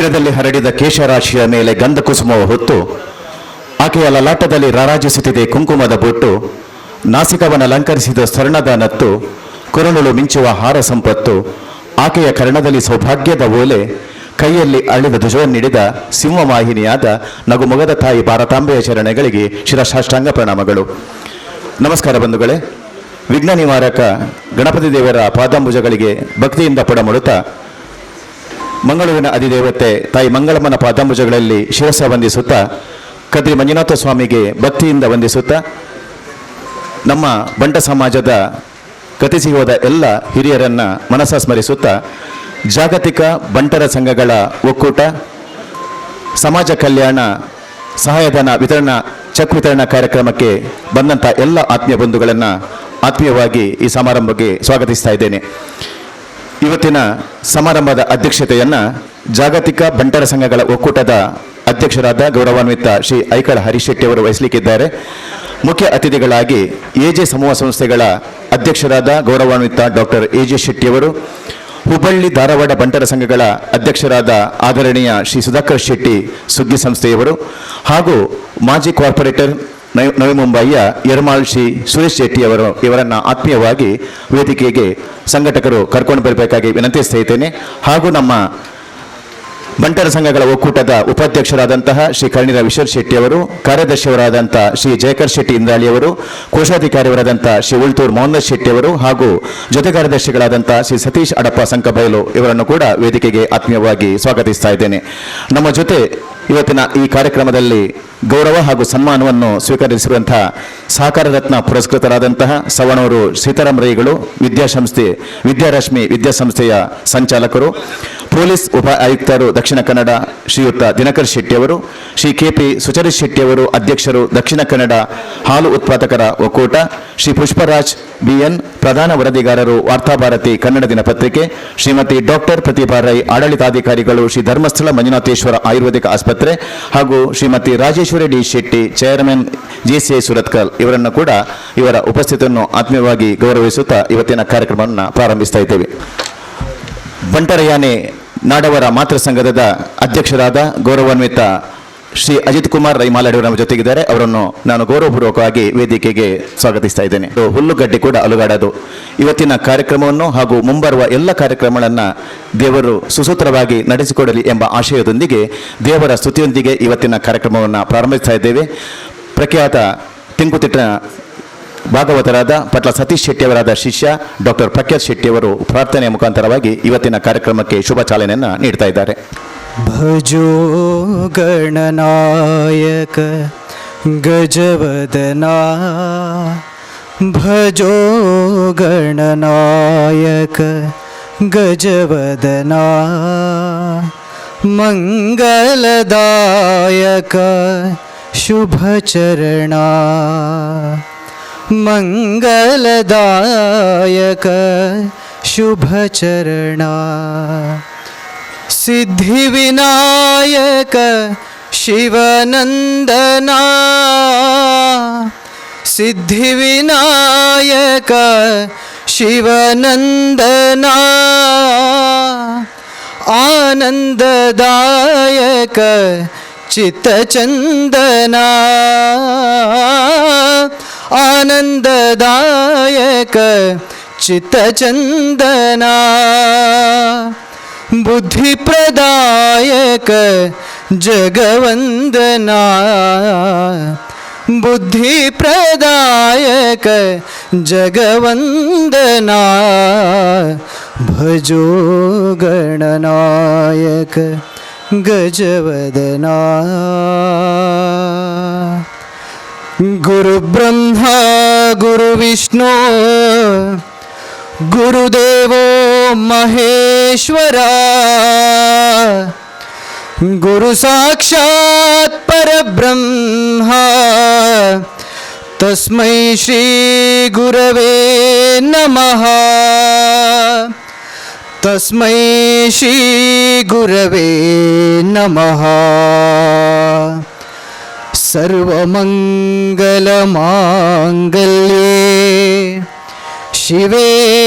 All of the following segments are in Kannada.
ಶಿರದಲ್ಲಿ ಹರಡಿದ ಕೇಶರಾಶಿಯ ಮೇಲೆ ಗಂಧ ಕುಸುಮವ ಹೊತ್ತು ಆಕೆಯ ಲಲಾಟದಲ್ಲಿ ರಾರಾಜಿಸುತ್ತಿದೆ ಕುಂಕುಮದ ಬೊಟ್ಟು. ನಾಸಿಕವನ್ನು ಅಲಂಕರಿಸಿದ ಸ್ವರ್ಣದ ನತ್ತು, ಕೊರಳುಳು ಮಿಂಚುವ ಹಾರ ಸಂಪತ್ತು. ಆಕೆಯ ಕರ್ಣದಲ್ಲಿ ಸೌಭಾಗ್ಯದ ಓಲೆ, ಕೈಯಲ್ಲಿ ಅಳಿದ ಧ್ವಜವನ್ನಿಡಿದ ಸಿಂಹವಾಹಿನಿಯಾದ ನಗುಮೊಗದ ತಾಯಿ ಭಾರತಾಂಬೆಯ ಚರಣಗಳಿಗೆ ಶಿರಸಾಷ್ಟಾಂಗ ಪ್ರಣಾಮಗಳು. ನಮಸ್ಕಾರ ಬಂಧುಗಳೇ. ವಿಘ್ನ ನಿವಾರಕ ಗಣಪತಿ ದೇವರ ಪಾದಾಂಬುಜಗಳಿಗೆ ಭಕ್ತಿಯಿಂದ ಪುಡಮಡುತ್ತಾ ಮಂಗಳೂರಿನ ಅಧಿದೇವತೆ ತಾಯಿ ಮಂಗಳಮ್ಮನ ಪಾದಾಂಬುಜಗಳಲ್ಲಿ ಶಿರಸ ವಂದಿಸುತ್ತಾ ಕದ್ರಿ ಮಂಜುನಾಥ ಸ್ವಾಮಿಗೆ ಭಕ್ತಿಯಿಂದ ವಂದಿಸುತ್ತಾ ನಮ್ಮ ಬಂಟ ಸಮಾಜದ ಗತಿಸಿ ಹೋದ ಎಲ್ಲ ಹಿರಿಯರನ್ನು ಮನಸ ಸ್ಮರಿಸುತ್ತಾ ಜಾಗತಿಕ ಬಂಟರ ಸಂಘಗಳ ಒಕ್ಕೂಟ ಸಮಾಜ ಕಲ್ಯಾಣ ಸಹಾಯಧನ ವಿತರಣಾ ಚೆಕ್ ವಿತರಣಾ ಕಾರ್ಯಕ್ರಮಕ್ಕೆ ಬಂದಂಥ ಎಲ್ಲ ಆತ್ಮೀಯ ಬಂಧುಗಳನ್ನು ಆತ್ಮೀಯವಾಗಿ ಈ ಸಮಾರಂಭಕ್ಕೆ ಸ್ವಾಗತಿಸ್ತಾ ಇದ್ದೇನೆ. ಇವತ್ತಿನ ಸಮಾರಂಭದ ಅಧ್ಯಕ್ಷತೆಯನ್ನು ಜಾಗತಿಕ ಬಂಟರ ಸಂಘಗಳ ಒಕ್ಕೂಟದ ಅಧ್ಯಕ್ಷರಾದ ಗೌರವಾನ್ವಿತ ಶ್ರೀ ಐಕಳ ಹರೀಶ್ ಶೆಟ್ಟಿ ಅವರು ವಹಿಸಲಿಕ್ಕಿದ್ದಾರೆ. ಮುಖ್ಯ ಅತಿಥಿಗಳಾಗಿ ಎಜೆ ಸಮೂಹ ಸಂಸ್ಥೆಗಳ ಅಧ್ಯಕ್ಷರಾದ ಗೌರವಾನ್ವಿತ ಡಾಕ್ಟರ್ ಎಜೆ ಶೆಟ್ಟಿಯವರು, ಹುಬ್ಬಳ್ಳಿ ಧಾರವಾಡ ಬಂಟರ ಸಂಘಗಳ ಅಧ್ಯಕ್ಷರಾದ ಆದರಣೀಯ ಶ್ರೀ ಸುಧಾಕರ್ ಶೆಟ್ಟಿ ಸುಗ್ಗಿ ಸಂಸ್ಥೆಯವರು ಹಾಗೂ ಮಾಜಿ ಕಾರ್ಪೊರೇಟರ್ ನವಿ ಮುಂಬಯಿಯ ಯರಮಾಳ್ ಶ್ರೀ ಸುರೇಶ್ ಶೆಟ್ಟಿಯವರು ಇವರನ್ನು ಆತ್ಮೀಯವಾಗಿ ವೇದಿಕೆಗೆ ಸಂಘಟಕರು ಕರ್ಕೊಂಡು ಬರಬೇಕಾಗಿ ವಿನಂತಿಸ್ತಾ ಇದ್ದೇನೆ. ಹಾಗೂ ನಮ್ಮ ಬಂಟರ ಸಂಘಗಳ ಒಕ್ಕೂಟದ ಉಪಾಧ್ಯಕ್ಷರಾದಂತಹ ಶ್ರೀ ಕರ್ಣಿರ ವಿಶ್ವರ್ ಶೆಟ್ಟಿಯವರು, ಕಾರ್ಯದರ್ಶಿಯವರಾದಂಥ ಶ್ರೀ ಜಯಕರ್ ಶೆಟ್ಟಿ ಇಂದ್ರಾಳಿಯವರು, ಕೋಶಾಧಿಕಾರಿಯವರಾದಂಥ ಶ್ರೀ ಉಳ್ತೂರ್ ಮೊಹಮ್ಮದ್ ಶೆಟ್ಟಿಯವರು ಹಾಗೂ ಜೊತೆ ಕಾರ್ಯದರ್ಶಿಗಳಾದಂಥ ಶ್ರೀ ಸತೀಶ್ ಅಡಪ್ಪ ಸಂಕಬೈಲು ಇವರನ್ನು ಕೂಡ ವೇದಿಕೆಗೆ ಆತ್ಮೀಯವಾಗಿ ಸ್ವಾಗತಿಸ್ತಾ ಇದ್ದೇನೆ. ನಮ್ಮ ಜೊತೆ ಇವತ್ತಿನ ಈ ಕಾರ್ಯಕ್ರಮದಲ್ಲಿ ಗೌರವ ಹಾಗೂ ಸನ್ಮಾನವನ್ನು ಸ್ವೀಕರಿಸಿರುವಂತಹ ಸಹಕಾರ ರತ್ನ ಪುರಸ್ಕೃತರಾದಂತಹ ಸವಣೂರು ಸೀತಾರಾಮ್ ರೈಗಳು ವಿದ್ಯಾರಶ್ಮಿ ವಿದ್ಯಾಸಂಸ್ಥೆಯ ಸಂಚಾಲಕರು, ಪೊಲೀಸ್ ಉಪ ಆಯುಕ್ತರು ದಕ್ಷಿಣ ಕನ್ನಡ ಶ್ರೀಯುತ ದಿನಕರ್ ಶೆಟ್ಟಿಯವರು, ಶ್ರೀ ಕೆಪಿ ಸುಚರಿತ್ ಶೆಟ್ಟಿಯವರು ಅಧ್ಯಕ್ಷರು ದಕ್ಷಿಣ ಕನ್ನಡ ಹಾಲು ಉತ್ಪಾದಕರ ಒಕ್ಕೂಟ, ಶ್ರೀ ಪುಷ್ಪರಾಜ್ ಬಿಎನ್ ಪ್ರಧಾನ ವರದಿಗಾರರು ವಾರ್ತಾಭಾರತಿ ಕನ್ನಡ ದಿನಪತ್ರಿಕೆ, ಶ್ರೀಮತಿ ಡಾಕ್ಟರ್ ಪ್ರತಿಭಾ ರೈ ಆಡಳಿತಾಧಿಕಾರಿಗಳು ಶ್ರೀ ಧರ್ಮಸ್ಥಳ ಮಂಜುನಾಥೇಶ್ವರ ಆಯುರ್ವೇದಿಕ ಆಸ್ಪತ್ರೆ ಹಾಗೂ Shrimati Rajeshwari D Shetty chairman JCI Surathkal ಇವರನ್ನು ಕೂಡ ಇವರ ಉಪಸ್ಥಿತಿಯನ್ನು ಆತ್ಮೀಯವಾಗಿ ಗೌರವಿಸುತ್ತಾ ಇವತ್ತಿನ ಕಾರ್ಯಕ್ರಮವನ್ನು ಪ್ರಾರಂಭಿಸ್ತಾ ಇದ್ದೇವೆ. ಬಂಟರಯಾನೆ ನಾಡವರ ಮಾತೃ ಸಂಘದ ಅಧ್ಯಕ್ಷರಾದ ಗೌರವಾನ್ವಿತ ಶ್ರೀ ಅಜಿತ್ ಕುಮಾರ್ ರೈಮಾಲಡಿಯವರು ನಮ್ಮ ಜೊತೆಗಿದ್ದಾರೆ. ಅವರನ್ನು ನಾನು ಗೌರವಪೂರ್ವಕವಾಗಿ ವೇದಿಕೆಗೆ ಸ್ವಾಗತಿಸ್ತಾ ಇದ್ದೇನೆ. ಹುಲ್ಲುಗಡ್ಡೆ ಕೂಡ ಅಲುಗಾಡೋದು. ಇವತ್ತಿನ ಕಾರ್ಯಕ್ರಮವನ್ನು ಹಾಗೂ ಮುಂಬರುವ ಎಲ್ಲ ಕಾರ್ಯಕ್ರಮಗಳನ್ನು ದೇವರು ಸುಸೂತ್ರವಾಗಿ ನಡೆಸಿಕೊಡಲಿ ಎಂಬ ಆಶಯದೊಂದಿಗೆ ದೇವರ ಸ್ತುತಿಯೊಂದಿಗೆ ಇವತ್ತಿನ ಕಾರ್ಯಕ್ರಮವನ್ನು ಪ್ರಾರಂಭಿಸ್ತಾ ಇದ್ದೇವೆ. ಪ್ರಖ್ಯಾತ ತಿಂಕುತಿಟ್ಟ ಭಾಗವತರಾದ ಪಟ್ಲ ಸತೀಶ್ ಶೆಟ್ಟಿಯವರಾದ ಶಿಷ್ಯ ಡಾಕ್ಟರ್ ಪ್ರಖ್ಯಾತ್ ಶೆಟ್ಟಿಯವರು ಪ್ರಾರ್ಥನೆಯ ಮುಖಾಂತರವಾಗಿ ಇವತ್ತಿನ ಕಾರ್ಯಕ್ರಮಕ್ಕೆ ಶುಭ ಚಾಲನೆಯನ್ನು ನೀಡ್ತಾ ಇದ್ದಾರೆ. ಭಜೋ ಗಣನಾಯಕ ಗಜವದನಾ, ಭಜೋ ಗಣನಾಯಕ ಗಜವದನಾ, ಮಂಗಲದಾಯಕ ಶುಭಚರಣ, ಮಂಗಲದಾಯಕ ಶುಭಚರಣ, ಸಿದ್ಧಿವಿನಾಯಕ ಶಿವನಂದನಾ, ಸಿದ್ಧಿವಿನಾಯಕ ಶಿವನಂದನಾ, ಆನಂದದಾಯಕ ಚಿತ್ತಚಂದನಾ, ಆನಂದದಾಯಕ ಚಿತ್ತಚಂದನಾ, ಬುದ್ಧಿಪ್ರದಾಯಕ ಜಗವಂದನಾ, ಬುದ್ಧಿಪ್ರದಾಯಕ ಜಗವಂದನಾ, ಭಜೋ ಗಣನಾಯಕ ಗಜವದನಾ. ಗುರು ಬ್ರಹ್ಮ ಗುರು ವಿಷ್ಣು ಗುರುದೇವೋ ಮಹೇಶ್ವರ, ಗುರು ಸಾಕ್ಷಾತ್ ಪರಬ್ರಹ್ಮ, ತಸ್ಮೈ ಶ್ರೀ ಗುರವೇ ನಮಃ, ತಸ್ಮೈ ಶ್ರೀ ಗುರವೇ ನಮಃ. ಸರ್ವಮಂಗಲಮಾಂಗಲ್ಯೇ ಶಿವೆ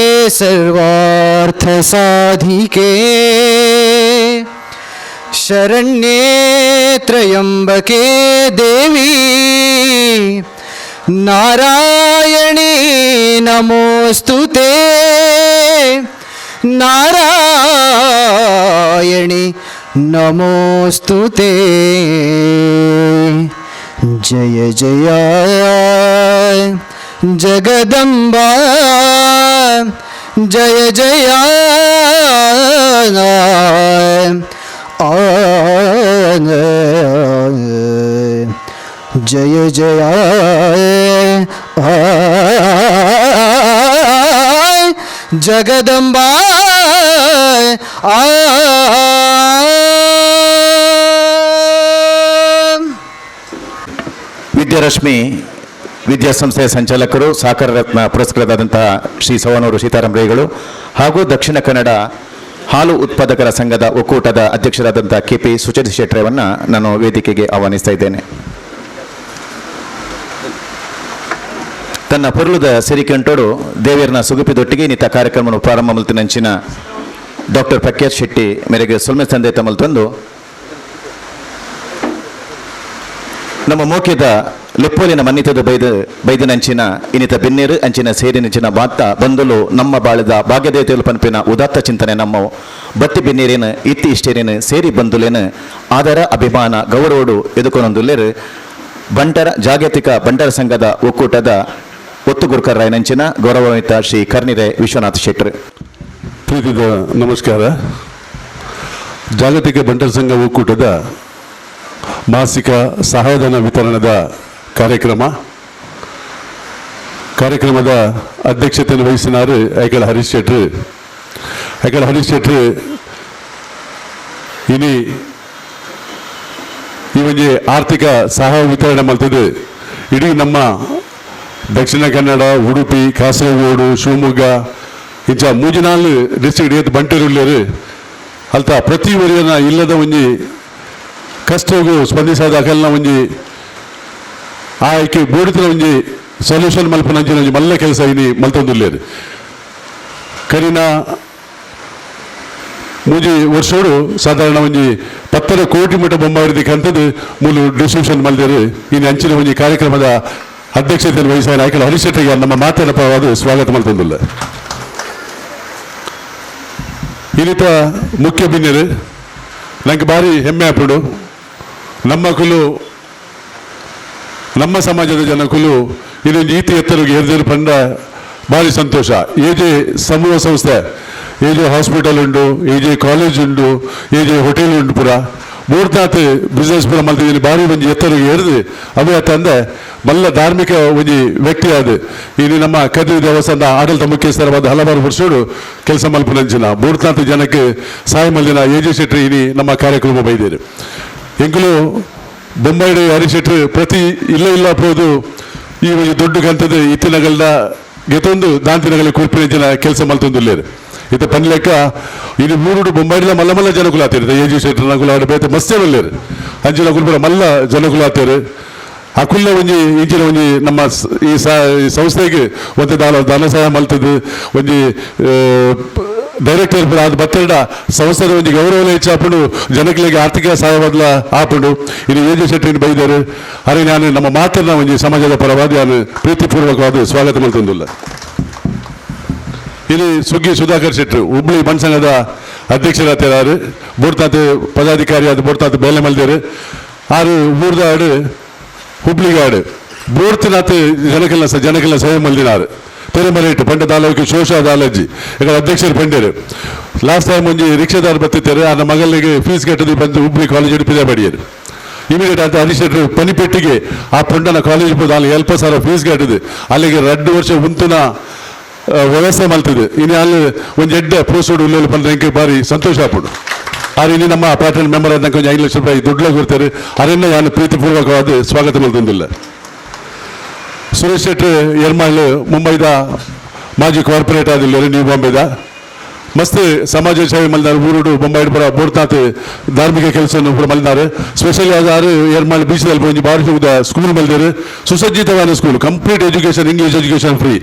ಸರ್ವಾರ್ಥಸಾಧಿಕೆ, ಶರಣ್ಯೇ ತ್ರಯಂಬಕೆ ದೇವಿ ನಾರಾಯಣಿ ನಮೋಸ್ತುತೇ ನಾರಾಯಣಿ ನಮೋಸ್ತುತೇ ಜಯ ಜಯ ಜಗದಂಬಾ ಜಯ ಜಯ ಜಯ ಜಯ ಜಗದಂಬಾ ವಿದ್ಯಾರಶ್ಮಿ ವಿದ್ಯಾಸಂಸ್ಥೆಯ ಸಂಚಾಲಕರು ಸಾಕಾರ ರತ್ನ ಪುರಸ್ಕೃತರಾದಂತಹ ಶ್ರೀ ಸವಣೂರು ಸೀತಾರಾಮ ರೈಗಳು ಹಾಗೂ ದಕ್ಷಿಣ ಕನ್ನಡ ಹಾಲು ಉತ್ಪಾದಕರ ಸಂಘದ ಒಕ್ಕೂಟದ ಅಧ್ಯಕ್ಷರಾದಂಥ KP ಸುಚೇತ್ ಶೆಟ್ಟರವನ್ನು ನಾನು ವೇದಿಕೆಗೆ ಆಹ್ವಾನಿಸ್ತಾ ಇದ್ದೇನೆ. ತನ್ನ ಪೊರುಳುದ ಸಿರಿಕಂಟೋಡು ದೇವಿಯರ್ನ ಸುಗುಪಿದೊಟ್ಟಿಗೆ ನಿತ್ತ ಕಾರ್ಯಕ್ರಮವನ್ನು ಪ್ರಾರಂಭ ಮಲ್ತಿನಂಚಿನ ಡಾಕ್ಟರ್ ಪ್ರಖ್ಯಾತ್ ಶೆಟ್ಟಿ ಮೇರೆಗೆ ಸೊಲ್ಮೆ ತಂದೆ ತಮ್ಮಲ್ತಂದು ನಮ್ಮ ಮೋಕ್ಯದ ಲೆಪ್ಪೋಲಿನ ಮನ್ನಿತದ ಬೈದನಂಚಿನ ಇನಿತ ಬೆನ್ನೇರು ಅಂಚಿನ ಸೇರಿನಂಚಿನ ಬಾತ್ತ ಬಂದಲು ನಮ್ಮ ಬಾಳದ ಭಾಗ್ಯದೇವತೆಗಳು ಪಂಪಿನ ಉದಾತ್ತ ಚಿಂತನೆ ನಮ್ಮ ಬತ್ತಿ ಬೆನ್ನೇರೇನು ಇತ್ತಿ ಇಷ್ಟೇರೇನು ಸೇರಿ ಬಂದುಲೇನು ಆದರ ಅಭಿಮಾನ ಗೌರವಡು ಎದುಕೊಂದೊಂದುಲ್ಲೇರು ಬಂಟರ ಜಾಗತಿಕ ಬಂಟರ ಸಂಘದ ಒಕ್ಕೂಟದ ಒತ್ತುಗುರ್ಕರಾಯನಂಚಿನ ಗೌರವಾನ್ವಿತ ಶ್ರೀ ಕರ್ನಿರೆ ವಿಶ್ವನಾಥ್ ಶೆಟ್ಟರ್. ಪ್ರೀತಿದ ನಮಸ್ಕಾರ. ಜಾಗತಿಕ ಬಂಟರ ಸಂಘ ಒಕ್ಕೂಟದ ಮಾಸಿಕ ಸಹಾಯಧನ ವಿತರಣದ ಕಾರ್ಯಕ್ರಮದ ಅಧ್ಯಕ್ಷತೆಯನ್ನು ವಹಿಸಿನಾರು ಐಕಳ ಹರೀಶ್ ಶೆಟ್ರು ಇನಿ ಈ ಒಂಜಿ ಆರ್ಥಿಕ ಸಹಾಯ ವಿತರಣೆ ಮಾಡ್ತದೆ ಇಡೀ ನಮ್ಮ ದಕ್ಷಿಣ ಕನ್ನಡ, ಉಡುಪಿ, ಕಾಸರಗೋಡು, ಶಿವಮೊಗ್ಗ ಇಂಚ 3-4 ಡಿಸ್ಟ್ರಿಕ್ಟ್ ಏತ್ ಬಂಟೇರುಳ್ಳೇರು ಅಲ್ತ ಪ್ರತಿ ಊರಿನ ಇಲ್ಲದ ಒಂಜಿ ಕಷ್ಟಗೂ ಸ್ಪಂದಿಸಾದ ಅಕಲ್ನ ಒಂಜಿ ಆಯ್ಕೆ ಬೋಡಿತರ ಒಂಜಿ ಸೊಲ್ಯೂಷನ್ ಮಲ್ಪನಂಚಿನ ಒಂಜಿ ಮಲ್ಲ ಕೆಲಸ ಇನಿ ಮಲ್ತೊಂದುಲ್ಲೇರು ಕರಿನ ಮೂಜಿ ವರ್ಷೋಡು ಸಾಧಾರಣ ಒಂಜಿ 10 ಕೋಟಿ ಮಟ್ಟ ಬೊಂಬಾಯಿರದಕ್ಕೆ ಅಂತದ್ದು ಮೂಲು ಡಿಸ್ಟ್ರಿಬ್ಯೂಷನ್ ಮಲ್ದೇರು ಇನ್ನು ಅಂಚಿನ ಒಂಜಿ ಕಾರ್ಯಕ್ರಮದ ಅಧ್ಯಕ್ಷತೆಯನ್ನು ವಹಿಸಿದ ನಾಯಕರು ಹರೀಶ್ ಶೆಟ್ಟಿಗೆ ನಮ್ಮ ಮಾತಾಡಪವಾದ ಸ್ವಾಗತ ಮಲ್ತೊಂದುಲ್ಲ. ಇನ್ನಿತ ಮುಖ್ಯ ಬಿನ್ನೆರು ನಂಗೆ ಭಾರಿ ಹೆಮ್ಮೆ ಆಪಡು ನಮ್ಮ ಕುಲು ನಮ್ಮ ಸಮಾಜದ ಜನಕುಲು ಇದೊಂದು ಈತಿ ಎತ್ತರಿಗೆ ಹೆರಿದೇರು ಪಂಡ ಭಾರಿ ಸಂತೋಷ. ಏಜೆ ಸಮೂಹ ಸಂಸ್ಥೆ ಏಜೆ ಹಾಸ್ಪಿಟಲ್ ಉಂಡು, ಏಜೆ ಕಾಲೇಜ್ ಉಂಡು, ಏಜೆ ಹೋಟೆಲ್ ಉಂಡು ಪುರ ಮೂರ್ನಾಥ್ ಬಿಸ್ನೆಸ್ ಪುರ ಮಲ್ತಿದ್ದೀನಿ ಭಾರಿ ಒಂಜಿ ಎತ್ತರಿಗೆ ಹೆರಿದು ಅವೇ ತಂದೆ ಮಲ್ಲ ಧಾರ್ಮಿಕ ಒಂಜಿ ವ್ಯಕ್ತಿ ಅದು ಇಲ್ಲಿ ನಮ್ಮ ಕದ್ರಿ ದೇವಸ್ಥಾನದ ಆಡಳಿತ ಮುಖ್ಯಸ್ಥರವಾದ ಹಲವಾರು ವರ್ಷಗಳು ಕೆಲಸ ಮಲ್ಪನಂಚಿನ ಮೂರ್ನಾಥ್ ಜನಕ್ಕೆ ಸಹಾಯ ಮಲ್ಲಿನ ಏಜೆ ಶೆಟ್ಟಿ ಇನಿ ನಮ್ಮ ಕಾರ್ಯಕ್ರಮ ಬೈದೇರು ಎಂಕುಲು ಬೊಂಬಾಯಿ ಹರೀಶ್ ಶೆಟ್ಟಿ ಪ್ರತಿ ಇಲ್ಲ ಹೋದು ಈ ಒಂದು ದೊಡ್ಡ ಕಂತದ ಇತ್ತಿನಗಲ್ದ ಗೆತೊಂದು ದಾಂತಿನಗಲ ಕುರ್ಪಿನ ಕೆಲಸ ಮಲ್ತೊಂದುಲ್ಲೇರು ಇತ್ತ ಪನ್ಲೆಕ್ಕ ಇದು 3 ಬೊಂಬಾಯಿದ ಮಲ್ಲ ಜನಕುಲು ಆತಿರು ಏಜೆ ಶೆಟ್ಟಿ ನಕುಲು ಆಡ ಬೇತೆ ಮಸ್ತೇ ಒಲ್ಲೇರು ಅಂಚಿನ ಕುಲ್ಪುರ ಮಲ್ಲ ಜನಕುಲು ಆತೇರು ಅಕುಲ್ಲ ಒಂಜಿ ಈಚಿನ ಒಂಜಿ ನಮ್ಮ ಈ ಸಂಸ್ಥೆಗೆ ಒಂದು ದಾನ ಸಹಾಯ ಮಲ್ತದ್ದು ಒಂಜಿ ಡೈರೆಕ್ಟರ್ ಅದು ಬತ್ತಡ ಸಂಸ್ಥೆದ ಒಂಜಿ ಗೌರವ ಹೆಚ್ಚಾಪುಂಡು ಜನಗಳಿಗೆ ಆರ್ಥಿಕ ಸಹಾಯ ಬದಲ ಆಪುಂಡು ಇನ್ನು ಏಜೆ ಶೆಟ್ಟಿನ ಬೈದರು ಅರೆ ನಾನು ನಮ್ಮ ಮಾತನ್ನ ಒಂಜಿ ಸಮಾಜದ ಪರವಾದ ನಾನು ಪ್ರೀತಿಪೂರ್ವಕವಾದ ಸ್ವಾಗತ ಮಲ್ತೊಂದುಲ್ಲ. ಇಲ್ಲಿ ಸುಗ್ಗಿ ಸುಧಾಕರ್ ಶೆಟ್ರು ಹುಬ್ಳಿ ಬನ್ಸಂಗದ ಅಧ್ಯಕ್ಷರಾಗ್ತಾರೆ ಬೋಡ್ತಾತ ಪದಾಧಿಕಾರಿ ಆದ ಬೋಡ್ತಾತ ಬೇಲೆ ಮಲ್ದೇರು ಆರು ಊರ್ದ ಆಡು ಹುಬ್ಳಿಗಾಡು ಬೋಡ್ತಿನಾಥ ಜನಕ್ಕೆಲ್ಲ ಸಹಾಯ ಮಲ್ದಿನಾರು ತೆರೆಮರೇಟ್ ಪಂಡ ತಾಲೂಕು ಶೋಷಾ ದಾಲಜಿ ಈಗ ಅಧ್ಯಕ್ಷರು ಪಂಡರು ಲಾಸ್ಟ್ ಟೈಮ್ ಒಂಜಿ ರಿಕ್ಷಾದಾರ್ ಬತ್ತಿದ್ದಾರೆ ಆ ಮಗಳಿಗೆ ಫೀಸ್ ಕಟ್ಟದು ಬಂದು ಹುಬ್ಳಿ ಕಾಲೇಜ್ ಹಿಡಿಪಿದೆ ಬಡಿಯರು ಇಮಿಡಿಯೇಟ್ ಅಂತ ಹರೀಶ್ ಶೆಟ್ರು ಪನಿಪೆಟ್ಟಿಗೆ ಆ ಪುಂಡನ ಕಾಲೇಜ್ ಅಲ್ಲಿ 70,000 ಫೀಸ್ ಕಟ್ಟದು ಅಲ್ಲಿಗೆ 2 ವರ್ಷ ಉಂತುನ ವ್ಯವಸ್ಥೆ ಮಲ್ತದೆ ಇನ್ನು ಅಲ್ಲಿ ಒಂದು ಎಡ್ಡ ಪೋಸ್ಟೋಡು ಉಲ್ಲೇಲು ಬಂದ್ರೆ ಭಾರಿ ಸಂತೋಷ ಆಪುಡು ಆದ್ರೆ ಇನ್ನು ನಮ್ಮ ಪ್ಯಾಟರ್ನ್ ಮೆಂಬರ್ ಅಂತ ಕೊಂಚ 5 ಲಕ್ಷ ರೂಪಾಯಿ ದುಡ್ಡು ಕೊಡ್ತಾರೆ ಅದನ್ನ ನಾನು ಪ್ರೀತಿಪೂರ್ವಕವಾದ ಸ್ವಾಗತ ಮಲ್ತೊಂದಿಲ್ಲ. ಸುರೇಶ್ ಶೆಟ್ಟಿ ಯರ್ಮಾಳ್ ಮುಂಬೈದ ಮಾಜಿ ಕಾರ್ಪೊರೇಟ್ ಆದಿಲ್ಲ ನ್ಯೂ ಬಾಂಬೆದ ಮಸ್ತ್ ಸಮಾಜ ಸೇವೆ ಮಲ್ದಾರು ಊರುಡು ಬೊಂಬಾಯಿ ಪುರ ಬೋಡ್ತಾತ್ ಧಾರ್ಮಿಕ ಕೆಲಸವನ್ನು ಪುರ ಮಲ್ದಾರು ಸ್ಪೆಷಲಿ ಆದಾರು ಯರ್ಮಾಳ್ ಬೀಚದಲ್ಲಿ ಒಂಜಿ ಬಾರಿ ಸ್ಕೂಲ್ ಮಲ್ದಾರು ಸುಸಜ್ಜಿತವಾದ school complete education English education free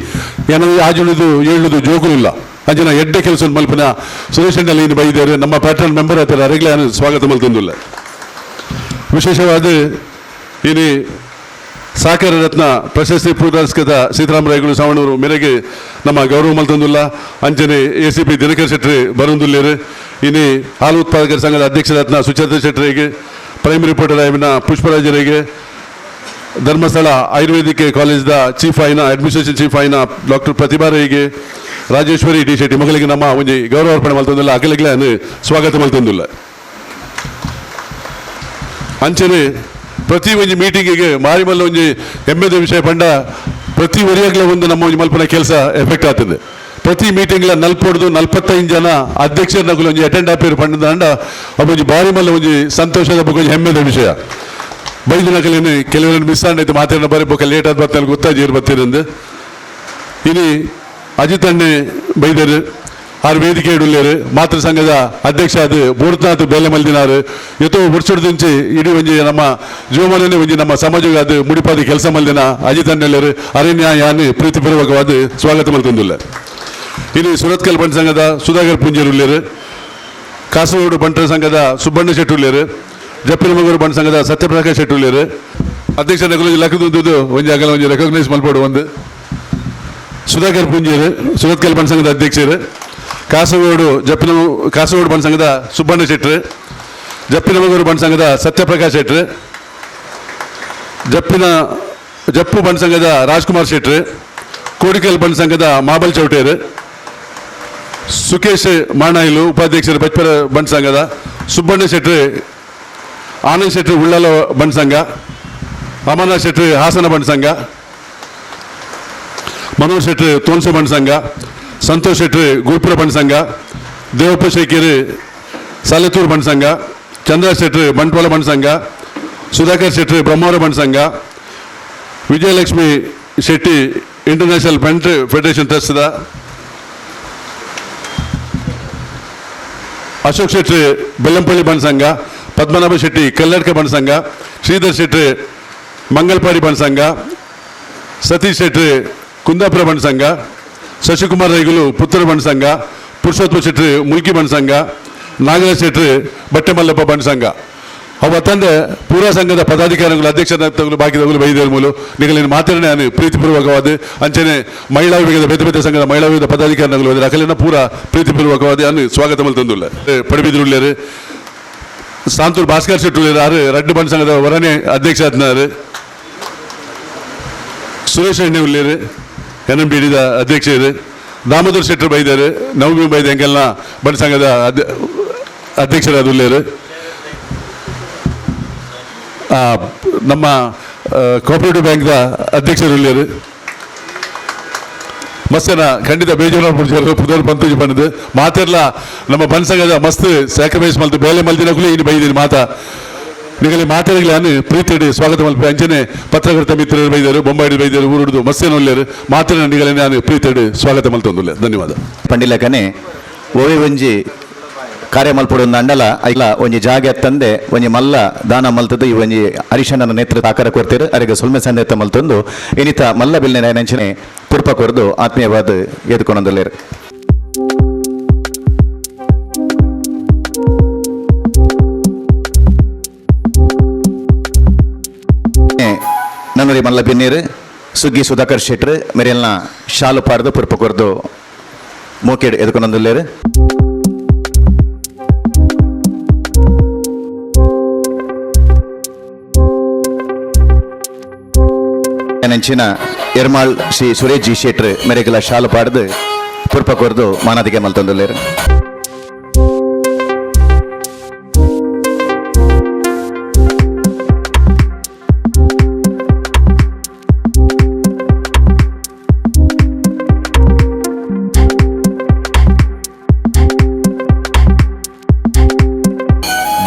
ಏನಂದ್ರೆ ಆಜುಳಿದು ಏಳುದು ಜೋಗುಲಿಲ್ಲ ಅಂಚಿನ ಎಡ್ಡೆ ಕೆಲಸ ಮಲ್ಪನ ಸುರೇಶ್ ಅಣ್ಣಲ್ಲಿ ಇನ್ನು ಬೈದೇರು ನಮ್ಮ ಪ್ಯಾಟ್ರನ್ ಮೆಂಬರ್ ಹತ್ತಿರ ರೆಗ್ಯುಲರ್ ಸ್ವಾಗತ ಮಲ್ತಂದಿಲ್ಲ. ವಿಶೇಷವಾದ ಇನಿ ಸಾಕಾರ ರತ್ನ ಪ್ರಶಸ್ತಿ ಪುರಸ್ಕೃತ ಸೀತಾರಾಮರಾಯಗಳು ಸಾವಣೂರು ಮೇರೆಗೆ ನಮ್ಮ ಗೌರವ ಮಲ್ತಂದಿಲ್ಲ. ಅಂಚನೆ ACP ದಿನಕರ್ ಶೆಟ್ಟಿ ಬರುವುದಿಲ್ಲೇರು. ಇನಿ ಹಾಲು ಉತ್ಪಾದಕರ ಸಂಘದ ಅಧ್ಯಕ್ಷರತ್ನ ಸುಚೇತ ಶೆಟ್ಟರಿಗೆ, ಪ್ರೈಮರಿ ರಿಪೋರ್ಟರ್ ಆಯ್ನ ಪುಷ್ಪರಾಜರಿಗೆ, ಧರ್ಮಸ್ಥಳ ಆಯುರ್ವೇದಿಕ್ ಕಾಲೇಜ್ದ ಚೀಫ್ ಆಯ್ನ ಅಡ್ಮಿನಿಸ್ಟ್ರೇಷನ್ ಚೀಫ್ ಆಯ್ನ ಡಾಕ್ಟರ್ ಪ್ರತಿಭಾ ರೈಗೆ, ರಾಜೇಶ್ವರಿ ಡಿ ಶೆಟ್ಟಿ ಮಗಳಿಗೆ ನಮ್ಮ ಒಂಜಿ ಗೌರವಾರ್ಪಣೆ ಮಲ್ತಂದಿಲ್ಲ. ಅಕಲಿಗೆ ಸ್ವಾಗತ ಮಲ್ತಂದಿಲ್ಲ. ಅಂಚನೆ ಪ್ರತಿ ಒಂಜಿ ಮೀಟಿಂಗಿಗೆ ಮಾರಿ ಮಲ್ಲ ಒಂಜಿ ಹೆಮ್ಮೆದ ವಿಷಯ ಪಂಡ ಪ್ರತಿ ಒರಿಯಾಗಲೇ ಒಂದು ನಮ್ಮ ಒಂಜಿ ಮಲ್ಪನ ಕೆಲಸ ಎಫೆಕ್ಟ್ ಆಗ್ತದೆ. ಪ್ರತಿ ಮೀಟಿಂಗ್ಲ 45 ಜನ ಅಧ್ಯಕ್ಷರ ನಗುಲು ಒಂಜಿ ಅಟೆಂಡ್ ಆಪೇರು ಪಂಡ ಅಂಡ ಒಂಜಿ ಬಾರಿ ಮಲ್ಲ ಒಂಜಿ ಸಂತೋಷದ ಬಗ್ಗೆ ಹೆಮ್ಮೆದ ವಿಷಯ. ಬೈದು ನಕಲೇನು ಕೆಲವರನ್ನು ಮಿಸ್ ಆಂಡೈತೆ ಮಾತಾಡೋ ಬರೀ ಬೊಕ್ಕ ಲೇಟ್ ಆದ ಬರ್ತಾನೆ ಗೊತ್ತಾಜೀರು ಬರ್ತಿರಂದು ಇನಿ ಅಜಿತ್ ಅಣ್ಣೆ ಬೈದರು ಆರು ವೇದಿಕೆ ಇಡುಲ್ಲೇರು. ಮಾತೃ ಸಂಘದ ಅಧ್ಯಕ್ಷ ಅದು ಬೂರ್ತ್ನಾಥ್ ಬೇಲೆ ಮಲ್ದಿನಾರು ಎತ್ತೋ ಬುಡ್ಸೊಡ್ದಿಂಚಿ ಇಡೀ ಒಂಜಿ ನಮ್ಮ ಜೀವಮಾನನೇ ಒಂಜಿ ನಮ್ಮ ಸಮಾಜಕ್ಕೆ ಅದು ಮುಡಿಪಾದಿ ಕೆಲಸ ಮಲ್ದಿನ ಅಜಿತ್ ಅಣ್ಣೆಲ್ಲರು ಅರಣ್ಯ ಯಾನಿ ಪ್ರೀತಿಪೂರ್ವಕವಾದ ಸ್ವಾಗತ ಮಲ್ತಂದಿಲ್ಲ. ಇನ್ನು ಸುರತ್ಕಲ್ ಬಂಟ ಸಂಘದ ಸುಧಾಕರ್ ಪುಂಜರುಲ್ಲೇರು, ಕಾಸರಗೋಡು ಬಂಟರ ಸಂಘದ ಸುಬ್ಬಣ್ಣ ಶೆಟ್ಟುಲ್ಲೇರು, ಜಪ್ಪಿನಮಗೂರು ಬಂಟ ಸಂಘದ ಸತ್ಯಪ್ರಕಾಶ್ ಶೆಟ್ಟುಲ್ಲೇರು. ಅಧ್ಯಕ್ಷ ನಗಲು ಲಕ್ಕದು ಒಂಜಿ ಅಗಲ ಒಂಜಿ ರೆಕಗ್ನೈಸ್ ಮಲ್ಪಡು ಒಂದು ಸುಧಾಕರ್ ಪುಂಜರು ಸುರತ್ಕಲ್ ಬಂಟ ಸಂಘದ ಅಧ್ಯಕ್ಷರು, ಕಾಸರಗೋಡು ಬಂಟ ಸಂಘದ ಸುಬ್ಬಣ್ಣ ಶೆಟ್ರು, ಜಪ್ಪಿನಮಗೂರು ಬಂಟ ಸಂಘದ ಸತ್ಯಪ್ರಕಾಶ್ ಶೆಟ್ರು, ಜಪ್ಪು ಬಂಟ ಸಂಘದ ರಾಜ್ಕುಮಾರ್ ಶೆಟ್ರು, ಕೋಡಿಕಲ್ ಬಂಟ ಸಂಘದ ಮಾಬಲ್ ಚೌಟೇರು, ಸುಕೇಶ್ ಮಾಣಾಯಿಲು ಉಪಾಧ್ಯಕ್ಷರು ಬಜ್ಪರ ಬಂಟ ಸಂಘದ, ಸುಬ್ಬಣ್ಣ ಶೆಟ್ರು ಆನಂದ್ ಶೆಟ್ರು ಉಳ್ಳಾಲ ಬಂಟ ಸಂಘ, ಅಮರನಾಥ್ ಶೆಟ್ರು ಹಾಸನ ಬಂಟ ಸಂಘ, ಮನೋಜ್ ಶೆಟ್ರು ತೋನ್ಸೆ ಬಂಟ ಸಂಘ, ಸಂತೋಷ್ ಶೆಟ್ರು ಗುರುಪುರ ಬಂಟ ಸಂಘ, ದೇವಪ್ಪ ಶೇಖರ್ ಸಾಲೆತ್ತೂರು ಬಂಟ ಸಂಘ, ಚಂದ್ರ ಶೆಟ್ರು ಬಂಟ್ವಾಳ ಬಂಟ ಸಂಘ, ಸುಧಾಕರ್ ಶೆಟ್ರು ಬ್ರಹ್ಮವರ ಬಂಟ ಸಂಘ, ವಿಜಯಲಕ್ಷ್ಮಿ ಶೆಟ್ಟಿ ಇಂಟರ್ನ್ಯಾಷನಲ್ ಬಂಟ್ ಫೆಡರೇಷನ್ ಟ್ರಸ್ಟ್ದ, ಅಶೋಕ್ ಶೆಟ್ಟಿ ಬೆಲ್ಲಂಪಳ್ಳಿ ಬಂಟ ಸಂಘ, ಪದ್ಮನಾಭ ಶೆಟ್ಟಿ ಕಲ್ಲಡ್ಕ ಬಂಟ ಸಂಘ, ಶ್ರೀಧರ್ ಶೆಟ್ಟಿ ಮಂಗಲ್ಪಾಡಿ ಬಂಟ ಸಂಘ, ಸತೀಶ್ ಶೆಟ್ಟಿ ಕುಂದಾಪುರ ಬಂಟ ಸಂಘ, ಶಶಿಕುಮಾರ್ ರೈಗುಲು ಪುತ್ತೂರ ಬಂಟ ಸಂಘ, ಪುರುಷೋತ್ತಮ ಶೆಟ್ಟಿ ಮುಲ್ಕಿ ಬಂಟ ಸಂಘ, ನಾಗರಾಜ್ ಶೆಟ್ಟಿ ಬಟ್ಟೆಮಲ್ಲಪ್ಪ ಬಂಟ ಸಂಘ ಅವು ತಂದೆ ಪೂರಾ ಸಂಘದ ಪದಾಧಿಕಾರಿಗಳು ಅಧ್ಯಕ್ಷರು ಬಾಕಿದವರು ಬೈದೇರು ಮೂಲು ನಿಗಲಿನ ಮಾತಾಡನೆ ನಾನು ಪ್ರೀತಿಪೂರ್ವಕವಾದ ಅಂಚನೆ ಮಹಿಳಾ ವಿಭಾಗದ ಬೇತೆ ಸಂಘದ ಮಹಿಳಾ ವಿಭಾಗದ ಪದಾಧಿಕಾರಿಗಳು ಹೋದರೆ ಅಕಲಿನ ಪೂರ ಪ್ರೀತಿಪೂರ್ವಕವಾದ ಅನ್ನು ಸ್ವಾಗತ ಮಲ್ತಂದುಲ್ಲ. ಪಡುಬಿದ್ರುಳ್ಳೇರು ಸಾಂತೂರು ಭಾಸ್ಕರ್ ಶೆಟ್ಟಿ ಆರು ರಡ್ಡು ಬಂಟ ಸಂಘದ ವರನೇ ಅಧ್ಯಕ್ಷ ಆದ್ನಾರು, ಸುರೇಶ್ ಎಣ್ಣೆ ಉಳ್ಳೇರು NMPDದ ಅಧ್ಯಕ್ಷರು, ದಾಮೋದರ್ ಶೆಟ್ಟರು ಬೈದಾರು, ನವಮಿ ಬೈದ ಎಂಗೆಲ್ಲ ಬಂಟ ಸಂಘದ ಅಧ್ಯಕ್ಷರಾದ ಉಳ್ಳೇರು, ನಮ್ಮ ಕೋಆಪರೇಟಿವ್ ಬ್ಯಾಂಕ್ದ ಅಧ್ಯಕ್ಷರು ಉಳ್ಳೇರು. ಮಸ್ತನ ಖಂಡಿತ ಬೇಜಾರು ಪುದರ್ ಬಂತು ಬಂದದು ಮಾತೆಲ್ಲ ನಮ್ಮ ಬಂಟ ಸಂಘದ ಮಸ್ತ್ ಸ್ಯಾಕ್ರಿಫೈಸ್ ಮಲ್ತು ಬೇಲೆ ಮಲ್ದಿನಕ್ಕೂ ಇನ್ನು ಬೈದಿರಿ ಮಾತಾ ನಿಗಲಿ ಮಾತಾಡಲಿ ಪ್ರೀತಿ ಸ್ವಾಗತ ಮಲ್ಪೆ ಅಂಚನೆ ಪತ್ರಕರ್ತ ಮಿತ್ರರು ಬೈದರು, ಬೊಂಬಾಯಿ ಬೈದರು, ಊರುಡ್ದು ಮಸ್ತೇನು ಒಳ್ಳೆಯರು ಮಾತಾಡ ನಿಗಲಿ ನಾನು ಪ್ರೀತಿ ಸ್ವಾಗತ ಮಲ್ತೊಂದುಲ್ಲ. ಧನ್ಯವಾದ. ಪಂಡಿಲಕನೆ ಓವೆ ಒಂಜಿ ಕಾರ್ಯ ಮಲ್ಪಡು ಅಂಡಲ ಐಲ ಒಂಜಿ ಜಾಗ ತಂದೆ ಒಂಜಿ ಮಲ್ಲ ದಾನ ಮಲ್ತದ್ದು ಈ ಒಂಜಿ ಹರಿಶಣ್ಣನ ನೇತೃತ್ವ ಆಕಾರ ಕೊಡ್ತೀರು ಅವರಿಗೆ ಸುಲ್ಮೆ ಸಂದೇತ ಮಲ್ತೊಂದು ಇನಿತ ಮಲ್ಲ ಬಿಲ್ನೆ ನೆಂಚನೆ ತುರ್ಪ ಕೊರ್ದು ಆತ್ಮೀಯವಾದ ಎದ್ಕೊಂಡೊಂದುಲ್ಲೇರು. ನನ್ನೂರಿ ಮಲ್ಲ ಬಿನ್ನೀರು ಸುಗ್ಗಿ ಸುಧಾಕರ್ ಶೆಟ್ರು ಮೇರೆಲ್ನ ಶಾಲು ಪಾರ್ದು ಪುರ್ಪ ಕೊರ್ದು ಮೋಕೆಡ್ ಎದ್ಕೊಂಡೊಂದುಲ್ಲೇರು. ನೆಂಚಿನ ಎರ್ಮಾಳ್ ಶ್ರೀ ಸುರೇಶ್ ಜಿ ಶೆಟ್ರು ಮೇರೆಗೆಲ್ಲ ಶಾಲು ಪಾಡ್ದು ಪುರ್ಪ ಕೊರ್ದು ಮಾನದಿಗೆ ಮಲ್ತೊಂದುಲ್ಲೇರು.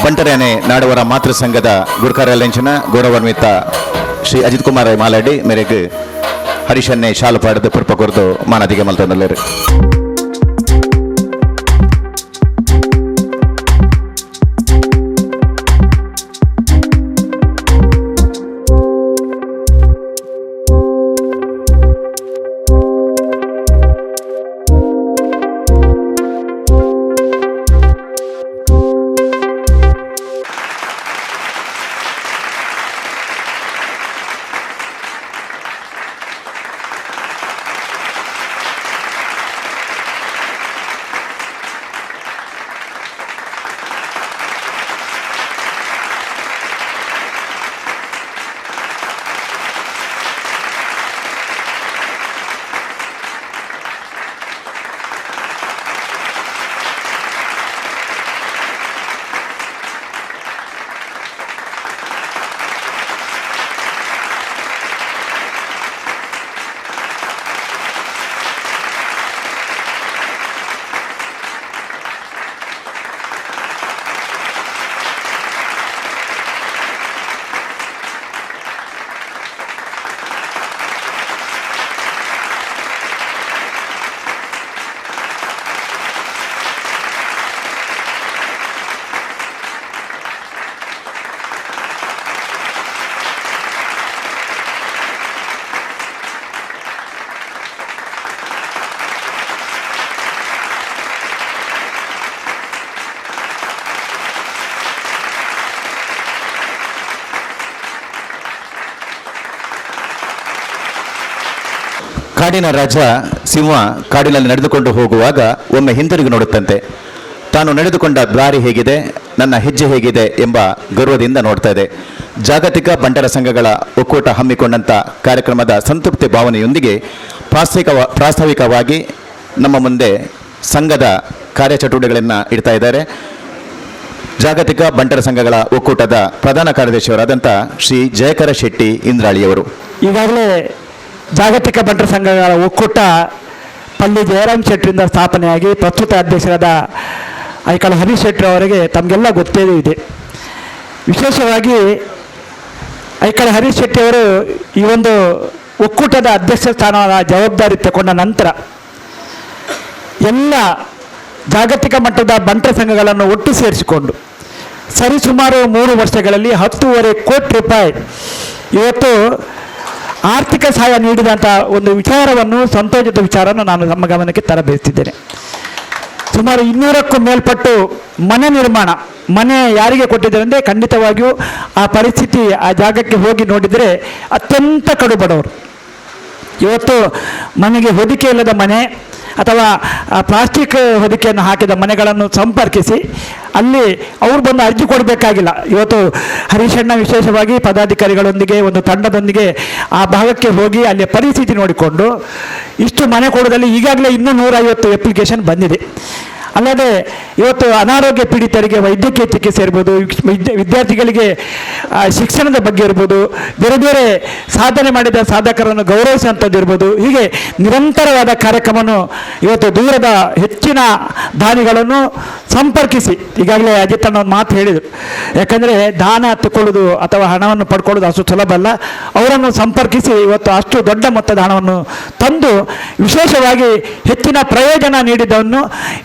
ಬಂಟರೇನೆ ನಾಡವರ ಮಾತೃ ಸಂಘದ ಗುರುಕಾರ್ಯಾಲಯಂಚಿನ ಗೌರವಾನ್ವಿತ ಶ್ರೀ ಅಜಿತ್ ಕುಮಾರ್ ಮಾಲಾಡಿ ಮೇರೆಗೆ ಹರಿಶನ್ನೆ ಶಾಲು ಪಾಡದು ಪುರ್ಪ ಕೊರ್ದು ಮಾನದಿಗೆ ಮಲ್ತೊಂದುಲ್ಲೇರು. ಕಾಡಿನ ರಾಜ ಸಿಂಹ ಕಾಡಿನಲ್ಲಿ ನಡೆದುಕೊಂಡು ಹೋಗುವಾಗ ಒಮ್ಮೆ ಹಿಂದಿರುಗಿ ನೋಡುತ್ತಂತೆ. ತಾನು ನಡೆದುಕೊಂಡ ದಾರಿ ಹೇಗಿದೆ, ನನ್ನ ಹೆಜ್ಜೆ ಹೇಗಿದೆ ಎಂಬ ಗರ್ವದಿಂದ ನೋಡ್ತಾ ಇದೆ. ಜಾಗತಿಕ ಬಂಟರ ಸಂಘಗಳ ಒಕ್ಕೂಟ ಹಮ್ಮಿಕೊಂಡಂಥ ಕಾರ್ಯಕ್ರಮದ ಸಂತೃಪ್ತಿ ಭಾವನೆಯೊಂದಿಗೆ ಪ್ರಾಸ್ತಾವಿಕವಾಗಿ ನಮ್ಮ ಮುಂದೆ ಸಂಘದ ಕಾರ್ಯಚಟುವಟಿಕೆಗಳನ್ನು ಇಡ್ತಾ ಇದ್ದಾರೆ. ಜಾಗತಿಕ ಬಂಟರ ಸಂಘಗಳ ಒಕ್ಕೂಟದ ಪ್ರಧಾನ ಕಾರ್ಯದರ್ಶಿಯವರಾದಂಥ ಶ್ರೀ ಜಯಕರ ಶೆಟ್ಟಿ ಇಂದ್ರಾಳಿಯವರು. ಈಗಾಗಲೇ ಜಾಗತಿಕ ಬಂಟರ ಸಂಘಗಳ ಒಕ್ಕೂಟ ಪಲ್ಲಿ ಜಯರಾಮ್ ಶೆಟ್ಟಿಯಿಂದ ಸ್ಥಾಪನೆಯಾಗಿ ಪ್ರಸ್ತುತ ಅಧ್ಯಕ್ಷರಾದ ಐಕಳ ಹರೀಶ್ ಶೆಟ್ಟಿ ಅವರಿಗೆ ತಮಗೆಲ್ಲ ಗೊತ್ತೇ ಇದೆ. ವಿಶೇಷವಾಗಿ ಐಕಳ ಹರೀಶ್ ಶೆಟ್ಟಿ ಅವರು ಈ ಒಂದು ಒಕ್ಕೂಟದ ಅಧ್ಯಕ್ಷ ಸ್ಥಾನದ ಜವಾಬ್ದಾರಿ ತಗೊಂಡ ನಂತರ ಎಲ್ಲ ಜಾಗತಿಕ ಮಟ್ಟದ ಬಂಟರ ಸಂಘಗಳನ್ನು ಒಟ್ಟು ಸೇರಿಸಿಕೊಂಡು ಸರಿಸುಮಾರು 3 ವರ್ಷಗಳಲ್ಲಿ 10.5 ಕೋಟಿ ರೂಪಾಯಿ ಇವತ್ತು ಆರ್ಥಿಕ ಸಹಾಯ ನೀಡಿದಂಥ ಒಂದು ವಿಚಾರವನ್ನು, ಸಂತೋಷದ ವಿಚಾರವನ್ನು ನಾನು ನಮ್ಮ ಗಮನಕ್ಕೆ ತರಬೇಕಿದ್ದೇನೆ. ಸುಮಾರು 200ಕ್ಕೂ ಮೇಲ್ಪಟ್ಟು ಮನೆ ನಿರ್ಮಾಣ, ಮನೆ ಯಾರಿಗೆ ಕೊಟ್ಟಿದ್ದಾರೆ ಅಂದರೆ ಖಂಡಿತವಾಗಿಯೂ ಆ ಪರಿಸ್ಥಿತಿ ಆ ಜಾಗಕ್ಕೆ ಹೋಗಿ ನೋಡಿದರೆ ಅತ್ಯಂತ ಕಡು ಬಡವರು. ಇವತ್ತು ಮನೆಗೆ ಹೊದಿಕೆ ಇಲ್ಲದ ಮನೆ ಅಥವಾ ಪ್ಲಾಸ್ಟಿಕ್ ಹೊದಿಕೆಯನ್ನು ಹಾಕಿದ ಮನೆಗಳನ್ನು ಸಂಪರ್ಕಿಸಿ ಅಲ್ಲಿ ಅವ್ರು ಬಂದು ಅರ್ಜಿ ಕೊಡಬೇಕಾಗಿಲ್ಲ. ಇವತ್ತು ಹರೀಶಣ್ಣ ವಿಶೇಷವಾಗಿ ಪದಾಧಿಕಾರಿಗಳೊಂದಿಗೆ ಒಂದು ತಂಡದೊಂದಿಗೆ ಆ ಭಾಗಕ್ಕೆ ಹೋಗಿ ಅಲ್ಲಿ ಪರಿಸ್ಥಿತಿ ನೋಡಿಕೊಂಡು ಇಷ್ಟು ಮನೆ ಕೊಡೋದಲ್ಲಿ ಈಗಾಗಲೇ ಇನ್ನೂ 150 ಅಪ್ಲಿಕೇಶನ್ ಬಂದಿದೆ. ಅಲ್ಲದೆ ಇವತ್ತು ಅನಾರೋಗ್ಯ ಪೀಡಿತರಿಗೆ ವೈದ್ಯಕೀಯ ಚಿಕಿತ್ಸೆ ಇರ್ಬೋದು, ವಿದ್ಯಾರ್ಥಿಗಳಿಗೆ ಶಿಕ್ಷಣದ ಬಗ್ಗೆ ಇರ್ಬೋದು, ಬೇರೆ ಬೇರೆ ಸಾಧನೆ ಮಾಡಿದ ಸಾಧಕರನ್ನು ಗೌರವಿಸುವಂಥದ್ದು ಇರ್ಬೋದು, ಹೀಗೆ ನಿರಂತರವಾದ ಕಾರ್ಯಕ್ರಮವನ್ನು ಇವತ್ತು ದೂರದ ಹೆಚ್ಚಿನ ದಾನಿಗಳನ್ನು ಸಂಪರ್ಕಿಸಿ, ಈಗಾಗಲೇ ಅಜಿತಣ್ಣ ಒಂದು ಮಾತು ಹೇಳಿದರು, ಯಾಕಂದರೆ ದಾನ ತಗೊಳ್ಳೋದು ಅಥವಾ ಹಣವನ್ನು ಪಡ್ಕೊಳ್ಳೋದು ಅಷ್ಟು ಸುಲಭ ಅಲ್ಲ. ಅವರನ್ನು ಸಂಪರ್ಕಿಸಿ ಇವತ್ತು ಅಷ್ಟು ದೊಡ್ಡ ಮೊತ್ತದ ಹಣವನ್ನು ತಂದು ವಿಶೇಷವಾಗಿ ಹೆಚ್ಚಿನ ಪ್ರಯೋಜನ ನೀಡಿದ್ದನ್ನು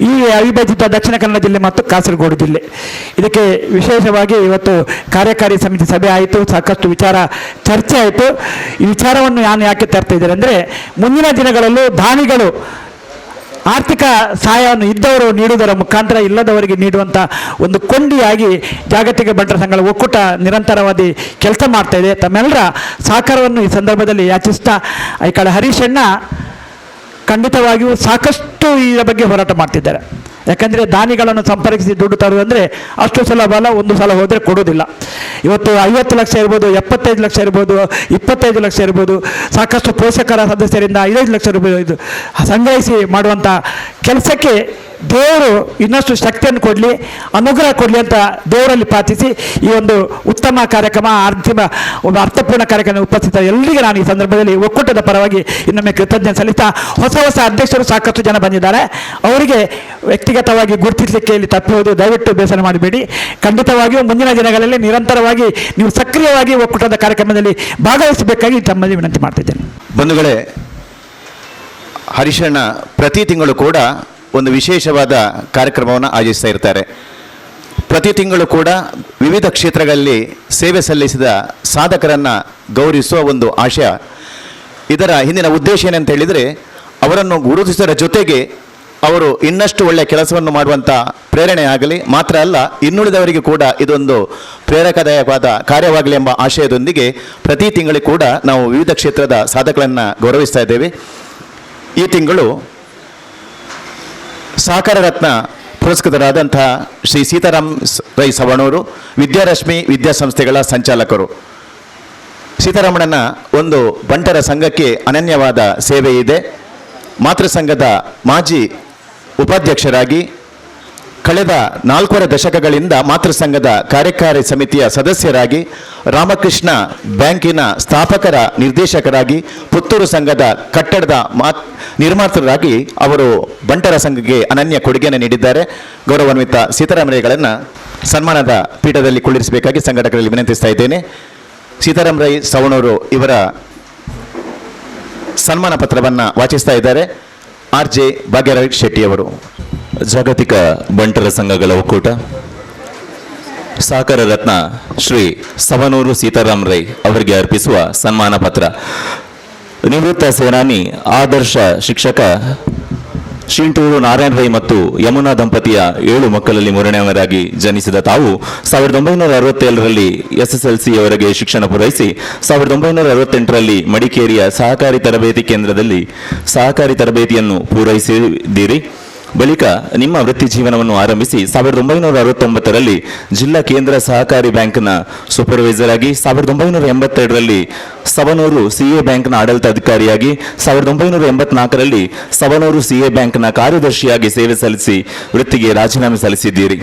ಈ ಅವಿಭಜಿತ ದಕ್ಷಿಣ ಕನ್ನಡ ಜಿಲ್ಲೆ ಮತ್ತು ಕಾಸರಗೋಡು ಜಿಲ್ಲೆ. ಇದಕ್ಕೆ ವಿಶೇಷವಾಗಿ ಇವತ್ತು ಕಾರ್ಯಕಾರಿ ಸಮಿತಿ ಸಭೆ ಆಯಿತು, ಸಾಕಷ್ಟು ವಿಚಾರ ಚರ್ಚೆ ಆಯಿತು. ಈ ವಿಚಾರವನ್ನು ನಾನು ಯಾಕೆ ತರ್ತಾ ಇದ್ದೇನೆ ಅಂದರೆ ಮುಂದಿನ ದಿನಗಳಲ್ಲೂ ದಾನಿಗಳು ಆರ್ಥಿಕ ಸಹಾಯವನ್ನು ಇದ್ದವರು ನೀಡುವುದರ ಮುಖಾಂತರ ಇಲ್ಲದವರಿಗೆ ನೀಡುವಂಥ ಒಂದು ಕೊಂಡಿಯಾಗಿ ಜಾಗತಿಕ ಬಂಟರ ಸಂಘಗಳ ಒಕ್ಕೂಟ ನಿರಂತರವಾದಿ ಕೆಲಸ ಮಾಡ್ತಾ ಇದೆ. ತಮ್ಮೆಲ್ಲರ ಸಹಕಾರವನ್ನು ಈ ಸಂದರ್ಭದಲ್ಲಿ ಯಾಚಿಸ್ತಾ ಐಕಳ ಹರೀಶಣ್ಣ ಖಂಡಿತವಾಗಿಯೂ ಸಾಕಷ್ಟು ಇದರ ಬಗ್ಗೆ ಹೋರಾಟ ಮಾಡ್ತಿದ್ದಾರೆ. ಯಾಕಂದರೆ ದಾನಿಗಳನ್ನು ಸಂಪರ್ಕಿಸಿ ದುಡ್ಡು ತರುವುದಂದರೆ ಅಷ್ಟು ಸುಲಭ ಅಲ್ಲ, ಒಂದು ಸಲ ಹೋದರೆ ಕೊಡೋದಿಲ್ಲ. ಇವತ್ತು 50 ಲಕ್ಷ ಇರ್ಬೋದು, 75 ಲಕ್ಷ ಇರ್ಬೋದು, 25 ಲಕ್ಷ ಇರ್ಬೋದು, ಸಾಕಷ್ಟು ಪೋಷಕರ ಸದಸ್ಯರಿಂದ 5 ಲಕ್ಷ ರೂಪಾಯಿ ಇದು ಸಂಗ್ರಹಿಸಿ ಮಾಡುವಂಥ ಕೆಲಸಕ್ಕೆ ದೇವರು ಇನ್ನಷ್ಟು ಶಕ್ತಿಯನ್ನು ಕೊಡಲಿ, ಅನುಗ್ರಹ ಕೊಡಲಿ ಅಂತ ದೇವರಲ್ಲಿ ಪ್ರಾರ್ಥಿಸಿ ಈ ಒಂದು ಉತ್ತಮ ಕಾರ್ಯಕ್ರಮ, ಒಂದು ಅರ್ಥಪೂರ್ಣ ಕಾರ್ಯಕ್ರಮ ಉಪಸ್ಥಿತ ಎಲ್ಲರಿಗೆ ನಾನು ಈ ಸಂದರ್ಭದಲ್ಲಿ ಒಕ್ಕೂಟದ ಪರವಾಗಿ ಇನ್ನೊಮ್ಮೆ ಕೃತಜ್ಞತೆ ಸಲ್ಲಿಸ್ತಾ, ಹೊಸ ಅಧ್ಯಕ್ಷರು ಸಾಕಷ್ಟು ಜನ ಬಂದಿದ್ದಾರೆ, ಅವರಿಗೆ ವ್ಯಕ್ತಿಗತವಾಗಿ ಗುರುತಿಸಲಿಕ್ಕೆ ಇಲ್ಲಿ ತಪ್ಪುವುದು ದಯವಿಟ್ಟು ಬೇಸರ ಮಾಡಬೇಡಿ. ಖಂಡಿತವಾಗಿಯೂ ಮುಂದಿನ ದಿನಗಳಲ್ಲಿ ನಿರಂತರವಾಗಿ ನೀವು ಸಕ್ರಿಯವಾಗಿ ಒಕ್ಕೂಟದ ಕಾರ್ಯಕ್ರಮದಲ್ಲಿ ಭಾಗವಹಿಸಬೇಕಾಗಿ ತಮ್ಮಲ್ಲಿ ವಿನಂತಿ ಮಾಡ್ತಿದ್ದೇನೆ. ಬಂಧುಗಳೇ, ಹರೀಶಣ್ಣ ಪ್ರತಿ ತಿಂಗಳು ಕೂಡ ಒಂದು ವಿಶೇಷವಾದ ಕಾರ್ಯಕ್ರಮವನ್ನು ಆಯೋಜಿಸ್ತಾ ಇರ್ತಾರೆ. ಪ್ರತಿ ತಿಂಗಳು ಕೂಡ ವಿವಿಧ ಕ್ಷೇತ್ರಗಳಲ್ಲಿ ಸೇವೆ ಸಲ್ಲಿಸಿದ ಸಾಧಕರನ್ನು ಗೌರವಿಸುವ ಒಂದು ಆಶಯ. ಇದರ ಹಿಂದಿನ ಉದ್ದೇಶ ಏನಂತ ಹೇಳಿದರೆ, ಅವರನ್ನು ಗುರುತಿಸುವ ಜೊತೆಗೆ ಅವರು ಇನ್ನಷ್ಟು ಒಳ್ಳೆಯ ಕೆಲಸವನ್ನು ಮಾಡುವಂಥ ಪ್ರೇರಣೆ ಆಗಲಿ, ಮಾತ್ರ ಅಲ್ಲ ಇನ್ನುಳಿದವರಿಗೆ ಕೂಡ ಇದೊಂದು ಪ್ರೇರಕದಾಯಕವಾದ ಕಾರ್ಯವಾಗಲಿ ಎಂಬ ಆಶಯದೊಂದಿಗೆ ಪ್ರತಿ ತಿಂಗಳು ಕೂಡ ನಾವು ವಿವಿಧ ಕ್ಷೇತ್ರದ ಸಾಧಕರನ್ನು ಗೌರವಿಸ್ತಾ ಇದ್ದೇವೆ. ಈ ತಿಂಗಳು ಸಹಕಾರ ರತ್ನ ಪುರಸ್ಕೃತರಾದಂತಹ ಶ್ರೀ ಸೀತಾರಾಮ್ ರೈ ಸವಣೂರು ವಿದ್ಯಾರಶ್ಮಿ ವಿದ್ಯಾಸಂಸ್ಥೆಗಳ ಸಂಚಾಲಕರು. ಸೀತಾರಾಮಣ್ಣನ ಒಂದು ಬಂಟರ ಸಂಘಕ್ಕೆ ಅನನ್ಯವಾದ ಸೇವೆ ಇದೆ. ಮಾತೃ ಸಂಘದ ಮಾಜಿ ಉಪಾಧ್ಯಕ್ಷರಾಗಿ ಕಳೆದ 4 ದಶಕಗಳಿಂದ ಮಾತೃ ಸಂಘದ ಕಾರ್ಯಕಾರಿ ಸಮಿತಿಯ ಸದಸ್ಯರಾಗಿ, ರಾಮಕೃಷ್ಣ ಬ್ಯಾಂಕಿನ ಸ್ಥಾಪಕರ ನಿರ್ದೇಶಕರಾಗಿ, ಪುತ್ತೂರು ಸಂಘದ ಕಟ್ಟಡದ ನಿರ್ಮಾತೃರಾಗಿ ಅವರು ಬಂಟರ ಸಂಘಕ್ಕೆ ಅನನ್ಯ ಕೊಡುಗೆಯನ್ನು ನೀಡಿದ್ದಾರೆ. ಗೌರವಾನ್ವಿತ ಸೀತಾರಾಮರೈಗಳನ್ನು ಸನ್ಮಾನದ ಪೀಠದಲ್ಲಿ ಕುಳ್ಳಿರಿಸಬೇಕಾಗಿ ಸಂಘಟಕರಲ್ಲಿ ವಿನಂತಿಸ್ತಾ ಇದ್ದೇನೆ. ಸೀತಾರಾಮ್ ರೈ ಸವಣೂರು ಇವರ ಸನ್ಮಾನ ಪತ್ರವನ್ನು ವಾಚಿಸ್ತಾ ಇದ್ದಾರೆ RJ ಭಾಗ್ಯರಾಜ್ ಶೆಟ್ಟಿಯವರು. ಜಾಗತಿಕ ಬಂಟರ ಸಂಘಗಳ ಒಕ್ಕೂಟ ಸಹಕಾರ ರತ್ನ ಶ್ರೀ ಸವಣೂರು ಸೀತಾರಾಮ್ ರೈ ಅವರಿಗೆ ಅರ್ಪಿಸುವ ಸನ್ಮಾನ ಪತ್ರ. ನಿವೃತ್ತ ಸೇನಾನಿ, ಆದರ್ಶ ಶಿಕ್ಷಕ ಶಿಂಟೂರು ನಾರಾಯಣ ರೈ ಮತ್ತು ಯಮುನಾ ದಂಪತಿಯ 7 ಮಕ್ಕಳಲ್ಲಿ ಮೂರನೆಯವರಾಗಿ ಜನಿಸಿದ ತಾವು 1967ರಲ್ಲಿ SSLCಯವರೆಗೆ ಶಿಕ್ಷಣ ಪೂರೈಸಿ 1968ರಲ್ಲಿ ಮಡಿಕೇರಿಯ ಸಹಕಾರಿ ತರಬೇತಿ ಕೇಂದ್ರದಲ್ಲಿ ಸಹಕಾರಿ ತರಬೇತಿಯನ್ನು ಪೂರೈಸಿದ್ದೀರಿ. ಬಳಿಕ ನಿಮ್ಮ ವೃತ್ತಿ ಜೀವನವನ್ನು ಆರಂಭಿಸಿ 1969ರಲ್ಲಿ ಜಿಲ್ಲಾ ಕೇಂದ್ರ ಸಹಕಾರಿ ಬ್ಯಾಂಕ್ನ ಸೂಪರ್ವೈಸರ್ ಆಗಿ 1982ರಲ್ಲಿ ಸವನೂರು CA ಬ್ಯಾಂಕ್ನ ಆಡಳಿತಾಧಿಕಾರಿಯಾಗಿ 1984ರಲ್ಲಿ ಸವನೂರು CA ಬ್ಯಾಂಕ್ನ ಕಾರ್ಯದರ್ಶಿಯಾಗಿ ಸೇವೆ ಸಲ್ಲಿಸಿ ವೃತ್ತಿಗೆ ರಾಜೀನಾಮೆ ಸಲ್ಲಿಸಿದ್ದೀರಿ.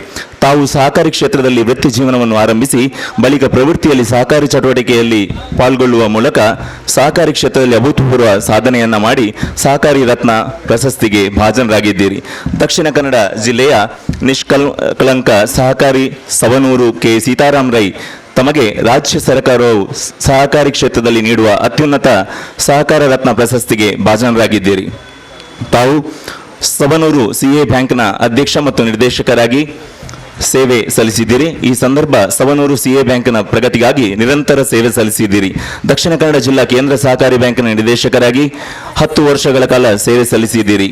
ತಾವು ಸಹಕಾರಿ ಕ್ಷೇತ್ರದಲ್ಲಿ ವೃತ್ತಿ ಜೀವನವನ್ನು ಆರಂಭಿಸಿ ಬಳಿಕ ಪ್ರವೃತ್ತಿಯಲ್ಲಿ ಸಹಕಾರಿ ಚಟುವಟಿಕೆಯಲ್ಲಿ ಪಾಲ್ಗೊಳ್ಳುವ ಮೂಲಕ ಸಹಕಾರಿ ಕ್ಷೇತ್ರದಲ್ಲಿ ಅಭೂತಪೂರ್ವ ಸಾಧನೆಯನ್ನ ಮಾಡಿ ಸಹಕಾರಿ ರತ್ನ ಪ್ರಶಸ್ತಿಗೆ ಭಾಜನರಾಗಿದ್ದೀರಿ. ದಕ್ಷಿಣ ಕನ್ನಡ ಜಿಲ್ಲೆಯ ನಿಷ್ಕಳಂಕ ಸಹಕಾರಿ ಸವನೂರು ಕೆ ಸೀತಾರಾಮ್ ರೈ ತಮಗೆ ರಾಜ್ಯ ಸರ್ಕಾರವು ಸಹಕಾರಿ ಕ್ಷೇತ್ರದಲ್ಲಿ ನೀಡುವ ಅತ್ಯುನ್ನತ ಸಹಕಾರ ರತ್ನ ಪ್ರಶಸ್ತಿಗೆ ಭಾಜನರಾಗಿದ್ದೀರಿ. ತಾವು ಸವನೂರು CA ಬ್ಯಾಂಕ್ನ ಅಧ್ಯಕ್ಷ ಮತ್ತು ನಿರ್ದೇಶಕರಾಗಿ ಸೇವೆ ಸಲ್ಲಿಸಿದ್ದೀರಿ. ಈ ಸಂದರ್ಭ ಸವನೂರು CA ಬ್ಯಾಂಕ್ನ ಪ್ರಗತಿಗಾಗಿ ನಿರಂತರ ಸೇವೆ ಸಲ್ಲಿಸಿದ್ದೀರಿ. ದಕ್ಷಿಣ ಕನ್ನಡ ಜಿಲ್ಲಾ ಕೇಂದ್ರ ಸಹಕಾರಿ ಬ್ಯಾಂಕ್ನ ನಿರ್ದೇಶಕರಾಗಿ 10 ವರ್ಷಗಳ ಕಾಲ ಸೇವೆ ಸಲ್ಲಿಸಿದ್ದೀರಿ.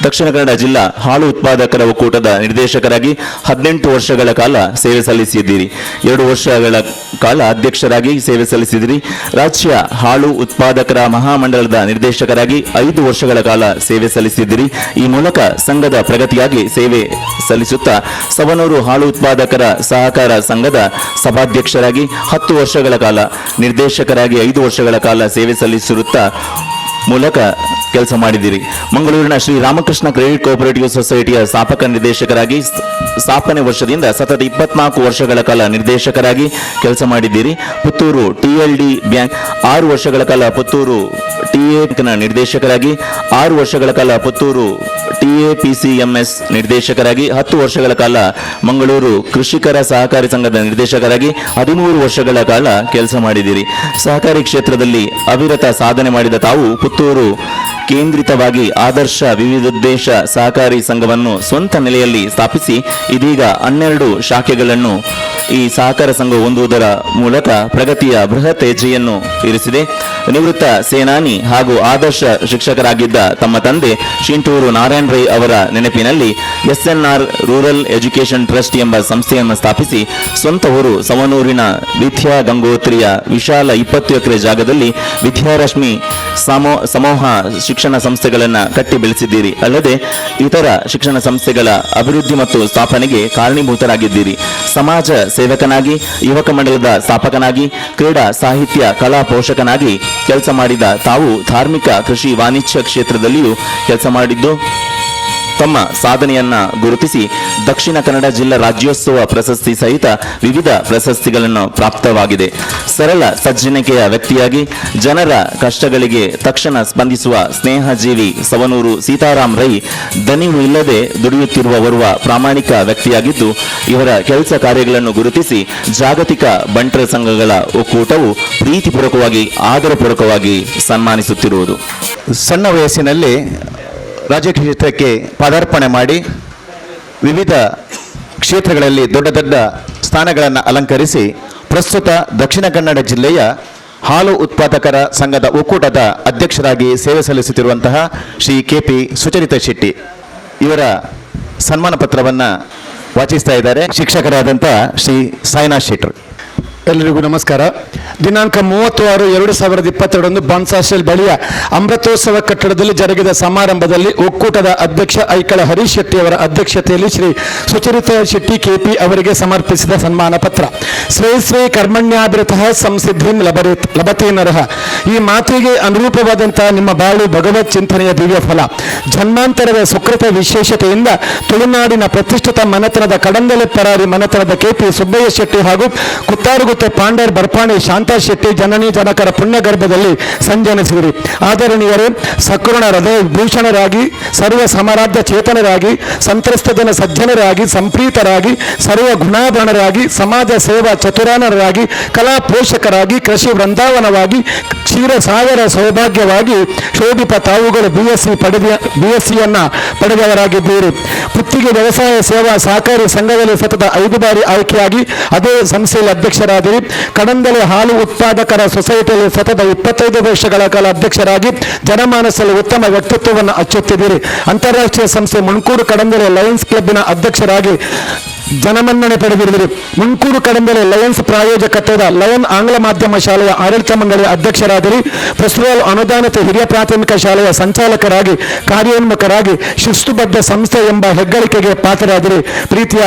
ದಕ್ಷಿಣ ಕನ್ನಡ ಜಿಲ್ಲಾ ಹಾಲು ಉತ್ಪಾದಕರ ಒಕ್ಕೂಟದ ನಿರ್ದೇಶಕರಾಗಿ 18 ವರ್ಷಗಳ ಕಾಲ ಸೇವೆ ಸಲ್ಲಿಸಿದ್ದೀರಿ. 2 ವರ್ಷಗಳ ಕಾಲ ಅಧ್ಯಕ್ಷರಾಗಿ ಸೇವೆ ಸಲ್ಲಿಸಿದಿರಿ. ರಾಜ್ಯ ಹಾಲು ಉತ್ಪಾದಕರ ಮಹಾಮಂಡಲದ ನಿರ್ದೇಶಕರಾಗಿ 5 ವರ್ಷಗಳ ಕಾಲ ಸೇವೆ ಸಲ್ಲಿಸಿದ್ದೀರಿ. ಈ ಮೂಲಕ ಸಂಘದ ಪ್ರಗತಿಯಾಗಿ ಸೇವೆ ಸಲ್ಲಿಸುತ್ತಾ ಸವನೂರು ಹಾಲು ಉತ್ಪಾದಕರ ಸಹಕಾರ ಸಂಘದ ಸಭಾಧ್ಯಕ್ಷರಾಗಿ 10 ವರ್ಷಗಳ ಕಾಲ, ನಿರ್ದೇಶಕರಾಗಿ 5 ವರ್ಷಗಳ ಕಾಲ ಸೇವೆ ಸಲ್ಲಿಸಿರುತ್ತಾ ಮೂಲಕ ಕೆಲಸ ಮಾಡಿದ್ದೀರಿ. ಮಂಗಳೂರಿನ ಶ್ರೀ ರಾಮಕೃಷ್ಣ ಕ್ರೆಡಿಟ್ ಕೋಆಪರೇಟಿವ್ ಸೊಸೈಟಿಯ ಸ್ಥಾಪಕ ನಿರ್ದೇಶಕರಾಗಿ ಸ್ಥಾಪನೆ ವರ್ಷದಿಂದ ಸತತ 24 ವರ್ಷಗಳ ಕಾಲ ನಿರ್ದೇಶಕರಾಗಿ ಕೆಲಸ ಮಾಡಿದ್ದೀರಿ. ಪುತ್ತೂರು TLD ಬ್ಯಾಂಕ್ 6 ವರ್ಷಗಳ ಕಾಲ ಪುತ್ತೂರು TA ನಿರ್ದೇಶಕರಾಗಿ, 6 ವರ್ಷಗಳ ಕಾಲ ಪುತ್ತೂರು TAPCMS ನಿರ್ದೇಶಕರಾಗಿ, 10 ವರ್ಷಗಳ ಕಾಲ ಮಂಗಳೂರು ಕೃಷಿಕರ ಸಹಕಾರಿ ಸಂಘದ ನಿರ್ದೇಶಕರಾಗಿ 13 ವರ್ಷಗಳ ಕಾಲ ಕೆಲಸ ಮಾಡಿದ್ದೀರಿ. ಸಹಕಾರಿ ಕ್ಷೇತ್ರದಲ್ಲಿ ಅವಿರತ ಸಾಧನೆ ಮಾಡಿದ ತಾವು ಪುತ್ತೂರು ಕೇಂದ್ರಿತವಾಗಿ ಆದರ್ಶ ವಿವಿಧೋದ್ದೇಶ ಸಹಕಾರಿ ಸಂಘವನ್ನು ಸ್ವಂತ ನೆಲೆಯಲ್ಲಿ ಸ್ಥಾಪಿಸಿ ಇದೀಗ 12 ಶಾಖೆಗಳನ್ನು ಈ ಸಹಕಾರ ಸಂಘ ಹೊಂದುವುದರ ಮೂಲಕ ಪ್ರಗತಿಯ ಬೃಹತ್ ಹೆಜ್ಜೆಯನ್ನು ಇರಿಸಿದೆ. ನಿವೃತ್ತ ಸೇನಾನಿ ಹಾಗೂ ಆದರ್ಶ ಶಿಕ್ಷಕರಾಗಿದ್ದ ತಮ್ಮ ತಂದೆ ಶಿಂಟೂರು ನಾರಾಯಣ ರೈ ಅವರ ನೆನಪಿನಲ್ಲಿ SNR ರೂರಲ್ ಎಜುಕೇಷನ್ ಟ್ರಸ್ಟ್ ಎಂಬ ಸಂಸ್ಥೆಯನ್ನು ಸ್ಥಾಪಿಸಿ ಸ್ವಂತ ಊರು ಸವನೂರಿನ ವಿದ್ಯಾ ಗಂಗೋತ್ರಿಯ ವಿಶಾಲ 20 ಎಕರೆ ಜಾಗದಲ್ಲಿ ವಿದ್ಯಾರಶ್ಮಿ ಸಮೂಹ ಶಿಕ್ಷಣ ಸಂಸ್ಥೆಗಳನ್ನು ಕಟ್ಟಿ ಬೆಳೆಸಿದ್ದೀರಿ. ಅಲ್ಲದೆ ಇತರ ಶಿಕ್ಷಣ ಸಂಸ್ಥೆಗಳ ಅಭಿವೃದ್ಧಿ ಮತ್ತು ಸ್ಥಾಪನೆಗೆ ಕಾರಣೀಭೂತರಾಗಿದ್ದೀರಿ. ಸಮಾಜ ಸೇವಕನಾಗಿ, ಯುವಕ ಮಂಡಲದ ಸ್ಥಾಪಕನಾಗಿ, ಕ್ರೀಡಾ ಸಾಹಿತ್ಯ ಕಲಾ ಪೋಷಕನಾಗಿ ಕೆಲಸ ಮಾಡಿದ ತಾವು ಧಾರ್ಮಿಕ, ಕೃಷಿ, ವಾಣಿಜ್ಯ ಕ್ಷೇತ್ರದಲ್ಲಿಯೂ ಕೆಲಸ ಮಾಡಿದ್ದು ತಮ್ಮ ಸಾಧನೆಯನ್ನ ಗುರುತಿಸಿ ದಕ್ಷಿಣ ಕನ್ನಡ ಜಿಲ್ಲಾ ರಾಜ್ಯೋತ್ಸವ ಪ್ರಶಸ್ತಿ ಸಹಿತ ವಿವಿಧ ಪ್ರಶಸ್ತಿಗಳನ್ನು ಪ್ರಾಪ್ತವಾಗಿದೆ. ಸರಳ ಸಜ್ಜನಿಕೆಯ ವ್ಯಕ್ತಿಯಾಗಿ ಜನರ ಕಷ್ಟಗಳಿಗೆ ತಕ್ಷಣ ಸ್ಪಂದಿಸುವ ಸ್ನೇಹಜೀವಿ ಸವನೂರು ಸೀತಾರಾಮ್ ರೈ ದನಿವು ಇಲ್ಲದೆ ದುಡಿಯುತ್ತಿರುವ ಓರ್ವ ಪ್ರಾಮಾಣಿಕ ವ್ಯಕ್ತಿಯಾಗಿದ್ದು ಇವರ ಕೆಲಸ ಕಾರ್ಯಗಳನ್ನು ಗುರುತಿಸಿ ಜಾಗತಿಕ ಬಂಟರ ಸಂಘಗಳ ಒಕ್ಕೂಟವು ಪ್ರೀತಿಪೂರ್ವಕವಾಗಿ ಆದರಪೂರ್ವಕವಾಗಿ ಸನ್ಮಾನಿಸುತ್ತಿರುವುದು. ಸಣ್ಣ ವಯಸ್ಸಿನಲ್ಲಿ ರಾಜಕೀಯ ಕ್ಷೇತ್ರಕ್ಕೆ ಪದಾರ್ಪಣೆ ಮಾಡಿ ವಿವಿಧ ಕ್ಷೇತ್ರಗಳಲ್ಲಿ ದೊಡ್ಡ ದೊಡ್ಡ ಸ್ಥಾನಗಳನ್ನು ಅಲಂಕರಿಸಿ ಪ್ರಸ್ತುತ ದಕ್ಷಿಣ ಕನ್ನಡ ಜಿಲ್ಲೆಯ ಹಾಲು ಉತ್ಪಾದಕರ ಸಂಘದ ಒಕ್ಕೂಟದ ಅಧ್ಯಕ್ಷರಾಗಿ ಸೇವೆ ಸಲ್ಲಿಸುತ್ತಿರುವಂತಹ ಶ್ರೀ KP ಸುಚರಿತಾ ಶೆಟ್ಟಿ ಇವರ ಸನ್ಮಾನ ಪತ್ರವನ್ನು ವಾಚಿಸ್ತಾ ಇದ್ದಾರೆ ಶಿಕ್ಷಕರಾದಂಥ ಶ್ರೀ ಸಾಯಿನಾಥ್ ಶೆಟ್ರು. ಎಲ್ಲರಿಗೂ ನಮಸ್ಕಾರ. ದಿನಾಂಕ 30/6/2022 ಬಾನ್ಸಾಸ್ಟೆಲ್ ಬಳಿಯ ಅಮೃತೋತ್ಸವ ಕಟ್ಟಡದಲ್ಲಿ ಜರುಗಿದ ಸಮಾರಂಭದಲ್ಲಿ ಒಕ್ಕೂಟದ ಅಧ್ಯಕ್ಷ ಐಕಳ ಹರೀಶ್ ಶೆಟ್ಟಿ ಅವರ ಅಧ್ಯಕ್ಷತೆಯಲ್ಲಿ ಶ್ರೀ ಸುಚರಿತಾ ಶೆಟ್ಟಿ KP ಅವರಿಗೆ ಸಮರ್ಪಿಸಿದ ಸನ್ಮಾನ ಪತ್ರ. ಸ್ವೇ ಸ್ವೇ ಕರ್ಮಣ್ಯಾಭಿರತಃ ಸಂಸಿದ್ಧಿಂ ಲಭತೆ ನರಃ. ಈ ಮಾತಿಗೆ ಅನುರೂಪವಾದಂತಹ ನಿಮ್ಮ ಬಾಳು ಭಗವತ್ ಚಿಂತನೆಯ ದಿವ್ಯ ಫಲ. ಜನ್ಮಾಂತರದ ಸುಕೃತ ವಿಶೇಷತೆಯಿಂದ ತುಳುನಾಡಿನ ಪ್ರತಿಷ್ಠಿತ ಮನೆತನದ ಕಡಂದಲೆ ಪರಾರಿ ಮನೆತನದ KP ಸುಬ್ಬಯ್ಯ ಶೆಟ್ಟಿ ಹಾಗೂ ಕುತ್ತಾರುಗುತ್ತೆ ಪಾಂಡರ್ ಬರ್ಪಾಣಿ ಶಾಂತಾ ಶೆಟ್ಟಿ ಜನನಿ ಜನಕರ ಪುಣ್ಯ ಗರ್ಭದಲ್ಲಿ ಸಂಜನಿಸಿದರು. ಆದರಣೀಯರೇ, ಸಕೃಣ ಹೃದಯ ಭೂಷಣರಾಗಿ, ಸರ್ವ ಸಮರಾಧ್ಯ ಚೇತನರಾಗಿ, ಸಂತ್ರಸ್ತ ಜನ ಸಜ್ಜನರಾಗಿ, ಸಂಪ್ರೀತರಾಗಿ, ಸರ್ವ ಗುಣಾಭರಣರಾಗಿ, ಸಮಾಜ ಸೇವಾ ಚತುರಾನರಾಗಿ, ಕಲಾ ಪೋಷಕರಾಗಿ, ಕೃಷಿ ವೃಂದಾವನವಾಗಿ, ಕ್ಷೀರ ಸಾಗರ ಸೌಭಾಗ್ಯವಾಗಿ ಶೋಭಿತ ತಾವುಗಳು BSc ಪಡೆದವರಾಗಿದ್ದೀರಿ. ಪುತ್ತಿಗೆ ವ್ಯವಸಾಯ ಸೇವಾ ಸಹಕಾರಿ ಸಂಘದಲ್ಲಿ ಸತತ 5 ಬಾರಿ ಆಯ್ಕೆಯಾಗಿ ಅದೇ ಸಂಸ್ಥೆಯಲ್ಲಿ ಅಧ್ಯಕ್ಷರಾದ ಅಧ್ಯಕ್ಷರಾಗಿರಿ. ಕಡಂದಲೆ ಹಾಲು ಉತ್ಪಾದಕರ ಸೊಸೈಟಿಯಲ್ಲಿ ಸತತ 25 ವರ್ಷಗಳ ಕಾಲ ಅಧ್ಯಕ್ಷರಾಗಿ ಜನಮಾನಸದಲ್ಲಿ ಉತ್ತಮ ವ್ಯಕ್ತಿತ್ವವನ್ನು ಅಚ್ಚೊತ್ತಿದ್ದೀರಿ. ಅಂತಾರಾಷ್ಟ್ರೀಯ ಸಂಸ್ಥೆ ಮುಣ್ಕೂರು ಕಡಂದಲೆ ಲಯನ್ಸ್ ಕ್ಲಬ್ಬಿನ ಅಧ್ಯಕ್ಷರಾಗಿ ಜನಮನ್ನಣೆ ಪಡೆದಿರುವಿರಿ. ಮುಣ್ಕೂರು ಕಡಂದಲೆ ಲಯನ್ಸ್ ಪ್ರಾಯೋಜಕತ್ವದ ಲಯನ್ ಆಂಗ್ಲ ಮಾಧ್ಯಮ ಶಾಲೆಯ ಆಡಳಿತ ಮಂಡಳಿಯ ಅಧ್ಯಕ್ಷರಾದಿರಿ. ಪ್ರಸ್ತುತ ಅನುದಾನಿತ ಹಿರಿಯ ಪ್ರಾಥಮಿಕ ಶಾಲೆಯ ಸಂಚಾಲಕರಾಗಿ ಕಾರ್ಯೋನ್ಮುಖರಾಗಿ ಶಿಸ್ತುಬದ್ಧ ಸಂಸ್ಥೆ ಎಂಬ ಹೆಗ್ಗಳಿಕೆಗೆ ಪಾತ್ರರಾದಿರಿ. ಪ್ರೀತಿಯ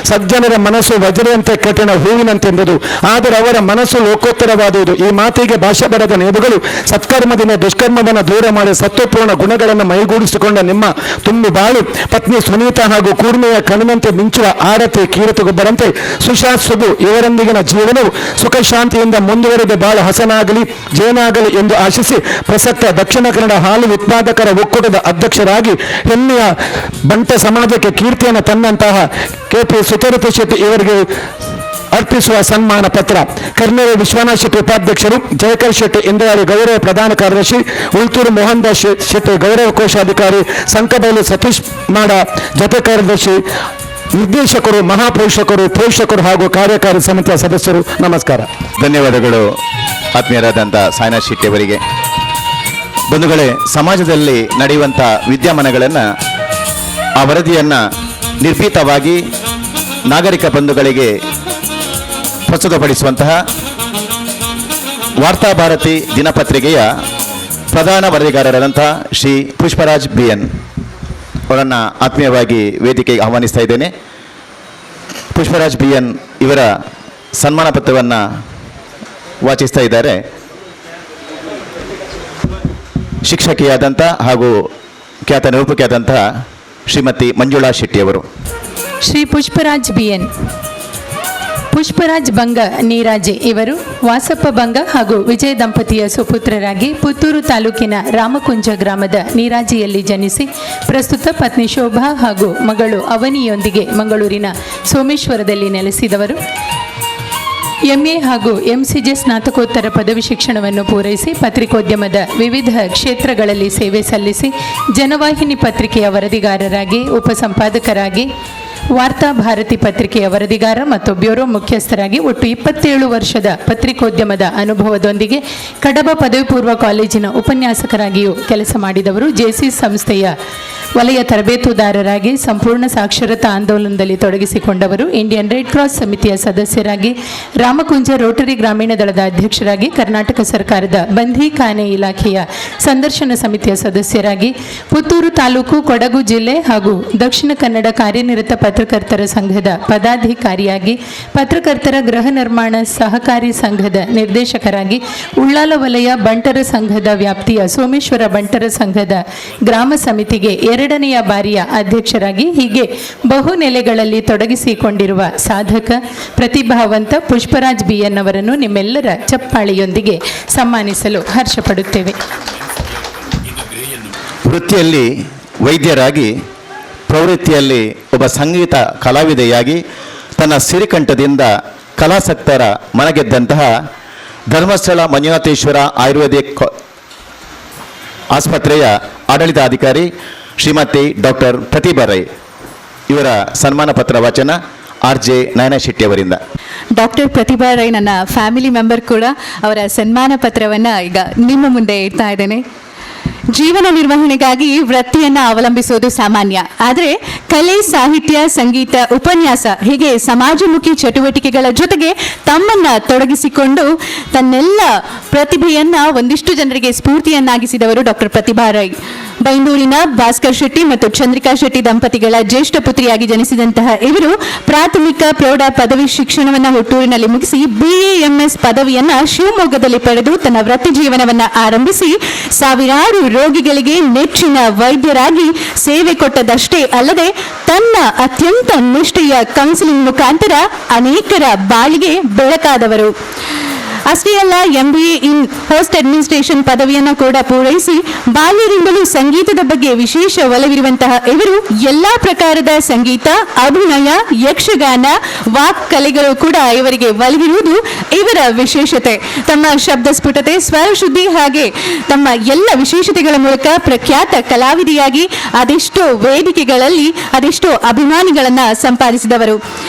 ಸಜ್ಜನರ ಮನಸ್ಸು ವಜ್ರದಂತೆ ಕಠಿಣ ಹೂವಿನಂತೆಂಬುದು, ಆದರೆ ಅವರ ಮನಸ್ಸು ಲೋಕೋತ್ತರವಾದುದು. ಈ ಮಾತಿಗೆ ಭಾಷೆ ಬರದ ನೇಬುಗಳು ಸತ್ಕರ್ಮದಿಂದ ದುಷ್ಕರ್ಮವನ್ನು ದೂರ ಮಾಡಿ ಸತ್ವಪೂರ್ಣ ಗುಣಗಳನ್ನು ಮೈಗೂಡಿಸಿಕೊಂಡ ನಿಮ್ಮ ತುಂಬಿ ಬಾಳು ಪತ್ನಿ ಸುನೀತಾ ಹಾಗೂ ಕೂರ್ಮೆಯ ಕಣ್ಣಿನಂತೆ ಮಿಂಚುವ ಆರತಿ ಕೀರತಿ ಗೊಬ್ಬರಂತೆ ಸುಶಾಂತ್ ಸುಬು ಇವರೊಂದಿಗಿನ ಜೀವನವು ಸುಖ ಶಾಂತಿಯಿಂದ ಮುಂದುವರೆದು ಬಹಳ ಹಸನಾಗಲಿ ಜೇನಾಗಲಿ ಎಂದು ಆಶಿಸಿ ಪ್ರಸಕ್ತ ದಕ್ಷಿಣ ಕನ್ನಡ ಹಾಲು ಉತ್ಪಾದಕರ ಒಕ್ಕೂಟದ ಅಧ್ಯಕ್ಷರಾಗಿ ಹೆಮ್ಮೆಯ ಬಂಟ ಸಮಾಜಕ್ಕೆ ಕೀರ್ತಿಯನ್ನು ತಂದಂತಹ KP ಸುಚರಿತ ಶೆಟ್ಟಿ ಇವರಿಗೆ ಅರ್ಪಿಸುವ ಸನ್ಮಾನ ಪತ್ರ. ಕರ್ನೂರು ವಿಶ್ವನಾಥ್ ಶೆಟ್ಟಿ ಉಪಾಧ್ಯಕ್ಷರು, ಜಯಕರ್ ಶೆಟ್ಟಿ ಇಂದ್ರಾಳಿ ಗೌರವ ಪ್ರಧಾನ ಕಾರ್ಯದರ್ಶಿ, ಉಳ್ತೂರು ಮೋಹನ್ ದಾಸ್ ಶೆಟ್ಟಿ ಗೌರವ ಕೋಶಾಧಿಕಾರಿ, ಸಂಕಬೈಲು ಸತೀಶ್ ಮಾಡ ಜೊತೆ ಕಾರ್ಯದರ್ಶಿ, ನಿರ್ದೇಶಕರು, ಮಹಾಪೋಷಕರು, ಪೋಷಕರು ಹಾಗೂ ಕಾರ್ಯಕಾರಿ ಸಮಿತಿಯ ಸದಸ್ಯರು. ನಮಸ್ಕಾರ. ಧನ್ಯವಾದಗಳು ಆತ್ಮೀಯರಾದಂಥ ಸಾಯಿನಾಥ್ ಶೆಟ್ಟಿ ಅವರಿಗೆ. ಬಂಧುಗಳೇ, ಸಮಾಜದಲ್ಲಿ ನಡೆಯುವಂಥ ವಿದ್ಯಮಾನಗಳನ್ನು ಆ ವರದಿಯನ್ನು ನಿರ್ಭೀತವಾಗಿ ನಾಗರಿಕ ಬಂಧುಗಳಿಗೆ ಪ್ರಸ್ತುತಪಡಿಸುವಂತಹ ವಾರ್ತಾಭಾರತಿ ದಿನಪತ್ರಿಕೆಯ ಪ್ರಧಾನ ವರದಿಗಾರರಾದಂಥ ಶ್ರೀ ಪುಷ್ಪರಾಜ್ BN ಅವರನ್ನು ಆತ್ಮೀಯವಾಗಿ ವೇದಿಕೆಗೆ ಆಹ್ವಾನಿಸ್ತಾ ಇದ್ದೇನೆ. ಪುಷ್ಪರಾಜ್ BN ಇವರ ಸನ್ಮಾನ ಪತ್ರವನ್ನು ವಾಚಿಸ್ತಾ ಇದ್ದಾರೆ. ಶಿಕ್ಷಕಿಯಾದಂಥ ಹಾಗೂ ಖ್ಯಾತ ನಿರೂಪಕಿಯಾದಂಥ ಶ್ರೀಮತಿ ಮಂಜುಳಾ ಶೆಟ್ಟಿಯವರು. ಶ್ರೀ ಪುಷ್ಪರಾಜ್ BN. ಪುಷ್ಪರಾಜ್ ಬಂಗ ನೀರಾಜೆ ಇವರು ವಾಸಪ್ಪ ಬಂಗ ಹಾಗೂ ವಿಜಯ ದಂಪತಿಯ ಸುಪುತ್ರರಾಗಿ ಪುತ್ತೂರು ತಾಲೂಕಿನ ರಾಮಕುಂಜ ಗ್ರಾಮದ ನೀರಾಜಿಯಲ್ಲಿ ಜನಿಸಿ ಪ್ರಸ್ತುತ ಪತ್ನಿ ಶೋಭಾ ಹಾಗೂ ಮಗಳು ಅವನಿಯೊಂದಿಗೆ ಮಂಗಳೂರಿನ ಸೋಮೇಶ್ವರದಲ್ಲಿ ನೆಲೆಸಿದವರು. MA ಹಾಗೂ MCJ ಸ್ನಾತಕೋತ್ತರ ಪದವಿ ಶಿಕ್ಷಣವನ್ನು ಪೂರೈಸಿ ಪತ್ರಿಕೋದ್ಯಮದ ವಿವಿಧ ಕ್ಷೇತ್ರಗಳಲ್ಲಿ ಸೇವೆ ಸಲ್ಲಿಸಿ ಜನವಾಹಿನಿ ಪತ್ರಿಕೆಯ ವರದಿಗಾರರಾಗಿ, ಉಪಸಂಪಾದಕರಾಗಿ, ವಾರ್ತಾ ಭಾರತಿ ಪತ್ರಿಕೆಯ ವರದಿಗಾರ ಮತ್ತು ಬ್ಯೂರೋ ಮುಖ್ಯಸ್ಥರಾಗಿ ಒಟ್ಟು 27 ವರ್ಷದ ಪತ್ರಿಕೋದ್ಯಮದ ಅನುಭವದೊಂದಿಗೆ ಕಡಬ ಪದವಿ ಪೂರ್ವ ಕಾಲೇಜಿನ ಉಪನ್ಯಾಸಕರಾಗಿಯೂ ಕೆಲಸ ಮಾಡಿದವರು. JC ಸಂಸ್ಥೆಯ ವಲಯ ತರಬೇತುದಾರರಾಗಿ ಸಂಪೂರ್ಣ ಸಾಕ್ಷರತಾ ಆಂದೋಲನದಲ್ಲಿ ತೊಡಗಿಸಿಕೊಂಡವರು. ಇಂಡಿಯನ್ ರೆಡ್ ಕ್ರಾಸ್ ಸಮಿತಿಯ ಸದಸ್ಯರಾಗಿ, ರಾಮಕುಂಜ ರೋಟರಿ ಗ್ರಾಮೀಣ ದಳದ ಅಧ್ಯಕ್ಷರಾಗಿ, ಕರ್ನಾಟಕ ಸರ್ಕಾರದ ಬಂಧೀಖಾನೆ ಇಲಾಖೆಯ ಸಂದರ್ಶನ ಸಮಿತಿಯ ಸದಸ್ಯರಾಗಿ, ಪುತ್ತೂರು ತಾಲೂಕು, ಕೊಡಗು ಜಿಲ್ಲೆ ಹಾಗೂ ದಕ್ಷಿಣ ಕನ್ನಡ ಕಾರ್ಯನಿರತ ಪತ್ರಕರ್ತರ ಸಂಘದ ಪದಾಧಿಕಾರಿಯಾಗಿ, ಪತ್ರಕರ್ತರ ಗೃಹ ನಿರ್ಮಾಣ ಸಹಕಾರಿ ಸಂಘದ ನಿರ್ದೇಶಕರಾಗಿ, ಉಳ್ಳಾಲ ವಲಯ ಬಂಟರ ಸಂಘದ ವ್ಯಾಪ್ತಿಯ ಸೋಮೇಶ್ವರ ಬಂಟರ ಸಂಘದ ಗ್ರಾಮ ಸಮಿತಿಗೆ 2ನೆಯ ಬಾರಿಯ ಅಧ್ಯಕ್ಷರಾಗಿ, ಹೀಗೆ ಬಹು ನೆಲೆಗಳಲ್ಲಿ ತೊಡಗಿಸಿಕೊಂಡಿರುವ ಸಾಧಕ ಪ್ರತಿಭಾವಂತ ಪುಷ್ಪರಾಜ್ BN ಅವರನ್ನು ನಿಮ್ಮೆಲ್ಲರ ಚಪ್ಪಾಳೆಯೊಂದಿಗೆ ಸನ್ಮಾನಿಸಲು ಹರ್ಷಪಡುತ್ತೇವೆ. ವೃತ್ತಿಯಲ್ಲಿ ವೈದ್ಯರಾಗಿ, ಪ್ರವೃತ್ತಿಯಲ್ಲಿ ಒಬ್ಬ ಸಂಗೀತ ಕಲಾವಿದೆಯಾಗಿ ತನ್ನ ಸಿರಿಕಂಠದಿಂದ ಕಲಾಸಕ್ತರ ಮನಗೆದ್ದಂತಹ ಧರ್ಮಸ್ಥಳ ಮಂಜುನಾಥೇಶ್ವರ ಆಯುರ್ವೇದಿಕ್ ಆಸ್ಪತ್ರೆಯ ಆಡಳಿತಾಧಿಕಾರಿ ಶ್ರೀಮತಿ ಡಾಕ್ಟರ್ ಪ್ರತಿಭಾ ರೈ ಇವರ ಸನ್ಮಾನ ಪತ್ರ ವಾಚನ RJ ನಯನ ಶೆಟ್ಟಿ ಅವರಿಂದ. ಡಾಕ್ಟರ್ ಪ್ರತಿಭಾ ರೈ ನನ್ನ ಫ್ಯಾಮಿಲಿ ಮೆಂಬರ್ ಕೂಡ. ಅವರ ಸನ್ಮಾನ ಪತ್ರವನ್ನು ಈಗ ನಿಮ್ಮ ಮುಂದೆ ಇಡ್ತಾ ಇದ್ದೇನೆ. ಜೀವನ ನಿರ್ವಹಣೆಗಾಗಿ ವೃತ್ತಿಯನ್ನು ಅವಲಂಬಿಸೋದು ಸಾಮಾನ್ಯ. ಆದರೆ ಕಲೆ, ಸಾಹಿತ್ಯ, ಸಂಗೀತ, ಉಪನ್ಯಾಸ ಹೀಗೆ ಸಮಾಜಮುಖಿ ಚಟುವಟಿಕೆಗಳ ಜೊತೆಗೆ ತಮ್ಮನ್ನ ತೊಡಗಿಸಿಕೊಂಡು ತನ್ನೆಲ್ಲ ಪ್ರತಿಭೆಯನ್ನ ಒಂದಿಷ್ಟು ಜನರಿಗೆ ಸ್ಫೂರ್ತಿಯನ್ನಾಗಿಸಿದವರು ಡಾಕ್ಟರ್ ಪ್ರತಿಭಾ ರೈ. ಬೈಂದೂರಿನ ಭಾಸ್ಕರ್ ಶೆಟ್ಟಿ ಮತ್ತು ಚಂದ್ರಿಕಾ ಶೆಟ್ಟಿ ದಂಪತಿಗಳ ಜ್ಯೇಷ್ಠ ಪುತ್ರಿಯಾಗಿ ಜನಿಸಿದಂತಹ ಇವರು ಪ್ರಾಥಮಿಕ ಪ್ರೌಢ ಪದವಿ ಶಿಕ್ಷಣವನ್ನು ಹುಟ್ಟೂರಿನಲ್ಲಿ ಮುಗಿಸಿ BAMS ಪದವಿಯನ್ನ ಶಿವಮೊಗ್ಗದಲ್ಲಿ ಪಡೆದು ತನ್ನ ವೃತ್ತಿ ಜೀವನವನ್ನ ಆರಂಭಿಸಿ ಸಾವಿರಾರು ರೋಗಿಗಳಿಗೆ ನೆಚ್ಚಿನ ವೈದ್ಯರಾಗಿ ಸೇವೆ ಕೊಟ್ಟದಷ್ಟೇ ಅಲ್ಲದೆ ತನ್ನ ಅತ್ಯಂತ ನಿಷ್ಠೆಯ ಕೌನ್ಸಿಲಿಂಗ್ ಮುಖಾಂತರ ಅನೇಕರ ಬಾಳಿಗೆ ಬೆಳಕಾದವರು. ಅಷ್ಟೇ ಅಲ್ಲ, MBA ಇನ್ ಪೋಸ್ಟ್ ಅಡ್ಮಿನಿಸ್ಟ್ರೇಷನ್ ಪದವಿಯನ್ನು ಕೂಡ ಪೂರೈಸಿ ಬಾಲ್ಯದಿಂದಲೂ ಸಂಗೀತದ ಬಗ್ಗೆ ವಿಶೇಷ ಒಲವಿರುವಂತಹ ಇವರು ಎಲ್ಲಾ ಪ್ರಕಾರದ ಸಂಗೀತ, ಅಭಿನಯ, ಯಕ್ಷಗಾನ, ವಾಕ್ ಕಲೆಗಳು ಕೂಡ ಇವರಿಗೆ ಒಲವಿರುವುದು ಇವರ ವಿಶೇಷತೆ. ತಮ್ಮ ಶಬ್ದ ಸ್ಫುಟತೆ, ಸ್ವರಶುದ್ಧಿ ಹಾಗೆ ತಮ್ಮ ಎಲ್ಲ ವಿಶೇಷತೆಗಳ ಮೂಲಕ ಪ್ರಖ್ಯಾತ ಕಲಾವಿದೆಯಾಗಿ ಅದೆಷ್ಟೋ ವೇದಿಕೆಗಳಲ್ಲಿ ಅದೆಷ್ಟೋ ಅಭಿಮಾನಿಗಳನ್ನ ಸಂಪಾದಿಸಿದವರು.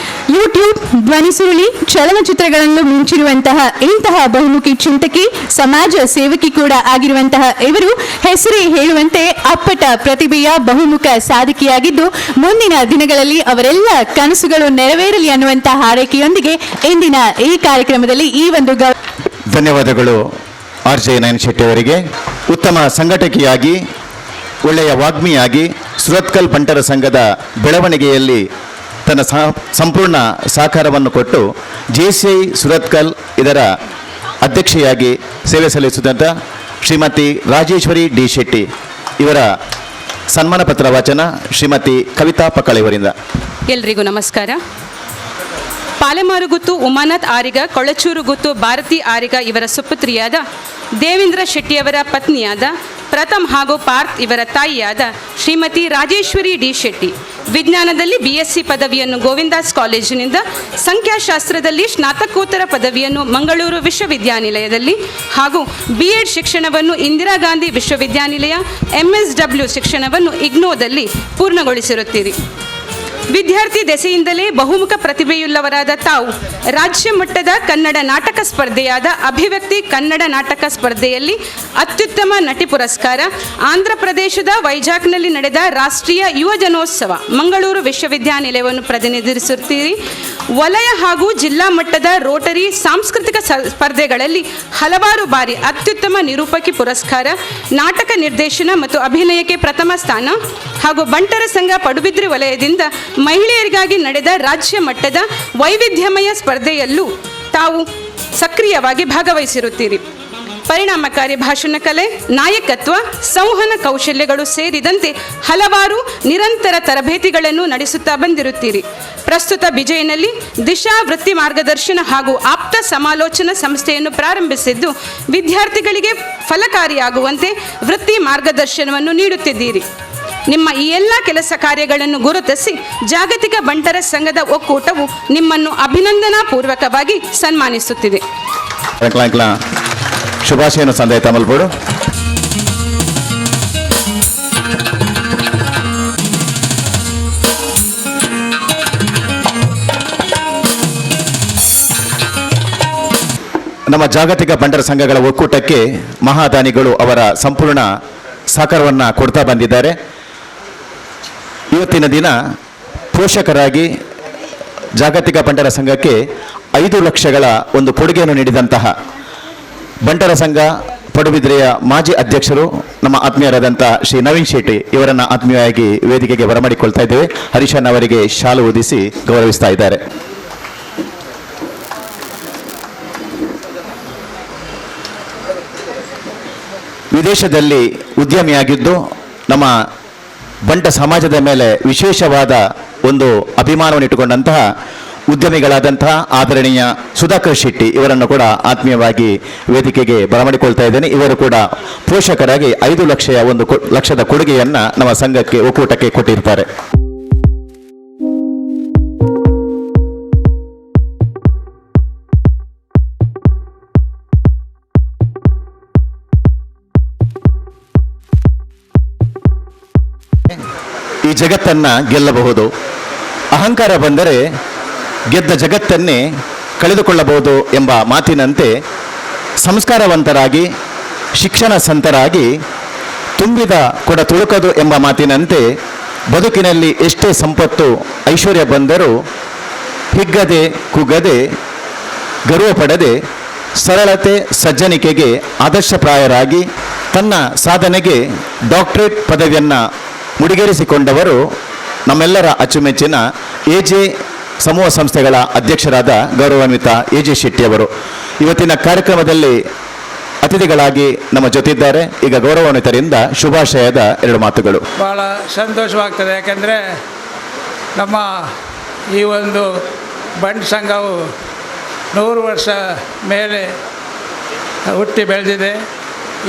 ಯೂಟ್ಯೂಬ್, ಧ್ವನಿಸುರುಳಿ, ಚಲನಚಿತ್ರಗಳನ್ನು ಮಿಂಚಿರುವಂತಹ ಇಂತಹ ಬಹುಮುಖಿ ಚಿಂತಕಿ, ಸಮಾಜ ಸೇವಕಿ ಕೂಡ ಆಗಿರುವಂತಹ ಇವರು ಹೆಸರೇ ಹೇಳುವಂತೆ ಅಪ್ಪಟ ಪ್ರತಿಭೆಯ ಬಹುಮುಖ ಸಾಧಕಿಯಾಗಿದ್ದು, ಮುಂದಿನ ದಿನಗಳಲ್ಲಿ ಅವರೆಲ್ಲ ಕನಸುಗಳು ನೆರವೇರಲಿ ಅನ್ನುವಂತಹ ಹಾರೈಕೆಯೊಂದಿಗೆ ಇಂದಿನ ಈ ಕಾರ್ಯಕ್ರಮದಲ್ಲಿ ಈ ಒಂದು ಧನ್ಯವಾದಗಳು RJ ನಯನ ಶೆಟ್ಟಿ ಅವರಿಗೆ. ಉತ್ತಮ ಸಂಘಟಕಿಯಾಗಿ, ಒಳ್ಳೆಯ ವಾಗ್ಮಿಯಾಗಿ, ಸುರತ್ಕಲ್ ಬಂಟರ ಸಂಘದ ಬೆಳವಣಿಗೆಯಲ್ಲಿ ತನ್ನ ಸಂಪೂರ್ಣ ಸಹಕಾರವನ್ನು ಕೊಟ್ಟು JCI ಸುರತ್ಕಲ್ ಇದರ ಅಧ್ಯಕ್ಷೆಯಾಗಿ ಸೇವೆ ಸಲ್ಲಿಸಿದಂಥ ಶ್ರೀಮತಿ ರಾಜೇಶ್ವರಿ ಡಿ ಶೆಟ್ಟಿ ಇವರ ಸನ್ಮಾನ ಪತ್ರ ವಾಚನ ಶ್ರೀಮತಿ ಕವಿತಾ ಪಕ್ಕಳಿವರಿಂದ. ಎಲ್ರಿಗೂ ನಮಸ್ಕಾರ. ಪಾಲೆಮಾರು ಗುತ್ತು ಉಮಾನಾಥ್ ಆರಿಗ, ಕೊಳಚೂರು ಗುತ್ತು ಭಾರತಿ ಆರಿಗ ಇವರ ಸುಪುತ್ರಿಯಾದ ದೇವೇಂದ್ರ ಶೆಟ್ಟಿಯವರ ಪತ್ನಿಯಾದ ಪ್ರಥಮ್ ಹಾಗೂ ಪಾರ್ಥ್ ಇವರ ತಾಯಿಯಾದ ಶ್ರೀಮತಿ ರಾಜೇಶ್ವರಿ ಡಿ ಶೆಟ್ಟಿ ವಿಜ್ಞಾನದಲ್ಲಿ BSc ಪದವಿಯನ್ನು ಗೋವಿಂದಾಸ್ ಕಾಲೇಜಿನಿಂದ, ಸಂಖ್ಯಾಶಾಸ್ತ್ರದಲ್ಲಿ ಸ್ನಾತಕೋತ್ತರ ಪದವಿಯನ್ನು ಮಂಗಳೂರು ವಿಶ್ವವಿದ್ಯಾನಿಲಯದಲ್ಲಿ ಹಾಗೂ B.Ed ಶಿಕ್ಷಣವನ್ನು ಇಂದಿರಾ ಗಾಂಧಿ ವಿಶ್ವವಿದ್ಯಾನಿಲಯ, MSW ಶಿಕ್ಷಣವನ್ನು ಇಗ್ನೋದಲ್ಲಿ ಪೂರ್ಣಗೊಳಿಸಿರುತ್ತೀರಿ. ವಿದ್ಯಾರ್ಥಿ ದೆಸೆಯಿಂದಲೇ ಬಹುಮುಖ ಪ್ರತಿಭೆಯುಳ್ಳವರಾದ ತಾವು ರಾಜ್ಯ ಮಟ್ಟದ ಕನ್ನಡ ನಾಟಕ ಸ್ಪರ್ಧೆಯಾದ ಅಭಿವ್ಯಕ್ತಿ ಕನ್ನಡ ನಾಟಕ ಸ್ಪರ್ಧೆಯಲ್ಲಿ ಅತ್ಯುತ್ತಮ ನಟಿ ಪುರಸ್ಕಾರ, ಆಂಧ್ರ ಪ್ರದೇಶದ ವೈಜಾಗ್ನಲ್ಲಿ ನಡೆದ ರಾಷ್ಟ್ರೀಯ ಯುವ ಜನೋತ್ಸವ ಮಂಗಳೂರು ವಿಶ್ವವಿದ್ಯಾನಿಲಯವನ್ನು ಪ್ರತಿನಿಧಿಸುತ್ತೀರಿ. ವಲಯ ಹಾಗೂ ಜಿಲ್ಲಾ ಮಟ್ಟದ ರೋಟರಿ ಸಾಂಸ್ಕೃತಿಕ ಸ್ಪರ್ಧೆಗಳಲ್ಲಿ ಹಲವಾರು ಬಾರಿ ಅತ್ಯುತ್ತಮ ನಿರೂಪಕಿ ಪುರಸ್ಕಾರ, ನಾಟಕ ನಿರ್ದೇಶನ ಮತ್ತು ಅಭಿನಯಕ್ಕೆ ಪ್ರಥಮ ಸ್ಥಾನ ಹಾಗೂ ಬಂಟರ ಸಂಘ ಪಡುಬಿದ್ರಿ ವಲಯದಿಂದ ಮಹಿಳೆಯರಿಗಾಗಿ ನಡೆದ ರಾಜ್ಯ ಮಟ್ಟದ ವೈವಿಧ್ಯಮಯ ಸ್ಪರ್ಧೆಯಲ್ಲೂ ತಾವು ಸಕ್ರಿಯವಾಗಿ ಭಾಗವಹಿಸಿರುತ್ತೀರಿ. ಪರಿಣಾಮಕಾರಿ ಭಾಷಣ ಕಲೆ, ನಾಯಕತ್ವ, ಸಂವಹನ ಕೌಶಲ್ಯಗಳು ಸೇರಿದಂತೆ ಹಲವಾರು ನಿರಂತರ ತರಬೇತಿಗಳನ್ನು ನಡೆಸುತ್ತಾ ಬಂದಿರುತ್ತೀರಿ. ಪ್ರಸ್ತುತ ಬಿಜೆನಲ್ಲಿ ದಿಶಾ ವೃತ್ತಿ ಮಾರ್ಗದರ್ಶನ ಹಾಗೂ ಆಪ್ತ ಸಮಾಲೋಚನಾ ಸಂಸ್ಥೆಯನ್ನು ಪ್ರಾರಂಭಿಸಿದ್ದು, ವಿದ್ಯಾರ್ಥಿಗಳಿಗೆ ಫಲಕಾರಿಯಾಗುವಂತೆ ವೃತ್ತಿ ಮಾರ್ಗದರ್ಶನವನ್ನು ನೀಡುತ್ತಿದ್ದೀರಿ. ನಿಮ್ಮ ಈ ಎಲ್ಲ ಕೆಲಸ ಕಾರ್ಯಗಳನ್ನು ಗುರುತಿಸಿ ಜಾಗತಿಕ ಬಂಟರ ಸಂಘದ ಒಕ್ಕೂಟವು ನಿಮ್ಮನ್ನು ಅಭಿನಂದನಾ ಪೂರ್ವಕವಾಗಿ ಸನ್ಮಾನಿಸುತ್ತಿದೆ. ಶುಭಾಶಯನ ಸಂದೇಶ ಮಲ್ಬೋಡು. ನಮ್ಮ ಜಾಗತಿಕ ಬಂಟರ ಸಂಘಗಳ ಒಕ್ಕೂಟಕ್ಕೆ ಮಹಾದಾನಿಗಳು ಅವರ ಸಂಪೂರ್ಣ ಸಹಕಾರವನ್ನು ಕೊಡ್ತಾ ಬಂದಿದ್ದಾರೆ. ಇವತ್ತಿನ ದಿನ ಪೋಷಕರಾಗಿ ಜಾಗತಿಕ ಬಂಟರ ಸಂಘಕ್ಕೆ 5 ಲಕ್ಷಗಳ ಒಂದು ಕೊಡುಗೆಯನ್ನು ನೀಡಿದಂತಹ ಬಂಟರ ಸಂಘ ಪಡುಬಿದ್ರೆಯ ಮಾಜಿ ಅಧ್ಯಕ್ಷರು ನಮ್ಮ ಆತ್ಮೀಯರಾದಂಥ ಶ್ರೀ ನವೀನ್ ಶೆಟ್ಟಿ ಇವರನ್ನು ಆತ್ಮೀಯವಾಗಿ ವೇದಿಕೆಗೆ ಬರಮಾಡಿಕೊಳ್ತಾ ಇದ್ದೇವೆ. ಹರೀಶನ್ ಅವರಿಗೆ ಶಾಲು ಹೊದಿಸಿ ಗೌರವಿಸ್ತಾ ಇದ್ದಾರೆ. ವಿದೇಶದಲ್ಲಿ ಉದ್ಯಮಿಯಾಗಿದ್ದು ನಮ್ಮ ಬಂಟ ಸಮಾಜದ ಮೇಲೆ ವಿಶೇಷವಾದ ಒಂದು ಅಭಿಮಾನವನ್ನು ಇಟ್ಟುಕೊಂಡಂತಹ ಉದ್ಯಮಿಗಳಾದಂತಹ ಆದರಣೀಯ ಸುಧಾಕರ್ ಶೆಟ್ಟಿ ಇವರನ್ನು ಕೂಡ ಆತ್ಮೀಯವಾಗಿ ವೇದಿಕೆಗೆ ಬರಮಾಡಿಕೊಳ್ತಾ ಇದ್ದೇನೆ. ಇವರು ಕೂಡ ಪೋಷಕರಾಗಿ 5 ಲಕ್ಷದ ಕೊಡುಗೆಯನ್ನು ನಮ್ಮ ಸಂಘಕ್ಕೆ ಒಕ್ಕೂಟಕ್ಕೆ ಕೊಟ್ಟಿರ್ತಾರೆ. ಈ ಜಗತ್ತನ್ನು ಗೆಲ್ಲಬಹುದು, ಅಹಂಕಾರ ಬಂದರೆ ಗೆದ್ದ ಜಗತ್ತನ್ನೇ ಕಳೆದುಕೊಳ್ಳಬಹುದು ಎಂಬ ಮಾತಿನಂತೆ ಸಂಸ್ಕಾರವಂತರಾಗಿ, ಶಿಕ್ಷಣ ಸಂತರಾಗಿ, ತುಂಬಿದ ಕೊಡ ತುಳುಕದು ಎಂಬ ಮಾತಿನಂತೆ ಬದುಕಿನಲ್ಲಿ ಎಷ್ಟೇ ಸಂಪತ್ತು ಐಶ್ವರ್ಯ ಬಂದರೂ ಹಿಗ್ಗದೆ, ಕುಗ್ಗದೆ, ಗರ್ವಪಡದೆ, ಸರಳತೆ ಸಜ್ಜನಿಕೆಗೆ ಆದರ್ಶಪ್ರಾಯರಾಗಿ ತನ್ನ ಸಾಧನೆಗೆ ಡಾಕ್ಟರೇಟ್ ಪದವಿಯನ್ನು ಮುಡಿಗೇರಿಸಿಕೊಂಡವರು ನಮ್ಮೆಲ್ಲರ ಅಚ್ಚುಮೆಚ್ಚಿನ AJ ಸಮೂಹ ಸಂಸ್ಥೆಗಳ ಅಧ್ಯಕ್ಷರಾದ ಗೌರವಾನ್ವಿತ AJ ಶೆಟ್ಟಿ ಅವರು ಇವತ್ತಿನ ಕಾರ್ಯಕ್ರಮದಲ್ಲಿ ಅತಿಥಿಗಳಾಗಿ ನಮ್ಮ ಜೊತೆಯಿದ್ದಾರೆ. ಈಗ ಗೌರವಾನ್ವಿತರಿಂದ ಶುಭಾಶಯದ 2 ಮಾತುಗಳು. ಭಾಳ ಸಂತೋಷವಾಗ್ತದೆ. ಯಾಕೆಂದರೆ ನಮ್ಮ ಈ ಒಂದು ಬಂಟ್ ಸಂಘವು 100 ವರ್ಷ ಮೇಲೆ ಹುಟ್ಟಿ ಬೆಳೆದಿದೆ.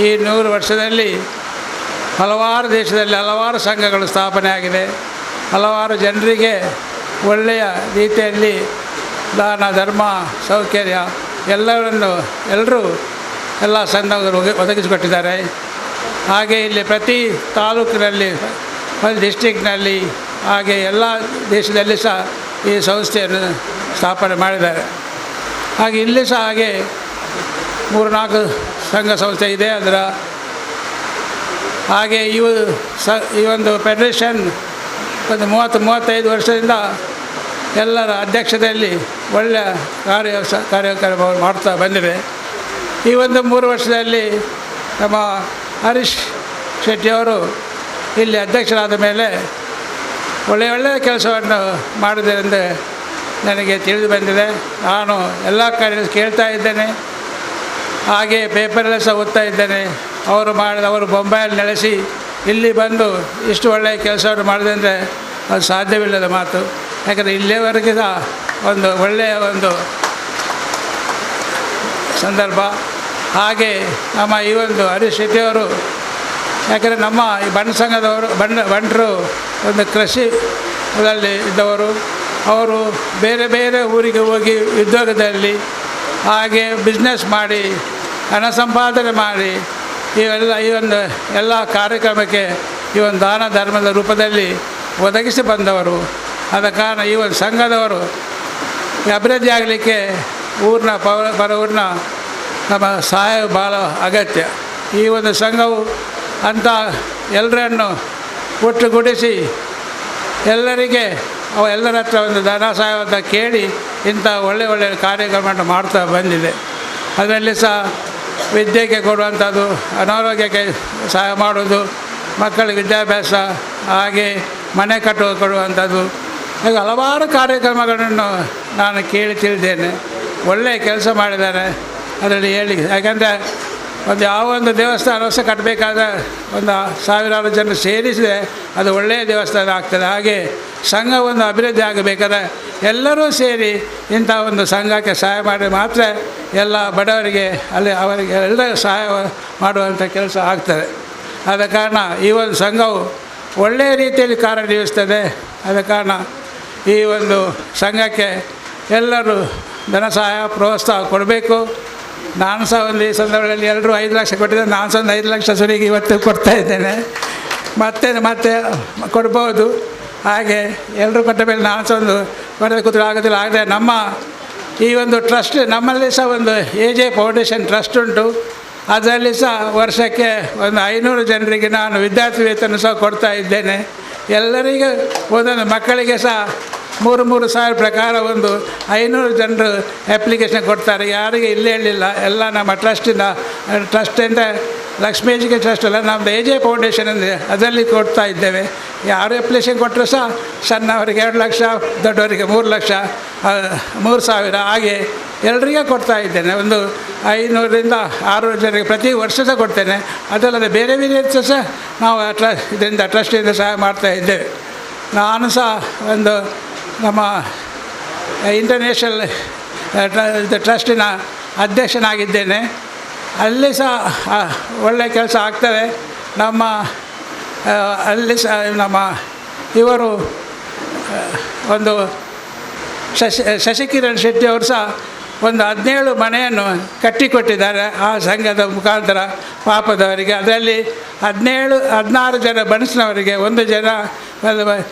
ಈ 100 ವರ್ಷದಲ್ಲಿ ಹಲವಾರು ದೇಶದಲ್ಲಿ ಹಲವಾರು ಸಂಘಗಳು ಸ್ಥಾಪನೆ ಆಗಿದೆ. ಹಲವಾರು ಜನರಿಗೆ ಒಳ್ಳೆಯ ರೀತಿಯಲ್ಲಿ ದಾನ ಧರ್ಮ ಸೌಕರ್ಯ ಎಲ್ಲರೂ ಎಲ್ಲ ಸಂಘಗಳು ಒದಗಿಸಿಕೊಟ್ಟಿದ್ದಾರೆ. ಹಾಗೆ ಇಲ್ಲಿ ಪ್ರತಿ ತಾಲೂಕಿನಲ್ಲಿ, ಡಿಸ್ಟಿಕ್ನಲ್ಲಿ, ಹಾಗೆ ಎಲ್ಲ ದೇಶದಲ್ಲಿ ಸಹ ಈ ಸಂಸ್ಥೆಯನ್ನು ಸ್ಥಾಪನೆ ಮಾಡಿದ್ದಾರೆ. ಹಾಗೆ ಇಲ್ಲಿ ಸಹ ಹಾಗೆ 3-4 ಸಂಘ ಸಂಸ್ಥೆ ಇದೆ. ಅದರ ಹಾಗೆ ಈ ಒಂದು ಫೆಡರೇಷನ್ ಒಂದು 30-35 ವರ್ಷದಿಂದ ಎಲ್ಲರ ಅಧ್ಯಕ್ಷತೆಯಲ್ಲಿ ಒಳ್ಳೆಯ ಕಾರ್ಯಕ್ರಮವನ್ನು ಮಾಡ್ತಾ ಬಂದಿದೆ. ಈ ಒಂದು 3 ವರ್ಷದಲ್ಲಿ ನಮ್ಮ ಹರೀಶ್ ಶೆಟ್ಟಿಯವರು ಇಲ್ಲಿ ಅಧ್ಯಕ್ಷರಾದ ಮೇಲೆ ಒಳ್ಳೆಯ ಕೆಲಸವನ್ನು ಮಾಡಿದರೆಂದು ನನಗೆ ತಿಳಿದು ಬಂದಿದೆ. ನಾನು ಎಲ್ಲ ಕಡೆ ಕೇಳ್ತಾ ಇದ್ದೇನೆ, ಹಾಗೆ ಪೇಪರಲ್ಲಿ ಸಹ ಓದ್ತಾ ಇದ್ದೇನೆ. ಅವರು ಬೊಂಬಾಯಲ್ಲಿ ನೆಲೆಸಿ ಇಲ್ಲಿ ಬಂದು ಇಷ್ಟು ಒಳ್ಳೆಯ ಕೆಲಸವನ್ನು ಮಾಡಿದೆ ಅಂದರೆ ಅದು ಸಾಧ್ಯವಿಲ್ಲದ ಮಾತು. ಯಾಕಂದರೆ ಇಲ್ಲಿಯವರೆಗೆ ಸಹ ಒಂದು ಒಳ್ಳೆಯ ಒಂದು ಸಂದರ್ಭ. ಹಾಗೆ ನಮ್ಮ ಈ ಒಂದು ಹರೀಶ್ ಶೆಟ್ಟಿಯವರು, ಯಾಕಂದರೆ ನಮ್ಮ ಈ ಬಣ್ಣ ಸಂಘದವರು ಬಂಟರು ಒಂದು ಕೃಷಿಯಲ್ಲಿ ಇದ್ದವರು. ಅವರು ಬೇರೆ ಬೇರೆ ಊರಿಗೆ ಹೋಗಿ ಉದ್ಯೋಗದಲ್ಲಿ ಹಾಗೆ ಬಿಸ್ನೆಸ್ ಮಾಡಿ ಹಣ ಸಂಪಾದನೆ ಮಾಡಿ ಈ ಒಂದು ಎಲ್ಲ ಕಾರ್ಯಕ್ರಮಕ್ಕೆ ಈ ಒಂದು ದಾನ ಧರ್ಮದ ರೂಪದಲ್ಲಿ ಒದಗಿಸಿ ಬಂದವರು. ಆದ ಕಾರಣ ಈ ಒಂದು ಸಂಘದವರು ಅಭಿವೃದ್ಧಿ ಆಗಲಿಕ್ಕೆ ಪರ ಊರಿನ ನಮ್ಮ ಸಹಾಯ ಭಾಳ ಅಗತ್ಯ. ಈ ಒಂದು ಸಂಘವು ಅಂಥ ಎಲ್ಲರನ್ನು ಒಟ್ಟುಗೂಡಿಸಿ ಎಲ್ಲರಿಗೆ ಎಲ್ಲರ ಹತ್ರ ಒಂದು ಧನ ಸಹಾಯವನ್ನು ಕೇಳಿ ಇಂಥ ಒಳ್ಳೆಯ ಕಾರ್ಯಕ್ರಮವನ್ನು ಮಾಡ್ತಾ ಬಂದಿದೆ. ಅದರಲ್ಲಿ ಸಹ ವಿದ್ಯೆಗೆ ಕೊಡುವಂಥದ್ದು, ಅನಾರೋಗ್ಯಕ್ಕೆ ಸಹಾಯ ಮಾಡೋದು, ಮಕ್ಕಳಿಗೆ ವಿದ್ಯಾಭ್ಯಾಸ, ಹಾಗೆ ಮನೆ ಕೊಡುವಂಥದ್ದು, ಹಾಗೆ ಹಲವಾರು ಕಾರ್ಯಕ್ರಮಗಳನ್ನು ನಾನು ಕೇಳಿ ತಿಳಿದ್ದೇನೆ. ಒಳ್ಳೆಯ ಕೆಲಸ ಮಾಡಿದ್ದಾರೆ ಅದರಲ್ಲಿ ಹೇಳಿ. ಯಾಕಂದರೆ ಯಾವ ಒಂದು ದೇವಸ್ಥಾನ ಸಹ ಕಟ್ಟಬೇಕಾದ್ರೆ ಒಂದು ಸಾವಿರಾರು ಜನ ಸೇರಿಸಿದೆ ಅದು ಒಳ್ಳೆಯ ದೇವಸ್ಥಾನ ಆಗ್ತದೆ. ಹಾಗೆ ಸಂಘ ಒಂದು ಅಭಿವೃದ್ಧಿ ಆಗಬೇಕಾದ್ರೆ ಎಲ್ಲರೂ ಸೇರಿ ಇಂಥ ಒಂದು ಸಂಘಕ್ಕೆ ಸಹಾಯ ಮಾಡಿ ಮಾತ್ರ ಎಲ್ಲ ಬಡವರಿಗೆ ಅವರಿಗೆ ಎಲ್ಲರಿಗೂ ಸಹಾಯ ಮಾಡುವಂಥ ಕೆಲಸ ಆಗ್ತದೆ. ಆದ ಕಾರಣ ಈ ಒಂದು ಸಂಘವು ಒಳ್ಳೆಯ ರೀತಿಯಲ್ಲಿ ಕಾರ್ಯನಿರ್ವಹಿಸ್ತದೆ. ಆದ ಕಾರಣ ಈ ಒಂದು ಸಂಘಕ್ಕೆ ಎಲ್ಲರೂ ಧನ ಸಹಾಯ ಪ್ರೋತ್ಸಾಹ ಕೊಡಬೇಕು. ನಾನು ಸಹ ಒಂದು ಈ ಸಂದರ್ಭದಲ್ಲಿ ಎಲ್ಲರೂ 5 ಲಕ್ಷ ಕೊಟ್ಟಿದ್ದೆ. ನಾನು ಸಹ ಒಂದು 5 ಲಕ್ಷ ಸುರಿಗೆ ಇವತ್ತು ಕೊಡ್ತಾ ಇದ್ದೇನೆ. ಮತ್ತೆ ಕೊಡ್ಬೋದು. ಹಾಗೆ ಎಲ್ಲರೂ ಕೊಟ್ಟ ಮೇಲೆ ನಾನು ಸಹ ಒಂದು ಕೊಡದೆ ಕೂತ್ರು ಆಗೋದಿಲ್ಲ. ಆದರೆ ನಮ್ಮ ಈ ಒಂದು ಟ್ರಸ್ಟ್, ನಮ್ಮಲ್ಲಿ ಸಹ ಒಂದು AJ ಫೌಂಡೇಶನ್ ಟ್ರಸ್ಟ್ ಉಂಟು. ಅದರಲ್ಲಿ ಸಹ ವರ್ಷಕ್ಕೆ ಒಂದು 500 ಜನರಿಗೆ ನಾನು ವಿದ್ಯಾರ್ಥಿ ವೇತನ ಸಹ ಕೊಡ್ತಾ ಇದ್ದೇನೆ. ಎಲ್ಲರಿಗೂ ಒಂದೊಂದು ಮಕ್ಕಳಿಗೆ ಸಹ 3 ಸಾವಿರ ಪ್ರಕಾರ ಒಂದು 500 ಜನರು ಅಪ್ಲಿಕೇಶನ್ ಕೊಡ್ತಾರೆ. ಯಾರಿಗೆ ಇಲ್ಲೇ ಹೇಳಲಿಲ್ಲ, ಎಲ್ಲ ನಮ್ಮ ಟ್ರಸ್ಟ್ ಅಂದರೆ ಲಕ್ಷ್ಮೀ ಎಜುಕೇಷನ್ ಟ್ರಸ್ಟ್ ಅಲ್ಲ, ನಮ್ಮದು AJ ಫೌಂಡೇಶನ್ ಅಂದರೆ ಅದರಲ್ಲಿ ಕೊಡ್ತಾ ಇದ್ದೇವೆ. ಯಾರು ಅಪ್ಲಿಕೇಶನ್ ಕೊಟ್ಟರು ಸಹ ಸಣ್ಣವರಿಗೆ 2 ಲಕ್ಷ, ದೊಡ್ಡವರಿಗೆ 3 ಲಕ್ಷ, 3,000 ಹಾಗೆ ಎಲ್ಲರಿಗೆ ಕೊಡ್ತಾ ಇದ್ದೇನೆ. ಒಂದು 500ರಿಂದ 600 ಜನರಿಗೆ ಪ್ರತಿ ವರ್ಷ ಸಹ ಕೊಡ್ತೇನೆ. ಅದಲ್ಲದೆ ಬೇರೆ ಬೇರೆ ಸಹ ನಾವು ಇದರಿಂದ ಟ್ರಸ್ಟಿಂದ ಸಹಾಯ ಮಾಡ್ತಾ ಇದ್ದೇವೆ. ನಾನು ಸಹ ಒಂದು ನಮ್ಮ ಇಂಟರ್ನ್ಯಾಷನಲ್ ಟ್ರಸ್ಟಿನ ಅಧ್ಯಕ್ಷನಾಗಿದ್ದೇನೆ. ಅಲ್ಲಿ ಸಹ ಒಳ್ಳೆಯ ಕೆಲಸ ಆಗ್ತದೆ. ಅಲ್ಲಿ ಸಹ ನಮ್ಮ ಇವರು ಒಂದು ಶಶಿಕಿರಣ್ ಶೆಟ್ಟಿ ಅವರು ಸಹ ಒಂದು 17 ಮನೆಯನ್ನು ಕಟ್ಟಿಕೊಟ್ಟಿದ್ದಾರೆ ಆ ಸಂಘದ ಮುಖಾಂತರ ಪಾಪದವರಿಗೆ. ಅದರಲ್ಲಿ 16 ಜನ ಬಣಸ್ನವರಿಗೆ, 1 ಜನ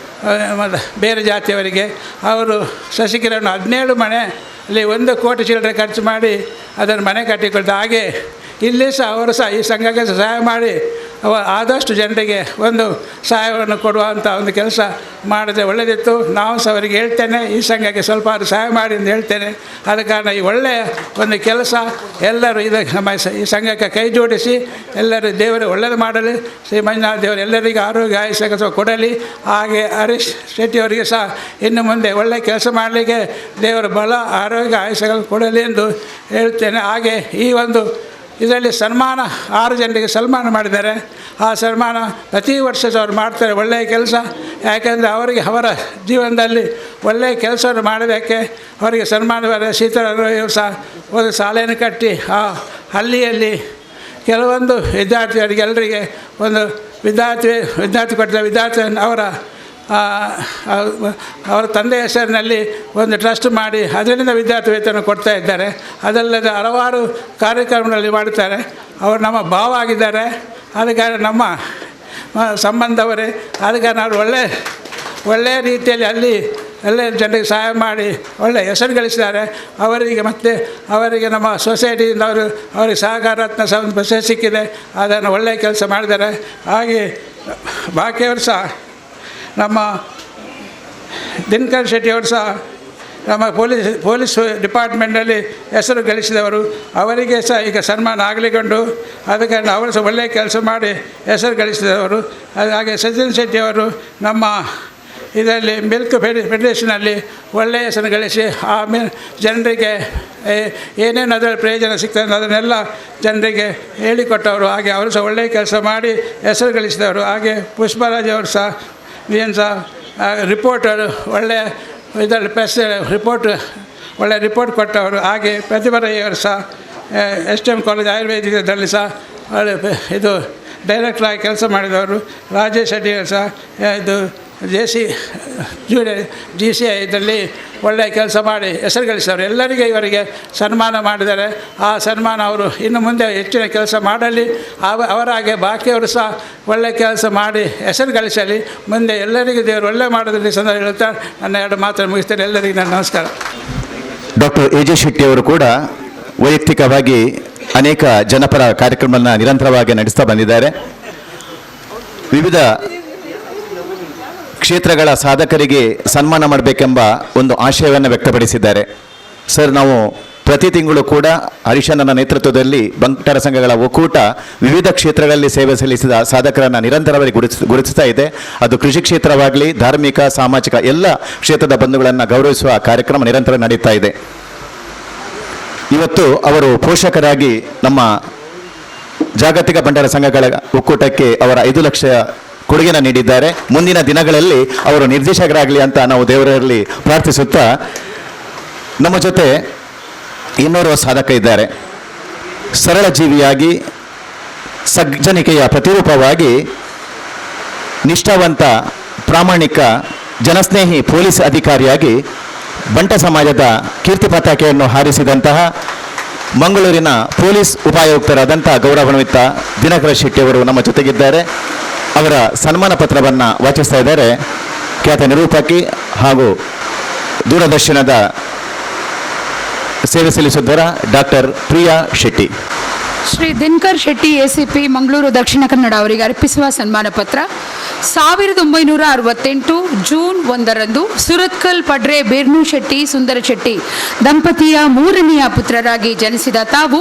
ಬೇರೆ ಜಾತಿಯವರಿಗೆ. ಅವರು ಶಶಿಕಿರಣ್ 17 ಮನೆ ಅಲ್ಲಿ 1 ಕೋಟಿ ಚಿಲ್ಲರೆ ಖರ್ಚು ಮಾಡಿ ಅದನ್ನು ಮನೆ ಕಟ್ಟಿಕೊಡ್ತಾರೆ. ಹಾಗೆ ಇಲ್ಲಿ ಸಹ ಅವರು ಸಹ ಈ ಸಂಘಕ್ಕೆ ಸಹಾಯ ಮಾಡಿ ಆದಷ್ಟು ಜನರಿಗೆ ಒಂದು ಸಹಾಯವನ್ನು ಕೊಡುವಂಥ ಒಂದು ಕೆಲಸ ಮಾಡಿದ್ರೆ ಒಳ್ಳೆಯದಿತ್ತು. ನಾವು ಸಹ ಅವರಿಗೆ ಹೇಳ್ತೇನೆ, ಈ ಸಂಘಕ್ಕೆ ಸ್ವಲ್ಪ ಸಹಾಯ ಮಾಡಿ ಅಂತ ಹೇಳ್ತೇನೆ. ಆದ ಕಾರಣ ಈ ಒಳ್ಳೆಯ ಒಂದು ಕೆಲಸ ಎಲ್ಲರೂ ನಮ್ಮ ಈ ಸಂಘಕ್ಕೆ ಕೈ ಜೋಡಿಸಿ ಎಲ್ಲರೂ ದೇವರು ಒಳ್ಳೆಯದು ಮಾಡಲಿ. ಶ್ರೀ ಮಂಜುನಾಥ ದೇವರು ಎಲ್ಲರಿಗೂ ಆರೋಗ್ಯ ಆಯುಷ್ಯ ಕೊಡಲಿ. ಹಾಗೆ ಹರೀಶ್ ಶೆಟ್ಟಿಯವರಿಗೆ ಸಹ ಇನ್ನು ಮುಂದೆ ಒಳ್ಳೆಯ ಕೆಲಸ ಮಾಡಲಿಕ್ಕೆ ದೇವರು ಬಲ ಆರೋಗ್ಯ ಆಯುಷ್ಯಗಳು ಕೊಡಲಿ ಎಂದು ಹೇಳ್ತೇನೆ. ಹಾಗೆ ಈ ಒಂದು ಇದರಲ್ಲಿ ಸನ್ಮಾನ 6 ಜನರಿಗೆ ಸನ್ಮಾನ ಮಾಡಿದ್ದಾರೆ. ಆ ಸನ್ಮಾನ ಪ್ರತಿ ವರ್ಷ ಅವ್ರು ಮಾಡ್ತಾರೆ. ಒಳ್ಳೆಯ ಕೆಲಸ. ಯಾಕೆಂದರೆ ಅವರಿಗೆ ಅವರ ಜೀವನದಲ್ಲಿ ಒಳ್ಳೆಯ ಕೆಲಸವನ್ನು ಮಾಡೋದಕ್ಕೆ ಅವರಿಗೆ ಸನ್ಮಾನ ಸೀತಾರಾಮಯ್ಯ ಸಹ ಒಂದು ಶಾಲೆಯನ್ನು ಕಟ್ಟಿ ಆ ಹಳ್ಳಿಯಲ್ಲಿ ಕೆಲವೊಂದು ವಿದ್ಯಾರ್ಥಿಗಳಿಗೆ ಎಲ್ಲರಿಗೆ ಒಂದು ವಿದ್ಯಾರ್ಥಿ ಕೊಟ್ಟಿದ್ದ ವಿದ್ಯಾರ್ಥಿಯನ್ನು ಅವರ ತಂದೆ ಹೆಸರಿನಲ್ಲಿ ಒಂದು ಟ್ರಸ್ಟ್ ಮಾಡಿ ಅದರಿಂದ ವಿದ್ಯಾರ್ಥಿ ವೇತನ ಕೊಡ್ತಾ ಇದ್ದಾರೆ. ಅದಲ್ಲದೆ ಹಲವಾರು ಕಾರ್ಯಕ್ರಮಗಳಲ್ಲಿ ಮಾಡ್ತಾರೆ. ಅವರು ನಮ್ಮ ಭಾವ ಆಗಿದ್ದಾರೆ. ಅದಕ್ಕೆ ನಮ್ಮ ಸಂಬಂಧವರೇ. ಅದಕ್ಕೆ ನಾವು ಒಳ್ಳೆಯ ರೀತಿಯಲ್ಲಿ ಅಲ್ಲಿ ಎಲ್ಲ ಜನರಿಗೆ ಸಹಾಯ ಮಾಡಿ ಒಳ್ಳೆಯ ಹೆಸರು ಗಳಿಸಿದ್ದಾರೆ. ಅವರಿಗೆ ನಮ್ಮ ಸೊಸೈಟಿಯಿಂದ ಅವರಿಗೆ ಸಹಕಾರ ರತ್ನ ಪ್ರಶಸ್ತಿ ಸಿಕ್ಕಿದೆ. ಅದನ್ನು ಒಳ್ಳೆಯ ಕೆಲಸ ಮಾಡಿದ್ದಾರೆ. ಹಾಗೆ ಬಾಕಿಯವರು ಸಹ ನಮ್ಮ ದಿನಕರ್ ಶೆಟ್ಟಿಯವರು ಸಹ ನಮ್ಮ ಪೊಲೀಸ್ ಡಿಪಾರ್ಟ್ಮೆಂಟ್ನಲ್ಲಿ ಹೆಸರು ಗಳಿಸಿದವರು. ಅವರಿಗೆ ಸಹ ಈಗ ಸನ್ಮಾನ ಆಗಲಿಕೊಂಡು ಅದಕ್ಕೆ ಅವರು ಸಹ ಒಳ್ಳೆಯ ಕೆಲಸ ಮಾಡಿ ಹೆಸರು ಗಳಿಸಿದವರು. ಹಾಗೆ ಸಚಿನ್ ಶೆಟ್ಟಿಯವರು ನಮ್ಮ ಇದರಲ್ಲಿ ಮಿಲ್ಕ್ ಫೆಡರೇಷನಲ್ಲಿ ಒಳ್ಳೆಯ ಹೆಸರು ಗಳಿಸಿ ಜನರಿಗೆ ಏನೇನು ಅದರಲ್ಲಿ ಪ್ರಯೋಜನ ಸಿಗ್ತದೆ ಅದನ್ನೆಲ್ಲ ಜನರಿಗೆ ಹೇಳಿಕೊಟ್ಟವರು. ಹಾಗೆ ಅವರು ಸಹ ಒಳ್ಳೆಯ ಕೆಲಸ ಮಾಡಿ ಹೆಸರು ಗಳಿಸಿದವರು. ಹಾಗೆ ಪುಷ್ಪರಾಜ್ ಅವರು ಸಹ ಏನು ಸಹ ರಿಪೋರ್ಟರು ಒಳ್ಳೆಯ ಇದರಲ್ಲಿ ಪ್ರೆಸ್ ಒಳ್ಳೆಯ ರಿಪೋರ್ಟ್ ಕೊಟ್ಟವರು. ಹಾಗೆ ಪ್ರತಿಭಾ ರೈಯವರು ಸಹ STM ಕಾಲೇಜ್ ಆಯುರ್ವೇದಿಕದಲ್ಲಿ ಸಹ ಇದು ಡೈರೆಕ್ಟ್ರಾಗಿ ಕೆಲಸ ಮಾಡಿದವರು. ರಾಜೇಶ್ ಶೆಟ್ಟಿಯವರು ಸಹ ಇದು GCI ಇದರಲ್ಲಿ ಒಳ್ಳೆಯ ಕೆಲಸ ಮಾಡಿ ಹೆಸರು ಗಳಿಸಿದವರು. ಎಲ್ಲರಿಗೆ ಇವರಿಗೆ ಸನ್ಮಾನ ಮಾಡಿದ್ದಾರೆ. ಆ ಸನ್ಮಾನ ಅವರು ಇನ್ನು ಮುಂದೆ ಹೆಚ್ಚಿನ ಕೆಲಸ ಮಾಡಲಿ. ಅವರಾಗೆ ಬಾಕಿಯವರು ಸಹ ಒಳ್ಳೆಯ ಕೆಲಸ ಮಾಡಿ ಹೆಸರು ಗಳಿಸಲಿ. ಮುಂದೆ ಎಲ್ಲರಿಗೂ ದೇವರು ಒಳ್ಳೆ ಮಾಡೋದ್ರಲ್ಲಿ ಸಂದರ್ಭ ಹೇಳ್ತಾ ನನ್ನ 2 ಮಾತನ್ನು ಮುಗಿಸ್ತೇನೆ. ಎಲ್ಲರಿಗೂ ನನ್ನ ನಮಸ್ಕಾರ. ಡಾಕ್ಟರ್ AJ ಶೆಟ್ಟಿಯವರು ಕೂಡ ವೈಯಕ್ತಿಕವಾಗಿ ಅನೇಕ ಜನಪರ ಕಾರ್ಯಕ್ರಮಗಳನ್ನು ನಿರಂತರವಾಗಿ ನಡೆಸ್ತಾ ಬಂದಿದ್ದಾರೆ. ವಿವಿಧ ಕ್ಷೇತ್ರಗಳ ಸಾಧಕರಿಗೆ ಸನ್ಮಾನ ಮಾಡಬೇಕೆಂಬ ಒಂದು ಆಶಯವನ್ನು ವ್ಯಕ್ತಪಡಿಸಿದ್ದಾರೆ. ಸರ್, ನಾವು ಪ್ರತಿ ತಿಂಗಳು ಕೂಡ ಹರಿಶಣ್ಣನ ನೇತೃತ್ವದಲ್ಲಿ ಬಂಟರ ಸಂಘಗಳ ಒಕ್ಕೂಟ ವಿವಿಧ ಕ್ಷೇತ್ರಗಳಲ್ಲಿ ಸೇವೆ ಸಲ್ಲಿಸಿದ ಸಾಧಕರನ್ನು ನಿರಂತರವಾಗಿ ಗುರುತಿಸ್ತಾ ಇದೆ. ಅದು ಕೃಷಿ ಕ್ಷೇತ್ರವಾಗಲಿ, ಧಾರ್ಮಿಕ, ಸಾಮಾಜಿಕ ಎಲ್ಲ ಕ್ಷೇತ್ರದ ಬಂಧುಗಳನ್ನು ಗೌರವಿಸುವ ಕಾರ್ಯಕ್ರಮ ನಿರಂತರ ನಡೀತಾ ಇದೆ. ಇವತ್ತು ಅವರು ಪೋಷಕರಾಗಿ ನಮ್ಮ ಜಾಗತಿಕ ಬಂಟರ ಸಂಘಗಳ ಒಕ್ಕೂಟಕ್ಕೆ ಅವರ 5 ಲಕ್ಷ ಕೊಡುಗೆನ ನೀಡಿದ್ದಾರೆ. ಮುಂದಿನ ದಿನಗಳಲ್ಲಿ ಅವರು ನಿರ್ದೇಶಕರಾಗಲಿ ಅಂತ ನಾವು ದೇವರಲ್ಲಿ ಪ್ರಾರ್ಥಿಸುತ್ತಾ, ನಮ್ಮ ಜೊತೆ ಇನ್ನೋರ್ವ ಸಾಧಕ ಇದ್ದಾರೆ. ಸರಳ ಜೀವಿಯಾಗಿ, ಸಜ್ಜನಿಕೆಯ ಪ್ರತಿರೂಪವಾಗಿ, ನಿಷ್ಠಾವಂತ, ಪ್ರಾಮಾಣಿಕ, ಜನಸ್ನೇಹಿ ಪೊಲೀಸ್ ಅಧಿಕಾರಿಯಾಗಿ ಬಂಟ ಸಮಾಜದ ಕೀರ್ತಿ ಪತಾಕೆಯನ್ನು ಹಾರಿಸಿದಂತಹ ಮಂಗಳೂರಿನ ಪೊಲೀಸ್ ಉಪಾಯುಕ್ತರಾದಂಥ ಗೌರವಾನ್ವಿತ ದಿನಕರ ಶೆಟ್ಟಿಯವರು ನಮ್ಮ ಜೊತೆಗಿದ್ದಾರೆ. ಅವರ ಸನ್ಮಾನ ಪತ್ರವನ್ನು ವಾಚಿಸ್ತಾ ಇದ್ದಾರೆ ಖ್ಯಾತ ನಿರೂಪಕಿ ಹಾಗೂ ದೂರದರ್ಶನದ ಸೇವೆ ಸಲ್ಲಿಸಿದ್ದವರ ಡಾಕ್ಟರ್ ಪ್ರಿಯಾ ಶೆಟ್ಟಿ. ಶ್ರೀ ದಿನಕರ್ ಶೆಟ್ಟಿ ACP ಮಂಗಳೂರು ದಕ್ಷಿಣ ಕನ್ನಡ ಅವರಿಗೆ ಅರ್ಪಿಸುವ ಸನ್ಮಾನ ಪತ್ರ. 1968 ಜೂನ್ 1ರಂದು ಸುರತ್ಕಲ್ ಪಡ್ರೆ ಬೇರ್ನು ಶೆಟ್ಟಿ ಸುಂದರ ಶೆಟ್ಟಿ ದಂಪತಿಯ 3ನೆಯ ಪುತ್ರರಾಗಿ ಜನಿಸಿದ ತಾವು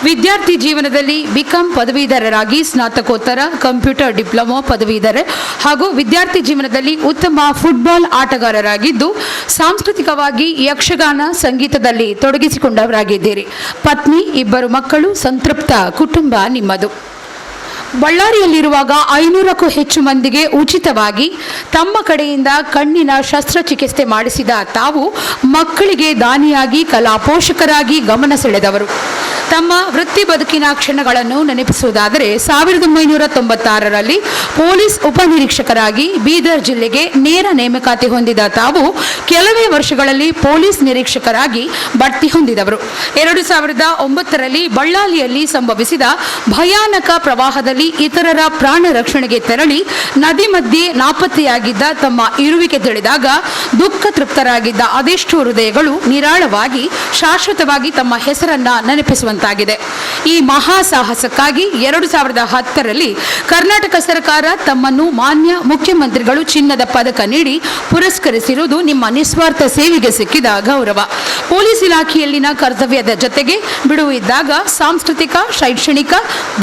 ವಿದ್ಯಾರ್ಥಿ ಜೀವನದಲ್ಲಿ BCom ಪದವೀಧರರಾಗಿ ಸ್ನಾತಕೋತ್ತರ ಕಂಪ್ಯೂಟರ್ ಡಿಪ್ಲೊಮಾ ಪದವೀಧರ ಹಾಗೂ ವಿದ್ಯಾರ್ಥಿ ಜೀವನದಲ್ಲಿ ಉತ್ತಮ ಫುಟ್ಬಾಲ್ ಆಟಗಾರರಾಗಿದ್ದು ಸಾಂಸ್ಕೃತಿಕವಾಗಿ ಯಕ್ಷಗಾನ ಸಂಗೀತದಲ್ಲಿ ತೊಡಗಿಸಿಕೊಂಡವರಾಗಿದ್ದೀರಿ. ಪತ್ನಿ, 2 ಮಕ್ಕಳು, ಸಂತೃಪ್ತ ಕುಟುಂಬ ನಿಮ್ಮದು. ಬಳ್ಳಾರಿಯಲ್ಲಿರುವಾಗ 500ಕ್ಕೂ ಹೆಚ್ಚು ಮಂದಿಗೆ ಉಚಿತವಾಗಿ ತಮ್ಮ ಕಡೆಯಿಂದ ಕಣ್ಣಿನ ಶಸ್ತ್ರಚಿಕಿತ್ಸೆ ಮಾಡಿಸಿದ ತಾವು ಮಕ್ಕಳಿಗೆ ದಾನಿಯಾಗಿ ಕಲಾ ಪೋಷಕರಾಗಿ ಗಮನ ಸೆಳೆದವರು. ತಮ್ಮ ವೃತ್ತಿ ಬದುಕಿನ ಕ್ಷಣಗಳನ್ನು ನೆನಪಿಸುವುದಾದರೆ 1996ರಲ್ಲಿ ಪೊಲೀಸ್ ಉಪನಿರೀಕ್ಷಕರಾಗಿ ಬೀದರ್ ಜಿಲ್ಲೆಗೆ ನೇರ ನೇಮಕಾತಿ ಹೊಂದಿದ ತಾವು ಕೆಲವೇ ವರ್ಷಗಳಲ್ಲಿ ಪೊಲೀಸ್ ನಿರೀಕ್ಷಕರಾಗಿ ಬಡ್ತಿ ಹೊಂದಿದವರು. 2009ರಲ್ಲಿ ಬಳ್ಳಾರಿಯಲ್ಲಿ ಸಂಭವಿಸಿದ ಭಯಾನಕ ಪ್ರವಾಹದಲ್ಲಿ ಇತರರ ಪ್ರಾಣ ರಕ್ಷಣೆಗೆ ತೆರಳಿ ನದಿ ಮಧ್ಯೆ ನಾಪತ್ತೆಯಾಗಿದ್ದ ತಮ್ಮ ಇರುವಿಕೆ ತಿಳಿದಾಗ ದುಃಖ ತೃಪ್ತರಾಗಿದ್ದ ಅದೆಷ್ಟೋ ಹೃದಯಗಳು ನಿರಾಳವಾಗಿ ಶಾಶ್ವತವಾಗಿ ತಮ್ಮ ಹೆಸರನ್ನ ನೆನಪಿಸುವಂತಾಗಿದೆ. ಈ ಮಹಾ ಸಾಹಸಕ್ಕಾಗಿ 2010ರಲ್ಲಿ ಕರ್ನಾಟಕ ಸರ್ಕಾರ ತಮ್ಮನ್ನು ಮಾನ್ಯ ಮುಖ್ಯಮಂತ್ರಿಗಳು ಚಿನ್ನದ ಪದಕ ನೀಡಿ ಪುರಸ್ಕರಿಸಿರುವುದು ನಿಮ್ಮ ನಿಸ್ವಾರ್ಥ ಸೇವೆಗೆ ಸಿಕ್ಕಿದ ಗೌರವ. ಪೊಲೀಸ್ ಇಲಾಖೆಯಲ್ಲಿನ ಕರ್ತವ್ಯದ ಜೊತೆಗೆ ಬಿಡುವು ಇದ್ದಾಗ ಸಾಂಸ್ಕೃತಿಕ, ಶೈಕ್ಷಣಿಕ,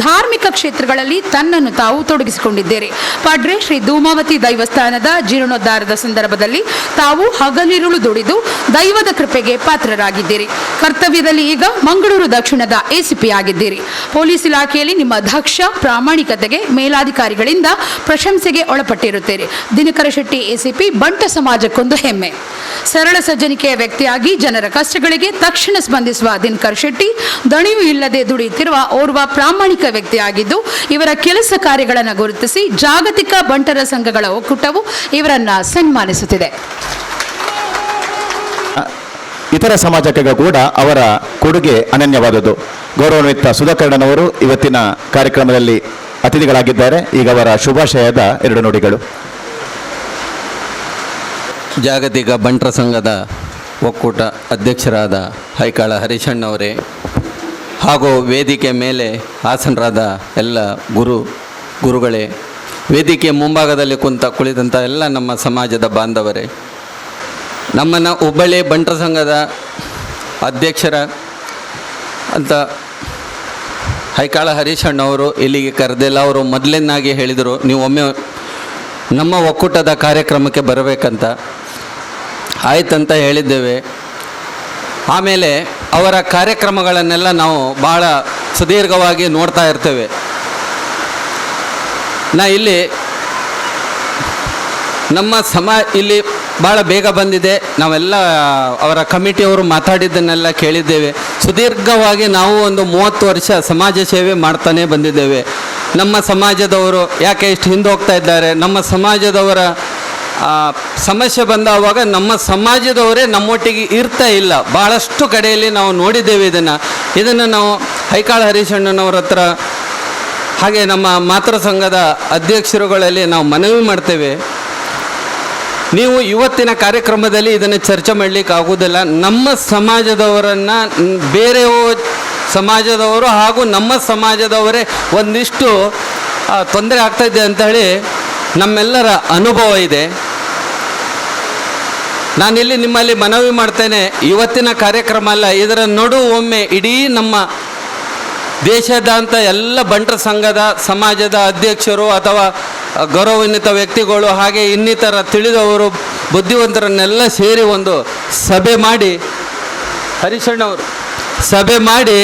ಧಾರ್ಮಿಕ ಕ್ಷೇತ್ರಗಳಲ್ಲಿ ತನ್ನನ್ನು ತಾವು ತೊಡಗಿಸಿಕೊಂಡಿದ್ದೇನೆ. ಪಡ್ರೆ ಶ್ರೀ ಧೂಮಾವತಿ ದೈವಸ್ಥಾನದ ಜೀರ್ಣೋದ್ಧಾರದ ಸಂದರ್ಭದಲ್ಲಿ ತಾವು ಹಗಲಿರುಳು ದುಡಿದು ದೈವದ ಕೃಪೆಗೆ ಪಾತ್ರರಾಗಿದ್ದೀರಿ. ಕರ್ತವ್ಯದಲ್ಲಿ ಈಗ ಮಂಗಳೂರು ದಕ್ಷಿಣದ ACP ಆಗಿದ್ದೀರಿ. ಪೊಲೀಸ್ ಇಲಾಖೆಯಲ್ಲಿ ನಿಮ್ಮ ದಕ್ಷ ಪ್ರಾಮಾಣಿಕತೆಗೆ ಮೇಲಾಧಿಕಾರಿಗಳಿಂದ ಪ್ರಶಂಸೆಗೆ ಒಳಪಟ್ಟಿರುತ್ತೀರಿ. ದಿನಕರ ಶೆಟ್ಟಿ ACP ಬಂಟ ಸಮಾಜಕ್ಕೊಂದು ಹೆಮ್ಮೆ. ಸರಳ ಸಜ್ಜನಿಕೆಯ ವ್ಯಕ್ತಿಯಾಗಿ ಜನರ ಕಷ್ಟಗಳಿಗೆ ತಕ್ಷಣ ಸ್ಪಂದಿಸುವ ದಿನಕರ್ ಶೆಟ್ಟಿ ದಣಿವು ಇಲ್ಲದೆ ದುಡಿಯುತ್ತಿರುವ ಓರ್ವ ಪ್ರಾಮಾಣಿಕ ವ್ಯಕ್ತಿಯಾಗಿದ್ದು ಇವರ ಕೆಲಸ ಕಾರ್ಯಗಳನ್ನು ಗುರುತಿಸಿ ಜಾಗತಿಕ ಬಂಟರ ಸಂಘಗಳ ಒಕ್ಕೂಟವು ಇವರನ್ನ ಸನ್ಮಾನಿಸುತ್ತಿದೆ. ಇತರ ಸಮಾಜಕ್ಕೆ ಕೂಡ ಅವರ ಕೊಡುಗೆ ಅನನ್ಯವಾದದ್ದು. ಗೌರವಾನ್ವಿತ ಸುಧಾಕರ್ಣನವರು ಇವತ್ತಿನ ಕಾರ್ಯಕ್ರಮದಲ್ಲಿ ಅತಿಥಿಗಳಾಗಿದ್ದಾರೆ. ಈಗ ಅವರ ಶುಭಾಶಯದ 2 ನುಡಿಗಳು. ಜಾಗತಿಕ ಬಂಟರ ಸಂಘದ ಒಕ್ಕೂಟ ಅಧ್ಯಕ್ಷರಾದ ಹೈಕಾಳ ಹರೀಶಣ್ಣವರೇ ಹಾಗೂ ವೇದಿಕೆ ಮೇಲೆ ಆಸನರಾದ ಎಲ್ಲ ಗುರುಗಳೇ, ವೇದಿಕೆ ಮುಂಭಾಗದಲ್ಲಿ ಕುಳಿತಂಥ ಎಲ್ಲ ನಮ್ಮ ಸಮಾಜದ ಬಾಂಧವರೇ, ನಮ್ಮನ್ನು ಹುಬ್ಬಳ್ಳಿ ಬಂಟರ ಸಂಘದ ಅಧ್ಯಕ್ಷರ ಅಂತ ಹೈಕಾಳ ಹರೀಶಣ್ಣವರು ಇಲ್ಲಿಗೆ ಕರೆದಿಲ್ಲ. ಅವರು ಮೊದಲನೇದಾಗಿ ಹೇಳಿದರು, ನೀವು ಒಮ್ಮೆ ನಮ್ಮ ಒಕ್ಕೂಟದ ಕಾರ್ಯಕ್ರಮಕ್ಕೆ ಬರಬೇಕಂತ. ಆಯ್ತಂತ ಹೇಳಿದ್ದೇವೆ. ಆಮೇಲೆ ಅವರ ಕಾರ್ಯಕ್ರಮಗಳನ್ನೆಲ್ಲ ನಾವು ಭಾಳ ಸುದೀರ್ಘವಾಗಿ ನೋಡ್ತಾ ಇರ್ತೇವೆ. ಇಲ್ಲಿ ನಮ್ಮ ಇಲ್ಲಿ ಭಾಳ ಬೇಗ ಬಂದಿದೆ. ನಾವೆಲ್ಲ ಅವರ ಕಮಿಟಿಯವರು ಮಾತಾಡಿದ್ದನ್ನೆಲ್ಲ ಕೇಳಿದ್ದೇವೆ. ಸುದೀರ್ಘವಾಗಿ ನಾವು ಒಂದು 30 ವರ್ಷ ಸಮಾಜ ಸೇವೆ ಮಾಡ್ತಾನೆ ಬಂದಿದ್ದೇವೆ. ನಮ್ಮ ಸಮಾಜದವರು ಯಾಕೆ ಇಷ್ಟು ಹಿಂದೆ ಹೋಗ್ತಾ ಇದ್ದಾರೆ, ನಮ್ಮ ಸಮಾಜದವರ ಸಮಸ್ಯೆ ಬಂದಾವಾಗ ನಮ್ಮ ಸಮಾಜದವರೇ ನಮ್ಮೊಟ್ಟಿಗೆ ಇರ್ತಾ ಇಲ್ಲ. ಭಾಳಷ್ಟು ಕಡೆಯಲ್ಲಿ ನಾವು ನೋಡಿದ್ದೇವೆ. ಇದನ್ನು ನಾವು ಹೈಕಾಳ ಹರೀಶಣ್ಣನವರ ಹತ್ರ ಹಾಗೆ ನಮ್ಮ ಮಾತೃ ಸಂಘದ ಅಧ್ಯಕ್ಷರುಗಳಲ್ಲಿ ನಾವು ಮನವಿ ಮಾಡ್ತೇವೆ. ನೀವು ಇವತ್ತಿನ ಕಾರ್ಯಕ್ರಮದಲ್ಲಿ ಇದನ್ನು ಚರ್ಚೆ ಮಾಡಲಿಕ್ಕೆ ಆಗೋದಿಲ್ಲ. ನಮ್ಮ ಸಮಾಜದವರನ್ನು ಬೇರೆ ಸಮಾಜದವರು ಹಾಗೂ ನಮ್ಮ ಸಮಾಜದವರೇ ಒಂದಿಷ್ಟು ತೊಂದರೆ ಆಗ್ತಾಯಿದೆ ಅಂಥೇಳಿ ನಮ್ಮೆಲ್ಲರ ಅನುಭವ ಇದೆ. ನಾನಿಲ್ಲಿ ನಿಮ್ಮಲ್ಲಿ ಮನವಿ ಮಾಡ್ತೇನೆ, ಇವತ್ತಿನ ಕಾರ್ಯಕ್ರಮ ಅಲ್ಲ, ಇದರ ನಡು ಒಮ್ಮೆ ಇಡೀ ನಮ್ಮ ದೇಶದಾದ್ಯಂತ ಎಲ್ಲ ಬಂಟರ ಸಂಘದ ಸಮಾಜದ ಅಧ್ಯಕ್ಷರು ಅಥವಾ ಗೌರವಾನ್ವಿತ ವ್ಯಕ್ತಿಗಳು ಹಾಗೆ ಇನ್ನಿತರ ತಿಳಿದವರು ಬುದ್ಧಿವಂತರನ್ನೆಲ್ಲ ಸೇರಿ ಒಂದು ಸಭೆ ಮಾಡಿ, ಹರೀಶಣ್ಣವರು ಸಭೆ ಮಾಡಿ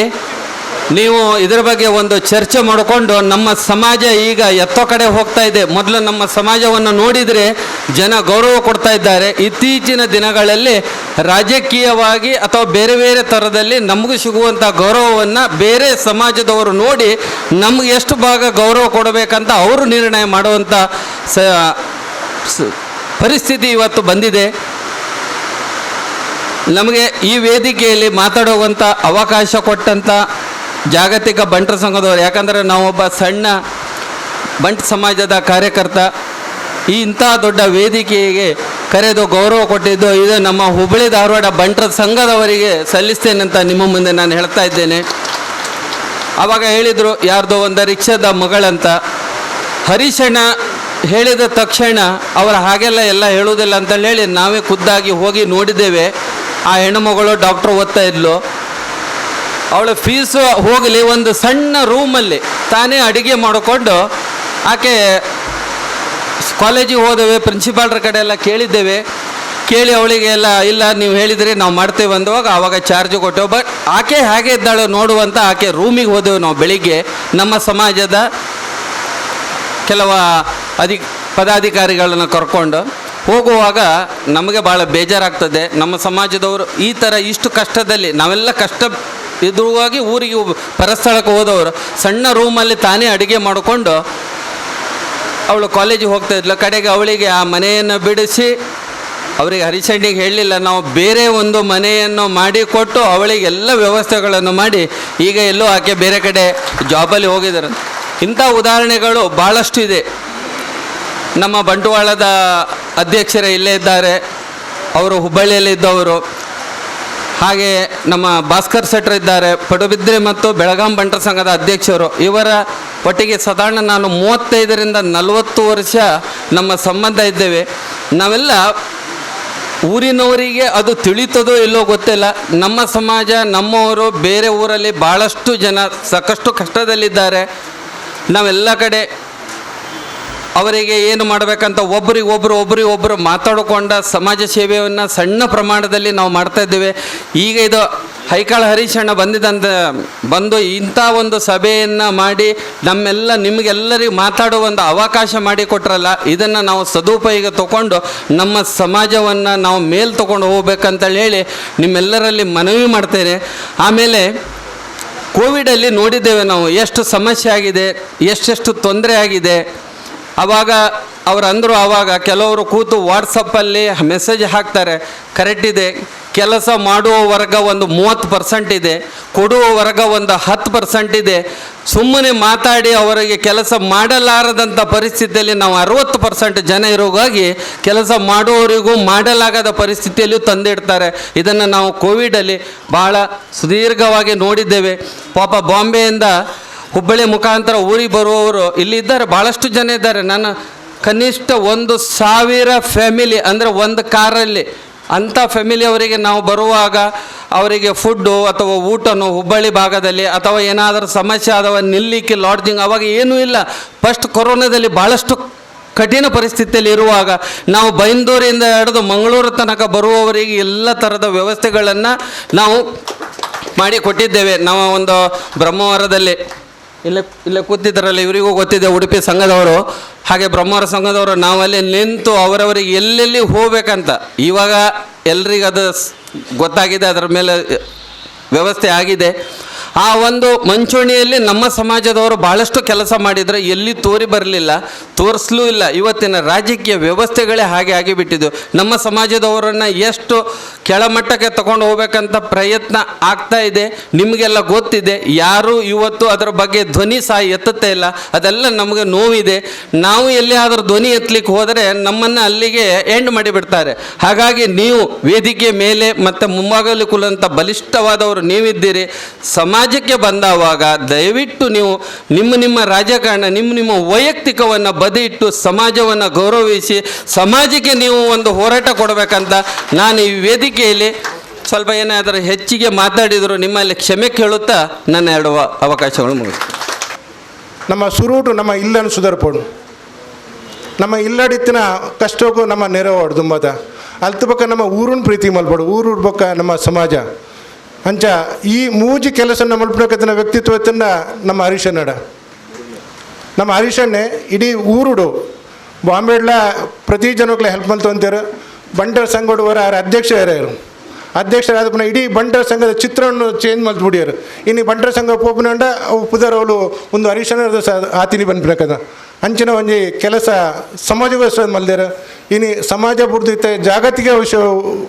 ನೀವು ಇದರ ಬಗ್ಗೆ ಒಂದು ಚರ್ಚೆ ಮಾಡಿಕೊಂಡು, ನಮ್ಮ ಸಮಾಜ ಈಗ ಎತ್ತೋ ಕಡೆ ಹೋಗ್ತಾ ಇದೆ. ಮೊದಲು ನಮ್ಮ ಸಮಾಜವನ್ನು ನೋಡಿದರೆ ಜನ ಗೌರವ ಕೊಡ್ತಾ ಇದ್ದಾರೆ. ಇತ್ತೀಚಿನ ದಿನಗಳಲ್ಲಿ ರಾಜಕೀಯವಾಗಿ ಅಥವಾ ಬೇರೆ ಬೇರೆ ಥರದಲ್ಲಿ ನಮಗೂ ಸಿಗುವಂಥ ಗೌರವವನ್ನು ಬೇರೆ ಸಮಾಜದವರು ನೋಡಿ ನಮ್ಗೆ ಎಷ್ಟು ಭಾಗ ಗೌರವ ಕೊಡಬೇಕಂತ ಅವರು ನಿರ್ಣಯ ಮಾಡುವಂಥ ಪರಿಸ್ಥಿತಿ ಇವತ್ತು ಬಂದಿದೆ. ನಮಗೆ ಈ ವೇದಿಕೆಯಲ್ಲಿ ಮಾತಾಡುವಂಥ ಅವಕಾಶ ಕೊಟ್ಟಂಥ ಜಾಗತಿಕ ಬಂಟರ ಸಂಘದವರು, ಯಾಕಂದರೆ ನಾವೊಬ್ಬ ಸಣ್ಣ ಬಂಟ ಸಮಾಜದ ಕಾರ್ಯಕರ್ತ, ಇಂಥ ದೊಡ್ಡ ವೇದಿಕೆಗೆ ಕರೆದು ಗೌರವ ಕೊಟ್ಟಿದ್ದು ಇದು ನಮ್ಮ ಹುಬ್ಬಳ್ಳಿ ಧಾರವಾಡ ಬಂಟರ ಸಂಘದವರಿಗೆ ಸಲ್ಲಿಸ್ತೇನೆಂತ ನಿಮ್ಮ ಮುಂದೆ ನಾನು ಹೇಳ್ತಾ ಇದ್ದೇನೆ. ಆವಾಗ ಹೇಳಿದರು ಯಾರ್ದೋ ಒಂದು ರಿಕ್ಷಾದ ಮಗಳಂತ. ಹರೀಶಣ್ಣ ಹೇಳಿದ ತಕ್ಷಣ ಅವರು ಹಾಗೆಲ್ಲ ಎಲ್ಲ ಹೇಳುವುದಿಲ್ಲ ಅಂತ ಹೇಳಿ ನಾವೇ ಖುದ್ದಾಗಿ ಹೋಗಿ ನೋಡಿದ್ದೇವೆ. ಆ ಹೆಣ್ಣುಮಗಳು ಡಾಕ್ಟ್ರು ಓದ್ತಾ ಇದ್ಲು. ಅವಳ ಫೀಸು ಹೋಗಲಿ, ಒಂದು ಸಣ್ಣ ರೂಮಲ್ಲಿ ತಾನೇ ಅಡುಗೆ ಮಾಡಿಕೊಂಡು ಆಕೆ ಕಾಲೇಜಿಗೆ ಹೋದವೆ. ಪ್ರಿನ್ಸಿಪಾಲ್ರ ಕಡೆ ಎಲ್ಲ ಕೇಳಿದ್ದೇವೆ. ಕೇಳಿ ಅವಳಿಗೆ ಎಲ್ಲ ಇಲ್ಲ ನೀವು ಹೇಳಿದ್ರಿ ನಾವು ಮಾಡ್ತೇವೆ ಅಂದುವಾಗ ಆವಾಗ ಚಾರ್ಜ್ ಕೊಟ್ಟೆವು. ಬಟ್ ಆಕೆ ಹಾಗೆ ಇದ್ದಾಳೆ ನೋಡುವಂಥ ಆಕೆ ರೂಮಿಗೆ ಹೋದೆವು ನಾವು ಬೆಳಿಗ್ಗೆ. ನಮ್ಮ ಸಮಾಜದ ಕೆಲವ ಪದಾಧಿಕಾರಿಗಳನ್ನು ಕರ್ಕೊಂಡು ಹೋಗುವಾಗ ನಮಗೆ ಭಾಳ ಬೇಜಾರಾಗ್ತದೆ. ನಮ್ಮ ಸಮಾಜದವರು ಈ ಥರ ಇಷ್ಟು ಕಷ್ಟದಲ್ಲಿ ನಾವೆಲ್ಲ ಕಷ್ಟ ಇದ್ರುವಾಗಿ ಊರಿಗೆ ಪರಸ್ಥಳಕ್ಕೆ ಹೋದವರು ಸಣ್ಣ ರೂಮಲ್ಲಿ ತಾನೇ ಅಡುಗೆ ಮಾಡಿಕೊಂಡು ಅವಳು ಕಾಲೇಜಿಗೆ ಹೋಗ್ತಾ ಇದ್ಲು. ಕಡೆಗೆ ಅವಳಿಗೆ ಆ ಮನೆಯನ್ನು ಬಿಡಿಸಿ, ಅವರಿಗೆ ಹರೀಶಣ್ಣಿಗೆ ಹೇಳಲಿಲ್ಲ, ನಾವು ಬೇರೆ ಒಂದು ಮನೆಯನ್ನು ಮಾಡಿಕೊಟ್ಟು ಅವಳಿಗೆ ಎಲ್ಲ ವ್ಯವಸ್ಥೆಗಳನ್ನು ಮಾಡಿ ಈಗ ಎಲ್ಲೋ ಆಕೆ ಬೇರೆ ಕಡೆ ಜಾಬಲ್ಲಿ ಹೋಗಿದ್ದಾರೆ. ಇಂಥ ಉದಾಹರಣೆಗಳು ಭಾಳಷ್ಟು ಇದೆ. ನಮ್ಮ ಬಂಟ್ವಾಳದ ಅಧ್ಯಕ್ಷರೇ ಇಲ್ಲೇ ಇದ್ದಾರೆ, ಅವರು ಹುಬ್ಬಳ್ಳಿಯಲ್ಲಿದ್ದವರು. ಹಾಗೆ ನಮ್ಮ ಭಾಸ್ಕರ್ ಶೆಟ್ಟರ್ ಇದ್ದಾರೆ, ಪಡುಬಿದ್ರೆ ಮತ್ತು ಬೆಳಗಾಂ ಬಂಟರ ಸಂಘದ ಅಧ್ಯಕ್ಷರು. ಇವರ ಒಟ್ಟಿಗೆ ಸಾಧಾರಣ ನಾನು 35ರಿಂದ 40 ವರ್ಷ ನಮ್ಮ ಸಂಬಂಧ ಇದ್ದೇವೆ. ನಾವೆಲ್ಲ ಊರಿನವರಿಗೆ ಅದು ತಿಳಿತದೋ ಇಲ್ಲೋ ಗೊತ್ತಿಲ್ಲ, ನಮ್ಮ ಸಮಾಜ ನಮ್ಮವರು ಬೇರೆ ಊರಲ್ಲಿ ಭಾಳಷ್ಟು ಜನ ಸಾಕಷ್ಟು ಕಷ್ಟದಲ್ಲಿದ್ದಾರೆ. ನಾವೆಲ್ಲ ಕಡೆ ಅವರಿಗೆ ಏನು ಮಾಡಬೇಕಂತ ಒಬ್ಬರಿಗೊಬ್ಬರು ಮಾತಾಡಿಕೊಂಡ ಸಮಾಜ ಸೇವೆಯನ್ನು ಸಣ್ಣ ಪ್ರಮಾಣದಲ್ಲಿ ನಾವು ಮಾಡ್ತಾಯಿದ್ದೇವೆ. ಈಗ ಇದು ಹೈಕಾಳ ಹರೀಶಣ್ಣ ಬಂದು ಇಂಥ ಒಂದು ಸಭೆಯನ್ನು ಮಾಡಿ ನಿಮಗೆಲ್ಲರಿಗೂ ಮಾತಾಡುವ ಒಂದು ಅವಕಾಶ ಮಾಡಿಕೊಟ್ರಲ್ಲ, ಇದನ್ನು ನಾವು ಸದುಪಯೋಗ ತಗೊಂಡು ನಮ್ಮ ಸಮಾಜವನ್ನು ನಾವು ಮೇಲೆ ತೊಗೊಂಡು ಹೋಗ್ಬೇಕಂತೇಳಿ ಹೇಳಿ ನಿಮ್ಮೆಲ್ಲರಲ್ಲಿ ಮನವಿ ಮಾಡ್ತೇನೆ. ಆಮೇಲೆ ಕೋವಿಡಲ್ಲಿ ನೋಡಿದ್ದೇವೆ ನಾವು ಎಷ್ಟು ಸಮಸ್ಯೆ ಆಗಿದೆ, ಎಷ್ಟೆಷ್ಟು ತೊಂದರೆ ಆಗಿದೆ. ಆವಾಗ ಅವ್ರು ಅಂದರು, ಆವಾಗ ಕೆಲವರು ಕೂತು ವಾಟ್ಸಪ್ಪಲ್ಲಿ ಮೆಸೇಜ್ ಹಾಕ್ತಾರೆ, ಕರೆಕ್ಟ್ ಇದೆ, ಕೆಲಸ ಮಾಡುವ ವರ್ಗ ಒಂದು 30% ಇದೆ, ಕೊಡುವ ವರ್ಗ ಒಂದು 10% ಇದೆ. ಸುಮ್ಮನೆ ಮಾತಾಡಿ ಅವರಿಗೆ ಕೆಲಸ ಮಾಡಲಾರದಂಥ ಪರಿಸ್ಥಿತಿಯಲ್ಲಿ ನಾವು 60% ಜನ ಇರೋಗಾಗಿ ಕೆಲಸ ಮಾಡುವವರಿಗೂ ಮಾಡಲಾಗದ ಪರಿಸ್ಥಿತಿಯಲ್ಲೂ ತಂದಿಡ್ತಾರೆ. ಇದನ್ನು ನಾವು ಕೋವಿಡಲ್ಲಿ ಬಹಳ ಸುದೀರ್ಘವಾಗಿ ನೋಡಿದ್ದೇವೆ. ಪಾಪ ಬಾಂಬೆಯಿಂದ ಹುಬ್ಬಳ್ಳಿ ಮುಖಾಂತರ ಊರಿಗೆ ಬರುವವರು ಇಲ್ಲಿ ಇದ್ದಾರೆ, ಭಾಳಷ್ಟು ಜನ ಇದ್ದಾರೆ. ನಾನು ಕನಿಷ್ಠ 1,000 ಫ್ಯಾಮಿಲಿ ಅಂದರೆ ಒಂದು ಕಾರಲ್ಲಿ ಅಂಥ ಫ್ಯಾಮಿಲಿಯವರಿಗೆ ನಾವು ಬರುವಾಗ ಅವರಿಗೆ ಫುಡ್ಡು ಅಥವಾ ಊಟನೋ ಹುಬ್ಬಳ್ಳಿ ಭಾಗದಲ್ಲಿ ಅಥವಾ ಏನಾದರೂ ಸಮಸ್ಯೆ ಆದವ ನಿಲ್ಲಿಕ್ಕೆ ಲಾಡ್ಜಿಂಗ್ ಅವಾಗ ಏನೂ ಇಲ್ಲ. ಫಸ್ಟ್ ಕೊರೋನಾದಲ್ಲಿ ಭಾಳಷ್ಟು ಕಠಿಣ ಪರಿಸ್ಥಿತಿಯಲ್ಲಿ ಇರುವಾಗ ನಾವು ಬೈಂದೂರಿಂದ ಹಿಡಿದು ಮಂಗಳೂರು ತನಕ ಬರುವವರಿಗೆ ಎಲ್ಲ ಥರದ ವ್ಯವಸ್ಥೆಗಳನ್ನು ನಾವು ಮಾಡಿಕೊಟ್ಟಿದ್ದೇವೆ. ನಾವು ಒಂದು ಬ್ರಹ್ಮವರದಲ್ಲಿ ಇಲ್ಲೇ ಕೂತಿದ್ದಾರಲ್ಲ, ಇವರಿಗೂ ಗೊತ್ತಿದೆ, ಉಡುಪಿ ಸಂಘದವರು, ಹಾಗೆ ಬ್ರಹ್ಮವರ ಸಂಘದವರು, ನಾವಲ್ಲಿ ನಿಂತು ಅವರವರಿಗೆ ಎಲ್ಲೆಲ್ಲಿ ಹೋಗ್ಬೇಕಂತ ಇವಾಗ ಎಲ್ರಿಗೂ ಅದು ಗೊತ್ತಾಗಿದೆ, ಅದರ ಮೇಲೆ ವ್ಯವಸ್ಥೆ ಆಗಿದೆ. ಆ ಒಂದು ಮಂಚೂಣಿಯಲ್ಲಿ ನಮ್ಮ ಸಮಾಜದವರು ಭಾಳಷ್ಟು ಕೆಲಸ ಮಾಡಿದರೆ ಎಲ್ಲಿ ತೋರಿ ಬರಲಿಲ್ಲ, ತೋರಿಸಲೂ ಇಲ್ಲ. ಇವತ್ತಿನ ರಾಜಕೀಯ ವ್ಯವಸ್ಥೆಗಳೇ ಹಾಗೆ ಆಗಿಬಿಟ್ಟಿದ್ದು. ನಮ್ಮ ಸಮಾಜದವರನ್ನು ಎಷ್ಟು ಕೆಳಮಟ್ಟಕ್ಕೆ ತಗೊಂಡು ಹೋಗ್ಬೇಕಂತ ಪ್ರಯತ್ನ ಆಗ್ತಾ ಇದೆ, ನಿಮಗೆಲ್ಲ ಗೊತ್ತಿದೆ. ಯಾರೂ ಇವತ್ತು ಅದರ ಬಗ್ಗೆ ಧ್ವನಿ ಸಹ ಎತ್ತುತ್ತಾ ಇಲ್ಲ. ಅದೆಲ್ಲ ನಮಗೆ ನೋವಿದೆ. ನಾವು ಎಲ್ಲಿಯಾದರೂ ಧ್ವನಿ ಎತ್ತಲಿಕ್ಕೆ ಹೋದರೆ ನಮ್ಮನ್ನು ಅಲ್ಲಿಗೆ ಎಂಡ್ ಮಾಡಿಬಿಡ್ತಾರೆ. ಹಾಗಾಗಿ ನೀವು ವೇದಿಕೆ ಮೇಲೆ ಮತ್ತು ಮುಂಭಾಗದಲ್ಲಿ ಕುಲಂತ ಬಲಿಷ್ಠವಾದವರು ನೀವಿದ್ದೀರಿ. ಸಮಾಜಕ್ಕೆ ಬಂದವಾಗ ದಯವಿಟ್ಟು ನೀವು ನಿಮ್ಮ ರಾಜಕಾರಣ ನಿಮ್ಮ ವೈಯಕ್ತಿಕವನ್ನು ಬದಿಯಿಟ್ಟು ಸಮಾಜವನ್ನು ಗೌರವಿಸಿ ಸಮಾಜಕ್ಕೆ ನೀವು ಒಂದು ಹೋರಾಟ ಕೊಡಬೇಕಂತ ನಾನು ಈ ವೇದಿಕೆಯಲ್ಲಿ ಸ್ವಲ್ಪ ಏನಾದರೂ ಹೆಚ್ಚಿಗೆ ಮಾತಾಡಿದರು ನಿಮ್ಮಲ್ಲಿ ಕ್ಷಮೆ ಕೇಳುತ್ತಾ ನನ್ನ 2 ಅವಕಾಶಗಳು ಮುಗಿಸ್ತೀನಿ. ನಮ್ಮ ಸುರೂಟು ನಮ್ಮ ಇಲ್ಲನ್ನು ಸುಧಾರಿಪೋಡು, ನಮ್ಮ ಇಲ್ಲಡಿತ್ತಿನ ಕಷ್ಟಕ್ಕೂ ನಮ್ಮ ನೆರವಾಡು ತುಂಬದ ಅಲ್ತ ಬಕ್ಕ ನಮ್ಮ ಊರನ್ನ ಪ್ರೀತಿ ಮಲ್ಪಡು, ಊರು ಬಕ್ಕ ನಮ್ಮ ಸಮಾಜ ಅಂಚ ಈ ಮೂಜಿ ಕೆಲಸ ಮಲ್ಪಡಕತ್ತಿನ ವ್ಯಕ್ತಿತ್ವತನ್ನ ನಮ್ಮ ಹರೀಶನ್ನಡ. ನಮ್ಮ ಹರೀಶನ್ನೇ ಇಡೀ ಊರುಡು ಬಾಂಬೆಡ್ಲ ಪ್ರತಿ ಜನಕ್ಕೆ ಹೆಲ್ಪ್ ಮಲ್ತು ಅಂತಾರೆ. ಬಂಟರ್ ಸಂಘಡುವರ ಅಧ್ಯಕ್ಷ ಯಾರ್ಯಾರು ಅಧ್ಯಕ್ಷರಾದ ಪುನಃ ಇಡೀ ಬಂಟರ್ ಸಂಘದ ಚಿತ್ರವನ್ನು ಚೇಂಜ್ ಮಾಡ್ಬಿಡ್ಯಾರು. ಇನ್ನು ಬಂಟರ್ ಸಂಘ ಪೋಪನಂಡ ಪುದರ್ ಅವಳು ಒಂದು ಹರೀಶನದ ಆತಿನಿ ಬಂದ್ಬಿಡಕದ ಅಂಚಿನ ಒಂಜಿ ಕೆಲಸ ಸಮಾಜಗೋಸ್ಕರ ಮಲ್ದೇರ. ಇನ್ನು ಸಮಾಜ ಬುಡ್ದಿತ್ತೆ ಜಾಗತಿಕ ವಿಷಯ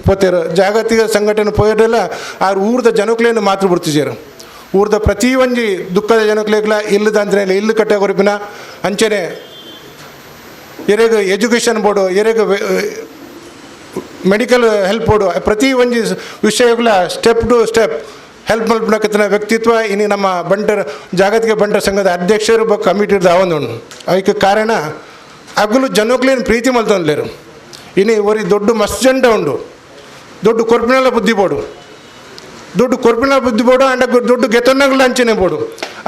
ಪೋತೇರು, ಜಾಗತಿಕ ಸಂಘಟನೆ ಪೋಯರೆಲ್ಲ ಆ ಊರದ ಜನಕ್ಲೇನು ಮಾತ್ರ ಬಿಡ್ತಿದ್ದಾರೆ. ಊರದ ಪ್ರತಿ ಒಂಜಿ ದುಃಖದ ಜನಕ್ಲೇಗ್ಲ ಇಲ್ಲದ ಅಂದ್ರೆ ಇಲ್ಲು ಕಟ್ಟ ಕೊರಪಿನ ಅಂಚನೆ ಎರೆಗ ಎಜುಕೇಷನ್ ಬೋರ್ಡು, ಎರೆಗ ಮೆಡಿಕಲ್ ಹೆಲ್ಪ್ ಬೋರ್ಡು, ಪ್ರತಿ ಒಂಜಿ ವಿಷಯಗಳ ಸ್ಟೆಪ್ ಟು ಸ್ಟೆಪ್ ಹೆಲ್ಪ್ ಮಲ್ಪಡಕತ್ತಿನ ವ್ಯಕ್ತಿತ್ವ ಇನ್ನು ನಮ್ಮ ಬಂಟರ್ ಜಾಗತಿಕ ಬಂಟರ್ ಸಂಘದ ಅಧ್ಯಕ್ಷರು ಕಮಿಟಿದ ಅವನು. ಅದಕ್ಕೆ ಕಾರಣ ಅಗಲು ಜನಕ್ಲೇನು ಪ್ರೀತಿ ಮಲ್ತಂದ್ಲೇರು. ಇನ್ನು ಒರಿ ದೊಡ್ಡ ಮಸ್ಜಂಡ ಉಂಡು, ದೊಡ್ಡ ಕೊರ್ಪಿನಲ್ಲ ಬುದ್ಧಿ ಬೋಡು, ದೊಡ್ಡ ಕೊರ್ಪಿನ ಬುದ್ಧಿ ಬೋಡು ಅಂಡ ದೊಡ್ಡ ಗೆತೊನ್ನಗಳ ಅಂಚನೆ ಬೋಡು.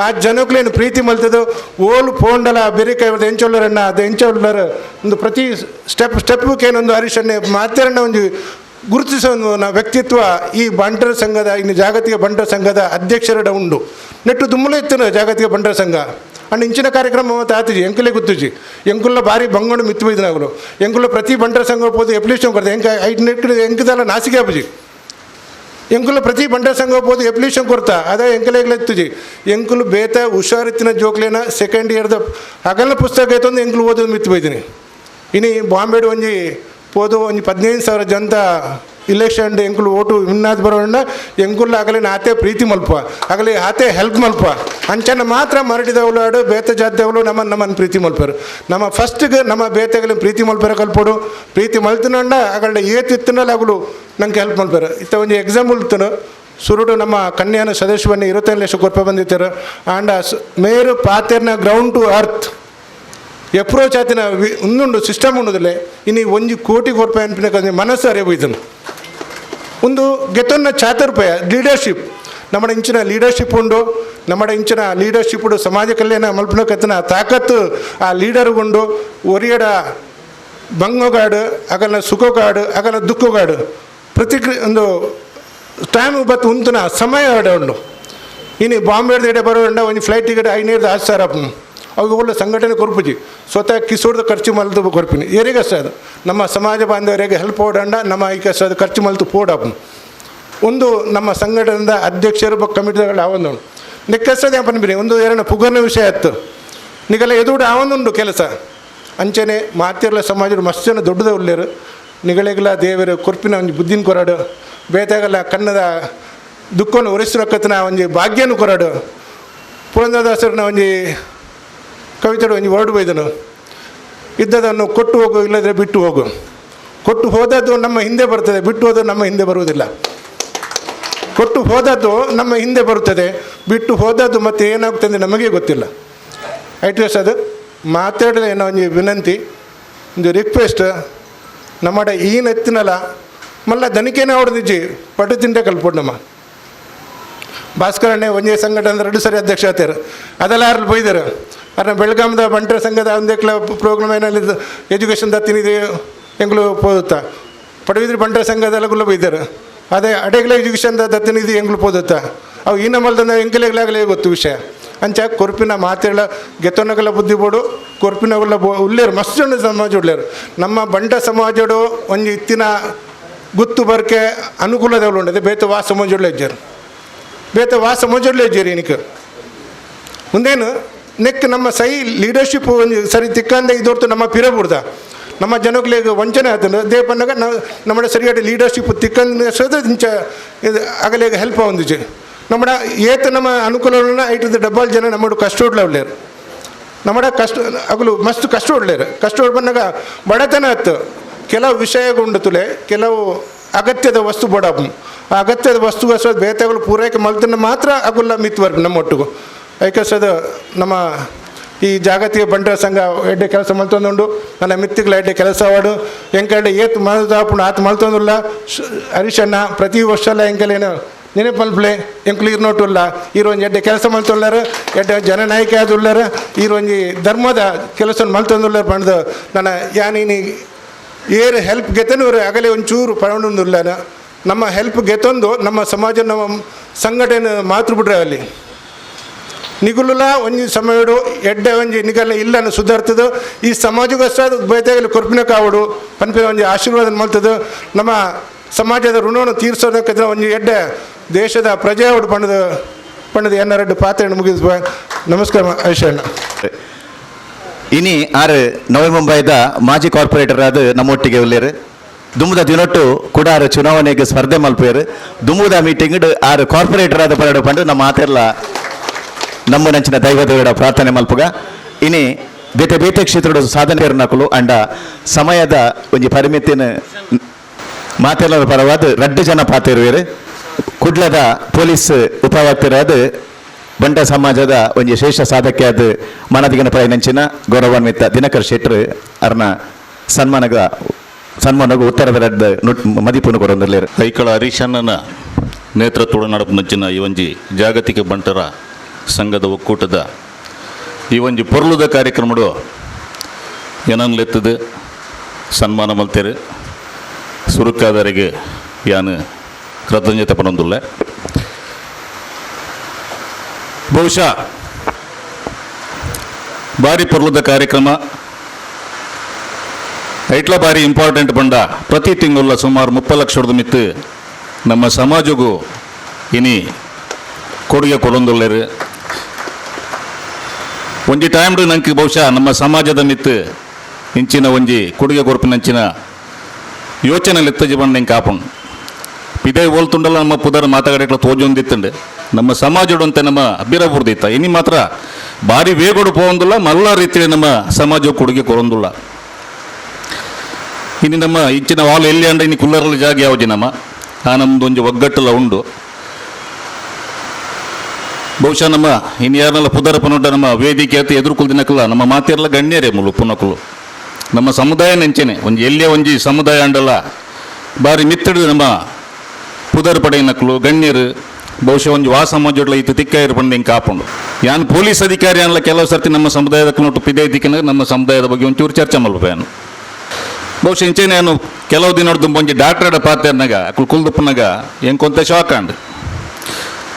ಆ ಜನಕ್ಲೇನು ಪ್ರೀತಿ ಮಲ್ತದು ಓಲು ಪೋಂಡಲ ಬೆರಿಕಾಯಿ ಎಂಚೊಳ್ಳರನ್ನ ಅದು ಎಂಚೊಳ್ಳರ ಒಂದು ಪ್ರತಿ ಸ್ಟೆಪ್ಗೇನೊಂದು ಹರೀಶನ್ನೇ ಮಾತೇರನ್ನ ಒಂದು ಗುರುತಿಸೋ ಒಂದು ವ್ಯಕ್ತಿತ್ವ ಈ ಬಂಟರ್ ಸಂಘದ ಇನ್ನು ಜಾಗತಿಕ ಬಂಟರ್ ಸಂಘದ ಅಧ್ಯಕ್ಷರ ಉಂಡು. ನೆಟ್ಟು ದುಮ್ಮಲೆ ಇತ್ತು ಜಾಗತಿಕ ಬಂಟರ್ ಸಂಘ ಅಂಡ್ ಇಂಚಿನ ಕಾರ್ಯಕ್ರಮ ಮತ್ತು ಆತಿಜಿ ಎಂಕಲೇ ಗೊತ್ತಿಜಿ ಎಂಕುಲ್ಲ ಭಾರಿ ಬಂಗೊಂಡು ಮಿತ್ತು ಬೈದಿನಾಗಲು ಎಂಕುಲ್ಲ ಪ್ರತಿ ಬಂಟರ್ ಸಂಘ ಹೋದು ಎಪ್ಲಿಕೇಶನ್ ಕೊಡ್ತಾರೆ ಎಂಕ 5 ನೆಟ್ಟು ಎಂಕದಲ್ಲ ನಾಸಿಗೆ ಆಪುಜಿ ಎಂಕುಲ್ಲ ಪ್ರತಿ ಬಂಟರ್ ಸಂಘ ಹೋದು ಎಪ್ಲಿಕೇಶನ್ ಕೊಡ್ತಾ ಅದೇ ಎಂಕಲೇಗ್ಲೆತ್ತುಜಿ ಎಂಕುಲು ಬೇತ ಹುಷಾರಿತ್ತಿನ ಜೋಕ್ಲೇನ ಸೆಕೆಂಡ್ ಇಯರ್ದ ಹಗಲ ಪುಸ್ತಕ ಐತಂದು ಎಂಕುಲು ಓದೋದು ಮಿತ್ತು ಬೈದಿನಿ. ಇನ್ನು ಬಾಂಬೆಡು ಒಂಜಿ ಪೋದು ಒಂದು 15,000 ಜನತ ಇಲೆಕ್ಷನ್ ಎಂಕುಲು ಓಟು ವಿನ್ನಾದ್ ಬರೋಣ ಎಂಕುಲ್ಲ ಆಗಲೇ ಆತೆ ಪ್ರೀತಿ ಮಲ್ಪ ಆಗಲಿ ಆತೆ ಹೆಲ್ಪ್ ಮಲ್ಪ ಅಂಚನ ಮಾತ್ರ ಮರಡಿದವಳು ಆಡು ಬೇತ ಜಾತಿದವಳು ನಮ್ಮನ್ನು ಪ್ರೀತಿ ಮಲ್ಪರು. ನಮ್ಮ ಫಸ್ಟ್ಗೆ ನಮ್ಮ ಬೇತೆಗಳಿಗೆ ಪ್ರೀತಿ ಮಲ್ಪರ ಕಲ್ಪೋಡು ಪ್ರೀತಿ ಮಲ್ತನಂಡ ಅಗಳ ಏತಿತ್ತನಲ್ಲಿ ಆಗಲು ನಂಗೆ ಹೆಲ್ಪ್ ಮಲ್ಪರು. ಇತ್ತ ಒಂದು ಎಕ್ಸಾಂಪಲ್ ಇತ್ತನು ಸುರುಡು ನಮ್ಮ ಕನ್ಯಾನ ಸದಸ್ಯವನ್ನು 25 ಲಕ್ಷ ಕೊರಪ ಬಂದಿರ್ತಾರೆ ಆಂಡ ಮೇರು ಪಾತೆರ್ನ ಗ್ರೌಂಡ್ ಟು ಅರ್ತ್ ಎಪ್ರೋಚ್ ಆತಿನ ಒಂದುಂಡು ಸಿಸ್ಟಮ್ ಉಂಡುದಿಲ್ಲ. ಇನ್ನು 1 ಕೋಟಿ ರೂಪಾಯಿ ಅನ್ಪಿನ ಮನಸ್ಸು ಅರಿಬೋಯ್ತನು ಒಂದು ಗೆತ್ತೊನ್ನ ಚಾತುರ್ಪಾಯ ಲೀಡರ್ಶಿಪ್ ನಮ್ಮ ಇಂಚಿನ ಲೀಡರ್ಶಿಪ್ ಉಂಡು. ನಮ್ಮ ಇಂಚಿನ ಲೀಡರ್ಶಿಪ್ ಉಂಡು ಸಮಾಜ ಕಲ್ಯಾಣ ಮಲ್ಪನಕತ್ತಿನ ತಾಕತ್ತು ಆ ಲೀಡರ್ಗುಂಡು ಒರಿಯಡ ಬಂಗೋಗಾಡು ಅಗಲ ಸುಖಗಾಡು ಅಗಲ ದುಃಖಗಾಡು ಒಂದು ಟೈಮ್ ಬತ್ತು ಉಂತನ ಸಮಯ ಆಡ ಉಂಡು. ಇನ್ನು ಬಾಂಬೆ ಬರೋಂಡ ಒಂದು ಫ್ಲೈಟ್ ಟಿಕೆಟ್ 5,000 ಅವಾಗ ಒಳ್ಳೆ ಸಂಘಟನೆ ಕೊರ್ಪುಜಿ ಸ್ವತಃ ಕಿಸೋಡ್ದು ಖರ್ಚು ಮಲ್ತು ಕೊರ್ಪಿನಿ ಏರಿಗಷ್ಟ ಅದು ನಮ್ಮ ಸಮಾಜ ಬಾಂಧವರಿಗೆ ಹೆಲ್ಪ್ ಓಡಂಡ ನಮ್ಮ ಈ ಕಷ್ಟ ಖರ್ಚು ಮಲ್ತು ಪೋಡಪ್ಪ ಒಂದು ನಮ್ಮ ಸಂಘಟನೆದ ಅಧ್ಯಕ್ಷರು ಕಮಿಟಿಗಳು ಆವೊಂದು ನೆಕ್ಕಸ್ತದೆ ಪನ್ಬಿರಿ ಒಂದು 2 ಪುಗರ್ನ ವಿಷಯ ಇತ್ತು ನಿಗಲ್ಲ ಎದುರು ಆವೊಂದುಂಡು ಕೆಲಸ ಅಂಚನೆ ಮಾತಿರ್ಲ ಸಮಾಜದ ಮಸ್ತ್ ಜನ ದೊಡ್ಡದ ಉಳ್ಳೇರು ನಿಗಳಿಗೆಲ್ಲ ದೇವರು ಕೊರ್ಪಿನ ಒಂದು ಬುದ್ಧಿನ ಕೊರಾಡು ಬೇತಾಗಲ್ಲ ಕನ್ನದ ದುಃಖವನ್ನು ಒರೆಸಿರಕತ್ತನ ಒಂಜಿ ಭಾಗ್ಯನು ಕೊರಾಡು ಪುರಂದರದಾಸರನ ಒಂಜಿ ಕವಿತೆಡು ಒಂಜಿ ಹೊರಡು ಬೈದನು ಇದ್ದದನ್ನು ಕೊಟ್ಟು ಹೋಗು ಇಲ್ಲದ್ರೆ ಬಿಟ್ಟು ಹೋಗು. ಕೊಟ್ಟು ಹೋದದ್ದು ನಮ್ಮ ಹಿಂದೆ ಬರ್ತದೆ, ಬಿಟ್ಟು ಹೋದದ್ದು ನಮ್ಮ ಹಿಂದೆ ಬರುವುದಿಲ್ಲ. ಕೊಟ್ಟು ಹೋದದ್ದು ನಮ್ಮ ಹಿಂದೆ ಬರುತ್ತದೆ, ಬಿಟ್ಟು ಹೋದದ್ದು ಮತ್ತೆ ಏನಾಗ್ತದೆ ನಮಗೆ ಗೊತ್ತಿಲ್ಲ. ಐಟ್ಸ್ ಅದು ಮಾತಾಡಲಿ ಏನೋ ಒಂದು ವಿನಂತಿ, ಒಂದು ರಿಕ್ವೆಸ್ಟ್ ನಮ್ಮಡ ಈನ ಎತ್ತಿನಲ್ಲ ಮಲ್ಲ ದನಿಕೇನೆ ಹೊಡೆದಿಜ್ಜಿ ಪಟ್ಟು ತಿಂಡೆ ಕಲ್ಪೊಡು ನಮ್ಮ ಭಾಸ್ಕರಣ್ಣೆ ಒಂದೇ ಸಂಘಟನೆ 2 ಸರಿ ಅಧ್ಯಕ್ಷ ಆತಾರ ಅದೆಲ್ಲ ಯಾರು ಬೈದಾರೆ. ಅರ್ನ ಬೆಳಗಾಮದ ಬಂಟರ ಸಂಘದ ಒಂದೇಕ್ಲ ಪ್ರೋಗ್ರಾಮ್ ಏನಲ್ಲಿ ಎಜುಕೇಷನ್ ತಿನ್ನಿದೆ ಎಂಗ್ಳು ಪೋದುತ್ತಾ ಪಡವಿದ್ರಿ ಬಂಟರ ಸಂಘದೆಲ್ಲಗುಲ್ಲ ಬೈದಾರೆ. ಅದೇ ಅಡೆಗ್ಲ ಎಜುಕೇಷನ್ ದತ್ತಿನಿಧಿ ಎಂಗ್ಳು ಪೋದುತ್ತಾ ಅವು ಈ ನಮ್ಮಲ್ದ ಎಂಕಲೆಗ್ಲಾಗಲೇ ಗೊತ್ತು ವಿಷಯ. ಅಂಚ ಕೊರ್ಪಿನ ಮಾತೆಲ್ಲ ಗೆತ್ತೊನ್ನಗಲ ಬುದ್ಧಿ ಬೋಡು ಕೊರ್ಪಿನಗಲ್ಲ ಉಳ್ಳೇರು ಮಸ್ತ್ ಜನ ಸಮಾಜ ಉಳ್ಳೇರು. ನಮ್ಮ ಬಂಟ ಸಮಾಜಡು ಒಂದು ಇತ್ತಿನ ಗುತ್ತು ಬರ್ಕೆ ಅನುಕೂಲದವಳು ಉಂಟದೆ ಬೇತ ವಾ ಸಮಾಜೊಳ್ಳೆ ಇಜ್ಜರು, ಬೇತ ವಾ ಸಮಾಜೊಳ್ಳೆ ಇಜ್ಜರು. ಏನಕ್ಕೆ ಮುಂದೇನು ನೆಕ್ ನಮ್ಮ ಸೈ ಲೀಡರ್ಶಿಪ್ ಒಂದು ಸರಿ ತಿಕ್ಕಂದೆ ಇದೊರ್ತು ನಮ್ಮ ಪಿರಬುಡ್ದ ನಮ್ಮ ಜನಗಳಿಗೆ ವಂಚನೆ ಆತಂದ್ರೆ ದೇ ಪನ್ನಾಗ ನಮ್ಮ ಸರಿಯಾದ ಲೀಡರ್ಶಿಪ್ ತಿಕ್ಕಂದ ಸದ ಇಂಚ ಇದು ಆಗಲೇ ಹೆಲ್ಪ್ ಹೊಂದಿಜೆ ನಮ್ಮ ಏತ ನಮ್ಮ ಅನುಕೂಲಗಳನ್ನ ಐಟದ ಡಬ್ಬಲ್ ಜನ ನಮ್ಮ ಕಷ್ಟ ಉಡ್ಲೇರು ನಮ್ಮ ಕಷ್ಟ ಅಗಲು ಮಸ್ತ್ ಕಷ್ಟ ಉಡ್ಲೇರು. ಕಷ್ಟ ಉಡ್ ಬಂದಾಗ ಬಡತನ ಆಯ್ತು. ಕೆಲವು ವಿಷಯಗೊಂಡು ತುಲೆ ಕೆಲವು ಅಗತ್ಯದ ವಸ್ತು ಬೋಡಪ್ಪ ಆ ಅಗತ್ಯದ ವಸ್ತುಗೋಸ್ಕರ ಬೇತೆಗಳು ಪೂರೈಕೆ ಮಲ್ತನ್ನ ಮಾತ್ರ ಅಗುಲ್ಲ ಮಿತ್ವರ್ಗ ನಮ್ಮ ಒಟ್ಟಿಗೂ ಐಕಸದ ನಮ್ಮ ಈ ಜಾಗತಿಕ ಬಂಟರ ಸಂಘ ಎಡ್ಡೆ ಕೆಲಸ ಮಲ್ತೊಂದುಂಡು ನನ್ನ ಮಿತ್ತಿಗಳ ಎಡ್ಡೆ ಕೆಲಸ ಆಡು ಎಂಕಡೆ ಏತ್ ಮಲ್ತಾಪುಂಡು ಆತ ಮಲ್ತೊಂದುಲ್ಲ ಹರೀಶಣ್ಣ ಪ್ರತಿ ವರ್ಷ ಎಲ್ಲ ಎಂಕಲೇನು ನೆನಪಲ್ಪ್ಲೆ ಎಂಕ್ಲು ಇರ್ನೋಟುಲ್ಲ ಈರೊಂದು ಎಡ್ಡೆ ಕೆಲಸ ಮಲ್ತೊಳ್ಳಾರ ಎಡ್ಡೆ ಜನನಾಯಕ ಆದುಳ್ಳಾರ ಈರೊಂಜಿ ಧರ್ಮದ ಕೆಲಸ ಮಲ್ತೊಂದುಳ್ಳಾರ ಪಂಡ್ದು ನನ್ನ ಯಾನೀನಿ ಏರು ಹೆಲ್ಪ್ ಗೆತನು ಆಗಲೇ ಒಂಚೂರು ಪಡೊಂದುಲ್ಲ ನಮ್ಮ ಹೆಲ್ಪ್ ಗೆತ್ತೊಂದು ನಮ್ಮ ಸಮಾಜ ನಮ್ಮ ಸಂಘಟನೆ ಮಾತೃ ಬಿಡ್ರೆ ಅಲ್ಲಿ ನಿಗುಲ್ಲ ಒಂಜಿ ಸಮಯಡು ಎಡ್ಡೆ ಒಂಜಿ ನಿಗಲ್ಲ ಇಲ್ಲ ಸುಧಾರ್ತದೆ ಈ ಸಮಾಜಗೋಸ್ಕರ ಬೈತಾಗಲಿ ಕೊರ್ಪಿನ ಕಾವಡು ಪನ್ಪಿನ ಒಂಜಿ ಆಶೀರ್ವಾದ ಮಲ್ತದೆ ನಮ್ಮ ಸಮಾಜದ ಋಣವನ್ನು ತೀರ್ಸೋದಕ್ಕೆ ಒಂಜಿ ಎಡ್ಡೆ ದೇಶದ ಪ್ರಜೆ ಅವಡು ಪಣ್ಣದು ಎನ್ನರೆಡ್ಡು ಪಾತ್ರೆ ಮುಗಿಸ್ಬ. ನಮಸ್ಕಾರ ಐಶಣ್ಣ. ಇನಿ ಆರು ನವಿ ಮುಂಬೈದ ಮಾಜಿ ಕಾರ್ಪೊರೇಟರ್ ಆದ ನಮ್ಮೊಟ್ಟಿಗೆ ಉಳ್ಳೇರು ದುಮ್ಮದ ದಿನೊಟ್ಟು ಕೂಡ ಆರು ಚುನಾವಣೆಗೆ ಸ್ಪರ್ಧೆ ಮಲ್ಪೇರು ದುಮ್ಮದ ಮೀಟಿಂಗ್ ಆರು ಕಾರ್ಪೊರೇಟರ್ ಆದ ಪರಡು ಪಂಡು ನಮ್ಮ ಮಾತೆಲ್ಲ ನಮ್ಮ ನಂಚಿನ ದೈವದೇವರ ಪ್ರಾರ್ಥನೆ ಮಲ್ಪುಗ ಇನಿ ಬೇತೆ ಬೇತೆ ಕ್ಷೇತ್ರದ ಸಾಧನೆ ನಕಲು ಅಂಡ ಸಮಯದ ಒಂಜಿ ಪರಿಮಿತಿನ ಮಾತೆಲ್ಲ ಪರವಾದ 2 ಜನ ಪಾತಿರುವೇರು ಕುಡ್ಲದ ಪೊಲೀಸ್ ಉಪವಾಕ್ತರಾದ ಬಂಟ ಸಮಾಜದ ಒಂಜಿ ಶ್ರೇಷ್ಠ ಸಾಧಕ್ಯಾದ ಮನದಿಗಿನ ಪ್ರಯತ್ನಿಂಚಿನ ಗೌರವಾನ್ವಿತ ದಿನಕರ್ ಶೆಟ್ರು ಅರ್ನ ಸನ್ಮಾನಗ ಉತ್ತರದ ಮದಿಪುನು ಕೊರೊಂದಲ್ಲೇರು. ಐಕಳ ಹರೀಶಣ್ಣನ ನೇತೃತ್ವದ ನಡಪುನಂಚಿನ ಈ ಒಂಜಿ ಜಾಗತಿಕ ಬಂಟರ ಸಂಘದ ಒಕ್ಕೂಟದ ಈ ಒಂಜಿ ಪೊರ್ಲುದ ಕಾರ್ಯಕ್ರಮಡು ಏನನ್ಲೆತ್ತದು ಸನ್ಮಾನ ಮಲ್ತೇರು ಸುರುಕಾದರಿಗೆ ಯಾನು ಕೃತಜ್ಞತೆ ಪಡೊಂದುಲ್ಲ. ಬಹುಶಃ ಭಾರಿ ಪೊರ್ಲುದ ಕಾರ್ಯಕ್ರಮ ಐಟ್ಲ ಭಾರಿ ಇಂಪಾರ್ಟೆಂಟ್ ಬಂಡ ಪ್ರತಿ ತಿಂಗಳ ಸುಮಾರು 30 ಲಕ್ಷದ ಮಿತ್ತು ನಮ್ಮ ಸಮಾಜಗೂ ಇನಿ ಕೊಡುಗೆ ಕೊಡೊಂದುಳ್ಳೇರು. ಒಂಜಿ ಟೈಮ್ಡು ನಂಗೆ ಬಹುಶಃ ನಮ್ಮ ಸಮಾಜದ ಮಿತ್ತು ಇಂಚಿನ ಒಂಜಿ ಕೊಡುಗೆ ಕೊರಪಿನಂಚಿನ ಯೋಚನೆ ಲೆತ್ತಜಿ ಬಂದು ನಂಗೆ ಕಾಪುಂಡು ಇದೇ ಹೋಲ್ತುಂಡಲ್ಲ ನಮ್ಮ ಪುದರ ಮಾತಾಡಕ್ಕೆ ತೋಜೊಂದಿತ್ತಂಡೆ ನಮ್ಮ ಸಮಾಜಡು ಅಂತ ನಮ್ಮ ಅಭಿರಬುರ್ದಿತ್ತ ಇನಿ ಮಾತ್ರ ಭಾರಿ ವೇಗೋಡು ಪೋಂದಿಲ್ಲ ಮಲ್ಲ ರೀತಿಯಲ್ಲಿ ನಮ್ಮ ಸಮಾಜ ಕೊಡುಗೆ ಕೊರೊಂದಿಲ್ಲ. ಇನ್ನು ನಮ್ಮ ಇಂಚಿನ ವಾಲ್ ಎಲ್ಲಿ ಅಂಡ ಇನ್ನು ಕುಲ್ಲರಲ್ಲಿ ಜಾಗ ಯಾವುದು ನಮ್ಮ ಆ ನಮ್ಮದು ಒಂಜಿ ಒಗ್ಗಟ್ಟಲ್ಲ ಉಂಡು. ಬಹುಶಃ ನಮ್ಮ ಇನ್ನು ಯಾರನ್ನೆಲ್ಲ ಪುದರ ಪುನೊಡ್ಡ ನಮ್ಮ ವೇದಿಕೆ ಆತ ಎದುರುಕುಲ್ ದಿನಕ್ಕಲ್ಲ ನಮ್ಮ ಮಾತೆಲ್ಲ ಗಣ್ಯರೇ ಮುಲು ಪುನಕಲು ನಮ್ಮ ಸಮುದಾಯ ನೆಂಚೆನೆ ಒಂಜಿ ಎಲ್ಲೇ ಒಂಜಿ ಸಮುದಾಯ ಅಂಡಲ್ಲ ಭಾರಿ ಮಿತ್ತಡು ನಮ್ಮ ಪುದರ್ ಪಡೆಯನಕ್ಕಲು ಗಣ್ಯರು ಬಹುಶಃ ಒಂದು ವಾ ಸಮಾಜಡ್ಲ ಇತ್ತು ತಿಕ್ಕಾಯಿರು ಬಂದು ಹಿಂಗೆ ಕಾಪುಂಡು ಯಾನು ಪೊಲೀಸ್ ಅಧಿಕಾರಿ ಅನ್ನಲ್ಲ ಕೆಲವು ಸರ್ತಿ ನಮ್ಮ ಸಮುದಾಯದ ನೋಟು ಪಿದೆ ದಿಕ್ಕಿನಾಗ ನಮ್ಮ ಸಮುದಾಯದ ಬಗ್ಗೆ ಒಂಚೂರು ಚರ್ಚೆ ಮಲ್ಪೇನು ಬಹುಶಃ ಇಂಚೆ ನಾನು ಕೆಲವು ದಿನ ನೋಡ್ದು ಒಂಜಿ ಡಾಕ್ಟರ್ಡ ಪಾತ್ರೆನಾಗ ಅಕ್ಕಳು ಕುಲ್ದುಪ್ಪನಾಗ ಹೆಂಗೆ ಕೊಂತ ಶಾಕ್ ಅಂಡು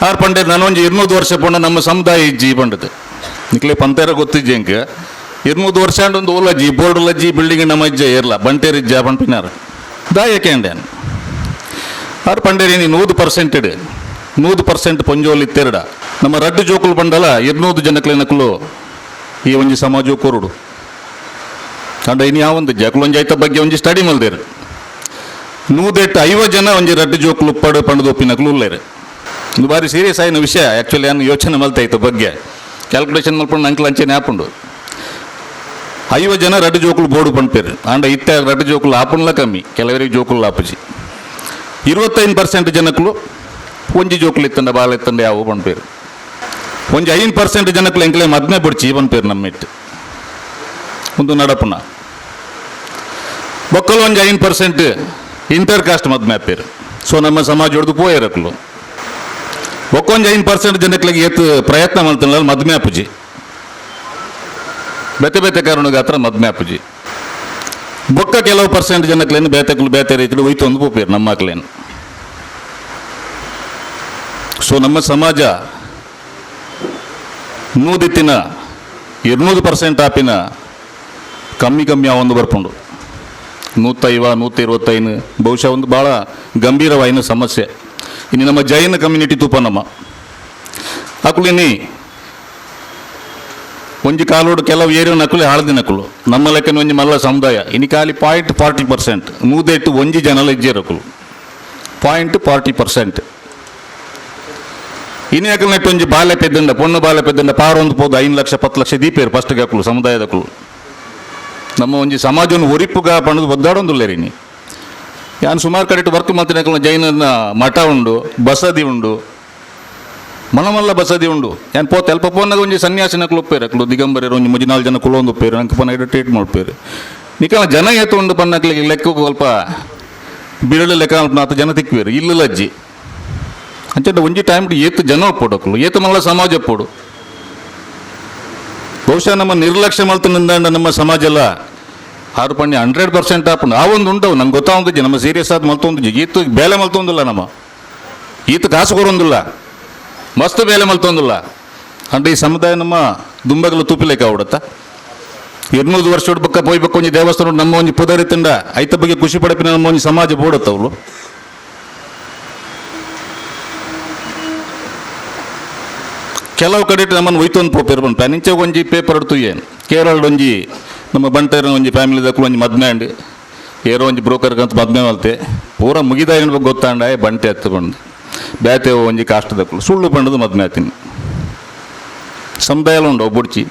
ಆರು ಪಂಡೆ ನಾನು ಒಂಜಿ 200 ವರ್ಷ ಪಂಡ ನಮ್ಮ ಸಮುದಾಯ ಇಜ್ಜಿ ಬಂಡದು ನಿಕ್ಲೆ ಪಂತೇರ ಗೊತ್ತಿಜ್ಜಿ ಹೆಂಗೆ 200 ವರ್ಷ ಅಂಡ್ ಒಂದು ಓಲಜ್ಜಿ ಬೋರ್ಡುಲಜ್ಜಿ ಬಿಲ್ಡಿಂಗ್ ನಮ್ಮ ಇಜ್ಜೆ ಇರಲ್ಲ ಬಂಟೇರಿಜ್ಜ ಪಂಪಿನಾರ ದಾಯಕೆ ಅಂಡೇನು ಆರು ಪಂಡೇರಿ 100% ಪಂಜೋಲಿ ತೆರಡ ನಮ್ಮ ರಡ್ಡು ಜೋಕುಲು ಬಂಡಲ 200 ಜನಕ್ಲೆನಕ್ಕಲು ಈ ಒಂಜಿ ಸಮಾಜ ಕೊರುಡು ಅಂಡ ಇನ್ನು ಯಾವೊಂದು ಜಕ್ಲೊಂಜಿ ಐತ ಬಗ್ಗೆ ಒಂಜಿ ಸ್ಟಡಿ ಮಲ್ದೇರು 150 ಜನ ಒಂಜಿ ರಡ್ಡು ಜೋಕ್ಲು ಉಪ್ಪಡು ಪಂಡದು ಒಪ್ಪಿನಕ್ಲು ಉಳ್ಳೇರು. ಇದು ಬಾರಿ ಸೀರಿಯಸ್ ಆಯ್ನ ವಿಷಯ. ಆ್ಯಕ್ಚುಲಿ ನಾನು ಯೋಚನೆ ಮಲ್ತಾ ಇತ್ತು ಬಗ್ಗೆ ಕ್ಯಾಲ್ಕುಲೇಷನ್ ಮಲ್ಪಂಡು ಅಂಕಲ್ ಅಂಚೆನೆ ಹಾಪುಂಡು 50 ಜನ ರಡ್ಡು ಜೋಕುಲು ಬೋರ್ಡು ಪಂಡ್ಪೇರು ಅಂಡ ಇತ್ತ ರಡ್ಡು ಜೋಕುಲು ಆಪುಣ್ಲ ಕಮ್ಮಿ, ಕೆಲವರಿಗೆ ಜೋಕುಲು ಆಪುಜಿ. 25% ಜನಕ್ಕಲು ಒಂಜಿ ಜೋಕುಲು ಇತ್ತಂಡ ಬಾಳ ಇತ್ತಂಡ ಯಾವ ಪಂಡ್ಪೇರು. ಒಂಜಿ 5% ಜನಕ್ಕಲು ಎಂಕ್ಲೆ ಮದ್ಮೆ ಬಿಡ್ಚಿ ಪಂಡ್ಪೇರು ನಮ್ಮಿಟ್ಟು ಒಂದು ನಡಪುನ. ಬೊಕ್ಕಲು ಒಂಜಿ 5% ಇಂಟರ್ ಕಾಸ್ಟ್ ಮದ್ಮೆ ಆಪೇರು. ಸೊ ನಮ್ಮ ಸಮಾಜ ಹೊಡೆದು ಪೋಯಿರಕ್ಲು ಬೊಕ್ಕೊಂಜಿ 5% ಜನಕ್ಲಿಗೆ ಏತ್ ಪ್ರಯತ್ನ ಮಾಡ್ತಾನಲ್ಲ ಮದ್ಮೆ ಆಪುಜಿ, ಬೇತೆ ಬೇತೆ ಕಾರಣಕ್ಕೆ ಹತ್ರ ಮದ್ಮೆ ಆಪುಜಿ. ಬೊಕ್ಕ ಕೆಲವು % ಜನಕ್ಲೇನು ಬೇತೆಕ್ಲು ಬೇತೆ ರೀತಿಯಲ್ಲಿ ಒಯ್ತು ಒಂದು ಪೋಪೇರು ನಮ್ಮ ಮಕ್ಳೇನು. ಸೊ ನಮ್ಮ ಸಮಾಜ 100 200% ಆಪಿನ ಕಮ್ಮಿ ಒಂದು ಬರ್ಪುಂಡು 150 125 ಬಹುಶಃ ಒಂದು ಭಾಳ ಗಂಭೀರವಾಯಿನ ಸಮಸ್ಯೆ. ಇನ್ನು ನಮ್ಮ ಜೈನ ಕಮ್ಯುನಿಟಿ ತೂಪ ನಮ್ಮ ಅಕುಲಿನಿ ಒಂಜಿ ಕಾಲೋಡು ಕೆಲವು ಏರಿಯಾ ನಕುಲೆ ಹಾಳದಿ ನಕುಲು ನಮ್ಮ ಲೆಕ್ಕನ ಒಂಜಿ ಮಲ್ಲ ಸಮುದಾಯ ಇನ್ನು ಖಾಲಿ 0.40% 108 ಒಂಜಿ ಜನಲ ಇಜ್ಜೇರಕುಲು 0.40%. ಇನ್ನು ಯಾಕಲ್ ನೆಟ್ಟು ಒಂಜಿ ಬಾಲ್ಯ ಪೆದ್ದಂಡ ಪೊಣ್ಣು ಬಾಲ್ಯ ಪೆದ್ದಂಡ ಪಾರೊಂದು ಪೋದು 5 ಲಕ್ಷ 10 ಲಕ್ಷ ದೀಪೇರು ಫಸ್ಟ್ಗೆ ಹಾಕಲು ಸಮುದಾಯದಕ್ಕಳು ನಮ್ಮ ಒಂಜಿ ಸಮಾಜವನ್ನು ಒರಿಪ್ಪುಗ ಪಣದು ಒದ್ದಾಡೊಂದುಲ್ಲೇರಿ. ಯಾನು ಸುಮಾರು ಕಡೆ ವರ್ಕ್ ಮಾಡ್ತೀನಿ ಜೈನನ ಮಠ ಉಂಡು, ಬಸದಿ ಉಂಡು, ಮನಮಲ್ಲ ಬಸದಿ ಉಂಡು. ಯಾನು ಪೋತ ಅಲ್ಪ ಪೋನಾಗ ಒಂಜಿ ಸನ್ಯಾಸಿನಕ್ಲು ಒಪ್ಪೇರು ಅಕ್ಲು ದಿಗಂಬರರು ಒಂಜಿ 3-4 ಜನ ಕುಲೊಂದು ಒಪ್ಪೇರು ನಂಗೆ ಪನ ಟ್ರೀಟ್ ಮಾಡ್ಪೇರು. ನಿಕಲ ಜನ ಏತು ಉಂಡು ಪನ್ನಕ್ಲಿಗೆ ಲೆಕ್ಕ ಸ್ವಲ್ಪ ಬಿರಳು ಲೆಕ್ಕ ನಾತು ಜನ ತಿಕ್ವೇರು ಇಲ್ಲ ಅಜ್ಜಿ ಅಂಚೆ ಒಂಜಿ ಟೈಮ್ ಏತು ಜನ ಒಪ್ಪೋಡಕ್ಲು ಏತು ಮಲ್ಲ ಸಮಾಜ ಒಪ್ಪೋಡು. ಬಹುಶಃ ನಮ್ಮ ನಿರ್ಲಕ್ಷ್ಯ ಮಲ್ತನಿಂದ ನಮ್ಮ ಸಮಾಜ ಎಲ್ಲ 100% ಆಪುಂಡು ಆ ಒಂದು ಉಂಟವು ನಂಗೆ ಗೊತ್ತಾಗೊಂದಿಜ್ಜಿ ನಮ್ಮ ಸೀರಿಯಸ್ ಆದ ಮಲ್ತೊಂದಿಜ್ಜಿ ಈತು ಬೇಲೆ ಮಲ್ತೊಂದಿಲ್ಲ ನಮ್ಮ ಈತ ಕಾಸು ಕೊರೊಂದಿಲ್ಲ ಮಸ್ತ್ ಬೇಲೆ ಮಲ್ತೊಂದಿಲ್ಲ ಅಂದ್ರೆ ಈ ಸಮುದಾಯ ನಮ್ಮ ದುಂಬಗಲು ತೂಪಿಲೆಕ್ಕ ಅವಡತ್ತ 200 ವರ್ಷ ಬಕ್ಕ ಪೋಯ್ಬೇಕು ಒಂಜಿ ದೇವಸ್ಥಾನ ನಮ್ಮ ಒಂಜಿ ಪುದರಿತಂಡ ಐತ ಬಗ್ಗೆ ಖುಷಿ ಪಡಪಿನ ನಮ್ಮ ಒಂಜಿ ಸಮಾಜ ಬೋಡತ್ತವಳು. ಕೆಲವು ಕಡೆ ನಮ್ಮನ್ನು ಒಯ್ತೊಂದು ಪೋಪೇರು ಬಂದು ನಿಂಚೆ ಒಂಜಿ ಪೇಪರ್ ಹೊಡ್ತು ಏನು ಕೇರಳದ ಒಂಜಿ ನಮ್ಮ ಬಂಟೇರ ಒಂಜಿ ಫ್ಯಾಮಿಲಿದಕ್ಕೂ ಒಂಜಿ ಮದ್ಮೆ ಅಂಡು ಏರೋ ಒಂಜಿ ಬ್ರೋಕರ್ಗಂತ ಮದ್ಮೆ ಮಲ್ತೆ ಪೂರ ಮುಗಿದ ಏನು ಬಗ್ಗೆ ಗೊತ್ತಾಂಡ ಬಂಟೆ ಹತ್ತು ಬಂದು ಬೇತೆ ಒಂಜಿ ಕಾಷ್ಟದಕ್ಕಳು ಸುಳ್ಳು ಬಂಡದು ಮದ್ಮೆ ಆತೀನಿ ಸಮುದಾಯ ಉಂಡು ಬುಡ್ಚಿ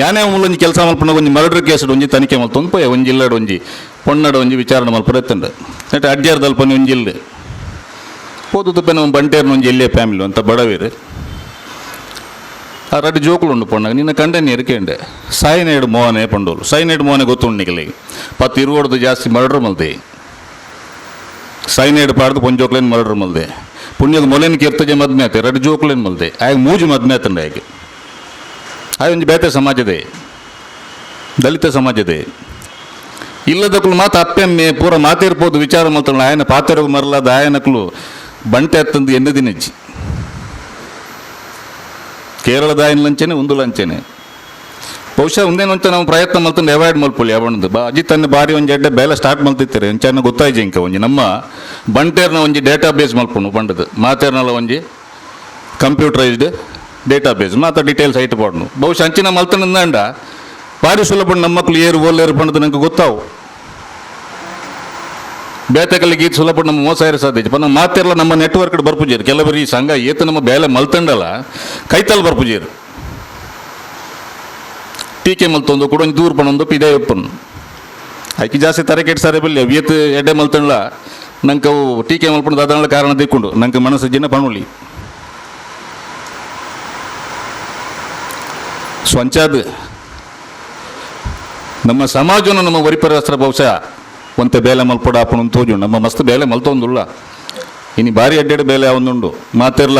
ಯಾನೇ ಒಂಜಿ ಕೆಲಸ ಮಲ್ಪನ ಒಂಜಿ ಮರ್ಡರ್ ಕೇಸ್ ಒಂಜಿ ತನಿಖೆ ಮಲ್ತೊಂದು ಪೋಯ ಒಂಜಿ ಇಲ್ಲಡು ಒಂಜಿ ಪೊಣ್ಣಡು ಒಂಜಿ ವಿಚಾರಣೆ ಮಲ್ಪರೆತ್ತಂಡ ನೆಟ್ ಅಡ್ಜಾರ್ದಲ್ಪನಿ ಒಂಜಿ ಇಲ್ಲ ಹೋದು ತುಪ್ಪೆ ನಮ್ಮ ಬಂಟೇರ್ನ ಒಂಜಿ ಎಲ್ಲೇ ಫ್ಯಾಮಿಲಿ ಅಂತ ಬಡವೇರು ಆ ರಡ್ಡು ಜೋಕುಲು ಉಂಡು ಪೊಣ್ಣಾಗ ನಿನ್ನ ಕಂಡನಿ ಎರ್ಕೇಂಡೆ ಸೈನೈಡ್ ಮೋಹನೆ ಪಂಡೋಲು ಸೈನೈಡ್ ಮೋಹನೆ ಗೊತ್ತುಂಡು ನಿಗಲಿಗೆ 10-20 ಜಾಸ್ತಿ ಮರ್ಡರ್ ಮಲ್ದೆ ಸೈನೈಡ್ ಪಾಡ್ದು ಪೊಂಜೋಕ್ಲೇನು ಮರ್ಡರ್ ಮಲ್ದೆ ಪುಣ್ಯದ ಮೊಲೆನ ಕೆರ್ತಜೆ ಮದ್ಮೆ ಆತೆ ರಡ್ಡು ಜೋಕ್ಲೇನು ಮಲ್ದೆ ಆಗ ಮೂಜು ಮದ್ಮೆ ಆತಂಡ ಆಗ ಆಗ ಒಂಜಿ ಬೇತೆ ಸಮಾಜದೇ ದಲಿತ ಸಮಾಜದೇ ಇಲ್ಲದಕ್ಕಲು ಮಾತು ಅಪ್ಪೆಮ್ಮೆ ಪೂರ ಮಾತೇರ್ಬೋದು ವಿಚಾರ ಮಲ್ತಂಡ ಆಯನ ಪಾತೆರಗು ಮರಲಾದ ಆಯನಕ್ಕಲು ಬಂಟೆ ಹತ್ತಂದು ಎಣ್ಣೆ ದಿನಜ್ಜಿ ಕೇರಳದ ಆಯನ ಲಂಚನೆ ಒಂದು ಲಂಚನೆ ಬಹುಶಃ ಒಂದೇನಂತ ನಾವು ಪ್ರಯತ್ನ ಮಲ್ತಂದು ಅವಾಯ್ಡ್ ಮಲ್ಪೊಲಿ ಅವಣ್ಣದು ಅಜ್ಜಿ ತನ್ನ ಬಾರಿ ಒಂಜಿ ಎಡ್ಡೆ ಬೇಲೆ ಸ್ಟಾರ್ಟ್ ಮಲ್ತಿರ್ತಾರೆ ಒಂಚೆನ್ನ ಗೊತ್ತಾಯ್ಜಿ ಇಂಕ ಒಂಜಿ ನಮ್ಮ ಬಂಟೇರ್ನ ಒಂಜಿ ಡೇಟಾ ಬೇಸ್ ಮಲ್ಪೊಂಡು ಬಂಡದು ಮಾತೇರ್ನಲ್ಲ ಒಂಜಿ ಕಂಪ್ಯೂಟರೈಸ್ಡ್ ಡೇಟಾ ಬೇಸ್ ಮಾತ ಡೀಟೇಲ್ಸ್ ಐಟ್ ಪಾಡ್ನು ಬಹುಶಃ ಅಂಚಿನ ಮಲ್ತನಿಂದ ಭಾರಿ ಸುಲಭ ನಮ್ಮ ಮಕ್ಕಳು ಏರು ಓಲೇರು ಪಂಡದು ನಂಗೆ ಗೊತ್ತಾವು ಬೇತೆಕಲ್ಲಿಗೆ ಇದು ಸುಲಭ ನಮ್ಮ ಮೋಸ ಇರೋ ಸಾಧ್ಯ ನಮ್ಮ ಮಾತೆಲ್ಲ ನಮ್ಮ ನೆಟ್ವರ್ಕ್ ಬರ್ಪುಜೀರು ಕೆಲವರು ಈ ಸಂಘ ಏತು ನಮ್ಮ ಬೇಲೆ ಮಲ್ತಂಡಲ್ಲ ಕೈತಲ್ಲಿ ಬರ್ಪುಜೀರು ಟೀಕೆ ಮಲ್ತೊಂದು ಕೂಡ ಒಂದು ದೂರ ಪಣೊಂದು ಇದೇ ಒಪ್ಪನು ಆಯ್ಕೆ ಜಾಸ್ತಿ ತರ ಕೆಟ್ಟ ಸಾರಿ ಬಲ್ಲಿ ಏತು ಎಡ್ಡೆ ಮಲ್ತಂಡಲ್ಲ ನಂಗೆ ಅವು ಟೀಕೆ ಮಲ್ಪಣದು ಅದನ್ನೆಲ್ಲ ಕಾರಣ ತಿಕ್ಕೊಂಡು ನಂಗೆ ಮನಸ್ಸು ಜಿನ ಪಣುಲಿ ಸ್ವಂಚಾದ ನಮ್ಮ ಸಮಾಜವನ್ನು ನಮ್ಮ ವರಿಪರಸ್ತ್ರ ಬಹುಶಃ ಒಂತೆ ಬೇಲೆ ಮಲ್ಪಡ ಆಪಣ ತೋಜು ನಮ್ಮ ಮಸ್ತ್ ಬೇಲೆ ಮಲ್ತೊಂದುಲ್ಲ ಇನ್ನು ಭಾರಿ ಅಡ್ಡೆಡು ಬೇಲೆ ಅವನುಂಡು ಮಾತಿರ್ಲ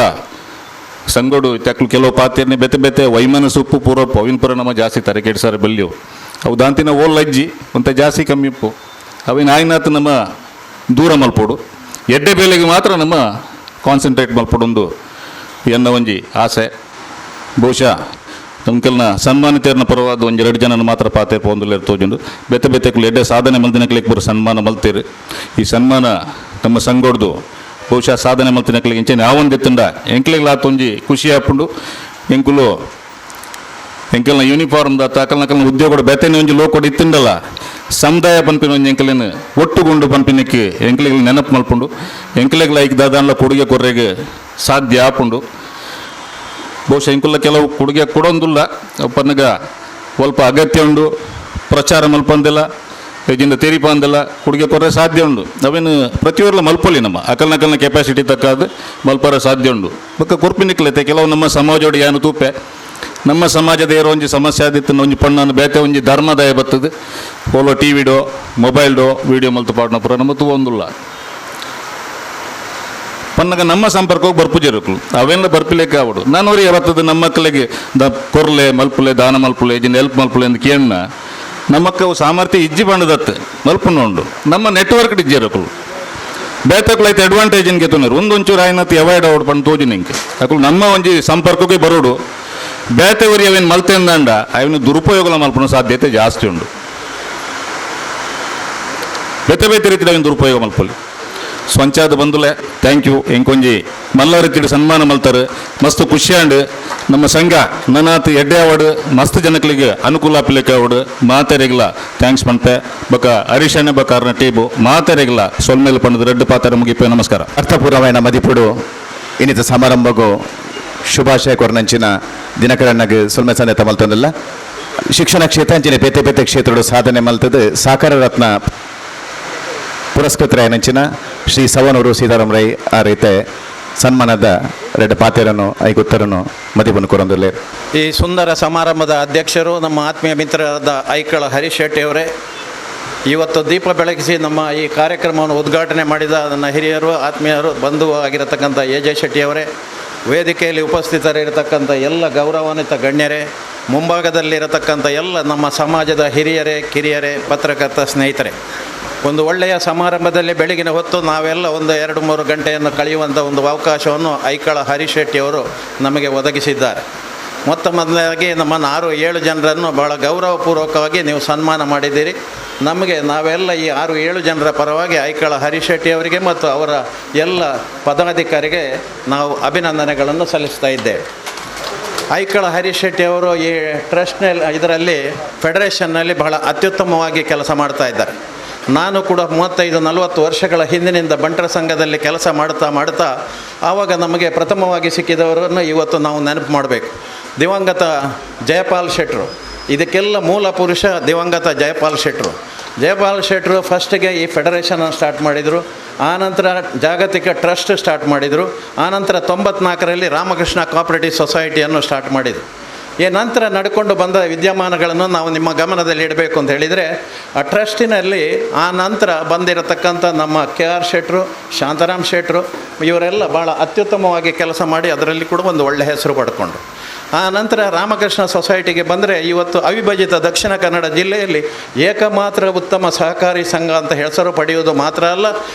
ಸಂಗೋಡು ತಕ್ಲು ಕೆಲವು ಪಾತ್ರೆನೇ ಬೆತೆ ಬೆತೆ ವೈಮನ ಸೊಪ್ಪು ಪೂರಪ್ಪು ಅವಿನ ಪುರ ನಮ್ಮ ಜಾಸ್ತಿ ತಾರೆ ಕೆಡ್ಸಾರೆ ಬಲ್ಲಿಯು ಅವು ದಾಂತಿನ ಓಲ್ ಅಜ್ಜಿ ಒಂತೆ ಜಾಸ್ತಿ ಕಮ್ಮಿ ಉಪ್ಪು ಅವಿನ ಆಯ್ನಾತ್ ನಮ್ಮ ದೂರ ಮಲ್ಪೋಡು ಎಡ್ಡೆ ಬೇಲೆಗೆ ಮಾತ್ರ ನಮ್ಮ ಕಾನ್ಸಂಟ್ರೇಟ್ ಮಲ್ಪಡೊಂದು ಎನ್ನ ಒಂಜಿ ಆಸೆ ಬಹುಶಃ ನಮ್ಗೆಲ್ಲ ಸನ್ಮಾನಿತರನ್ನ ಪರವಾದ ಒಂದು 2 ಜನನ ಮಾತ್ರ ಪಾತೆ ಪೊಂದುಲ್ಲ ತೋಜುಂಡು ಬೆತೆ ಬೆತೆಕ್ಲು ಎಡ್ಡೆ ಸಾಧನೆ ಮಲ್ತಿನಕ್ಲಿಗೆ ಬರೋ ಸನ್ಮಾನ ಮಲ್ತೀರಿ ಈ ಸನ್ಮಾನ ನಮ್ಮ ಸಂಗೋಡ್ದು ಬಹುಶಃ ಸಾಧನೆ ಮಲ್ತಿನಕ್ಲಿಗೆ ಇಂಚೆ ನಾವೊಂದು ಎತ್ತಂಡ ಎಂಕ್ಲಿಗೆ ಆತೊಂಜಿ ಖುಷಿ ಹಾಪುಂಡು ಎಂಕುಲು ಎಂಕಲ್ನ ಯೂನಿಫಾರ್ಮ್ ದಾತ ಅಕಲ್ನ ಉದ್ಯೋಗ ಬೆತ್ತನೆ ಒಂಜಿ ಲೋಕೋಡ್ ಇತ್ತಿಂಡಲ್ಲ ಸಮುದಾಯ ಪನ್ಪಿನ ಒಂಜಿ ಎಂಕಲಿನ ಒಟ್ಟುಗೊಂಡು ಪನ್ಪಿನಕ್ಕೆ ಎಂಕಲಿಗಳು ನೆನಪು ಮಲ್ಪುಂಡು ಎಂಕಲಿಗಳ ಐಕ್ ದಾದಾನ್ಲ ಕೊಡುಗೆ ಕೊರ್ರೆಗೆ ಸಾಧ್ಯ ಆಪುಂಡು ಬಹುಶಃ ಎಂಕುಲ್ಲ ಕೆಲವು ಕೊಡುಗೆ ಕೊಡೊಂದುಲ್ಲ ಪನ್ನಗ ಸ್ವಲ್ಪ ಅಗತ್ಯ ಉಂಡು ಪ್ರಚಾರ ಮಲ್ಪಂದಿಲ್ಲ ಇದರಿಂದ ತೆರಿಪಂದಿಲ್ಲ ಕೊಡುಗೆ ಕೊರ್ರೆ ಸಾಧ್ಯ ಉಂಡು ಅವೇನು ಪ್ರತಿಯೊರ್ಲ ಮಲ್ಪೊಲಿ ನಮ್ಮ ಅಕಲ್ನ ಕೆಪಾಸಿಟಿ ತಕ್ಕಾದ ಮಲ್ಪರ ಸಾಧ್ಯ ಉಂಡು ಬೊಕ್ಕ ಕೊರ್ಪಿನಿಕ್ಲೈತೆ ಕೆಲವು ನಮ್ಮ ಸಮಾಜೋಡಿ ಏನು ತೂಪೆ ನಮ್ಮ ಸಮಾಜದ ಏರೋ ಒಂಜಿ ಸಮಸ್ಯೆ ಆದಿತ್ತು ಒಂಜಿ ಪಣ್ಣನ್ನು ಬೇತೆ ಒಂಜಿ ಧರ್ಮದಾಯ ಬರ್ತದೆ ಓಲೋ ಟಿ ವಿಡೋ ಮೊಬೈಲ್ಡೋ ವಿಡಿಯೋ ಮಲ್ತು ಪಾಡ್ನ ಪುರ ನಮ್ಮ ತೂವೊಂದುಲ್ಲ ಪನ್ನಗ ನಮ್ಮ ಸಂಪರ್ಕಕ್ಕೆ ಬರ್ಪುಜಿರಕ್ಲು ಅವೆಲ್ಲ ಬರ್ಪಿಲೇಕೆ ಆವಡು ನಾನು ಅವ್ರಿಗೆ ಯಾವತ್ತದು ನಮ್ಮ ಮಕ್ಕಳಿಗೆ ಕೊರ್ಲೆ ಮಲ್ಪುಲೆ ದಾನ ಮಲ್ಪುಲೆ ಇದನ್ನ ಹೆಲ್ಪ್ ಮಲ್ಪುಲೆ ಅಂತ ಕೇಳನ್ನ ನಮ್ಮಕ್ಕ ಸಾಮರ್ಥ್ಯ ಇಜ್ಜಿ ಬಣ್ಣದತ್ತೆ ಮಲ್ಪುನ ಉಂಡು ನಮ್ಮ ನೆಟ್ವರ್ಕ್ ಇಜ್ಜಿರಕ್ಲು ಬೇತಕ್ಲೈತೆ ಅಡ್ವಾಂಟೇಜ್ ಇನ್ಗೆ ತೊಂದರೆ ಒಂದೊಂಚೂರು ಆಯ್ನತ್ತು ಅವಾಯ್ಡ್ ಆವಡ್ ಪಂಡು ತೋಜಿ ನಿಂಗೆ ಅಕಲು ನಮ್ಮ ಒಂಜಿ ಸಂಪರ್ಕಕ್ಕೆ ಬರೋಡು ಬೇತೆವರಿ ಅವೇನು ಮಲ್ತೆಂದಂಡ ಅವನು ದುರುಪಯೋಗ ಮಲ್ಪನ ಸಾಧ್ಯತೆ ಜಾಸ್ತಿ ಉಂಡು ಬೇತೆ ಬೇತೆ ರೀತಿಯ ಅವನು ದುರುಪಯೋಗ ಮಲ್ಪಲಿ ಸ್ವಂಚಾದ ಬಂದುಲೆ ಥ್ಯಾಂಕ್ ಯು ಎಂಕೊಂಜಿ ಮಲ್ಲ ರೀತಿಯ ಸನ್ಮಾನ ಮಲ್ತಾರೆ ಮಸ್ತ್ ಖುಷಿಯಾಂಡು ನಮ್ಮ ಸಂಘ ನನಾತ್ ಎಡ್ಡೆ ಆವಡು ಮಸ್ತ್ ಜನಗಳಿಗೆ ಅನುಕೂಲ ಆಪಿಲಿಕ್ಕೆ ಆವಡು ಮಾತೆರೆಗಿಲ್ಲ ಥ್ಯಾಂಕ್ಸ್ ಪಂಪೆ ಬಕ ಹರೀಶಣ್ಣ ಬಕಾರ್ನ ಟೀಬು ಮಾತೆರೆಗಿಲ್ಲ ಸೊಲ್ಮೇಲೆ ಪಂಡದ ರೆಡ್ ಪಾತ್ರ ಮುಗಿಪೆ ನಮಸ್ಕಾರ ಅರ್ಥಪೂರ್ವమైన ಮದಿಪುಡು ಇನ್ನಿತ ಸಮಾರಂಭಗೂ ಶುಭಾಶಯ ಕೊರನಂಚಿನ ದಿನಕರಣ್ಣಗೆ ಸೊಲ್ಮೆ ಸಂದೇತ ಮಲ್ತಂದಿಲ್ಲ ಶಿಕ್ಷಣ ಕ್ಷೇತ್ರ ಅಂಚಿನ ಬೇತೆ ಬೇತೆ ಕ್ಷೇತ್ರಗಳು ಸಾಧನೆ ಮಲ್ತದ್ದು ಸಾಕಾರ ರತ್ನ ಪುರಸ್ಕೃತರಾಯನಂಚಿನ ಶ್ರೀ ಸವನೂರು ಸೀತಾರಾಮ್ ರೈ ಆ ರೀತಿ ಸನ್ಮಾನದ ರೆಡ್ ಪಾತೆರನ್ನು ಐಗುತ್ತರನ್ನು ಮದಿಪನ್ನು ಕೊರೊಂದಿಲ್ಲ. ಈ ಸುಂದರ ಸಮಾರಂಭದ ಅಧ್ಯಕ್ಷರು ನಮ್ಮ ಆತ್ಮೀಯ ಮಿತ್ರರಾದ ಐಕಳ ಹರೀಶ್ ಶೆಟ್ಟಿ ಅವರೇ, ಇವತ್ತು ದೀಪ ಬೆಳಗಿಸಿ ನಮ್ಮ ಈ ಕಾರ್ಯಕ್ರಮವನ್ನು ಉದ್ಘಾಟನೆ ಮಾಡಿದ ನನ್ನ ಹಿರಿಯರು ಆತ್ಮೀಯರು ಬಂಧು ಆಗಿರತಕ್ಕಂಥ ಎ ಜೆ ಶೆಟ್ಟಿ ಅವರೇ, ವೇದಿಕೆಯಲ್ಲಿ ಉಪಸ್ಥಿತರಿರತಕ್ಕಂಥ ಎಲ್ಲ ಗೌರವಾನ್ವಿತ ಗಣ್ಯರೇ, ಮುಂಭಾಗದಲ್ಲಿರತಕ್ಕಂಥ ಎಲ್ಲ ನಮ್ಮ ಸಮಾಜದ ಹಿರಿಯರೇ ಕಿರಿಯರೇ ಪತ್ರಕರ್ತ ಸ್ನೇಹಿತರೆ, ಒಂದು ಒಳ್ಳೆಯ ಸಮಾರಂಭದಲ್ಲಿ ಬೆಳಗಿನ ಹೊತ್ತು ನಾವೆಲ್ಲ ಒಂದು 2-3 ಗಂಟೆಯನ್ನು ಕಳೆಯುವಂಥ ಒಂದು ಅವಕಾಶವನ್ನು ಐಕಳ ಹರೀಶ್ ಶೆಟ್ಟಿ ಅವರು ನಮಗೆ ಒದಗಿಸಿದ್ದಾರೆ. ಮೊದಲಾಗಿ ನಮ್ಮ 6-7 ಜನರನ್ನು ಭಾಳ ಗೌರವಪೂರ್ವಕವಾಗಿ ನೀವು ಸನ್ಮಾನ ಮಾಡಿದ್ದೀರಿ. ನಮಗೆ ನಾವೆಲ್ಲ ಈ 6-7 ಜನರ ಪರವಾಗಿ ಐಕಳ ಹರೀಶ್ ಶೆಟ್ಟಿ ಅವರಿಗೆ ಮತ್ತು ಅವರ ಎಲ್ಲ ಪದಾಧಿಕಾರಿಗೆ ನಾವು ಅಭಿನಂದನೆಗಳನ್ನು ಸಲ್ಲಿಸ್ತಾ ಇದ್ದೇವೆ. ಐಕಳ ಹರೀಶ್ ಶೆಟ್ಟಿ ಅವರು ಈ ಟ್ರಸ್ಟ್ನಲ್ಲಿ ಇದರಲ್ಲಿ ಫೆಡರೇಷನ್ನಲ್ಲಿ ಬಹಳ ಅತ್ಯುತ್ತಮವಾಗಿ ಕೆಲಸ ಮಾಡ್ತಾ ಇದ್ದಾರೆ. ನಾನು ಕೂಡ 35-40 ವರ್ಷಗಳ ಹಿಂದಿನಿಂದ ಬಂಟರ ಸಂಘದಲ್ಲಿ ಕೆಲಸ ಮಾಡ್ತಾ ಆವಾಗ ನಮಗೆ ಪ್ರಥಮವಾಗಿ ಸಿಕ್ಕಿದವರನ್ನು ಇವತ್ತು ನಾವು ನೆನಪು ಮಾಡಬೇಕು. ದಿವಂಗತ ಜಯಪಾಲ್ ಶೆಟ್ಟರು, ಇದಕ್ಕೆಲ್ಲ ಮೂಲ ಪುರುಷ ದಿವಂಗತ ಜಯಪಾಲ್ ಶೆಟ್ಟರು. ಜಯಪಾಲ್ ಶೆಟ್ಟರು ಫಸ್ಟಿಗೆ ಈ ಫೆಡರೇಷನ್ ಸ್ಟಾರ್ಟ್ ಮಾಡಿದರು, ಆನಂತರ ಜಾಗತಿಕ ಟ್ರಸ್ಟ್ ಸ್ಟಾರ್ಟ್ ಮಾಡಿದರು, ಆನಂತರ 94ರಲ್ಲಿ ರಾಮಕೃಷ್ಣ ಕೋಆಪರೇಟಿವ್ ಸೊಸೈಟಿಯನ್ನು ಸ್ಟಾರ್ಟ್ ಮಾಡಿದರು. ಈ ನಂತರ ನಡ್ಕೊಂಡು ಬಂದ ವಿದ್ಯಮಾನಗಳನ್ನು ನಾವು ನಿಮ್ಮ ಗಮನದಲ್ಲಿ ಇಡಬೇಕು ಅಂತ ಹೇಳಿದರೆ, ಆ ಟ್ರಸ್ಟಿನಲ್ಲಿ ಆ ನಂತರ ಬಂದಿರತಕ್ಕಂಥ ನಮ್ಮ KR ಶೆಟ್ಟರು, ಶಾಂತಾರಾಮ್ ಶೆಟ್ಟರು ಇವರೆಲ್ಲ ಭಾಳ ಅತ್ಯುತ್ತಮವಾಗಿ ಕೆಲಸ ಮಾಡಿ ಅದರಲ್ಲಿ ಕೂಡ ಒಂದು ಒಳ್ಳೆಯ ಹೆಸರು ಪಡ್ಕೊಂಡು, ಆ ನಂತರ ರಾಮಕೃಷ್ಣ ಸೊಸೈಟಿಗೆ ಬಂದರೆ ಇವತ್ತು ಅವಿಭಜಿತ ದಕ್ಷಿಣ ಕನ್ನಡ ಜಿಲ್ಲೆಯಲ್ಲಿ ಏಕಮಾತ್ರ ಉತ್ತಮ ಸಹಕಾರಿ ಸಂಘ ಅಂತ ಹೆಸರು ಪಡೆಯುವುದು ಮಾತ್ರ ಅಲ್ಲ,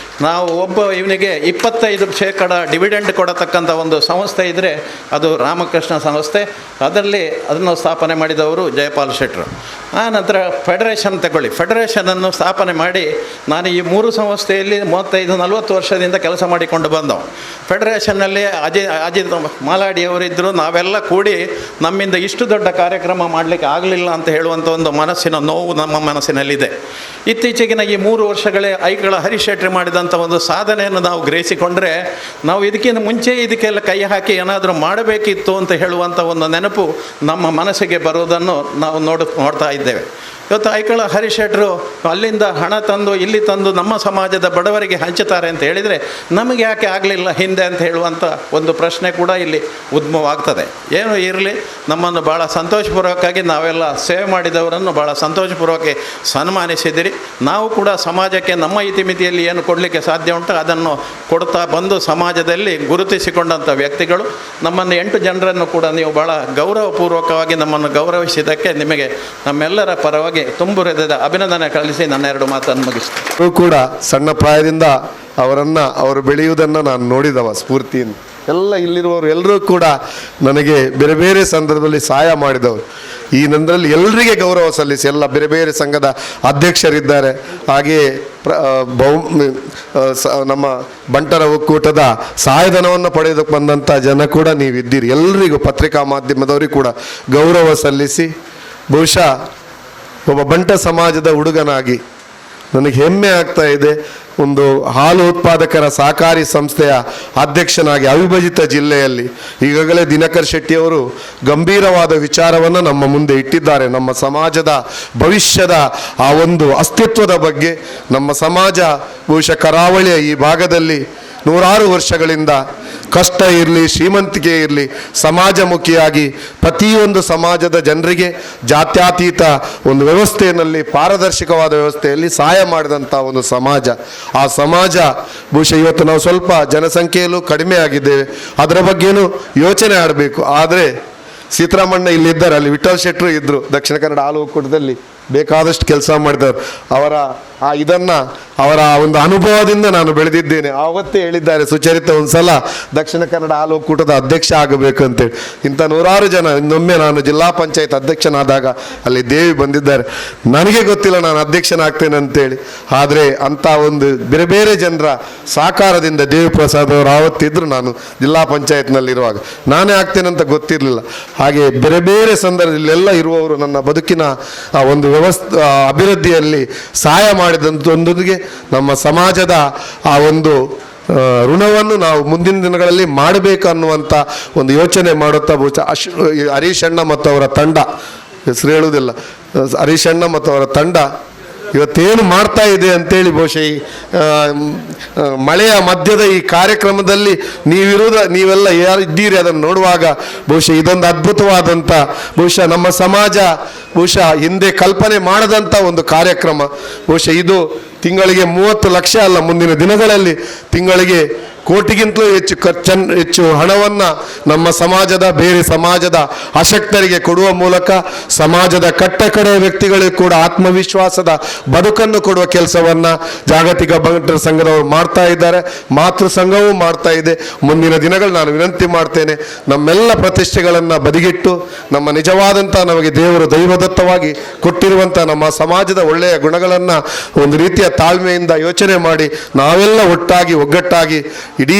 ನಾವು ಒಬ್ಬ ಇವನಿಗೆ 25% ಡಿವಿಡೆಂಡ್ ಕೊಡತಕ್ಕಂಥ ಒಂದು ಸಂಸ್ಥೆ ಇದ್ದರೆ ಅದು ರಾಮಕೃಷ್ಣ ಸಂಸ್ಥೆ. ಅದರಲ್ಲಿ ಅದನ್ನು ಸ್ಥಾಪನೆ ಮಾಡಿದವರು ಜಯಪಾಲ್ ಶೆಟ್ಟರು. ಆ ನಂತರ ಫೆಡರೇಷನ್ ತಗೊಳ್ಳಿ, ಫೆಡರೇಷನನ್ನು ಸ್ಥಾಪನೆ ಮಾಡಿ ನಾನು ಈ 3 ಸಂಸ್ಥೆಯಲ್ಲಿ 35-40 ವರ್ಷದಿಂದ ಕೆಲಸ ಮಾಡಿಕೊಂಡು ಬಂದವು. ಫೆಡರೇಷನ್ನಲ್ಲಿ ಅಜಿತ್ ಮಾಲಾಡಿಯವರಿದ್ದರು. ನಾವೆಲ್ಲ ಕೂಡಿ ನಮ್ಮಿಂದ ಇಷ್ಟು ದೊಡ್ಡ ಕಾರ್ಯಕ್ರಮ ಮಾಡಲಿಕ್ಕೆ ಆಗಲಿಲ್ಲ ಅಂತ ಹೇಳುವಂಥ ಒಂದು ಮನಸ್ಸಿನ ನೋವು ನಮ್ಮ ಮನಸ್ಸಿನಲ್ಲಿದೆ. ಇತ್ತೀಚೆಗಿನ ಈ 3 ವರ್ಷಗಳೇ ಐಕಳ ಹರೀಶ್ ಶೆಟ್ಟಿ ಮಾಡಿದಂಥ ಒಂದು ಸಾಧನೆಯನ್ನು ನಾವು ಗ್ರಹಿಸಿಕೊಂಡ್ರೆ, ನಾವು ಇದಕ್ಕಿಂತ ಮುಂಚೆ ಇದಕ್ಕೆಲ್ಲ ಕೈ ಹಾಕಿ ಏನಾದರೂ ಮಾಡಬೇಕಿತ್ತು ಅಂತ ಹೇಳುವಂಥ ಒಂದು ನೆನಪು ನಮ್ಮ ಮನಸ್ಸಿಗೆ ಬರುವುದನ್ನು ನಾವು ನೋಡ್ತಾ ಇದ್ದೇವೆ. ಇವತ್ತು ಐಕಳ ಹರೀಶ್ ಶೆಟ್ಟರು ಅಲ್ಲಿಂದ ಹಣ ತಂದು ಇಲ್ಲಿ ತಂದು ನಮ್ಮ ಸಮಾಜದ ಬಡವರಿಗೆ ಹಂಚುತ್ತಾರೆ ಅಂತ ಹೇಳಿದರೆ, ನಮಗೆ ಯಾಕೆ ಆಗಲಿಲ್ಲ ಹಿಂದೆ ಅಂತ ಹೇಳುವಂಥ ಒಂದು ಪ್ರಶ್ನೆ ಕೂಡ ಇಲ್ಲಿ ಉದ್ಭವವಾಗ್ತದೆ. ಏನು ಇರಲಿ, ನಮ್ಮನ್ನು ಭಾಳ ಸಂತೋಷಪೂರ್ವಕವಾಗಿ ನಾವೆಲ್ಲ ಸೇವೆ ಮಾಡಿದವರನ್ನು ಭಾಳ ಸಂತೋಷಪೂರ್ವಕ ಸನ್ಮಾನಿಸಿದಿರಿ. ನಾವು ಕೂಡ ಸಮಾಜಕ್ಕೆ ನಮ್ಮ ಇತಿಮಿತಿಯಲ್ಲಿ ಏನು ಕೊಡಲಿಕ್ಕೆ ಸಾಧ್ಯ ಉಂಟು ಅದನ್ನು ಕೊಡ್ತಾ ಬಂದು ಸಮಾಜದಲ್ಲಿ ಗುರುತಿಸಿಕೊಂಡಂಥ ವ್ಯಕ್ತಿಗಳು. ನಮ್ಮನ್ನು 8 ಜನರನ್ನು ಕೂಡ ನೀವು ಭಾಳ ಗೌರವಪೂರ್ವಕವಾಗಿ ನಮ್ಮನ್ನು ಗೌರವಿಸಿದ್ದಕ್ಕೆ ನಿಮಗೆ ನಮ್ಮೆಲ್ಲರ ಪರವಾಗಿ ತುಂಬು ಹೃದಯದ ಅಭಿನಂದನೆ ಕಳಿಸಿ ನನ್ನ 2 ಮಾತನ್ನು ಮುಗಿಸ್ತೀನಿ. ಕೂಡ ಸಣ್ಣ ಪ್ರಾಯದಿಂದ ಅವರು ಬೆಳೆಯುವುದನ್ನು ನಾನು ನೋಡಿದವ ಸ್ಫೂರ್ತಿಯಿಂದ. ಎಲ್ಲ ಇಲ್ಲಿರುವವರು ಎಲ್ಲರೂ ಕೂಡ ನನಗೆ ಬೇರೆ ಬೇರೆ ಸಂದರ್ಭದಲ್ಲಿ ಸಹಾಯ ಮಾಡಿದವರು. ಈ ನಂದರಲ್ಲಿ ಎಲ್ಲರಿಗೆ ಗೌರವ ಸಲ್ಲಿಸಿ, ಎಲ್ಲ ಬೇರೆ ಬೇರೆ ಸಂಘದ ಅಧ್ಯಕ್ಷರಿದ್ದಾರೆ, ಹಾಗೆಯೇ ನಮ್ಮ ಬಂಟರ ಒಕ್ಕೂಟದ ಸಹಾಯಧನವನ್ನು ಪಡೆಯೋದಕ್ಕೆ ಬಂದಂಥ ಜನ ಕೂಡ ನೀವಿದ್ದೀರಿ. ಎಲ್ಲರಿಗೂ ಪತ್ರಿಕಾ ಮಾಧ್ಯಮದವರಿಗೂ ಕೂಡ ಗೌರವ ಸಲ್ಲಿಸಿ, ಬಹುಶಃ ಒಬ್ಬ ಬಂಟ ಸಮಾಜದ ಹುಡುಗನಾಗಿ ನನಗೆ ಹೆಮ್ಮೆ ಆಗ್ತಾ ಇದೆ. ಒಂದು ಹಾಲು ಉತ್ಪಾದಕರ ಸಹಕಾರಿ ಸಂಸ್ಥೆಯ ಅಧ್ಯಕ್ಷನಾಗಿ ಅವಿಭಜಿತ ಜಿಲ್ಲೆಯಲ್ಲಿ ಈಗಾಗಲೇ ದಿನಕರ್ ಶೆಟ್ಟಿಯವರು ಗಂಭೀರವಾದ ವಿಚಾರವನ್ನು ನಮ್ಮ ಮುಂದೆ ಇಟ್ಟಿದ್ದಾರೆ. ನಮ್ಮ ಸಮಾಜದ ಭವಿಷ್ಯದ ಆ ಒಂದು ಅಸ್ತಿತ್ವದ ಬಗ್ಗೆ, ನಮ್ಮ ಸಮಾಜ ಬಹುಶಃ ಕರಾವಳಿಯ ಈ ಭಾಗದಲ್ಲಿ ನೂರಾರು ವರ್ಷಗಳಿಂದ ಕಷ್ಟ ಇರಲಿ ಶ್ರೀಮಂತಿಕೆ ಇರಲಿ ಸಮಾಜಮುಖಿಯಾಗಿ ಪ್ರತಿಯೊಂದು ಸಮಾಜದ ಜನರಿಗೆ ಜಾತ್ಯತೀತ ಒಂದು ವ್ಯವಸ್ಥೆಯಲ್ಲಿ, ಪಾರದರ್ಶಕವಾದ ವ್ಯವಸ್ಥೆಯಲ್ಲಿ ಸಹಾಯ ಮಾಡಿದಂಥ ಒಂದು ಸಮಾಜ. ಆ ಸಮಾಜ ಬಹುಶಃ ಇವತ್ತು ನಾವು ಸ್ವಲ್ಪ ಜನಸಂಖ್ಯೆಯಲ್ಲೂ ಕಡಿಮೆ ಆಗಿದ್ದೇವೆ, ಅದರ ಬಗ್ಗೆನೂ ಯೋಚನೆ ಆಡಬೇಕು. ಆದರೆ ಸೀತಾರಾಮಣ್ಣ ಇಲ್ಲಿದ್ದಾರೆ, ಅಲ್ಲಿ ವಿಠಲ್ ಶೆಟ್ಟರು ಇದ್ದರು, ದಕ್ಷಿಣ ಕನ್ನಡ ಹಾಲು ಒಕ್ಕೂಟದಲ್ಲಿ ಬೇಕಾದಷ್ಟು ಕೆಲಸ ಮಾಡಿದವರು. ಅವರ ಒಂದು ಅನುಭವದಿಂದ ನಾನು ಬೆಳೆದಿದ್ದೇನೆ. ಆವತ್ತೇ ಹೇಳಿದ್ದಾರೆ ಸುಚರಿತ ಒಂದ್ಸಲ ದಕ್ಷಿಣ ಕನ್ನಡ ಹಾಲು ಒಕ್ಕೂಟದ ಅಧ್ಯಕ್ಷ ಆಗಬೇಕು ಅಂತೇಳಿ. ಇಂಥ ನೂರಾರು ಜನ, ಇನ್ನೊಮ್ಮೆ ನಾನು ಜಿಲ್ಲಾ ಪಂಚಾಯತ್ ಅಧ್ಯಕ್ಷನಾದಾಗ ಅಲ್ಲಿ ದೇವಿ ಬಂದಿದ್ದಾರೆ, ನನಗೆ ಗೊತ್ತಿಲ್ಲ ನಾನು ಅಧ್ಯಕ್ಷನಾಗ್ತೇನೆ ಅಂತೇಳಿ. ಆದರೆ ಅಂಥ ಒಂದು ಬೇರೆ ಬೇರೆ ಜನರ ಸಹಕಾರದಿಂದ ದೇವಿ ಪ್ರಸಾದ್ ಅವರು ಆವತ್ತಿದ್ರು, ನಾನು ಜಿಲ್ಲಾ ಪಂಚಾಯತ್ನಲ್ಲಿರುವಾಗ ನಾನೇ ಆಗ್ತೇನೆ ಅಂತ ಗೊತ್ತಿರಲಿಲ್ಲ. ಹಾಗೆ ಬೇರೆ ಬೇರೆ ಸಂದರ್ಭದಲ್ಲೆಲ್ಲ ಇರುವವರು ನನ್ನ ಬದುಕಿನ ಆ ಒಂದು ಅಭಿವೃದ್ಧಿಯಲ್ಲಿ ಸಹಾಯ ಮಾಡಿದಂಥೊಂದಿಗೆ ನಮ್ಮ ಸಮಾಜದ ಆ ಒಂದು ಋಣವನ್ನು ನಾವು ಮುಂದಿನ ದಿನಗಳಲ್ಲಿ ಮಾಡಬೇಕು ಅನ್ನುವಂಥ ಒಂದು ಯೋಚನೆ ಮಾಡುತ್ತಾ ಬಹುಶಃ ಹರೀಶ್ ಅಣ್ಣ ಮತ್ತು ಅವರ ತಂಡ, ಹೆಸರು ಹೇಳುವುದಿಲ್ಲ, ಹರೀಶ್ ಅಣ್ಣ ಮತ್ತು ಅವರ ತಂಡ ಇವತ್ತೇನು ಮಾಡ್ತಾ ಇದೆ ಅಂತೇಳಿ ಬಹುಶಃ ಈ ಮಳೆಯ ಮಧ್ಯದ ಈ ಕಾರ್ಯಕ್ರಮದಲ್ಲಿ ನೀವೆಲ್ಲ ಯಾರಿದ್ದೀರಿ ಅದನ್ನು ನೋಡುವಾಗ ಬಹುಶಃ ಇದೊಂದು ಅದ್ಭುತವಾದಂಥ, ಬಹುಶಃ ನಮ್ಮ ಸಮಾಜ ಬಹುಶಃ ಹಿಂದೆ ಕಲ್ಪನೆ ಮಾಡದಂಥ ಒಂದು ಕಾರ್ಯಕ್ರಮ. ಬಹುಶಃ ಇದು ತಿಂಗಳಿಗೆ 30 ಲಕ್ಷ ಅಲ್ಲ, ಮುಂದಿನ ದಿನಗಳಲ್ಲಿ ತಿಂಗಳಿಗೆ ಕೋಟಿಗಿಂತಲೂ ಹೆಚ್ಚು ಹಣವನ್ನು ನಮ್ಮ ಸಮಾಜದ ಬೇರೆ ಸಮಾಜದ ಅಶಕ್ತರಿಗೆ ಕೊಡುವ ಮೂಲಕ ಸಮಾಜದ ಕಟ್ಟಕಡೆಯ ವ್ಯಕ್ತಿಗಳಿಗೂ ಕೂಡ ಆತ್ಮವಿಶ್ವಾಸದ ಬದುಕನ್ನು ಕೊಡುವ ಕೆಲಸವನ್ನು ಜಾಗತಿಕ ಬಂಟರ ಸಂಘದವರು ಮಾಡ್ತಾ ಇದ್ದಾರೆ. ಮಾತೃ ಸಂಘವೂ ಮಾಡ್ತಾ ಇದೆ. ಮುಂದಿನ ದಿನಗಳು ನಾನು ವಿನಂತಿ ಮಾಡ್ತೇನೆ, ನಮ್ಮೆಲ್ಲ ಪ್ರತಿಷ್ಠೆಗಳನ್ನು ಬದಿಗಿಟ್ಟು ನಮ್ಮ ನಿಜವಾದಂಥ ನಮಗೆ ದೇವರು ದೈವದತ್ತವಾಗಿ ಕೊಟ್ಟಿರುವಂಥ ನಮ್ಮ ಸಮಾಜದ ಒಳ್ಳೆಯ ಗುಣಗಳನ್ನು ಒಂದು ರೀತಿಯ ತಾಳ್ಮೆಯಿಂದ ಯೋಚನೆ ಮಾಡಿ ನಾವೆಲ್ಲ ಒಟ್ಟಾಗಿ ಒಗ್ಗಟ್ಟಾಗಿ ಇಡೀ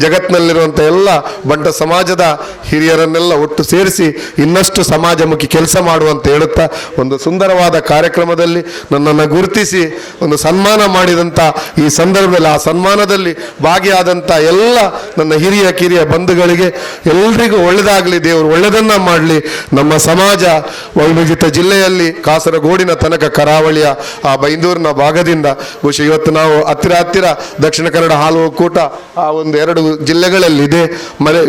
ಜಗತ್ತಿನಲ್ಲಿರುವಂಥ ಎಲ್ಲ ಬಂಟ ಸಮಾಜದ ಹಿರಿಯರನ್ನೆಲ್ಲ ಒಟ್ಟು ಸೇರಿಸಿ ಇನ್ನಷ್ಟು ಸಮಾಜಮುಖಿ ಕೆಲಸ ಮಾಡುವಂತ ಹೇಳುತ್ತಾ, ಒಂದು ಸುಂದರವಾದ ಕಾರ್ಯಕ್ರಮದಲ್ಲಿ ನನ್ನನ್ನು ಗುರುತಿಸಿ ಒಂದು ಸನ್ಮಾನ ಮಾಡಿದಂಥ ಈ ಸಂದರ್ಭದಲ್ಲಿ, ಆ ಸನ್ಮಾನದಲ್ಲಿ ಭಾಗಿಯಾದಂಥ ಎಲ್ಲ ನನ್ನ ಹಿರಿಯ ಕಿರಿಯ ಬಂಧುಗಳಿಗೆ ಎಲ್ರಿಗೂ ಒಳ್ಳೆಯದಾಗಲಿ, ದೇವರು ಒಳ್ಳೆಯದನ್ನು ಮಾಡಲಿ. ನಮ್ಮ ಸಮಾಜ ಅವಿಭಜಿತ ಜಿಲ್ಲೆಯಲ್ಲಿ ಕಾಸರಗೋಡಿನ ತನಕ ಕರಾವಳಿಯ ಆ ಬೈಂದೂರಿನ ಭಾಗದಿಂದ ಬಹುಶಃ ಇವತ್ತು ನಾವು ಹತ್ತಿರ ದಕ್ಷಿಣ ಕನ್ನಡ ಹಾಲು ಒಕ್ಕೂಟ ಆ ಒಂದು 2 ಜಿಲ್ಲೆಗಳಲ್ಲಿದೆ.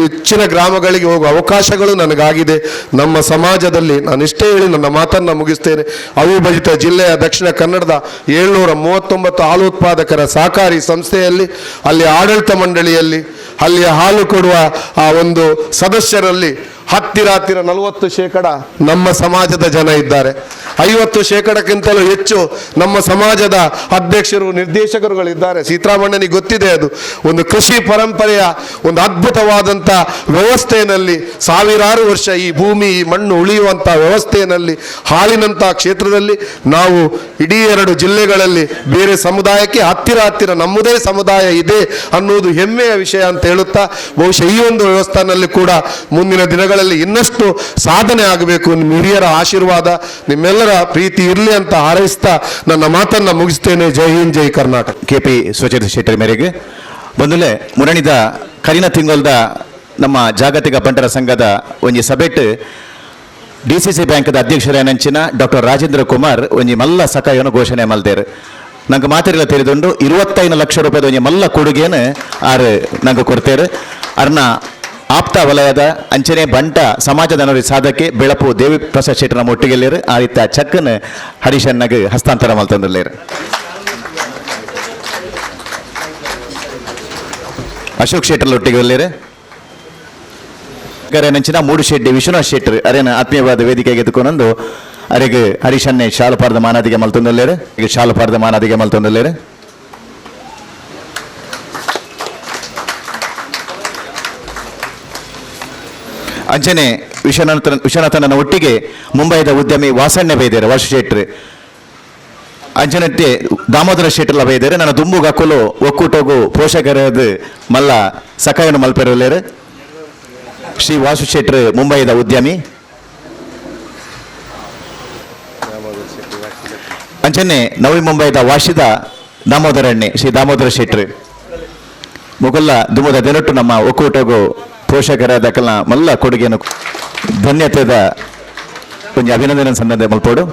ಹೆಚ್ಚಿನ ಗ್ರಾಮಗಳಿಗೆ ಹೋಗುವ ಅವಕಾಶಗಳು ನನಗಾಗಿದೆ. ನಮ್ಮ ಸಮಾಜದಲ್ಲಿ ನಾನು ಇಷ್ಟೇ ಹೇಳಿ ನನ್ನ ಮಾತನ್ನು ಮುಗಿಸ್ತೇನೆ. ಅವಿಭಜಿತ ಜಿಲ್ಲೆಯ ದಕ್ಷಿಣ ಕನ್ನಡದ 739 ಹಾಲು ಉತ್ಪಾದಕರ ಸಹಕಾರಿ ಸಂಸ್ಥೆಯಲ್ಲಿ, ಅಲ್ಲಿ ಆಡಳಿತ ಮಂಡಳಿಯಲ್ಲಿ, ಅಲ್ಲಿಯ ಹಾಲು ಕೊಡುವ ಆ ಒಂದು ಸದಸ್ಯರಲ್ಲಿ ಹತ್ತಿರ 40% ನಮ್ಮ ಸಮಾಜದ ಜನ ಇದ್ದಾರೆ. 50%ಕ್ಕಿಂತಲೂ ಹೆಚ್ಚು ನಮ್ಮ ಸಮಾಜದ ಅಧ್ಯಕ್ಷರು ನಿರ್ದೇಶಕರುಗಳಿದ್ದಾರೆ. ಸೀತಾರಾಮಣ್ಣನಿಗೆ ಗೊತ್ತಿದೆ, ಅದು ಒಂದು ಕೃಷಿ ಪರಂಪರೆಯ ಒಂದು ಅದ್ಭುತವಾದಂಥ ವ್ಯವಸ್ಥೆಯಲ್ಲಿ ಸಾವಿರಾರು ವರ್ಷ ಈ ಭೂಮಿ ಈ ಮಣ್ಣು ಉಳಿಯುವಂಥ ವ್ಯವಸ್ಥೆಯಲ್ಲಿ ಹಾಲಿನಂಥ ಕ್ಷೇತ್ರದಲ್ಲಿ ನಾವು ಇಡೀ 2 ಜಿಲ್ಲೆಗಳಲ್ಲಿ ಬೇರೆ ಸಮುದಾಯಕ್ಕೆ ಹತ್ತಿರ ನಮ್ಮದೇ ಸಮುದಾಯ ಇದೆ ಅನ್ನೋದು ಹೆಮ್ಮೆಯ ವಿಷಯ ಅಂತ ಹೇಳುತ್ತಾ, ಬಹುಶಃ ಈ ಒಂದು ವ್ಯವಸ್ಥೆಯಲ್ಲಿ ಕೂಡ ಮುಂದಿನ ದಿನಗಳಲ್ಲಿ ಇನ್ನಷ್ಟು ಸಾಧನೆ ಆಗಬೇಕು. ನಿಮ್ಮ ಹಿರಿಯರ ಆಶೀರ್ವಾದ ನಿಮ್ಮೆಲ್ಲರ ಪ್ರೀತಿ ಇರಲಿ ಅಂತ ಹಾರೈಸ್ತಾ ನನ್ನ ಮಾತನ್ನು ಮುಗಿಸ್ತೇನೆ. ಜೈ ಹಿಂದ್, ಜೈ ಕರ್ನಾಟಕ. KP ಸುಚರಿತ ಶೆಟ್ಟರ್ ಮೇರೆಗೆ ಬಂದುಲೆ ಮುರಣಿದ ಕರಿನ ತಿಂಗಳದ ನಮ್ಮ ಜಾಗತಿಕ ಬಂಟರ ಸಂಘದ ಒಂಜಿ ಸಭೆಟ್ DCC ಬ್ಯಾಂಕ್ದ ಅಧ್ಯಕ್ಷರೇನಂಚಿನ ಡಾಕ್ಟರ್ ರಾಜೇಂದ್ರ ಕುಮಾರ್ ಒಂಜಿ ಮಲ್ಲ ಸಕಾಯವನ್ನು ಘೋಷಣೆ ಮಲ್ದೇರು. ನಂಗೆ ಮಾತಿರಲ್ಲ ತಿಳಿದುಂಡು 25 ಲಕ್ಷ ರೂಪಾಯಿದ ಒಂಜಿ ಮಲ್ಲ ಕೊಡುಗೆಯನ್ನು ನಂಗೆ ಕೊಡ್ತೇರು. ಅರ್ನ ಆಪ್ತ ವಲಯದ ಅಂಚನೆ ಬಂಟ ಸಮಾಜದ ಸಾಧಕ್ಕೆ ಬೆಳಪು ದೇವಿ ಪ್ರಸಾದ್ ಶೆಟ್ಟರ್ ನಮ್ಮ ಒಟ್ಟಿಗೆಲ್ಲೇರು. ಆ ರೀತಿಯ ಚೆಕ್ಕನ್ನು ಹರೀಶನ್ನಗೆ ಹಸ್ತಾಂತರ ಮಲ್ತಂದಿರ್ಲೇರು. ಅಶೋಕ್ ಶೆಟ್ಟರ್ ಒಟ್ಟಿಗೆ ಒಲ್ಲೇರು. ನಂಚಿನ 3 ಶೆಡ್ಡಿ ವಿಶ್ವನಾಥ್ ಶೆಟ್ಟರ್ ಅರೇನ ಆತ್ಮೀಯವಾದ ವೇದಿಕೆಗೆ ಎದುಕೊಂಡೊಂದು ಅರೆಗೆ ಹರೀಶನ್ನೇ ಶಾಲು ಪಾರದ ಮಾನಾದಿಗೆ ಮಲ್ತೊಂದಲ್ಲೇರು. ಈಗ ಶಾಲು ಪಾರದ ಮಾನಾದಿಗೆ ಮಲ್ತೊಂದಲ್ಲೇರು. ಅಂಚನೆ ವಿಶ್ವನಾಥನ ಒಟ್ಟಿಗೆ ಮುಂಬೈದ ಉದ್ಯಮಿ ವಾಸಣ್ಯ ಬೈದೇರು ವಾಸು ಶೆಟ್ರು ಅಂಚನಟ್ಟೆ ದಾಮೋದರ ಶೆಟ್ರಲ್ಲ ಬೈದೇರು ನನ್ನ ದುಂಬು ಗಕ್ಕಲು ಒಕ್ಕೂಟೋಗು ಪೋಷಕರದು ಮಲ್ಲ ಸಕಾಯನು ಮಲ್ಪೆರಲೇರು ಶ್ರೀ ವಾಸು ಶೆಟ್ರು ಮುಂಬೈದ ಉದ್ಯಮಿ ಅಂಚನೆ ನವಿ ಮುಂಬೈದ ವಾಶಿದ ದಾಮೋದರಣ್ಣೆ ಶ್ರೀ ದಾಮೋದರ ಶೆಟ್ರು ಮುಗುಲ್ಲ ದುಮ್ಮದ ದಿನಟ್ಟು ನಮ್ಮ ಒಕ್ಕೂಟಗೂ ಪೋಷಕರಾದ ಕಲ ಮಲ್ಲ ಕೊಡುಗೆಯನ್ನು ಧನ್ಯತೆದ ಕೊಂಚ ಅಭಿನಂದನೆ ಸನ್ನದ ಮಲ್ಪೋಡು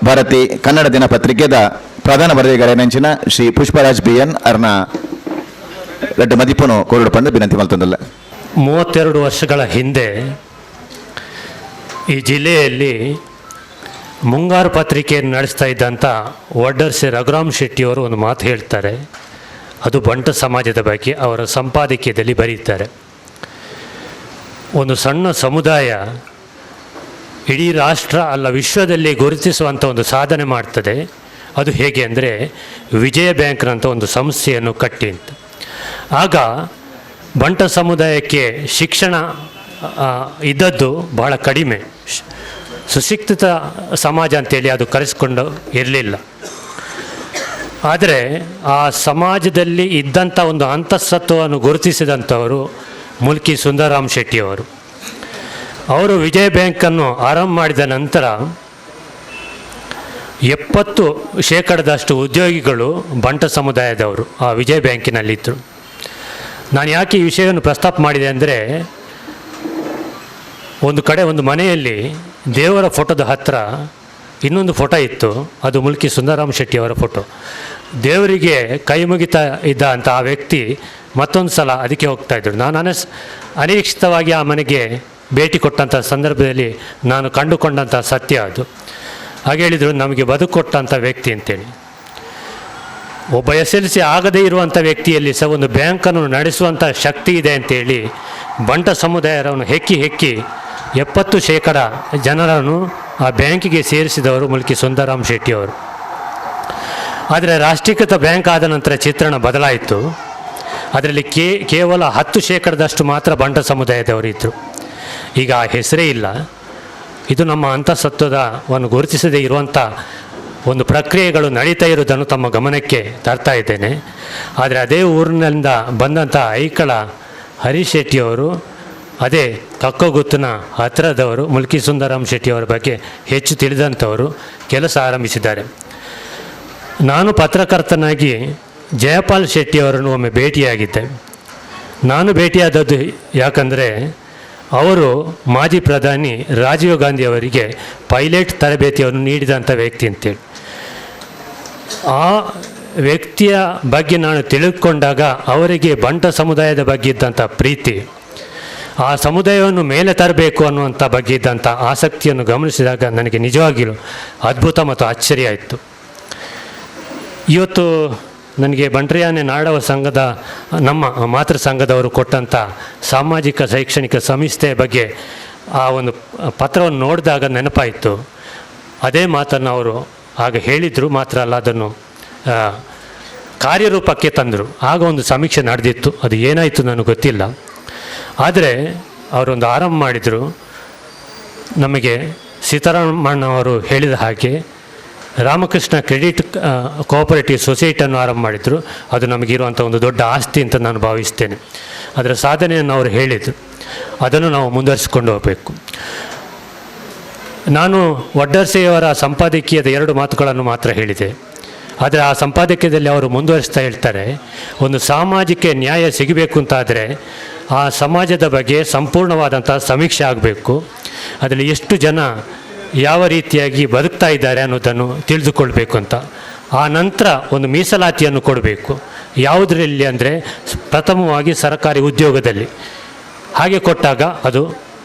ಭಾರತಿ ಕನ್ನಡ ದಿನಪತ್ರಿಕೆದ ಪ್ರಧಾನ ಬರದಿಗಾರನೆಂಚಿನ ಶ್ರೀ ಪುಷ್ಪರಾಜ್ BN ಅರ್ನ ರೆಡ್ಡು ಮದಿಪನು ಕೋರಡು ಪಂಡು ವಿನಂತಿ ಮಲ್ತಂದಲ್ಲ. 32 ವರ್ಷಗಳ ಹಿಂದೆ ಈ ಜಿಲ್ಲೆಯಲ್ಲಿ ಮುಂಗಾರು ಪತ್ರಿಕೆಯನ್ನು ನಡೆಸ್ತಾ ಇದ್ದಂಥ ವಡ್ಡರ್ಸೆ ರಘುರಾಮ್ ಶೆಟ್ಟಿಯವರು ಒಂದು ಮಾತು ಹೇಳ್ತಾರೆ. ಅದು ಬಂಟ ಸಮಾಜದ ಬಗ್ಗೆ ಅವರ ಸಂಪಾದಕೀಯದಲ್ಲಿ ಬರೀತಾರೆ. ಒಂದು ಸಣ್ಣ ಸಮುದಾಯ ಇಡೀ ರಾಷ್ಟ್ರ ಅಲ್ಲ ವಿಶ್ವದಲ್ಲಿ ಗುರುತಿಸುವಂಥ ಒಂದು ಸಾಧನೆ ಮಾಡ್ತದೆ. ಅದು ಹೇಗೆ ಅಂದರೆ ವಿಜಯ ಬ್ಯಾಂಕ್ನಂಥ ಒಂದು ಸಂಸ್ಥೆಯನ್ನು ಕಟ್ಟಿ ಅಂತ. ಆಗ ಬಂಟ ಸಮುದಾಯಕ್ಕೆ ಶಿಕ್ಷಣ ಇದ್ದದ್ದು ಬಹಳ ಕಡಿಮೆ, ಸುಶಿಕ್ಷಿತ ಸಮಾಜ ಅಂತೇಳಿ ಅದು ಕರೆಸಿಕೊಂಡು ಇರಲಿಲ್ಲ. ಆದರೆ ಆ ಸಮಾಜದಲ್ಲಿ ಇದ್ದಂಥ ಒಂದು ಅಂತಃಸತ್ವವನ್ನು ಗುರುತಿಸಿದಂಥವರು ಮುಲ್ಕಿ ಸುಂದರರಾಮ್ ಶೆಟ್ಟಿಯವರು. ಅವರು ವಿಜಯ ಬ್ಯಾಂಕನ್ನು ಆರಂಭ ಮಾಡಿದ ನಂತರ 70% ಉದ್ಯೋಗಿಗಳು ಬಂಟ ಸಮುದಾಯದವರು ಆ ವಿಜಯ ಬ್ಯಾಂಕಿನಲ್ಲಿದ್ದರು. ನಾನು ಯಾಕೆ ಈ ವಿಷಯವನ್ನು ಪ್ರಸ್ತಾಪ ಮಾಡಿದೆ ಅಂದರೆ, ಒಂದು ಕಡೆ ಒಂದು ಮನೆಯಲ್ಲಿ ದೇವರ ಫೋಟೋದ ಹತ್ತಿರ ಇನ್ನೊಂದು ಫೋಟೋ ಇತ್ತು. ಅದು ಮುಲ್ಕಿ ಸುಂದರರಾಮ್ ಶೆಟ್ಟಿಯವರ ಫೋಟೋ. ದೇವರಿಗೆ ಕೈ ಮುಗಿತಾ ಇದ್ದ ಅಂತ ಆ ವ್ಯಕ್ತಿ ಮತ್ತೊಂದು ಸಲ ಅದಕ್ಕೆ ಹೋಗ್ತಾಯಿದ್ರು. ನಾನು ಅನಿರೀಕ್ಷಿತವಾಗಿ ಆ ಮನೆಗೆ ಭೇಟಿ ಕೊಟ್ಟಂಥ ಸಂದರ್ಭದಲ್ಲಿ ನಾನು ಕಂಡುಕೊಂಡಂಥ ಸತ್ಯ ಅದು. ಹಾಗೆ ಹೇಳಿದರು, ನಮಗೆ ಬದುಕು ಕೊಟ್ಟಂಥ ವ್ಯಕ್ತಿ ಅಂತೇಳಿ. ಒಬ್ಬ SLC ಆಗದೇ ಇರುವಂಥ ವ್ಯಕ್ತಿಯಲ್ಲಿ ಸಹ ಒಂದು ಬ್ಯಾಂಕನ್ನು ನಡೆಸುವಂಥ ಶಕ್ತಿ ಇದೆ ಅಂತೇಳಿ ಬಂಟ ಸಮುದಾಯರವನ್ನು ಹೆಕ್ಕಿ 70% ಜನರನ್ನು ಆ ಬ್ಯಾಂಕಿಗೆ ಸೇರಿಸಿದವರು ಮುಲ್ಕಿ ಸುಂದರರಾಮ್ ಶೆಟ್ಟಿಯವರು. ಆದರೆ ರಾಷ್ಟ್ರೀಕೃತ ಬ್ಯಾಂಕ್ ಆದ ನಂತರ ಚಿತ್ರಣ ಬದಲಾಯಿತು. ಅದರಲ್ಲಿ ಕೇವಲ 10% ಮಾತ್ರ ಬಂಟ ಸಮುದಾಯದವರು ಇದ್ದರು. ಈಗ ಆ ಹೆಸರೇ ಇಲ್ಲ. ಇದು ನಮ್ಮ ಅಂತಃಸತ್ವವನ್ನು ಗುರುತಿಸದೇ ಇರುವಂಥ ಒಂದು ಪ್ರಕ್ರಿಯೆಗಳು ನಡೀತಾ ಇರುವುದನ್ನು ತಮ್ಮ ಗಮನಕ್ಕೆ ತರ್ತಾ ಇದ್ದೇನೆ. ಆದರೆ ಅದೇ ಊರಿನಿಂದ ಬಂದಂಥ ಐಕಳ ಹರೀಶ್ ಶೆಟ್ಟಿಯವರು ಅದೇ ಕಕ್ಕಗುತ್ತನ ಹತ್ತಿರದವರು ಮುಲ್ಕಿ ಸುಂದರರಾಮ್ ಶೆಟ್ಟಿಯವರ ಬಗ್ಗೆ ಹೆಚ್ಚು ತಿಳಿದಂಥವರು ಕೆಲಸ ಆರಂಭಿಸಿದ್ದಾರೆ. ನಾನು ಪತ್ರಕರ್ತನಾಗಿ ಜಯಪಾಲ್ ಶೆಟ್ಟಿಯವರನ್ನು ಒಮ್ಮೆ ಭೇಟಿಯಾಗಿದ್ದೆ. ನಾನು ಭೇಟಿಯಾದದ್ದು ಯಾಕಂದರೆ ಅವರು ಮಾಜಿ ಪ್ರಧಾನಿ ರಾಜೀವ್ ಗಾಂಧಿ ಅವರಿಗೆ ಪೈಲಟ್ ತರಬೇತಿಯನ್ನು ನೀಡಿದಂಥ ವ್ಯಕ್ತಿ ಅಂತೇಳಿ. ಆ ವ್ಯಕ್ತಿಯ ಬಗ್ಗೆ ನಾನು ತಿಳಿದುಕೊಂಡಾಗ ಅವರಿಗೆ ಬಂಟ ಸಮುದಾಯದ ಬಗ್ಗೆ ಇದ್ದಂಥ ಪ್ರೀತಿ, ಆ ಸಮುದಾಯವನ್ನು ಮೇಲೆ ತರಬೇಕು ಅನ್ನುವಂಥ ಬಗ್ಗೆ ಇದ್ದಂಥ ಆಸಕ್ತಿಯನ್ನು ಗಮನಿಸಿದಾಗ ನನಗೆ ನಿಜವಾಗಿಯೂ ಅದ್ಭುತ ಮತ್ತು ಆಶ್ಚರ್ಯ ಆಯಿತು. ಇವತ್ತು ನನಗೆ ಬಂಟ್ರಿಯಾನೆ ನಾಡವ ಸಂಘದ ನಮ್ಮ ಮಾತೃ ಸಂಘದವರು ಕೊಟ್ಟಂಥ ಸಾಮಾಜಿಕ ಶೈಕ್ಷಣಿಕ ಸಂಸ್ಥೆಯ ಬಗ್ಗೆ ಆ ಒಂದು ಪತ್ರವನ್ನು ನೋಡಿದಾಗ ನೆನಪಾಯಿತು. ಅದೇ ಮಾತನ್ನು ಅವರು ಆಗ ಹೇಳಿದರು, ಮಾತ್ರ ಅಲ್ಲ ಅದನ್ನು ಕಾರ್ಯರೂಪಕ್ಕೆ ತಂದರು. ಆಗ ಒಂದು ಸಮೀಕ್ಷೆ ನಡೆದಿತ್ತು. ಅದು ಏನಾಯಿತು ನನಗೆ ಗೊತ್ತಿಲ್ಲ. ಆದರೆ ಅವರೊಂದು ಆರಂಭ ಮಾಡಿದರು. ನಮಗೆ ಸೀತಾರಾಮಣ್ಣವರು ಹೇಳಿದ ಹಾಗೆ ರಾಮಕೃಷ್ಣ ಕ್ರೆಡಿಟ್ ಕೋಆಪರೇಟಿವ್ ಸೊಸೈಟಿಯನ್ನು ಆರಂಭ ಮಾಡಿದರು. ಅದು ನಮಗಿರುವಂಥ ಒಂದು ದೊಡ್ಡ ಆಸ್ತಿ ಅಂತ ನಾನು ಭಾವಿಸ್ತೇನೆ. ಅದರ ಸಾಧನೆಯನ್ನು ಅವರು ಹೇಳಿದರು. ಅದನ್ನು ನಾವು ಮುಂದುವರಿಸಿಕೊಂಡು ಹೋಗಬೇಕು. ನಾನು ವಡ್ಡರ್ಸೆಯವರ ಸಂಪಾದಕೀಯದ 2 ಮಾತುಗಳನ್ನು ಮಾತ್ರ ಹೇಳಿದೆ. ಆದರೆ ಆ ಸಂಪಾದಕೀಯದಲ್ಲಿ ಅವರು ಮುಂದುವರಿಸ್ತಾ ಹೇಳ್ತಾರೆ, ಒಂದು ಸಾಮಾಜಿಕ ನ್ಯಾಯ ಸಿಗಬೇಕು ಅಂತಾದರೆ ಆ ಸಮಾಜದ ಬಗ್ಗೆ ಸಂಪೂರ್ಣವಾದಂಥ ಸಮೀಕ್ಷೆ ಆಗಬೇಕು. ಅದರಲ್ಲಿ ಎಷ್ಟು ಜನ ಯಾವ ರೀತಿಯಾಗಿ ಬದುಕ್ತಾ ಇದ್ದಾರೆ ಅನ್ನೋದನ್ನು ತಿಳಿದುಕೊಳ್ಬೇಕು ಅಂತ. ಆ ನಂತರ ಒಂದು ಮೀಸಲಾತಿಯನ್ನು ಕೊಡಬೇಕು. ಯಾವುದರಲ್ಲಿ ಅಂದರೆ ಪ್ರಥಮವಾಗಿ ಸರ್ಕಾರಿ ಉದ್ಯೋಗದಲ್ಲಿ. ಹಾಗೆ ಕೊಟ್ಟಾಗ ಅದು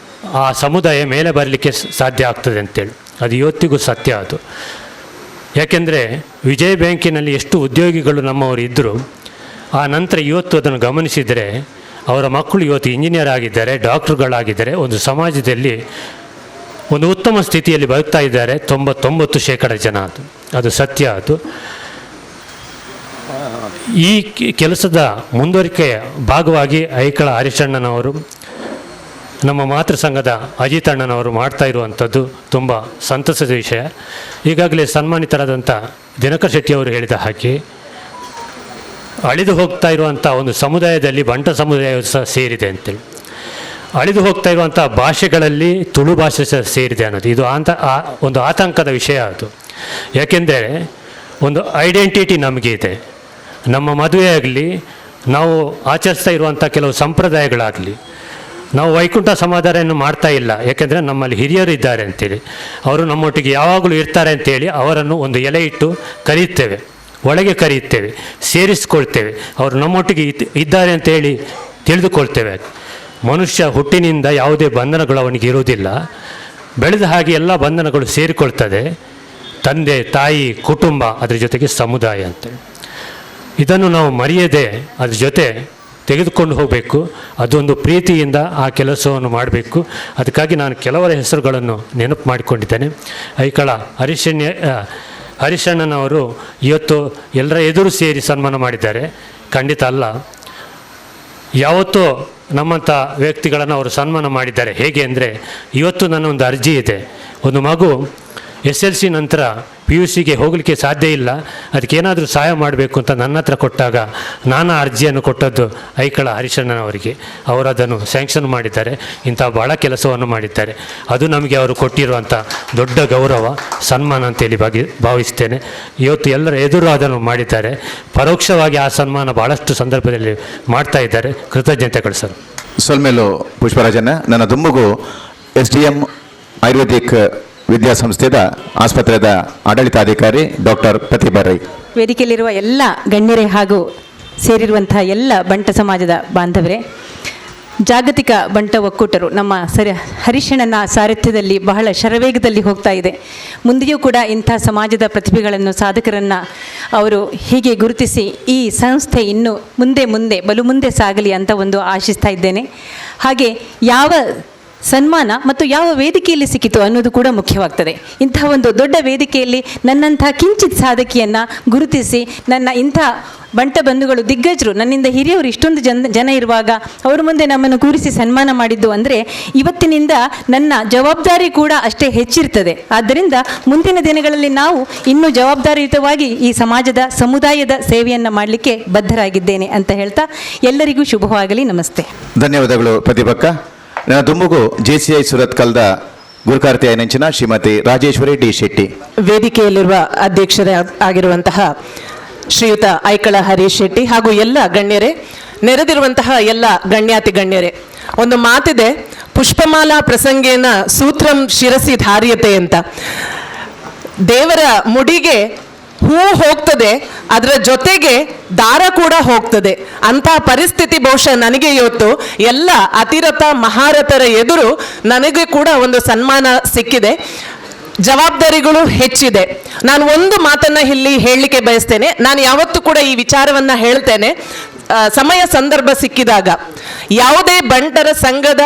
ಆ ಸಮುದಾಯ ಮೇಲೆ ಬರಲಿಕ್ಕೆ ಸಾಧ್ಯ ಆಗ್ತದೆ ಅಂತೇಳಿ. ಅದು ಇವತ್ತಿಗೂ ಸತ್ಯ ಅದು. ಯಾಕೆಂದರೆ ವಿಜಯ ಬ್ಯಾಂಕಿನಲ್ಲಿ ಎಷ್ಟು ಉದ್ಯೋಗಿಗಳು ನಮ್ಮವರು ಇದ್ದರು. ಆ ನಂತರ ಇವತ್ತು ಅದನ್ನು ಗಮನಿಸಿದರೆ ಅವರ ಮಕ್ಕಳು ಇವತ್ತು ಇಂಜಿನಿಯರ್ ಆಗಿದ್ದಾರೆ, ಡಾಕ್ಟ್ರುಗಳಾಗಿದ್ದಾರೆ, ಒಂದು ಸಮಾಜದಲ್ಲಿ ಒಂದು ಉತ್ತಮ ಸ್ಥಿತಿಯಲ್ಲಿ ಬದುಕ್ತಾ ಇದ್ದಾರೆ. 99% ಜನ ಅದು ಸತ್ಯ. ಅದು ಈ ಕೆಲಸದ ಮುಂದುವರಿಕೆಯ ಭಾಗವಾಗಿ ಐಕಳ ಹರಿಶಣ್ಣನವರು, ನಮ್ಮ ಮಾತೃ ಸಂಘದ ಅಜಿತ್ ಅಣ್ಣನವರು ಮಾಡ್ತಾ ಇರುವಂಥದ್ದು ತುಂಬ ಸಂತಸದ ವಿಷಯ. ಈಗಾಗಲೇ ಸನ್ಮಾನಿತರಾದಂಥ ದಿನಕರ್ ಶೆಟ್ಟಿಯವರು ಹೇಳಿದ ಹಾಗೆ ಅಳಿದು ಹೋಗ್ತಾ ಇರುವಂಥ ಒಂದು ಸಮುದಾಯದಲ್ಲಿ ಬಂಟ ಸಮುದಾಯ ಸಹ ಸೇರಿದೆ ಅಂತೇಳಿ. ಅಳಿದು ಹೋಗ್ತಾ ಇರುವಂಥ ಭಾಷೆಗಳಲ್ಲಿ ತುಳು ಭಾಷೆ ಸಹ ಸೇರಿದೆ ಅನ್ನೋದು ಇದು ಒಂದು ಆತಂಕದ ವಿಷಯ. ಅದು ಯಾಕೆಂದರೆ ಒಂದು ಐಡೆಂಟಿಟಿ ನಮಗೆ ಇದೆ. ನಮ್ಮ ಮದುವೆ ಆಗಲಿ, ನಾವು ಆಚರಿಸ್ತಾ ಇರುವಂಥ ಕೆಲವು ಸಂಪ್ರದಾಯಗಳಾಗಲಿ, ನಾವು ವೈಕುಂಠ ಸಮಾಧಾನವನ್ನು ಮಾಡ್ತಾ ಇಲ್ಲ. ಯಾಕೆಂದರೆ ನಮ್ಮಲ್ಲಿ ಹಿರಿಯರು ಇದ್ದಾರೆ ಅಂತೇಳಿ, ಅವರು ನಮ್ಮೊಟ್ಟಿಗೆ ಯಾವಾಗಲೂ ಇರ್ತಾರೆ ಅಂತೇಳಿ ಅವರನ್ನು ಒಂದು ಎಲೆ ಇಟ್ಟು ಕರೆಯುತ್ತೇವೆ, ಒಳಗೆ ಕರೆಯುತ್ತೇವೆ, ಸೇರಿಸ್ಕೊಳ್ತೇವೆ. ಅವರು ನಮ್ಮೊಟ್ಟಿಗೆ ಇದ್ದಾರೆ ಅಂತೇಳಿ ತಿಳಿದುಕೊಳ್ತೇವೆ. ಮನುಷ್ಯ ಹುಟ್ಟಿನಿಂದ ಯಾವುದೇ ಬಂಧನಗಳು ಅವನಿಗೆ ಇರುವುದಿಲ್ಲ. ಬೆಳೆದ ಹಾಗೆ ಎಲ್ಲ ಬಂಧನಗಳು ಸೇರಿಕೊಳ್ತದೆ. ತಂದೆ, ತಾಯಿ, ಕುಟುಂಬ, ಅದರ ಜೊತೆಗೆ ಸಮುದಾಯ ಅಂತೇಳಿ. ಇದನ್ನು ನಾವು ಮರೆಯದೆ ಅದ್ರ ಜೊತೆ ತೆಗೆದುಕೊಂಡು ಹೋಗಬೇಕು. ಅದೊಂದು ಪ್ರೀತಿಯಿಂದ ಆ ಕೆಲಸವನ್ನು ಮಾಡಬೇಕು. ಅದಕ್ಕಾಗಿ ನಾನು ಕೆಲವರ ಹೆಸರುಗಳನ್ನು ನೆನಪು ಮಾಡಿಕೊಂಡಿದ್ದೇನೆ. ಐಕಳ ಹರಿಶಣ್ಣನವರು ಇವತ್ತು ಎಲ್ಲರ ಎದುರು ಸೇರಿ ಸನ್ಮಾನ ಮಾಡಿದ್ದಾರೆ. ಖಂಡಿತ ಅಲ್ಲ, ಯಾವತ್ತೂ ನಮ್ಮಂಥ ವ್ಯಕ್ತಿಗಳನ್ನು ಅವರು ಸನ್ಮಾನ ಮಾಡಿದ್ದಾರೆ. ಹೇಗೆ ಅಂದರೆ, ಇವತ್ತು ನನ್ನ ಒಂದು ಅರ್ಜಿ ಇದೆ. ಒಂದು ಮಗು SLC ನಂತರ PUCಗೆ ಹೋಗಲಿಕ್ಕೆ ಸಾಧ್ಯ ಇಲ್ಲ, ಅದಕ್ಕೇನಾದರೂ ಸಹಾಯ ಮಾಡಬೇಕು ಅಂತ ನನ್ನ ಹತ್ರ ಕೊಟ್ಟಾಗ ನಾನು ಅರ್ಜಿಯನ್ನು ಕೊಟ್ಟದ್ದು ಐಕಳ ಹರಿಶಣ್ಣನವರಿಗೆ. ಅವರು ಅದನ್ನು ಸ್ಯಾಂಕ್ಷನ್ ಮಾಡಿದ್ದಾರೆ. ಇಂಥ ಭಾಳ ಕೆಲಸವನ್ನು ಮಾಡಿದ್ದಾರೆ. ಅದು ನಮಗೆ ಅವರು ಕೊಟ್ಟಿರುವಂಥ ದೊಡ್ಡ ಗೌರವ, ಸನ್ಮಾನ ಅಂತೇಳಿ ಭಾವಿಸ್ತೇನೆ. ಇವತ್ತು ಎಲ್ಲರ ಎದುರು ಅದನ್ನು ಮಾಡಿದ್ದಾರೆ. ಪರೋಕ್ಷವಾಗಿ ಆ ಸನ್ಮಾನ ಭಾಳಷ್ಟು ಸಂದರ್ಭದಲ್ಲಿ ಮಾಡ್ತಾ ಇದ್ದಾರೆ. ಕೃತಜ್ಞತೆಗಳು ಸರ್. ಸೊಲ್ಮೇಲು ಪುಷ್ಪರಾಜನ ನನ್ನ ದುಮ್ಮಗು SDM ಆಯುರ್ವೇದಿಕ್ ವಿದ್ಯಾಸಂಸ್ಥೆದ ಆಸ್ಪತ್ರೆದ ಆಡಳಿತಾಧಿಕಾರಿ ಡಾಕ್ಟರ್ ಪ್ರತಿಭಾ ರೈ. ವೇದಿಕೆಯಲ್ಲಿರುವ ಎಲ್ಲ ಗಣ್ಯರೇ ಹಾಗೂ ಸೇರಿರುವಂತಹ ಎಲ್ಲ ಬಂಟ ಸಮಾಜದ ಬಾಂಧವರೇ, ಜಾಗತಿಕ ಬಂಟ ಒಕ್ಕೂಟರು ನಮ್ಮ ಹರಿಶಣ್ಣನ ಸಾರಥ್ಯದಲ್ಲಿ ಬಹಳ ಶರವೇಗದಲ್ಲಿ ಹೋಗ್ತಾ ಇದೆ. ಮುಂದೆಯೂ ಕೂಡ ಇಂಥ ಸಮಾಜದ ಪ್ರತಿಭೆಗಳನ್ನು, ಸಾಧಕರನ್ನು ಅವರು ಹೀಗೆ ಗುರುತಿಸಿ ಈ ಸಂಸ್ಥೆ ಇನ್ನು ಮುಂದೆ ಬಲು ಮುಂದೆ ಸಾಗಲಿ ಅಂತ ಒಂದು ಆಶಿಸ್ತಾ ಇದ್ದೇನೆ. ಹಾಗೆ ಯಾವ ಸನ್ಮಾನ ಮತ್ತು ಯಾವ ವೇದಿಕೆಯಲ್ಲಿ ಸಿಕ್ಕಿತು ಅನ್ನೋದು ಕೂಡ ಮುಖ್ಯವಾಗ್ತದೆ. ಇಂಥ ಒಂದು ದೊಡ್ಡ ವೇದಿಕೆಯಲ್ಲಿ ನನ್ನಂಥ ಕಿಂಚಿತ್ ಸಾಧಕಿಯನ್ನು ಗುರುತಿಸಿ, ನನ್ನ ಇಂಥ ಬಂಟ ಬಂಧುಗಳು, ದಿಗ್ಗಜರು, ನನ್ನಿಂದ ಹಿರಿಯವರು ಇಷ್ಟೊಂದು ಜನ ಇರುವಾಗ ಅವ್ರ ಮುಂದೆ ನಮ್ಮನ್ನು ಕೂರಿಸಿ ಸನ್ಮಾನ ಮಾಡಿದ್ದು ಅಂದರೆ ಇವತ್ತಿನಿಂದ ನನ್ನ ಜವಾಬ್ದಾರಿ ಕೂಡ ಅಷ್ಟೇ ಹೆಚ್ಚಿರ್ತದೆ. ಆದ್ದರಿಂದ ಮುಂದಿನ ದಿನಗಳಲ್ಲಿ ನಾವು ಇನ್ನೂ ಜವಾಬ್ದಾರಿಯುತವಾಗಿ ಈ ಸಮಾಜದ, ಸಮುದಾಯದ ಸೇವೆಯನ್ನು ಮಾಡಲಿಕ್ಕೆ ಬದ್ಧರಾಗಿದ್ದೇನೆ ಅಂತ ಹೇಳ್ತಾ ಎಲ್ಲರಿಗೂ ಶುಭವಾಗಲಿ. ನಮಸ್ತೆ. ಧನ್ಯವಾದಗಳು ಪ್ರತಿಭಕ್ಕ. ನನ್ನ ದುಮ್ಮಗು JCI ಸುರತ್ಕಲ್ದ ಗುರುಕಾರ್ತಿಯ ನೆಂಚಿನ ಶ್ರೀಮತಿ ರಾಜೇಶ್ವರಿ ಡಿ ಶೆಟ್ಟಿ. ವೇದಿಕೆಯಲ್ಲಿರುವ ಅಧ್ಯಕ್ಷರೇ ಆಗಿರುವಂತಹ ಶ್ರೀಯುತ ಐಕಳ ಹರೀಶ್ ಶೆಟ್ಟಿ ಹಾಗೂ ಎಲ್ಲ ಗಣ್ಯರೇ, ನೆರೆದಿರುವಂತಹ ಎಲ್ಲ ಗಣ್ಯಾತಿ ಗಣ್ಯರೇ, ಒಂದು ಮಾತಿದೆ, ಪುಷ್ಪಮಾಲಾ ಪ್ರಸಂಗೇನ ಸೂತ್ರಂ ಶಿರಸಿ ಧಾರ್ಯತೆ ಅಂತ. ದೇವರ ಮುಡಿಗೆ ಹೂ ಹೋಗ್ತದೆ, ಅದರ ಜೊತೆಗೆ ದಾರ ಕೂಡ ಹೋಗ್ತದೆ. ಅಂಥ ಪರಿಸ್ಥಿತಿ ಬಹುಶಃ ನನಗೆ ಇವತ್ತು ಎಲ್ಲ ಅತಿರಥ ಮಹಾರಥರ ಎದುರು ನನಗೆ ಕೂಡ ಒಂದು ಸನ್ಮಾನ ಸಿಕ್ಕಿದೆ. ಜವಾಬ್ದಾರಿಗಳು ಹೆಚ್ಚಿದೆ. ನಾನು ಒಂದು ಮಾತನ್ನು ಇಲ್ಲಿ ಹೇಳಲಿಕ್ಕೆ ಬಯಸ್ತೇನೆ. ನಾನು ಯಾವತ್ತೂ ಕೂಡ ಈ ವಿಚಾರವನ್ನು ಹೇಳ್ತೇನೆ, ಸಮಯ ಸಂದರ್ಭ ಸಿಕ್ಕಿದಾಗ ಯಾವುದೇ ಬಂಟರ ಸಂಘದ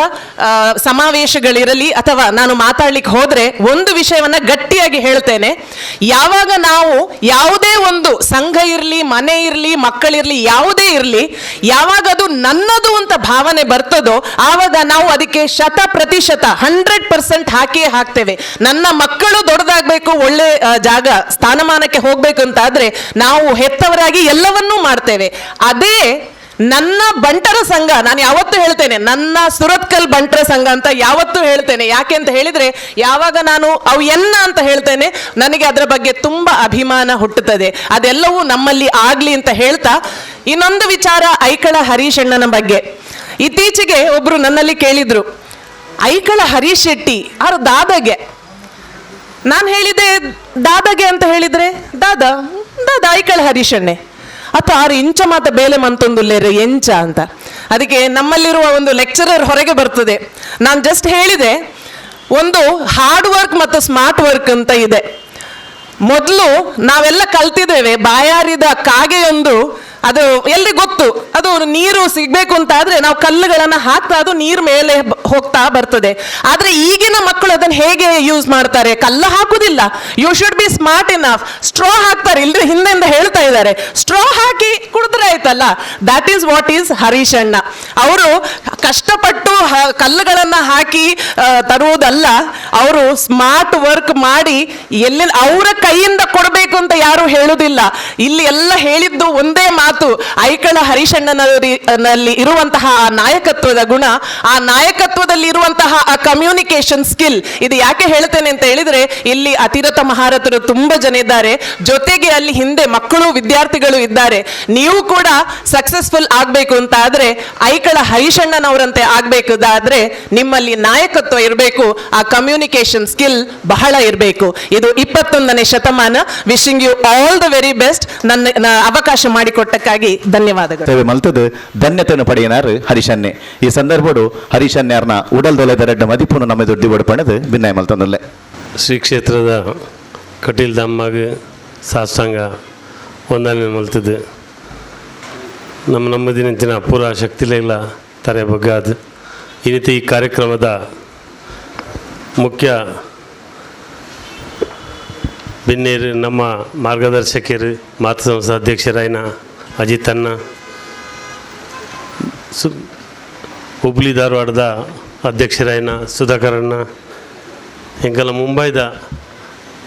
ಸಮಾವೇಶಗಳಿರಲಿ ಅಥವಾ ನಾನು ಮಾತಾಡ್ಲಿಕ್ಕೆ ಹೋದರೆ ಒಂದು ವಿಷಯವನ್ನು ಗಟ್ಟಿಯಾಗಿ ಹೇಳ್ತೇನೆ. ಯಾವಾಗ ನಾವು ಯಾವುದೇ ಒಂದು ಸಂಘ ಇರಲಿ, ಮನೆ ಇರಲಿ, ಮಕ್ಕಳಿರಲಿ, ಯಾವುದೇ ಇರಲಿ, ಯಾವಾಗ ಅದು ನನ್ನದು ಅಂತ ಭಾವನೆ ಬರ್ತದೋ ಆವಾಗ ನಾವು ಅದಕ್ಕೆ 100% 100% ಹಾಕಿಯೇ ಹಾಕ್ತೇವೆ. ನನ್ನ ಮಕ್ಕಳು ದೊಡ್ಡದಾಗಬೇಕು, ಒಳ್ಳೆ ಜಾಗ ಸ್ಥಾನಮಾನಕ್ಕೆ ಹೋಗಬೇಕು ಅಂತ ಆದರೆ ನಾವು ಹೆತ್ತವರಾಗಿ ಎಲ್ಲವನ್ನೂ ಮಾಡ್ತೇವೆ. ಅದೇ ನನ್ನ ಬಂಟರ ಸಂಘ, ನಾನು ಯಾವತ್ತೂ ಹೇಳ್ತೇನೆ ನನ್ನ ಸುರತ್ಕಲ್ ಬಂಟರ ಸಂಘ ಅಂತ ಯಾವತ್ತೂ ಹೇಳ್ತೇನೆ. ಯಾಕೆ ಅಂತ ಹೇಳಿದರೆ ಯಾವಾಗ ನಾನು ಅವು ಎನ್ನ ಅಂತ ಹೇಳ್ತೇನೆ ನನಗೆ ಅದರ ಬಗ್ಗೆ ತುಂಬ ಅಭಿಮಾನ ಹುಟ್ಟುತ್ತದೆ. ಅದೆಲ್ಲವೂ ನಮ್ಮಲ್ಲಿ ಆಗಲಿ ಅಂತ ಹೇಳ್ತಾ, ಇನ್ನೊಂದು ವಿಚಾರ ಐಕಳ ಹರೀಶಣ್ಣನ ಬಗ್ಗೆ. ಇತ್ತೀಚೆಗೆ ಒಬ್ಬರು ನನ್ನಲ್ಲಿ ಕೇಳಿದರು, ಐಕಳ ಹರೀಶ್ ಶೆಟ್ಟಿ ಅವ್ರ ದಾದಾಗೆ. ನಾನು ಹೇಳಿದೆ ದಾದಾಗೆ ಅಂತ ಹೇಳಿದರೆ ದಾದಾ ಐಕಳ ಹರೀಶಣ್ಣೆ ಅಥವಾ 6 ಇಂಚ ಮಾತ ಬೇಲೆ ಮಂತೊಂದುಲ್ಲೇರೆ ಎಂಚ ಅಂತ. ಅದಕ್ಕೆ ನಮ್ಮಲ್ಲಿರುವ ಒಂದು ಲೆಕ್ಚರರ್ ಹೊರಗೆ ಬರ್ತದೆ. ನಾನು ಜಸ್ಟ್ ಹೇಳಿದೆ, ಒಂದು ಹಾರ್ಡ್ ವರ್ಕ್ ಮತ್ತು ಸ್ಮಾರ್ಟ್ ವರ್ಕ್ ಅಂತ ಇದೆ. ಮೊದಲು ನಾವೆಲ್ಲ ಕಲ್ತಿದ್ದೇವೆ, ಬಾಯಾರಿದ ಕಾಗೆಯೊಂದು ಅದು ಎಲ್ರಿಗೂ ಗೊತ್ತು. ಅದು ನೀರು ಸಿಗ್ಬೇಕು ಅಂತ ಆದ್ರೆ ನಾವು ಕಲ್ಲುಗಳನ್ನ ಹಾಕ್ತಾ ಅದು ನೀರ್ ಮೇಲೆ ಹೋಗ್ತಾ ಬರ್ತದೆ. ಆದ್ರೆ ಈಗಿನ ಮಕ್ಕಳು ಅದನ್ನ ಹೇಗೆ ಯೂಸ್ ಮಾಡ್ತಾರೆ? ಕಲ್ಲು ಹಾಕುದಿಲ್ಲ. You should be smart enough. Straw ಹಾಕ್ತಾರೆ, ಇಲ್ರಿ ಹಿಂದೆಂದ ಹೇಳ್ತಾ ಇದ್ದಾರೆ, ಸ್ಟ್ರಾ ಹಾಕಿ ಕುಡಿದ್ರೆ ಆಯ್ತಲ್ಲ. That is what is Harish ಅಣ್ಣ. ಅವರು ಕಷ್ಟಪಟ್ಟು ಕಲ್ಲುಗಳನ್ನ ಹಾಕಿ ತರುವುದಲ್ಲ, ಅವರು ಸ್ಮಾರ್ಟ್ ವರ್ಕ್ ಮಾಡಿ ಎಲ್ಲಿ ಅವರ ಕೈಯಿಂದ ಕೊಡಬೇಕು ಅಂತ ಯಾರು ಹೇಳುವುದಿಲ್ಲ. ಇಲ್ಲಿ ಎಲ್ಲ ಹೇಳಿದ್ದು ಒಂದೇ ಮಾತು, ಐಕಳ ಹರೀಶಣ್ಣನಲ್ಲಿ ಇರುವಂತಹ ಆ ನಾಯಕತ್ವದ ಗುಣ, ಆ ನಾಯಕತ್ವದಲ್ಲಿ ಇರುವಂತಹ ಆ ಕಮ್ಯುನಿಕೇಶನ್ ಸ್ಕಿಲ್. ಇದು ಯಾಕೆ ಹೇಳ್ತೇನೆ ಅಂತ ಹೇಳಿದ್ರೆ, ಇಲ್ಲಿ ಅತಿರಥ ಮಹಾರಥರು ತುಂಬಾ ಜನ ಇದ್ದಾರೆ, ಜೊತೆಗೆ ಅಲ್ಲಿ ಹಿಂದೆ ಮಕ್ಕಳು ವಿದ್ಯಾರ್ಥಿಗಳು ಇದ್ದಾರೆ. ನೀವು ಕೂಡ ಸಕ್ಸಸ್ಫುಲ್ ಆಗ್ಬೇಕು ಅಂತ ಆದ್ರೆ ಐಕಳ ಹರೀಶಣ್ಣನವರಂತೆ ಆಗ್ಬೇಕಾದ್ರೆ ನಿಮ್ಮಲ್ಲಿ ನಾಯಕತ್ವ ಇರಬೇಕು, ಆ ಕಮ್ಯುನಿಕೇಶನ್ ಸ್ಕಿಲ್ ಬಹಳ ಇರಬೇಕು. ಇದು 21ನೇ ಶತಮಾನ. Wishing you all the very best. ನನ್ನ ಅವಕಾಶ ಮಾಡಿಕೊಟ್ಟಕ್ಕಾಗಿ ಧನ್ಯವಾದಗಳು. ಸೇವೆ ಮಲ್ತದು ಧನ್ಯತೆಯನ್ನು ಪಡೆಯನಾರು ಹರೀಶನ್ನೆ. ಈ ಸಂದರ್ಭಡು ಹರೀಶನ್ಯಾರ್ನ ಉಡಲ್ ದೊಲೆದ ರೆಡ್ಡ ಮದಿಪುನು ನಮ್ಮ ದೊಡ್ಡಿ ಬಡ್ಪಣದು ಭಿನ್ನಾಯ ಮಲ್ತಂದಲ್ಲೇ. ಶ್ರೀ ಕ್ಷೇತ್ರದ ಕಟೀಲ್ ದಮ್ಮಾಗ ಸಾಷ್ಟಾಂಗ ವಂದನೆ ಮಲ್ತದ್ದು. ನಮ್ಮ ದಿನಂಚಿನ ಪೂರ ಶಕ್ತಿಲೆಲ್ಲ ತರೆ ಬಗ್ಗೆ ಅದು ಇನ್ನಿತ ಈ ಕಾರ್ಯಕ್ರಮದ ಮುಖ್ಯ ಬಿನ್ನೇರು ನಮ್ಮ ಮಾರ್ಗದರ್ಶಕರು ಮಾತೃ ಸಂಸ್ಥೆ ಅಧ್ಯಕ್ಷರಾಯಿನ ಅಜಿತ್ ಅಣ್ಣ, ಹುಬ್ಳಿ ಧಾರವಾಡದ ಅಧ್ಯಕ್ಷರಾಯಿನ ಸುಧಾಕರ್ ಅಣ್ಣ, ಎಂಕಲ್ಲ ಮುಂಬೈದ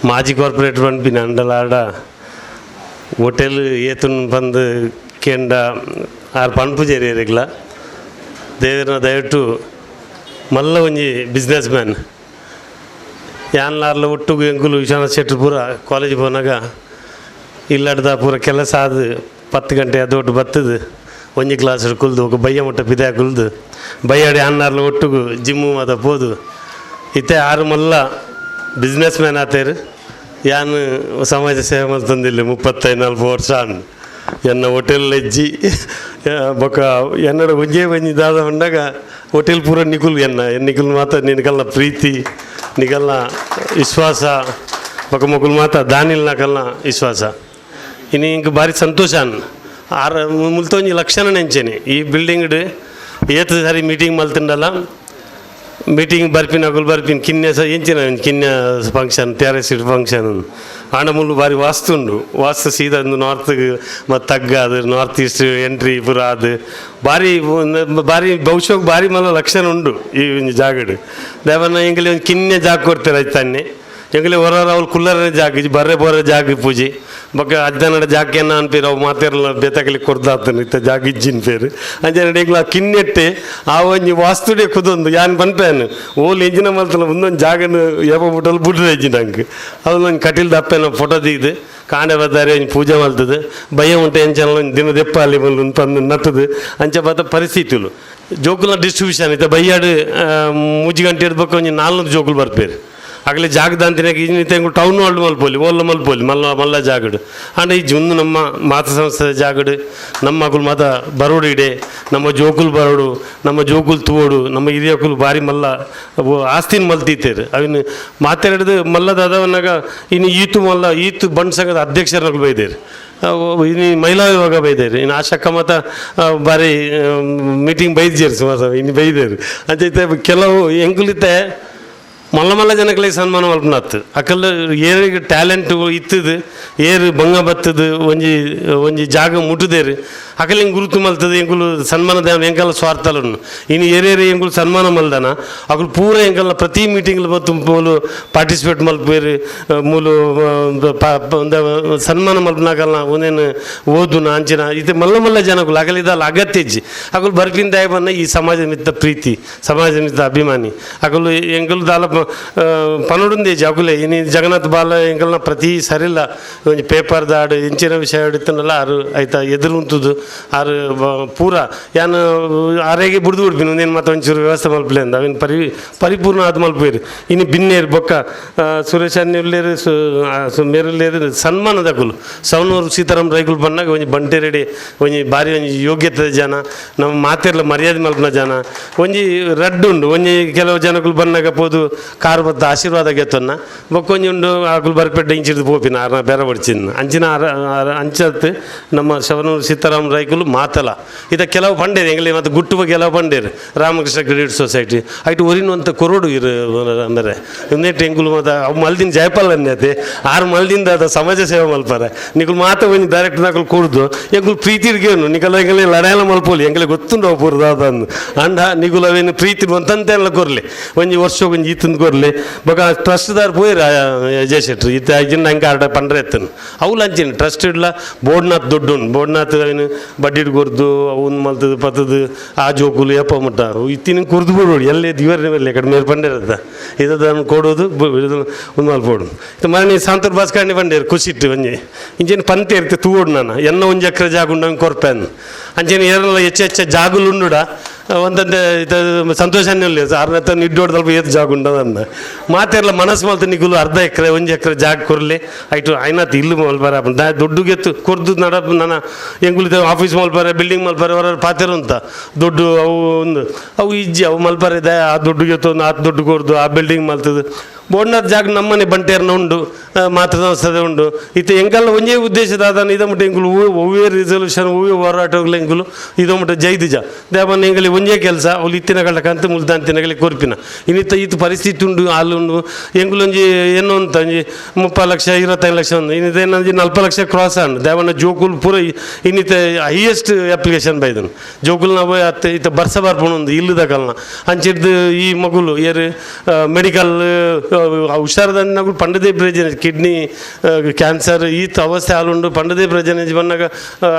ಮಾಜಿ ಕಾರ್ಪೊರೇಟರ್ ಬಂದು ಅಂಡಲಾಡ ಹೋಟೆಲ್ ಏತುನ್ ಬಂದು ಕೆಂಡ ಆರು ಪನ್ಪುಜೇರಿ ಏರಿಗ್ಲ ದೇವರನ್ನ ದಯವಿಟ್ಟು ಮಲ್ಲ ಒಂಜಿ ಬಿಸ್ನೆಸ್ ಮ್ಯಾನ್ ಯಾನ್ಲಾರ್ಲ ಒಟ್ಟಿಗೆ ಎಂಕುಲು ವಿಶ್ವನಾಥ್ ಶೆಟ್ಟಿ ಪೂರ ಕಾಲೇಜ್ ಹೋನಾಗ ಇಲ್ಲಡ್ದ ಪೂರ ಕೆಲಸ ಆದ 10 ಗಂಟೆ ಅದೊಟ್ಟು ಬತ್ತದು ಒಂಜಿ ಕ್ಲಾಸ್ ಕುಲ್ದು ఒక ಬಯ್ಯ ಮುಟ್ಟ ಪಿದ್ಯಾ ಕುಲ್ದು ಬಯ್ಯಾಡಿ ಅನ್ನಾರ್ಲ ಒಟ್ಟಿಗೆ ಜಿಮ್ಮು ಮಾತ ಪೋದು ಇತ್ತೆ ಆರು ಮಲ್ಲ ಬಿಸ್ನೆಸ್ ಮ್ಯಾನ್ ಆತೇರು. ಯಾನು ಸಮಾಜ ಸೇವೆ ಮಲ್ತಂದಿಲ್ಲ 35-40 ವರ್ಷ ಎನ್ನ ಹೋಟೆಲ್ ಹೆಜ್ಜಿ ಬೊಕ್ಕ ಎನ್ನಡ ಒಂಜಿ ದಾದ ಉಂಡಾಗ ಹೋಟೆಲ್ ಪೂರ ನಿಕುಲ್ ನಿಕುಲ್ ಮಾತ ನಿನಕಲ್ಲ ಪ್ರೀತಿ ನಿಕಲ್ನ ವಿಶ್ವಾಸ ಬೊಕ್ಕ ಮೊಕುಲ್ ಮಾತ ದಾನಿಲ್ ನಾಕಲ್ನ ವಿಶ್ವಾಸ. ಇನ್ನು ಇಂಕ ಭಾರಿ ಸಂತೋಷ ಮುಲ್ತೊಂಜಿ ಲಕ್ಷಣ ನೆಂಚೇನೆ ಈ ಬಿಲ್ಡಿಂಗ್ ಏತ್ ಸಾರಿ ಮೀಟಿಂಗ್ ಮಲ್ತಿಂಡಲ್ಲ ಮೀಟಿಂಗ್ ಬರ್ಪಿನ ಕಿನ್ನೆ ಸಹ ಎಂಚಿನ ಕಿನ್ನೆ ಫಂಕ್ಷನ್ ಟೆರೆಸ್ ಫಂಕ್ಷನ್ ಆಂಡ ಮುಳ್ಳು ಭಾರಿ ವಾಸ್ತು ಉಂಡು. ವಾಸ್ತು ಸೀದಾ ನಾರ್ತ್ಗೆ ಮತ್ತು ತಗ್ಗ ಅದು ನಾರ್ತ್ ಈಸ್ಟ್ ಎಂಟ್ರಿ ಪೂರ ಅದು ಭಾರಿ ಬಹುಶಃ ಭಾರಿ ಮಲ್ಲ ಲಕ್ಷಣ ಉಂಡು ಈ ಜಾಗಡು. ದೇವನ್ನ ಎಂಗಲಿ ಒಂದು ಕಿನ್ನೆ ಜಾಗ ಕೊಡ್ತಾರೆ ತಾನೆ ಎಂಗಲಿ ಹೊರ ಅವ್ರು ಕುಲ್ಲರ ಜಾಗ ಬರ್ರೆ ಜಾಗ ಪೂಜೆ ಬೊಕ್ಕ ಅಜ್ಜನಡ ಜಾಗೇನ ಅನ್ಪೇರು ಅವು ಮಾತೇರಲ್ಲ ಬೇತಕಲಿ ಕೊಡ್ದಾತನು ಇತ್ತ ಜಾಗ ಇಜ್ಜಿನ ಪೇರು ಅಂಜನಡೆ ಈಗಲ ಕಿನ್ನೆಟ್ಟೆ ಆ ಒಂಜಿ ವಾಸ್ತುಡೆ ಕುದೊಂದು ಯಾನ್ ಪನ್ಪೇನು ಓಲ್ ಎಂಜಿನ ಮಲ್ತಲ್ಲ ಒಂದೊಂದು ಜಾಗನ ಏಪ ಬಿಟ್ಟಲ್ಲಿ ಬಿಡ್ರೆ ಎಂಜಿನಂಗೆ ಅದೊಂದು ಕಟೀಲ್ ದಪ್ಪೇನ ಫೋಟೋ ತೆಗೆದು ಕಾಂಡೆ ಬದ್ದಾರೆ ಒಂಜಿ ಪೂಜೆ ಮಲ್ತದು ಭಯ ಉಂಟು ಎಂಚಲ್ಲ ಒಂದು ದಿನ ದೆಪ್ಪ ಅಲ್ಲಿ ಬಂದು ತಂದು ನಟ್ಟದು ಅಂಚೆ ಬತ್ತ ಪರಿಸ್ಥಿತಿಲು ಜೋಕುಲ ಡಿಸ್ಟ್ರಿಬ್ಯೂಷನ್ ಇತ್ತು ಬಯ್ಯಾಡು 3 ಗಂಟೆ ಇಡ್ಬೇಕು ಒಂಜಿ 400 ಜೋಕುಲು ಬರ್ಪೇರು ಆಗಲೇ ಜಾಗದ ಅಂತಿನಾಗ ಇನ್ನಿತ ಟೌನ್ ಹಾಲ್ ಮಲ್ಪೋಲಿ ಓಲ್ಲ ಮಲ್ಪೋಲಿ ಮಲ್ಲ ಜಾಗಡು ಅಂಡ್ ಈ ಜುಂದು ನಮ್ಮ ಮಾತೃ ಸಂಸ್ಥೆ ಜಾಗಡು ನಮ್ಮ ಮಕ್ಕಳು ಮಾತ ಬರೋಡು ಇಡೆ ನಮ್ಮ ಜೋಕುಲ್ ಬರೋಡು ನಮ್ಮ ಜೋಕುಲ್ ತೂವೋಡು ನಮ್ಮ ಹಿರಿಯಕುಲು ಭಾರಿ ಮಲ್ಲ ಆಸ್ತಿನ ಮಲ್ತಿತ್ತೇರು ಅವನು ಮಾತಾಡಿದು ಮಲ್ಲದ ಅದವನ್ನಾಗ ಇನ್ನು ಈತು ಬಂಡ್ ಸಂಘದ ಅಧ್ಯಕ್ಷರಾಗಲು ಬೈದೇರು ಇನ್ನು ಮಹಿಳಾ ವಿಭಾಗ ಬೈದೇರು ಇನ್ನು ಆಶಕ್ಕ ಮತ ಭಾರಿ ಮೀಟಿಂಗ್ ಬೈದ್ಜೇರು ಸುಮಾರು ಇನ್ನು ಬೈದೇರು ಅಂಚೈತೆ ಕೆಲವು ಎಂಕುಲಿತ್ತೆ ಮಲ್ಲ ಜನಗಳಿಗೆ ಸನ್ಮಾನ ಮಲ್ಪನಾತ್ತು ಅಕಲ್ ಏರಿಗೆ ಟ್ಯಾಲೆಂಟ್ ಇತ್ತದು ಏರು ಬಂಗ ಬತ್ತದು ಒಂಜಿ ಜಾಗ ಮುಟ್ಟದೇರು ಅಕಲ್ ಹಿಂಗೆ ಗುರುತು ಮಲ್ತದೆ ಎಂಕುಲು ಸನ್ಮಾನ ದೇವ ಎಂಕಲ್ಲ ಸ್ವಾರ್ಥಲನ್ನು ಇನ್ನು ಏರೇರಿ ಎಂಕುಲು ಸನ್ಮಾನ ಮಲ್ದಾನ ಅಕಲು ಪೂರ ಎಂಕಲ್ಲ ಪ್ರತಿ ಮೀಟಿಂಗ್ಲು ಬತ್ತು ಮೂಲು ಪಾರ್ಟಿಸಿಪೇಟ್ ಮಲ್ಪೇರು ಮೂಲು ಸನ್ಮಾನ ಮಲ್ಪನಾಗಲ್ಲ ಒಂದೇನು ಓದುನ ಅಂಚಿನ ಇದು ಮಲ್ಲ ಜನಗಳು ಅಕಲಿದಲ್ಲ ಅಗತ್ಯಜ್ಜಿ ಅಕಲು ಬರ್ಪಿನ ದಯ ಬನ್ನ ಈ ಸಮಾಜ ಮಿತ್ತ ಪ್ರೀತಿ ಸಮಾಜ ಮಿತ್ತ ಅಭಿಮಾನಿ ಅಕಲು ಎಂಕಲು ದಾಲ ಪನೋಡುಂದೇ ಜಾಗುಲೆ ಇನ್ನು ಜಗನ್ನಾಥ್ ಬಾಲ ಎಂಕಲ್ನ ಪ್ರತಿ ಸರಿಲ್ಲ ಒಂಜಿ ಪೇಪರ್ ದಾಡು ಇಂಚಿನ ವಿಷಯ ಹಿಡಿತನಲ್ಲ ಆರು ಆಯ್ತಾ ಎದುರು ಉಂಟುದು ಆರು ಪೂರ ಯಾನು ಆರೆಗೆ ಬುಡ್ದು ಬಿಡ್ತೀನಿ ಒಂದೇನು ಮತ್ತೆ ಒಂಚೂರು ವ್ಯವಸ್ಥೆ ಮಲ್ಪಲೆ ಅಂದ ಅವಿನ ಪರಿಪೂರ್ಣ ಅದು ಮಲ್ಪೇರಿ ಇನ್ನು ಬಿನ್ನೇರು ಬೊಕ್ಕ ಸುರೇಶ್ ಅನ್ನಿರ್ಲೇರು ಮೇರಲ್ಲೇರು ಸನ್ಮಾನದ ಕುಲು ಸವನೂರು ಸೀತಾರಾಮ್ ರೈಗುಲು ಬಂದಾಗ ಒಂಜಿ ಬಂಟೆ ರೆಡಿ ಒಂಜಿ ಭಾರಿ ಒಂಜಿ ಯೋಗ್ಯತೆ ಜನ ನಮ್ಮ ಮಾತೆರ್ಲ ಮರ್ಯಾದೆ ಮಲ್ಪನ ಜನ ಒಂಜಿ ರಡ್ಡು ಉಂಡು ಒಂಜಿ ಕೆಲವು ಜನಗಳು ಬಂದಾಗ ಪೋದು ಕಾರು ಬತ್ತ ಆಶೀರ್ವಾದ ಗೆತ್ತನ್ನ ಬೊಕ್ಕೊಂಜಿ ಉಂಡು ಆಕುಲು ಬರ್ಪೆಡ್ಡ ಇಂಚಿಡ್ದು ಪೋಪಿನ ಆರ್ನ ಬೇರೆ ಬಡ್ಚಿನ ಅಂಚಿನ ಅಂಚತ್ತು ನಮ್ಮ ಶವನೂರು ಸೀತಾರಾಮ್ ರೈಕುಲು ಮಾತಲ ಇದ ಕೆಲವು ಪಂಡೇರು ಎಂಗ್ಲಿ ಮತ್ತು ಗುಟ್ಟುವ ಕೆಲವು ಪಂಡೇರು ರಾಮಕೃಷ್ಣ ಕ್ರೆಡಿಟ್ ಸೊಸೈಟಿ ಐಟು ಒರಿನುವಂಥ ಕೊರೋಡು ಇರು ಅಂದರೆ ಒಂದೇಟು ಎಂಗುಲು ಮತ್ತು ಅವು ಮಲ್ದಿನ ಜಯಪಾಲ್ ಅನ್ನತೆ ಆರು ಮಲ್ದಿಂದ ಅದು ಸಮಾಜ ಸೇವೆ ಮಲ್ಪಾರೆ ನಿಗುಲು ಮಾತ ಒಂದು ಡೈರೆಕ್ಟ್ ನಾಕಲು ಕೂಡ್ದು ಎಂಗುಲು ಪ್ರೀತಿರ್ಗೇನು ನಿಗಲ ಎಂಗಲೇ ಲಡಾಯಲ ಮಲ್ಪೋಲಿ ಎಂಗಲೇ ಗೊತ್ತುಂಡು ಅವು ಪೂರ್ದು ಅದನ್ನು ಅಂಡ ನಿಗುಲು ಅವೇನು ಪ್ರೀತಿ ಬಂತಂತೆ ಎಲ್ಲ ಕೊರ್ಲಿ ಒಂಜಿ ವರ್ಷ ಒಂಜಿ ಈತಂದು ಕೊರ್ಲಿ ಬೊಕ ಟ್ರಸ್ಟ್ದಾರ್ ಪೋಯಿರ ಅಜಯ್ ಶೆಟ್ರು ಈತ ಐಜಿನ ಹಂಗೆ ಆರ್ಡ ಪಂಡ್ರೆ ಎತ್ತನು ಅವು ಲಂಚಿನ ಟ್ರಸ್ಟ್ ಇಡ್ಲ ಬೋರ್ಡ್ನಾಥ್ ದೊಡ್ಡ ಬೋರ್ಡ್ನಾಥ್ ಅವನು ಬಡ್ಡಿಡ್ ಕೊರ್ದು ಅವನು ಮಲ್ತದು ಪತ್ತದು ಆ ಜೋಕುಲು ಯಪ್ಪ ಮುಟ್ಟ ಇತ್ತಿನ ಕುರ್ದು ಬಿಡೋಡು ಎಲ್ಲೇ ದಿವರ್ನ ಮೇಲೆ ಕಡಿಮೆ ಮೇಲೆ ಪಂಡಿರದ ಇದನ್ನು ಕೊಡೋದು ಒಂದು ಮಲ್ಪೋಡು ಇದು ಮನೆ ಸಾಂತೂರು ಬಾಸ್ಕಂಡಿ ಪಂಡೇರು ಖುಷಿಟ್ಟು ಒಂಜಿ ಇಂಚೇನು ಪಂತೆ ಇರ್ತೆ ತೂಗೋಡು ನಾನು ಎನ್ನ ಒಂಜಿ ಎಕರೆ ಜಾಗ ಉಂಡಂಗೆ ಕೊರ್ಪೆನ್ ಅಂಚೇನು ಏನೆಲ್ಲ ಹೆಚ್ಚು ಜಾಗುಲು ಉಂಡುಡ ಒಂದಂತೆ ಸಂತೋಷನೇ ಇಲ್ಲ ಆರ್ನತ್ತ ನಿಡ್ಡೋಡು ಸ್ವಲ್ಪ ಏತ್ ಜಾಗ ಉಂಡದನ್ನ ಮಾತೆಲ್ಲ ಮನಸ್ಸು ಮಲ್ತು ನಿಗುಲು ಅರ್ಧ ಎಕರೆ ಒಂಜಿ ಎಕರೆ ಜಾಗ ಕೊರ್ಲಿ ಆಯ್ತು ಆಯ್ನಾತ್ ಇಲ್ಲು ಮಲ್ಪಾರ ದೊಡ್ಡ ಗೆತ್ತು ಕೊರ್ದು ನಡಪ ನಾನು ಎಂಗುಲಿದ ಆಫೀಸ್ ಮಲ್ಪಾರೆ ಬಿಲ್ಡಿಂಗ್ ಮಲ್ಪಾರೆ ಅವರ ಪಾತೆರು ಅಂತ ದೊಡ್ಡ ಅವು ಒಂದು ಅವು ಇಜ್ಜಿ ಅವು ಮಲ್ಪಾರಿದೆ ಆ ದೊಡ್ಡ ಗೆತ್ತು ಒಂದು ಆ ದೊಡ್ಡ ಕೊರ್ದು ಆ ಬಿಲ್ಡಿಂಗ್ ಮಲ್ತದು ಬೋರ್ಡ್ನಾಥ್ ಜಾಗ ನಮ್ಮನೆ ಬಂಟೇರ್ನ ಉಂಡು ಮಾತೃ ಸಂಸ್ಥೆ ಉಂಡು ಇತ್ತು ಎಂಕಲ್ಲ ಒಂದೇ ಉದ್ದೇಶದ ಅದನ್ನು ಇದಮಟ್ಟ ಎಂಗುಲು ಒವ್ವೇ ರಿಸಲ್ಯೂಷನ್ ಒವ್ವೇ ಹೋರಾಟಗಳು ಎಂಗುಲು ಇದಮಟ್ಟ ಜೈದಿಜ ದೇವನ್ನ ಎಂಗಲಿ ಒಂದೇ ಕೆಲಸ ಅವ್ರು ಇತ್ತಿನ ಕಳ್ಳ ಕಂತು ಮುಲ್ದಾಂತಿನಗಲಿ ಕೊರ್ಪಿನ ಇನ್ನಿತ್ತ ಇತ್ತು ಪರಿಸ್ಥಿತಿ ಉಂಡು ಹಾಲು ಉಂಡು ಎಂಗುಲೊಂಜಿ ಏನು ಅಂತ ಒಂಜಿ 30 ಲಕ್ಷ 25 ಲಕ್ಷ ಒಂದು ಇನ್ನಿತ ಏನಂಜಿ 40 ಲಕ್ಷ ಕ್ರಾಸ್ ಅಂಡು ದೇವನ್ನ ಜೋಕುಲ್ ಪೂರ ಇನ್ನಿತ ಹೈಯೆಸ್ಟ್ ಅಪ್ಲಿಕೇಶನ್ ಬೈದನು ಜೋಕುಲ್ ನಾವು ಅತ್ತೆ ಇತ್ತ ಬರ್ಸ ಬರ್ಪಣ ಒಂದು ಇಲ್ಲದ ಕಲ್ನ ಅಂಚಿಡ್ದು ಈ ಮಗುಲು ಏರು ಮೆಡಿಕಲ್ ಹುಷಾರದನ್ನಾಗೂ ಪಂಡದೇ ಪ್ರಯೋಜನ ಕಿಡ್ನಿ ಕ್ಯಾನ್ಸರ್ ಈತ ಅವಸ್ಥೆ ಹಾಲುಂಡು ಪಂಡದೇ ಪ್ರಯೋಜನ ಬಂದಾಗ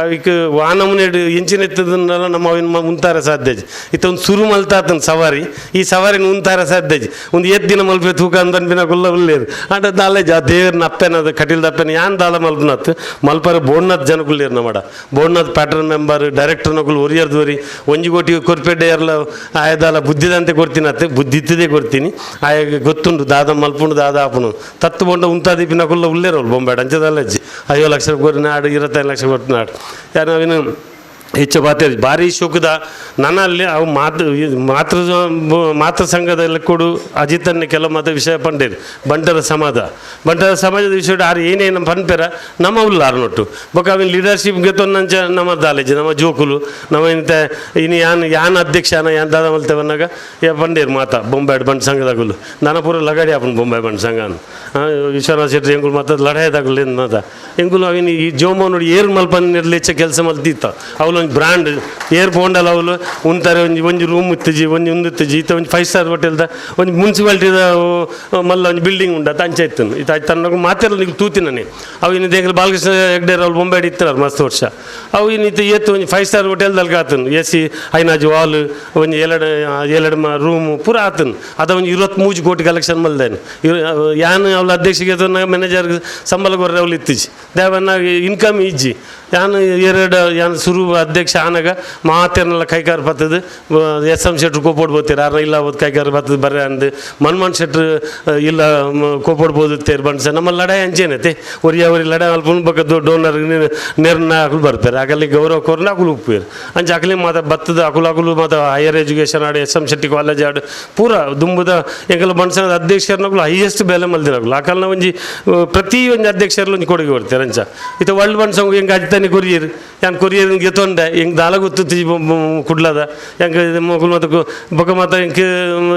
ಅದಕ್ಕೆ ವಾನಮುನೇಡು ಇಂಚಿನ ಎತ್ತದನ್ನೆಲ್ಲ ನಮ್ಮ ಅವಿನ ಉಂತಾರ ಸಾಧ್ಯ ಇತ್ತ ಒಂದು ಸುರು ಮಲ್ತಾತನ ಸವಾರಿ ಈ ಸವಾರಿನ ಉಂತಾರ ಸಾಧ್ಯ ಒಂದು ದಿನ ಮಲ್ಪೆ ತೂಕ ಅಂದನ್ಬಿನ ಕೊಲ್ಲ ಉಳ್ಳೇರು ಆಟ ದಾಲೆ ದೇವ್ರನ್ನ ಅಪ್ಪೆನದು ಕಟೀಲ್ದ ಅಪ್ಪೆನ ಯಾನ್ ದಾಲ ಮಲ್ಪನತ್ ಮಲ್ಪರ ಬೋರ್ಡ್ನಾಥ್ ಜನಗುಳ್ಳೇರು ನಮ್ಮಡ ಬೋರ್ಡ್ನಾಥ್ ಪ್ಯಾಟರ್ನ್ ಮೆಂಬರ್ ಡೈರೆಕ್ಟರ್ ನಗುಲು ಒರಿಯರ್ದೋರಿ ಒಂಜಿ ಕೋಟಿ ಕೊರ್ಪೆಡ್ಡೆ ಎಲ್ಲ ಆಯದಾಲ ಬುದ್ಧಿದಂತೆ ಕೊಡ್ತೀನಿ ಬುದ್ಧಿ ಇತ್ತದೇ ಕೊಡ್ತೀನಿ ಆಯ ಗೊತ್ತುಂಡು ದಾದ ಮಲ್ಪುಂಡು ದಾದ ಆಪುನು ತತ್ತು ಬಂಡ ಉಂತಾದೀಪಿನ ಕೊಲ್ಲ ಉಳ್ಳೇರೋಳು ಬೊಂಬೇಡ ಅಂಚದಲ್ಲಜ್ಜಿ 5 ಲಕ್ಷ ಕೊರಿ ನಾಡು 25 ಲಕ್ಷ ಕೊಟ್ಟು ನಾಡು ಯಾರು ಅವಿನ ಹೆಚ್ಚು ಮಾತೇರಿ ಭಾರಿ ಶೋಕದ ನನ್ನಲ್ಲಿ ಅವು ಮಾತೃ ಸಂಘದಲ್ಲಿ ಕೊಡು ಅಜಿತನ್ನ ಕೆಲವು ಮಾತು ವಿಷಯ ಪಂಡೇರಿ ಬಂಟರ ಸಮಾಜದ ವಿಷಯ ಆರು ಏನೇನು ಪನ್ಪೇರ ನಮ್ಮ ಉಲ್ಲ ಆರ್ನೊಟ್ಟು ಬೊಕ್ಕ ಅವಿನ ಲೀಡರ್ಶಿಪ್ ಗೆತ್ತೊಂದಂಚ ನಮ್ಮ ದಾಲೇಜ್ ನಮ್ಮ ಜೋಕುಲು ನಮ್ಮ ಇಂತ ಇನ್ನು ಯಾನ್ ಅಧ್ಯಕ್ಷನ ಯಾನ್ ದಾದ ಮಲ್ತೇವನ್ನಾಗ ಪಂಡೇರು ಮಾತಾ ಬೊಂಬಾಯಿ ಬಂಟ ಸಂಘದಾಗಲು ನಾನು ಪೂರ ಲಗಾಡಿ ಆಪನ್ ಬೊಂಬಾಯಿ ಬಂಟ ಸಂಘ ವಿಶ್ವನಾಥ ಶೆಟ್ಟಿ ಎಂಗುಲು ಮಾತ ಲಢಾಯದಾಗಲು ಏನು ಮಾತ ಎಂಗುಲು ಅವಿನ ಈ ಜೋಮ ನೋಡಿ ಏರು ಮಲ್ಪನ್ನಿರ್ಲಿ ಹೆಚ್ಚು ಕೆಲಸ ಮಲ್ತಿತ್ತ ಅವಳು ಒಂದು ಬ್ರಾಂಡ್ ಏರ್ ಪೋಂಡಲ್ಲ ಅವಳು ಉಂತಾರೆ ಒಂಜಿ ರೂಮ್ ಇತ್ತಜಿ ಒಂದಿತ್ತಜಿ ಇತ್ತ ಒಂದು 5 ಸ್ಟಾರ್ ಹೋಟೆಲ್ದ ಒಂದು ಮುನ್ಸಿಪಾಲ್ಟಿದ ಮಲ್ಲ ಒಂದು ಬಿಲ್ಡಿಂಗ್ ಉಂಡ ಅಂಚ ಇತ್ತನು ಇದು ಆಯ್ತು ತನ್ನ ಮಾತೆಲ್ಲ ನೀವು ತೂತಿನೇ ಅವು ಇನ್ನು ದೇಗಲು ಬಾಲಕೃಷ್ಣ ಹೆಗ್ಡೇರ್ ಅವ್ರು ಬೊಂಬಾಡಿ ಇತ್ತರ ಮಸ್ತ್ ವರ್ಷ ಅವು ಇನ್ನಿತ್ತು ಎತ್ತು ಒಂದು 5 ಸ್ಟಾರ್ ಹೋಟೆಲ್ದಲ್ಲಿ ಆತನು AC ಐನಾಜು ಹಾಲ್ ಒಂದು ಏಳೆರಡು ರೂಮು ಪೂರ ಆತನು ಅದ ಒಂದು 23 ಕೋಟಿ ಕಲೆಕ್ಷನ್ ಮಲ್ದೇನು ಯಾನು ಅವಳ ಅಧ್ಯಕ್ಷಗೆ ಮ್ಯಾನೇಜರ್ ಸಂಬಳ ಕೊರ್ರೆ ಅವಳು ಇತ್ತಿಜಿ ದೇವನ್ನ ಇನ್ಕಮ್ ಇಜ್ಜಿ ಯಾನು ಸುರು ಅಧ್ಯಕ್ಷ ಆನಾಗ ಮಾತೇನೆಲ್ಲ ಕೈಗಾರ ಬರ್ತದೆ SM ಶೆಟ್ರು ಕೋಪಡ್ಬೋತೀರ ಅರ್ನ ಇಲ್ಲ ಹೋದ್ ಕೈಗಾರ ಬರ್ತದೆ ಬರ್ರೆ ಅಂದು ಮನ್ಮೋಹನ್ ಶೆಟ್ರು ಇಲ್ಲ ಕೋಪಡ್ಬೋದು ತೇರು ಬಣ್ಸ ನಮ್ಮ ಲಡಾಯಿ ಅಂಚೇನೈತೆ ಒರಿ ಲಡಾಯಿ ಅಲ್ಪನ್ ಬಕ್ಕ ಡೋನರ್ ನೇರ್ನ ಹಾಕಲು ಬರ್ತಾರೆ ಆಗಲಿ ಗೌರವ ಕೋರ್ನ ಹಾಕಲು ಉಪ್ಪೇರು ಅಂಚೆ ಅಕಲಿ ಮಾತ ಬತ್ತದ ಅಕುಲು ಮಾತ ಹೈಯರ್ ಎಜುಕೇಷನ್ ಆಡು SM ಶೆಟ್ಟಿ ಕಾಲೇಜ್ ಆಡು ಪೂರ ದುಂಬುದ ಎಂಕಲ್ ಬಣ್ಸದ ಅಧ್ಯಕ್ಷರ್ನಾಗಲು ಹೈಯೆಸ್ಟ್ ಬೆಲೆ ಮಲ್ದಿರಾಗಲು ಆಕಲ್ನ ಒಂಜಿ ಪ್ರತಿ ಒಂದು ಅಧ್ಯಕ್ಷರ್ಲು ಒಂದು ಕೊಡುಗೆ ಬರ್ತಾರೆ ಅಂಚ ಇದು ವರ್ಲ್ಡ್ ಬಣ್ಸಂಗು ಹೆಂಗೆ ಅಜ್ತಾನೆ ಕೊರಿಯರ್ ಯಾನ್ ಕೊರಿಯರ್ ಗೆತ್ತೊಂಡೆ ಹೆಂಗೆ ದಾಲ ಗೊತ್ತು ಕುಡ್ಲದ ಹೆಂಗೆ ಮಗುಲ್ ಮತ್ತು ಬೊಕ್ಕ ಮತ್ತು ಹೆಂಗೆ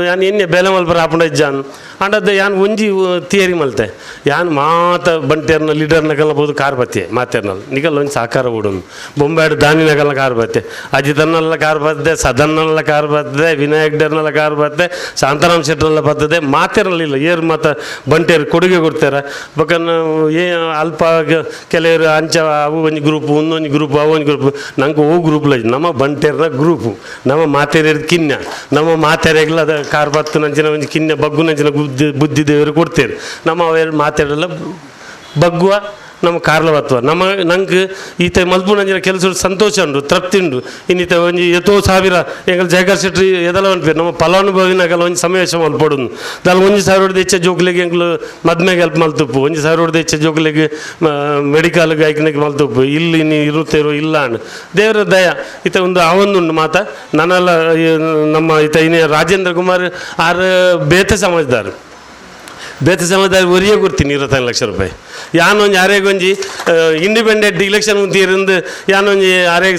ಯಾನ್ ಎಣ್ಣೆ ಬೆಲೆ ಮಲ್ಪರ ಹಾಪುಂಡ ಇಜ್ಜಾನ್ ಅಂಡದ ಯಾನ್ ಒಂಜಿ ಥಿಯರಿ ಮಲ್ತೆ ಯಾನ್ ಮಾತ ಬಂಟೇರ್ನ ಲೀಡರ್ನಾಗೆಲ್ಲ ಬೋದು ಕಾರ್ ಬತ್ತೆ ಮಾತೇರ್ನಲ್ಲಿ ನಿಗಲ್ಲ ಒಂದು ಸಾಕಾರ ಓಡೋನು ಬೊಂಬಾಡು ದಾನಿನಾಗೆಲ್ಲ ಕಾರ್ ಬತ್ತೆ ಅಜಿತನ್ನೆಲ್ಲ ಕಾರ್ ಬರ್ತದೆ ಸದನ್ನೆಲ್ಲ ಕಾರ್ ಬರ್ತದೆ ವಿನಾಯಕ್ ಡರ್ನೆಲ್ಲ ಕಾರ್ ಬರ್ತದೆ ಶಾಂತಾರಾಮ್ ಶೆಟ್ರೆಲ್ಲ ಬರ್ತದೆ ಮಾತೇರ್ನಲ್ಲಿಲ್ಲ ಏರು ಮತ್ತು ಬಂಟೇರು ಕೊಡುಗೆ ಕೊಡ್ತಾರೆ ಬೊಕ್ಕ ಅಲ್ಪ ಕೆಲವರು ಅಂಚ ಅವು ಒಂದು ಗ್ರೂಪ್ ಒಂದೊಂದು ಗ್ರೂಪ್ ಅವೊಂದು ಗ್ರೂಪ್ ನಂಗೆ ಓ ಗ್ರೂಪ್ಲ ನಮ್ಮ ಬಂಟೇರ್ನ ಗ್ರೂಪು ನಮ್ಮ ಮಾತೇರಿಯದ ಕಿನ್ಯ ನಮ್ಮ ಮಾತೇರಿಯಾಗಲ್ಲ ಕಾರ್ ಬತ್ತು ನಂಚಿನ ಒಂದು ಕಿನ್ಯ ಬಗ್ಗು ನಂಚಿನ ಬುದ್ಧಿ ದೇವರು ಕೊಡ್ತೇವೆ ನಮ್ಮ ಅವೆರಡು ಮಾತಾಡಲ್ಲ ಬಗ್ಗುವ ನಮ್ಮ ಕಾರ್ಲವತ್ವ ನಂಗೆ ಈತ ಮಲ್ಪುನಂಜಿನ ಕೆಲಸ ಸಂತೋಷ ಉಂಡು ತೃಪ್ತಿ ಉಂಡು ಇನ್ನೀತ ಒಂಜಿ ಎತ್ತೋ ಸಾವಿರ ಎಂಗಲ್ ಜಯಕರ್ ಶೆಟ್ಟಿ ಎದಲ ಅನ್ಪೇರು ನಮ್ಮ ಫಲಾನುಭವಿನಾಗಲ್ಲ ಒಂಜಿ ಸಮಾವೇಶ ಮಲ್ಪಡುದು ದಾಲ್ 1,000 ಹೊಡೆದ ಹೆಚ್ಚು ಜೋಕ್ಲಿಗೆ ಎಂಗ್ಲು ಮದ್ಮೆಗೆ ಹೆಲ್ಪ್ ಮಲ್ತುಪ್ಪು 1,000 ಹೊಡೆದ ಹೆಚ್ಚು ಜೋಕ್ಲಿಗೆ ಮೆಡಿಕಲ್ಗೆ ಐಕನಿಗೆ ಮಲ್ತುಪ್ಪು ಇಲ್ಲಿ ನೀ ಇರುತ್ತೇರೋ ಇಲ್ಲ ಅಣ್ಣ ದೇವರ ದಯ ಈತ ಒಂದು ಅವೊಂದುಂಡು ಮಾತ ನನ್ನೆಲ್ಲ ನಮ್ಮ ಈತ ಇನ್ನು ರಾಜೇಂದ್ರ ಕುಮಾರ್ ಆರು ಬೇತೆ ಸಮಾಜದಾರು ಒರಿಯೇ ಕೊಡ್ತೀನಿ 25 ಲಕ್ಷ ರೂಪಾಯಿ ಯಾನೊಂದು ಯಾರೇಗೊಂಜಿ ಇಂಡಿಪೆಂಡೆಂಟ್ ಇಲೆಕ್ಷನ್ ಮುಂತಿರಂದು ಯಾನೊಂಜಿ ಯಾರೇಗ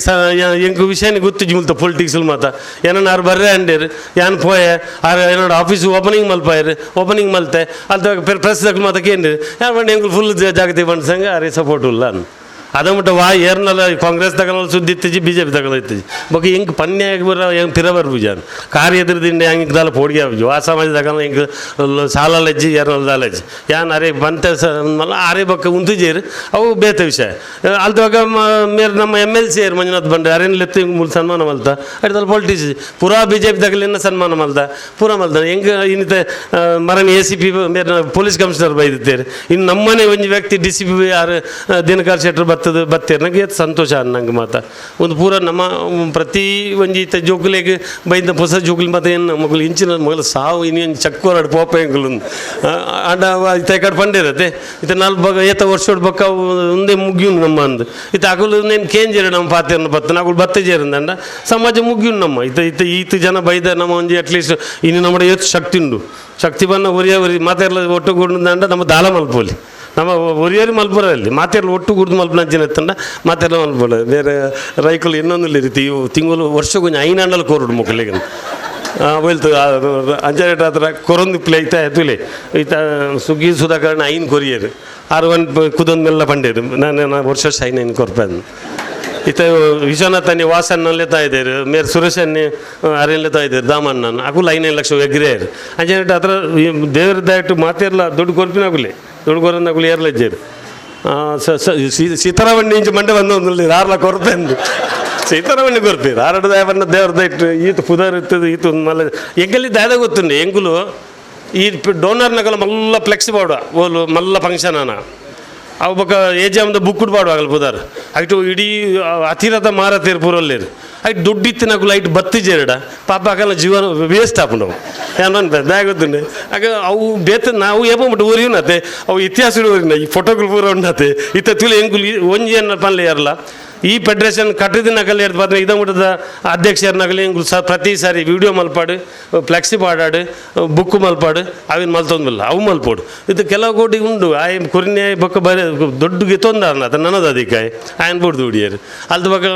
ಎಂಕು ವಿಷಯನೇ ಗೊತ್ತು ಜಿಮಲ್ತ ಪೊಲಿಟಿಕ್ಸಲ್ ಮಾತ ಏನನ್ನ ಆರು ಬರ್ರೆ ಅಂಡೇರು ಯಾನ್ ಪೋಯೆ ಆರು ಏನೋ ಆಫೀಸು ಓಪನಿಂಗ್ ಮಲ್ಪಾಯರು ಓಪನಿಂಗ್ ಮಲ್ತೆ ಅಲ್ದ ಪ್ರೆಸ್ದಾಗ ಮಾತ ಕೇಂದ್ರ ಯಾರು ಬಂದು ಎಂಕು ಫುಲ್ ಜಾಗತಿ ಬಂದ ಸಂಘ ಆರೇ ಸಪೋರ್ಟ್ ಇಲ್ಲ ಅದ ಮುಟ್ಟ ಏರ್ನಲ್ಲ ಕಾಂಗ್ರೆಸ್ ತಗೊಳ್ಳೋದು ಸುದ್ದಿ ಇತ್ತಿಜಿ BJP ತಗೊಳ್ತಿಜಿ ಬಗ್ಗೆ ಹೆಂಗೆ ಪನ್ಯಾಗಿ ಬರೋ ಹೆಂಗೆ ಪಿರ ಬರ್ಬುಜಾನ್ ಕಾರ್ಯ ಎದುರುದಿಂಡೆ ಹೆಂಗೆ ದಾಲ ಪೋಡಿಗೆ ಆಗ್ಬುಜು ಆ ಸಮಾಜ ತಗೊಂಡು ಹೆಂಗೆ ಸಾಲಜ್ಜಿ ಎರಲಜ್ಜಿ ಯಾನ್ ಅರೆ ಬಂತೆ ಮಲ್ಲ ಆರೇ ಬಕ್ಕ ಉಂತುಜೇರು ಅವು ಬೇತ ವಿಷಯ ಅಲ್ದಾಗ ಮೇರೆ ನಮ್ಮ MLC ಏರು ಮಂಜುನಾಥ್ ಬಂಡ್ರೆ ಅರೇನ್ಲೆತ್ತು ಹಿಂಗೆ ಮೂಲ ಸನ್ಮಾನ ಮಲ್ತ ಅಡ್ದಲ್ಲಿ ಪೊಲಿಟಿಕ್ಸ್ ಪೂರಾ BJP ತಗಲಿನ ಸನ್ಮಾನ ಮಲ್ದ ಪೂರಾ ಮಲ್ದ ಹೆಂಗೆ ಇನ್ನಿತ ಮರಣ ACP ಮೇರೆ ಪೊಲೀಸ್ ಕಮಿಷನರ್ ಬೈದಿದ್ದೇರು ಇನ್ನು ನಮ್ಮನೆ ಒಂಜಿ ವ್ಯಕ್ತಿ DCP ಯಾರು ದಿನಕರ್ ಶೆಟ್ಟರ್ ಬತ್ತೇರು ನಂಗೆ ಸಂತೋಷ ನಂಗೆ ಮಾತ ಒಂದು ಪೂರ ನಮ್ಮ ಪ್ರತಿ ಒಂಜಿ ಇತ್ತ ಜೋಕುಲೆಗೆ ಬೈದ ಹೊಸ ಜೋಕುಲಿ ಮತ್ತೆ ಏನು ಮಗಳು ಇಂಚಿನ ಮಗಳು ಸಾವು ಇನ್ನೇನು ಚಕ್ಕೋರಾಡು ಪೋಪ ಎಂಗಳು ಆಡ ಇತ್ತ ಕಡೆ ಪಂಡಿರತ್ತೆ ಇತ್ತ 4 ಏತ ವರ್ಷ ಬಕ್ಕ ಒಂದೇ ಮುಗಿಯುನು ನಮ್ಮ ಅಂದು ಇತ್ತ ಅಕಲು ನೇನು ಕೇಂಜೇರು ನಮ್ಮ ಪಾತ್ರೆಯನ್ನು ಬತ್ತ ನಾಗಳು ಬತ್ತಜೇರಂದಂಡ ಸಮಾಜ ಮುಗಿಯುನು ನಮ್ಮ ಈತ ಜನ ಬೈದ ನಮ್ಮ ಒಂಜಿ ಅಟ್ಲೀಸ್ಟ್ ಇನ್ನು ನಮ್ಮ ಏತು ಶಕ್ತಿ ಉಂಡು ಶಕ್ತಿ ಬನ್ನ ಒರಿ ಮಾತೆಲ್ಲ ಒಟ್ಟುಗೂಡಿದಂಡ ನಮ್ಮ ದಾಲ ಮಲ್ಪೋಲಿ ನಮ್ಮ ಒರಿಯರಿ ಮಲ್ಪುರಲ್ಲಿ ಮಾತೆಲ್ಲ ಒಟ್ಟು ಗುಡ್ದು ಮಲ್ಪನಂಚಿನ ಎತ್ತಂಡ ಮಾತೆಲ್ಲ ಮಲ್ಪೋಲ್ಲ ಬೇರೆ ರೈಕಲು ಇನ್ನೊಂದು ರೀತಿ ಇವು ತಿಂಗಳು ವರ್ಷಕ್ಕೊಂದು 5 ಅಂಡಲ್ ಕೋರುಡು ಮಕ್ಕಳಿಗೆ ಬೈಲ್ತು ಅಂಜರೇಟ್ ಹತ್ರ ಕೊರೊಂದು ಪ್ಲೇ ಐತ ಎತ್ತುಲೆ ಈತ ಸುಗ್ಗಿ ಸುಧಾಕರಣ 5 ಕೊರಿಯರು 6 ಕುದೊಂದು ಮೆಲ್ಲ ಪಂಡೇರು ನಾನು ವರ್ಷ 5 ಕೊರ್ಪೆ ಈತ ವಿಶ್ವನಾಥನಿ ವಾಸನ್ನಲ್ಲೆತ್ತಾ ಇದ್ದಾರೆ ಮೇರೆ ಸುರೇಶನ್ನಿ ಅರೆಲ್ಲೆತ್ತಾ ಇದ್ದಾರೆ ದಾಮಣ್ಣ ಅಕುಲ್ 5 ಲಕ್ಷ ಎಗ್ರೇರು ಅಂಜನೇಟ್ ಹತ್ರ ದೇವ್ರ ದಯಟ್ಟು ಮಾತೆಲ್ಲ ದೊಡ್ಡ ಕೊರ್ಪಿನಾಗುಲೆ ದೊಡ್ಡ ಕೊರನಾಗುಲಿ ಏರ್ಲಜ್ಜೇರು ಸೀತಾರಾಮಣ್ಣ ಇಂಚು ಮಂಡೆ ಬಂದು ಆರ್ಲ ಕೊರತೆ ಅಂದು ಸೀತಾರಾಮಣ್ಣ ಕೊರ್ಪೇರು ಆರಡು ದಯವನ್ನು ದೇವ್ರ ದಯಟ್ಟು ಈತ ಪುದರ್ ಇರ್ತದೆ ಈತ ಮಲ್ಲ ಎಂಗಲ್ಲಿ ದಾದ ಗೊತ್ತುಂಡು ಎಂಗುಲು ಈ ಡೋನರ್ನಾಗಲ್ಲ ಮಲ್ಲ ಫ್ಲೆಕ್ಸ್ ಪಾಡುವ ಓಲು ಮಲ್ಲ ಫಂಕ್ಷನ್ ಅನ ಅವು ಬಕ್ಕ ಏಜಾಮ್ದ ಬುಕ್ಕುಡ್ ಪಾಡುವಾಗಲ್ಲ ಪುದಾರ್ ಐಟು ಇಡೀ ಅತಿರಥ ಮಾರತೇರು ಪೂರಲ್ಲೇರು ಐಟ್ ದುಡ್ಡಿತ್ತು ನಾಕು ಲೈಟ್ ಬತ್ತಿಜೇರಡ ಪಾಪ ಆಗಲ್ಲ ಜೀವನ ವೇಸ್ಟ್ ಆಪುಂಡವು ಏನು ದಾಯ ಗೊತ್ತುಂಡೆ ಆಗ ಅವು ಬೇತ ನಾವು ಏಪಂಬಿಟ್ಟು ಊರಿನತೆ ಅವು ಇತಿಹಾಸ ಊರಿನ ಈ ಫೋಟೋಗಳು ಪೂರ ಉಂಡತೆ ಇತ್ತ ತುಳಿ ಎಂಗುಲಿ ಒಂಜಿ ಅನ್ನ ಪನ್ಲೆ ಯಾರಲ್ಲ ಈ ಫೆಡ್ರೇಷನ್ ಕಟ್ಟಿದಿನಾಗಲಿ ಎರಡು ಪಾತ್ರ ಇದಮುಟ್ಟದ ಅಧ್ಯಕ್ಷರನಾಗಲಿ ಎಂಗುಲು ಪ್ರತಿ ಸಾರಿ ವಿಡಿಯೋ ಮಲ್ಪಾಡು ಫ್ಲೆಕ್ಸಿ ಪಾಡಾಡು ಬುಕ್ಕು ಮಲ್ಪಾಡು ಅವಿನ ಮಲ್ತೊಂದಿಲ್ಲ ಅವು ಮಲ್ಪೋಡು ಇದು ಕೆಲವು ಕೋಟಿ ಉಂಡು ಆಯ್ ಕುರಿನೇ ಬೊಕ್ಕ ಬರೀ ದೊಡ್ಡ ಗಿತ್ತೊಂದಾರನ ಅದು ನನ್ನದು ಅದಕ್ಕಾಯ್ ಆಯನ್ ಬಿಡ್ದು ಹುಡಿಯರು ಅಲ್ದ ಬಕ್ಕ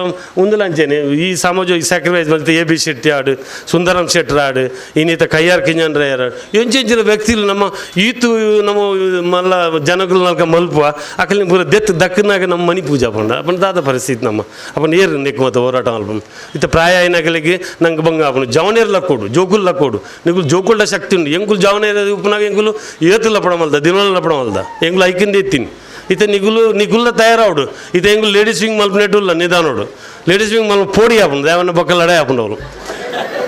ಉಂದಲಂಚೇನೆ ಈ ಸಮಾಜ ಈ ಸ್ಯಾಕ್ರಿಫೈಸ್ ಮಲ್ತ AB ಶೆಟ್ಟಿ ಆಡು ಸುಂದರಂ ಶೆಟ್ಟರ್ ಆಡು ಇನ್ನಿತ ಕೈಯಾರ್ ಕಿಂಜನ್ರ ಯಾರು ಎಂಚಿನ ವ್ಯಕ್ತಿಗಳು ನಮ್ಮ ಈತು ನಮ್ಮ ಮಲ್ಲ ಜನಗಳು ನಾಲ್ಕ ಮಲ್ಪುವ ಅಕಲಿನ ಪೂರ ದೆತ್ತು ದಕ್ಕನಾಗ ನಮ್ಮ ಮನಿ ಪೂಜಾ ಪಂಡ ಅಪ್ಪನ ದಾದ ಪರಿಸ್ಥಿತಿ ನಮ್ಮ ಅಪ್ಪನ ಏರು ನೆಕ್ಕು ಹೋರಾಟ ಅಲ್ಪನು ಇತ್ತ ಪ್ರಾಯ ಐನಗಳಿಗೆ ನಂಗೆ ಬಂಗ ಅಪ್ಪನು ಜವನೇರ್ಲ ಕೊಡು ಜೋಕುಲ್ಲ ಕೊಡು ನಿಗುಲು ಜೋಕುಳ್ಳ ಶಕ್ತಿ ಉಂಡು ಎಂಗುಲು ಜವನೇರ ಉಪ್ಪನಾಗ ಎಂಗುಲು ಏತುಲ್ಲ ಪಡಮಲ್ದ ದಿನಲ್ಲ ಪಡಮಲ್ದ ಎಂಗುಲು ಐಕಿಂದ ಎತ್ತೀನಿ ಇತ ನಿಗುಲ್ಲ ತಯಾರಾವಡು ಇತ ಎಂಗುಲು ಲೇಡೀಸ್ ವಿಂಗ್ ಮಲ್ಪನೆಟ್ಟುಲ್ಲ ನಿಧಾನೋಡು ಲೇಡೀಸ್ ವಿಂಗ್ ಮಲ್ಪ ಪೋಡಿ ಆಪುಂಡು ದೇವನ ಬೊಕ್ಕ ಲಡೆ ಆಪುಂಡು ಅವಳು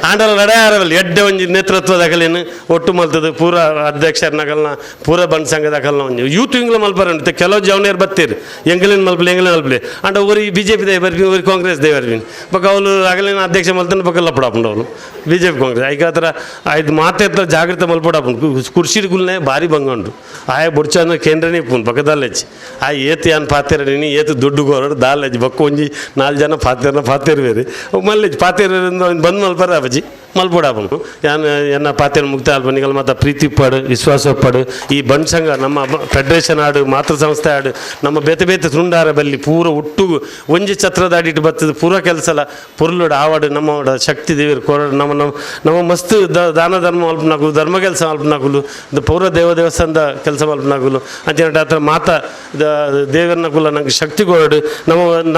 ಆಂಡಲ ಲಡೆ ಆರವಲ್ಲ ಎಡ್ಡೆ ಒಂಜಿ ನೇತೃತ್ವದಾಗಲೇನು ಒಟ್ಟು ಮಲ್ತದ ಪೂರ ಅಧ್ಯಕ್ಷರನಾಗಲ್ನ ಪೂರ ಬಂಡ್ ಸಂಘದಾಗಲ್ನ ಒಂಜಿ ಯೂತ್ ವಿಂಗ್ಲ ಮಲ್ಪರಂತೆ ಕೆಲವು ಜವನೇರು ಬತ್ತೀರಿ ಎಂಗಲಿನ ಮಲ್ಪಲೆ ಮಲ್ಪಲೆ ಅಂಡ ಊರಿ BJP ದೇ ಬರ್ಬಿ ಊರಿ ಕಾಂಗ್ರೆಸ್ ದೇ ಬರ್ಬಿ ಬೊಕ್ಕ ಅವಳು ಆಗಲಿನ ಅಧ್ಯಕ್ಷ ಮಲ್ತನ ಬೊಕ್ಕ ಲಪಡಾಪುಂಡು ಅವಳು BJP ಕಾಂಗ್ರೆಸ್ ಐಕ ಹತ್ರ ಐದು ಮಾತೆತ್ತ ಜಾಗೃತ ಮಲ್ಪಡಾಪುಂಡು ಕುರ್ಸಿಗುಲ್ನೇ ಭಾರಿ ಬಂಗ ಉಂಡು ಆಯ ಬುಡ್ಚನ ಕೇಂದ್ರನೇ ಪುನ್ ಬೊಕ್ಕದಲ್ಲೆಚ್ಚಿ ಆ ಏತು ಯಾನ್ ಪಾತೆರ ನೀನು ಏತು ದುಡ್ಡು ಗೋರಡು ದಾಲೆಜ್ಜಿ ಬೊಕ್ಕ ಒಂಜಿ 4 ಜನ ಪಾತೆರ್ ಬೇರೆ ಮಲ್ಲೆಜ್ಜಿ ಪಾತೆರ್ ಬಂದು ಮಲ್ಪರ ಅಜ್ಜಿ ಮಲ್ಪಡಾಪನು ಯಾನ್ ಎನ್ನ ಪಾತೆರ ಮುಕ್ತ ಅಲ್ಪನಿಗಳು ಮತ್ತು ಪ್ರೀತಿ ಪಡು ವಿಶ್ವಾಸ ಪಡು ಈ ಬಂಡ್ ಸಂಘ ನಮ್ಮ ಫೆಡರೇಷನ್ ಆಡು ಮಾತೃ ಸಂಸ್ಥೆ ಆಡು ನಮ್ಮ ಬೇತೆ ಬೇತೆ ತುಂಡಾರ ಬಲ್ಲಿ ಪೂರ ಒಟ್ಟು ಒಂಜಿ ಛತ್ರದಾಡಿಟ್ಟು ಬರ್ತದೆ ಪೂರ ಕೆಲಸಲ ಪುರ್ಲುಡು ಆವಾಡು ನಮ್ಮ ಶಕ್ತಿ ದೇವರು ಕೊರಡು ನಮ್ಮ ಮಸ್ತ್ ದಾನ ಧರ್ಮ ಮಲ್ಪನಾಗುಲು ಧರ್ಮ ಕೆಲಸ ಮಲ್ಪನಾಗುಲು ಪೂರ ದೇವಸ್ಥಾನದ ಕೆಲಸ ಮಲ್ಪನಾಗುಲು ಅಂಚೆ ಹತ್ರ ಮಾತಾ ದೇವರನಗುಲ ನಂಗೆ ಶಕ್ತಿ ಕೊರಡು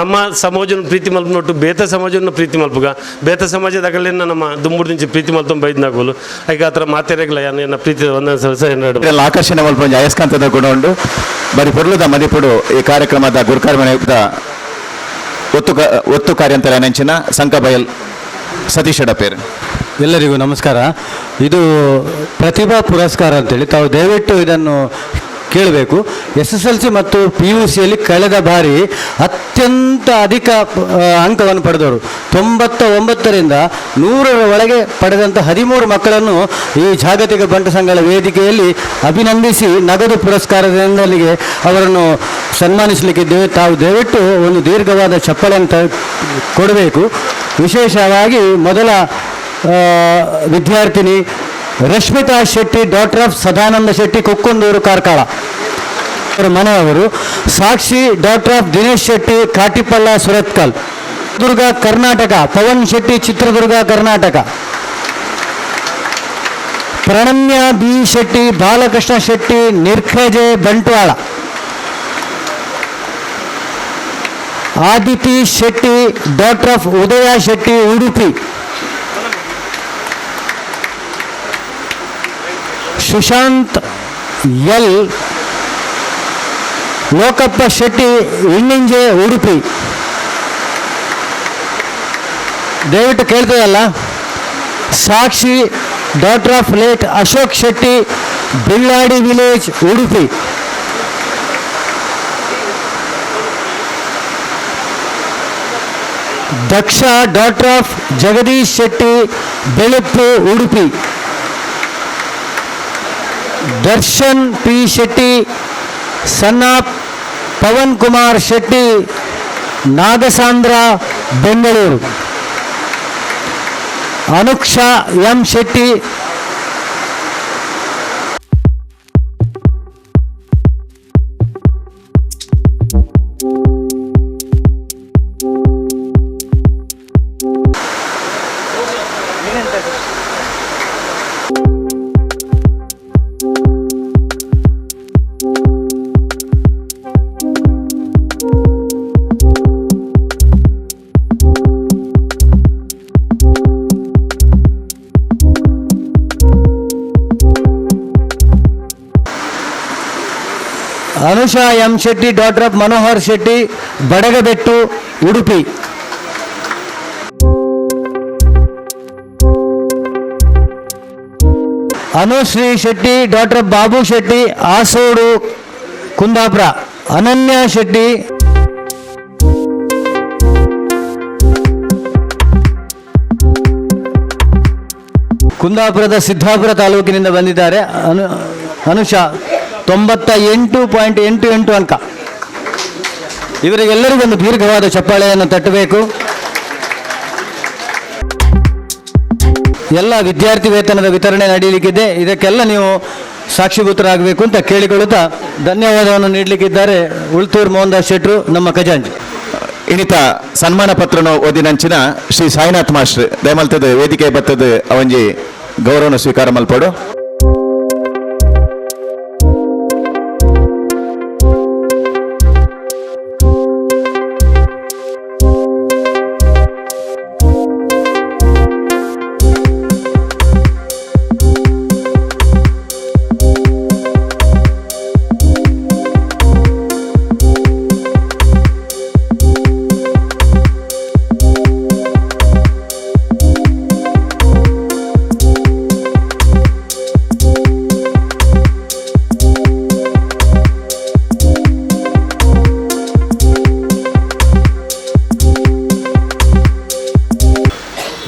ನಮ್ಮ ಸಮಾಜನ ಪ್ರೀತಿ ಮಲ್ಪನೊಟ್ಟು ಬೇತ ಸಮಾಜನ ಪ್ರೀತಿ ಮಲ್ಪಗ ಬೇತ ಸಮಾಜದಾಗಲಿನ ನಮ್ಮ ದುಂಬುಡ್ದಿಂಚಿ ಪ್ರೀತಿ ಮಲ್ತೊಂದು ಬೈದ್ನಾಗೋಲು ಈಗ ಆ ಥರ ಮಾತೆರೆಗ್ಲ ಏನ ಪ್ರೀತಿ ಒಂದೊಂದು ಸಲ ಎಲ್ಲ ಆಕರ್ಷಣೆ ಮಲ್ಪೊಂದು ಅಯಸ್ಕಾಂತದ ಗುಣ ಉಂಡು ಬರೀ ಪೊರ್ಲುದ ಮದಿಪುಡು ಈ ಕಾರ್ಯಕ್ರಮದ ಗುರುಕಾರ್ಮಣದ ಒತ್ತು ಕಾರ್ಯಂತರ ನೆಂಚಿನ ಸಂಕಬಯಲ್ ಸತೀಶ್ ಅಡಪೇರ್. ಎಲ್ಲರಿಗೂ ನಮಸ್ಕಾರ. ಇದು ಪ್ರತಿಭಾ ಪುರಸ್ಕಾರ ಅಂತೇಳಿ ತಾವು ದಯವಿಟ್ಟು ಇದನ್ನು ಕೇಳಬೇಕು. SSLC ಮತ್ತು PUCಯಲ್ಲಿ ಕಳೆದ ಬಾರಿ ಅತ್ಯಂತ ಅಧಿಕ ಅಂಕವನ್ನು ಪಡೆದವರು. 99ರಿಂದ 100ರ ಒಳಗೆ ಪಡೆದಂಥ 13 ಮಕ್ಕಳನ್ನು ಈ ಜಾಗತಿಕ ಬಂಟ ಸಂಘಗಳ ವೇದಿಕೆಯಲ್ಲಿ ಅಭಿನಂದಿಸಿ ನಗದು ಪುರಸ್ಕಾರದಿಂದಲಿಗೆ ಅವರನ್ನು ಸನ್ಮಾನಿಸಲಿಕ್ಕಿದ್ದೇವೆ. ತಾವು ದಯವಿಟ್ಟು ಒಂದು ದೀರ್ಘವಾದ ಚಪ್ಪಳೆಯನ್ನು ಕೊಡಬೇಕು. ವಿಶೇಷವಾಗಿ ಮೊದಲ ವಿದ್ಯಾರ್ಥಿನಿ ರಶ್ಮಿತಾ ಶೆಟ್ಟಿ, ಡಾಕ್ಟರ್ ಆಫ್ ಸದಾನಂದ ಶೆಟ್ಟಿ, ಕೊಕ್ಕೊಂದೂರು, ಕಾರ್ಕಳ ಅವರ ಮನೆಯವರು. Sakshi daughter of Dinesh Shetty, Katipalla, Surathkal, Durga, Karnataka. Pavan Shetty, Chitradurga, Karnataka. Pranamya B Shetty, Balakrishna Shetty, Nirkhaje, Bantwal. Aditi Shetty, daughter of Udaya Shetty, Udupi. Sushanth L, Lokappa Shetty, Innanje, Udupi. ದಯವಿಟ್ಟು ಕೇಳ್ತದಲ್ಲ. Sakshi daughter of late Ashok Shetty, Billadi village, Udupi. Daksha daughter of Jagadish Shetty, Beluppu, Udupi. Darshan P Shetty, son of Pavan Kumar Shetty, Nagasandra, Bengaluru. Anuksha M Shetty, Anusha M Shetty, daughter of Manohar Shetty, Badagabettu, Udupi. Anushree Shetty, daughter of Babu Shetty, Asodu, Kundapura. Ananya Shetty, ಕುಂದಾಪುರದ ಸಿದ್ದಾಪುರ ತಾಲೂಕಿನಿಂದ ಬಂದಿದ್ದಾರೆ. ಅನುಷಾ 98.88 ಅಂಕ. ಇವರಿಗೆಲ್ಲರಿಗೂ ಒಂದು ದೀರ್ಘವಾದ ಚಪ್ಪಾಳೆಯನ್ನು ತಟ್ಟಬೇಕು. ಎಲ್ಲ ವಿದ್ಯಾರ್ಥಿ ವೇತನದ ವಿತರಣೆ ನಡೆಯಲಿಕ್ಕಿದೆ. ಇದಕ್ಕೆಲ್ಲ ನೀವು ಸಾಕ್ಷಿಭೂತರಾಗಬೇಕು ಅಂತ ಕೇಳಿಕೊಳ್ಳುತ್ತಾ ಧನ್ಯವಾದವನ್ನು ನೀಡಲಿಕ್ಕಿದ್ದಾರೆ ಉಳ್ತೂರು ಮೋಹನ್ದಾಸ್ ಶೆಟ್ರು, ನಮ್ಮ ಖಜಾಂಚಿ. ಇನಿತ ಸನ್ಮಾನ ಪತ್ರನು ಓದಿನಂಚಿನ ಶ್ರೀ ಸಾಯಿನಾಥ್ ಮಾಸ್ಟರ್ ದಯಮಲ್ತದ ವೇದಿಕೆ ಬತ್ತದ ಅವಂಜಿ ಗೌರವನ ಸ್ವೀಕಾರ ಮಲ್ಪಡು.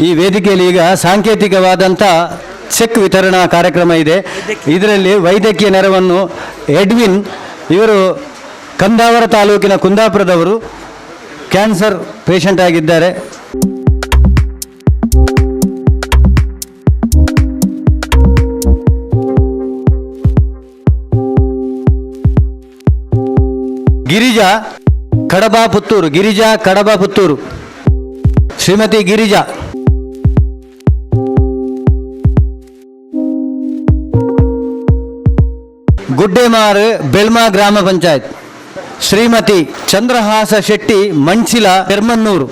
ಈ ವೇದಿಕೆಯಲ್ಲಿ ಈಗ ಸಾಂಕೇತಿಕವಾದಂಥ ಚೆಕ್ ವಿತರಣಾ ಕಾರ್ಯಕ್ರಮ ಇದೆ. ಇದರಲ್ಲಿ ವೈದ್ಯಕೀಯ ನೆರವನ್ನು ಎಡ್ವಿನ್ ಇವರು ಕಂದಾವರ ತಾಲೂಕಿನ ಕುಂದಾಪುರದವರು, ಕ್ಯಾನ್ಸರ್ ಪೇಷಂಟ್ ಆಗಿದ್ದಾರೆ. ಗಿರಿಜಾ ಕಡಬ ಪುತ್ತೂರು, ಗಿರಿಜಾ ಕಡಬ ಪುತ್ತೂರು, ಶ್ರೀಮತಿ ಗಿರಿಜಾ. ಗುಡ್ಡೆಮಾರ್ ಬೆಳ್ಮಾ ಗ್ರಾಮ ಪಂಚಾಯತ್. ಶ್ರೀಮತಿ ಚಂದ್ರಹಾಸ ಶೆಟ್ಟಿ ಮಂಚಿಲ, ಎರ್ಮನ್ನೂರು.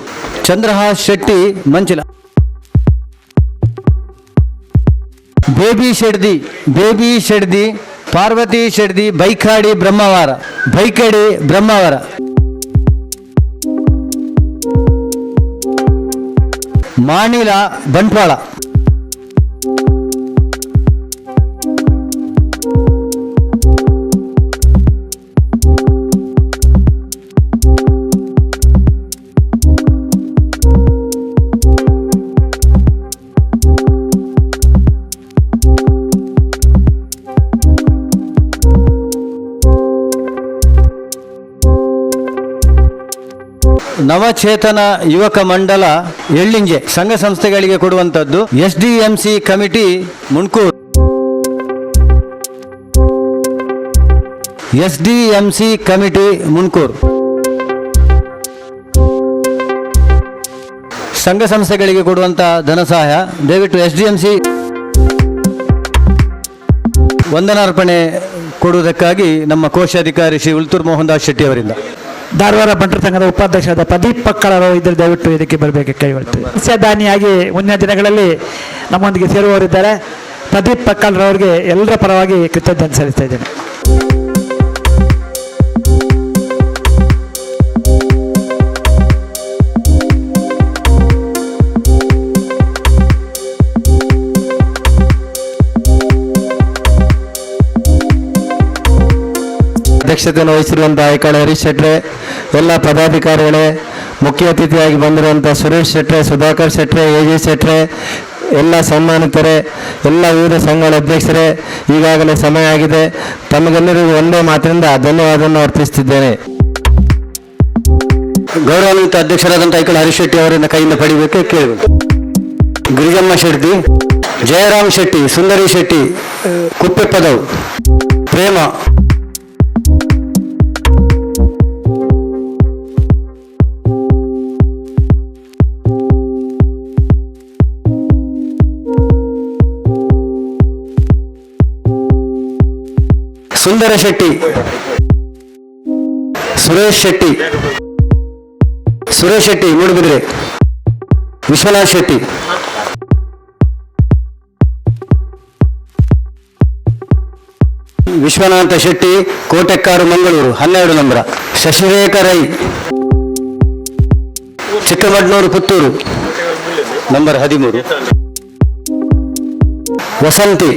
ಚಂದ್ರಹಾಸ್ ಶೆಟ್ಟಿ ಮಂಚಿಲ. ಬೇಬಿ ಶೆಡ್ದಿ ಪಾರ್ವತಿ ಶೆಡ್ದಿ, ಬೈಕಾಡಿ ಬ್ರಹ್ಮವಾರ, ಬೈಕಡಿ ಬ್ರಹ್ಮವಾರ. ಮಾಣಿಲ ಬಂಟ್ವಾಳ. ನವಚೇತನ ಯುವಕ ಮಂಡಲ ಎಳ್ಳಿಂಜೆ ಸಂಘ ಸಂಸ್ಥೆಗಳಿಗೆ ಕೊಡುವಂಥದ್ದು SDMC committee Munkur. SDMC committee Munkur ಸಂಘ ಸಂಸ್ಥೆಗಳಿಗೆ ಕೊಡುವಂಥ ಧನ ಸಹಾಯ ದಯವಿಟ್ಟು SDMC ವಂದನಾರ್ಪಣೆ ಕೊಡುವುದಕ್ಕಾಗಿ ನಮ್ಮ ಕೋಶಾಧಿಕಾರಿ ಶ್ರೀ ಉಲ್ತೂರು ಮೋಹನ್ ದಾಸ್ ಶೆಟ್ಟಿ ಅವರಿಂದ. ಧಾರವಾಡ ಬಂಟರ ಸಂಘದ ಉಪಾಧ್ಯಕ್ಷರಾದ ಪ್ರದೀಪ್ ಪಕ್ಕಳರು ಇದ್ರೆ ದಯವಿಟ್ಟು ಇದಕ್ಕೆ ಬರಬೇಕು ಕೈಗೊಳ್ತೀವಿ. ಸಸ್ಯದಾನಿಯಾಗಿ ಮುಂದಿನ ದಿನಗಳಲ್ಲಿ ನಮ್ಮೊಂದಿಗೆ ಸೇರುವವರಿದ್ದಾರೆ. ಪ್ರದೀಪ್ ಪಕ್ಕಳರವರಿಗೆ ಎಲ್ಲರ ಪರವಾಗಿ ಕೃತಜ್ಞತೆ ಸಲ್ಲಿಸ್ತಾ ಇದ್ದೇನೆ. ಅಧ್ಯಕ್ಷತೆಯನ್ನು ವಹಿಸಿರುವಂತಹ ಐಕಾಳ ಹರೀಶ್ ಶೆಟ್ರೆ, ಎಲ್ಲ ಪದಾಧಿಕಾರಿಗಳೇ, ಮುಖ್ಯ ಅತಿಥಿಯಾಗಿ ಬಂದಿರುವಂಥ ಸುರೇಶ್ ಶೆಟ್ರೆ, ಸುಧಾಕರ್ ಶೆಟ್ರೆ, AJ ಶೆಟ್ರೆ, ಎಲ್ಲ ಸನ್ಮಾನಿತರೆ, ಎಲ್ಲ ವಿವಿಧ ಸಂಘಗಳ ಅಧ್ಯಕ್ಷರೇ, ಈಗಾಗಲೇ ಸಮಯ ಆಗಿದೆ. ತಮಗೆಲ್ಲರಿಗೂ ಒಂದೇ ಮಾತಿನಿಂದ ಧನ್ಯವಾದವನ್ನು ಅರ್ಪಿಸುತ್ತಿದ್ದೇನೆ. ಗೌರವಾನ್ವಿತ ಅಧ್ಯಕ್ಷರಾದಂಥ ಐಕಾಳ ಹರೀಶ್ ಶೆಟ್ಟಿ ಅವರನ್ನ ಕೈಯಿಂದ ಪಡಿಬೇಕು ಕೇಳಬೇಕು. ಗಿರಿಜಮ್ಮ ಶೆಟ್ಟಿ, ಜಯರಾಮ್ ಶೆಟ್ಟಿ, ಸುಂದರಿ ಶೆಟ್ಟಿ, ಕುಪ್ಪೆಪ್ಪದವು, ಪ್ರೇಮ, ಸುಂದರ ಶೆಟ್ಟಿ, ಸುರೇಶ್ ಶೆಟ್ಟಿ, ಸುರೇಶ್ ಶೆಟ್ಟಿ ಮೂಡುಬಿದ್ರೆ, ವಿಶ್ವನಾಥ್ ಶೆಟ್ಟಿ, ವಿಶ್ವನಾಥ ಶೆಟ್ಟಿ, ಕೋಟೆಕ್ಕಾರು ಮಂಗಳೂರು 12 ನಂಬರ, ಶಶಿರೇಖ ರೈ, ಚಿಕ್ಕಮಡ್ನೂರು ಪುತ್ತೂರು ನಂಬರ್ 13, ವಸಂತಿ,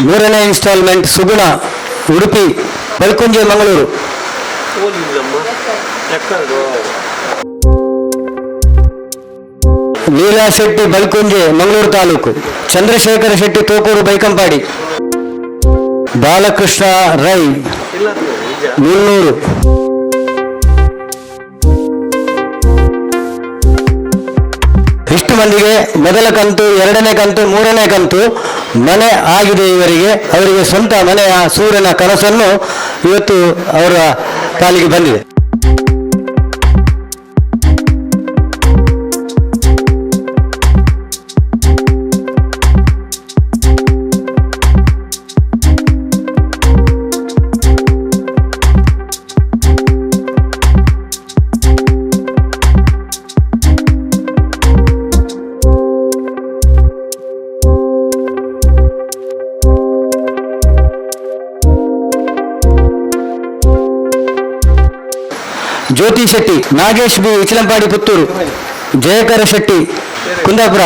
ಮೂರನೇ ಇನ್ಸ್ಟಾಲ್ಮೆಂಟ್ ಸುಗುಣ, ಉಡುಪಿ, ಬಲ್ಕುಂಜೆ, ಮಂಗಳೂರು, ಲೀಲಾ ಶೆಟ್ಟಿ, ಬಲ್ಕುಂಜೆ, ಮಂಗಳೂರು ತಾಲೂಕು, ಚಂದ್ರಶೇಖರ ಶೆಟ್ಟಿ, ತೋಕೂರು, ಬೈಕಂಪಾಡಿ, ಬಾಲಕೃಷ್ಣ ರೈ, ಮುನ್ನೂರು, ಇಷ್ಟು ಮಂದಿಗೆ ಮೊದಲ ಕಂತು, 2ನೇ ಕಂತು, 3ನೇ ಕಂತು ಮನೆ ಆಗಿದೆ. ಅವರಿಗೆ ಸ್ವಂತ ಮನೆಯ ಸೂರ್ಯನ ಕನಸನ್ನು ಇವತ್ತು ಅವರ ಪಾಲಿಗೆ ಬಂದಿದೆ. ಜ್ಯೋತಿ ಶೆಟ್ಟಿ, ನಾಗೇಶ್ ಬಿ, ಇಚಲಂಪಾಡಿ, ಪುತ್ತೂರು, ಜಯಕರ ಶೆಟ್ಟಿ, ಕುಂದಾಪುರ,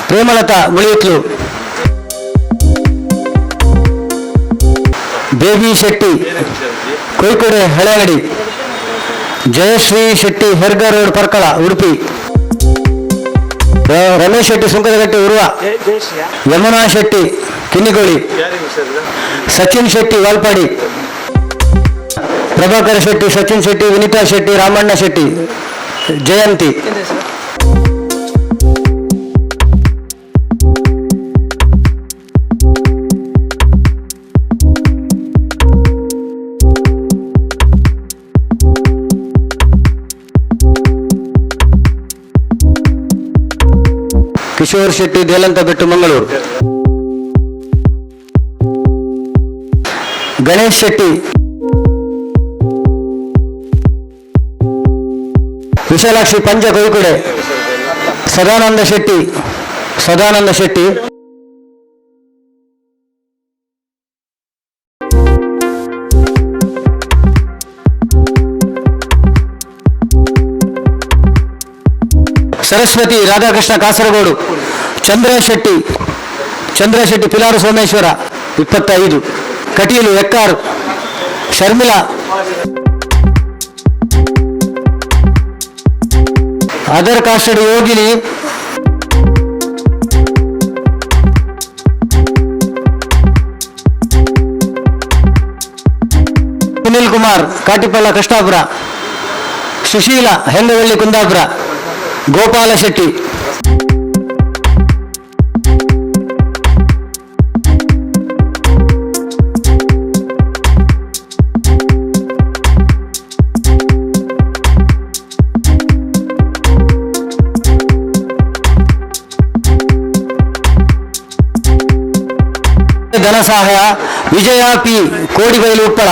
ಪ್ರೇಮಲತಾ, ಮುಳಿಯತ್ಲು, ಬೇಬಿ ಶೆಟ್ಟಿ, ಕೊಯ್ಕೊಡೆ, ಹಳೆಯಂಗಡಿ, ಜಯಶ್ರೀ ಶೆಟ್ಟಿ, ಹೆರ್ಗ ರೋಡ್, ಪರ್ಕಳ, ಉಡುಪಿ, ರಮೇಶ್ ಶೆಟ್ಟಿ, ಸುಂಕದಗಟ್ಟೆ, ಉರ್ವ, ಯಮುನಾ ಶೆಟ್ಟಿ, ಕಿನ್ನಿಗೋಳಿ, ಸಚಿನ್ ಶೆಟ್ಟಿ, ವಾಲ್ಪಾಡಿ, ಪ್ರಭಾಕರ್ ಶೆಟ್ಟಿ, ಸಚಿನ್ ಶೆಟ್ಟಿ, ವಿನಿತಾ ಶೆಟ್ಟಿ, ರಾಮಣ್ಣ ಶೆಟ್ಟಿ, ಜಯಂತಿ, ಕಿಶೋರ್ ಶೆಟ್ಟಿ, ದೇಲಂತ ಬೆಟ್ಟು, ಮಂಗಳೂರು, ಗಣೇಶ್ ಶೆಟ್ಟಿ, ವಿಶಾಲಾಕ್ಷಿ, ಪಂಚ, ಕೊಯ್ಕೊಡೆ, ಸದಾನಂದ ಶೆಟ್ಟಿ, ಸರಸ್ವತಿ ರಾಧಾಕೃಷ್ಣ ಕಾಸರಗೋಡು, ಚಂದ್ರ ಶೆಟ್ಟಿ ಪಿಲಾರು ಸೋಮೇಶ್ವರ 25, ಕಟೀಲು ಎಕ್ಕಾರು, ಶರ್ಮಿಳಾ, ಅದರ್ ಕಾಸ್ಟಡಿ ಯೋಗಿನಿ, ಸುನಿಲ್ ಕುಮಾರ್ ಕಾಟಿಪಳ್ಳ ಕೃಷ್ಣಾಪುರ, ಸುಶೀಲ ಹೆಂಗವಳ್ಳಿ ಕುಂದಾಪುರ, ಗೋಪಾಲ ಶೆಟ್ಟಿ. ಧನಸಹಾಯ ವಿಜಯ ಪಿ ಕೋಡಿಬೈಲು ಉಪ್ಪಳ,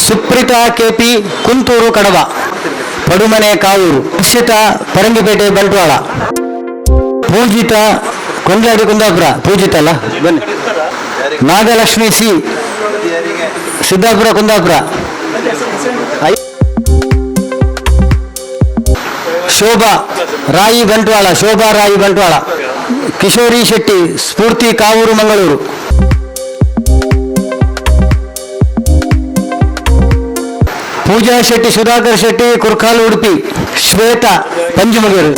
ಸುಪ್ರೀತಾ ಕೆಪಿ ಕುಂತೂರು ಕಡಬ, ಪಡುಮನೆ ಕಾವೂರು, ರಕ್ಷಿತಾ ಪರಂಗಿಪೇಟೆ ಬಂಟ್ವಾಳ, ಪೂಜಿತಾ ಕೊಂಡ್ಲಾಡಿ ಕುಂದಾಪುರ, ಪೂಜಿತ ಅಲ್ಲ ಬನ್ನಿ, ನಾಗಲಕ್ಷ್ಮಿ ಸಿ ಸಿದ್ದಾಪುರ ಕುಂದಾಪುರ, ಶೋಭಾ ರಾಯಿ ಬಂಟ್ವಾಳ, ಶೋಭಾ ರಾಯಿ ಬಂಟ್ವಾಳ, ಕಿಶೋರಿ ಶೆಟ್ಟಿ ಸ್ಫೂರ್ತಿ ಕಾವೂರು ಮಂಗಳೂರು, ಪೂಜಾ ಶೆಟ್ಟಿ ಸುಧಾಕರ್ ಶೆಟ್ಟಿ ಕುರ್ಕಾಲು ಉಡುಪಿ, ಶ್ವೇತಾ ಪಂಚಮಗೇರು.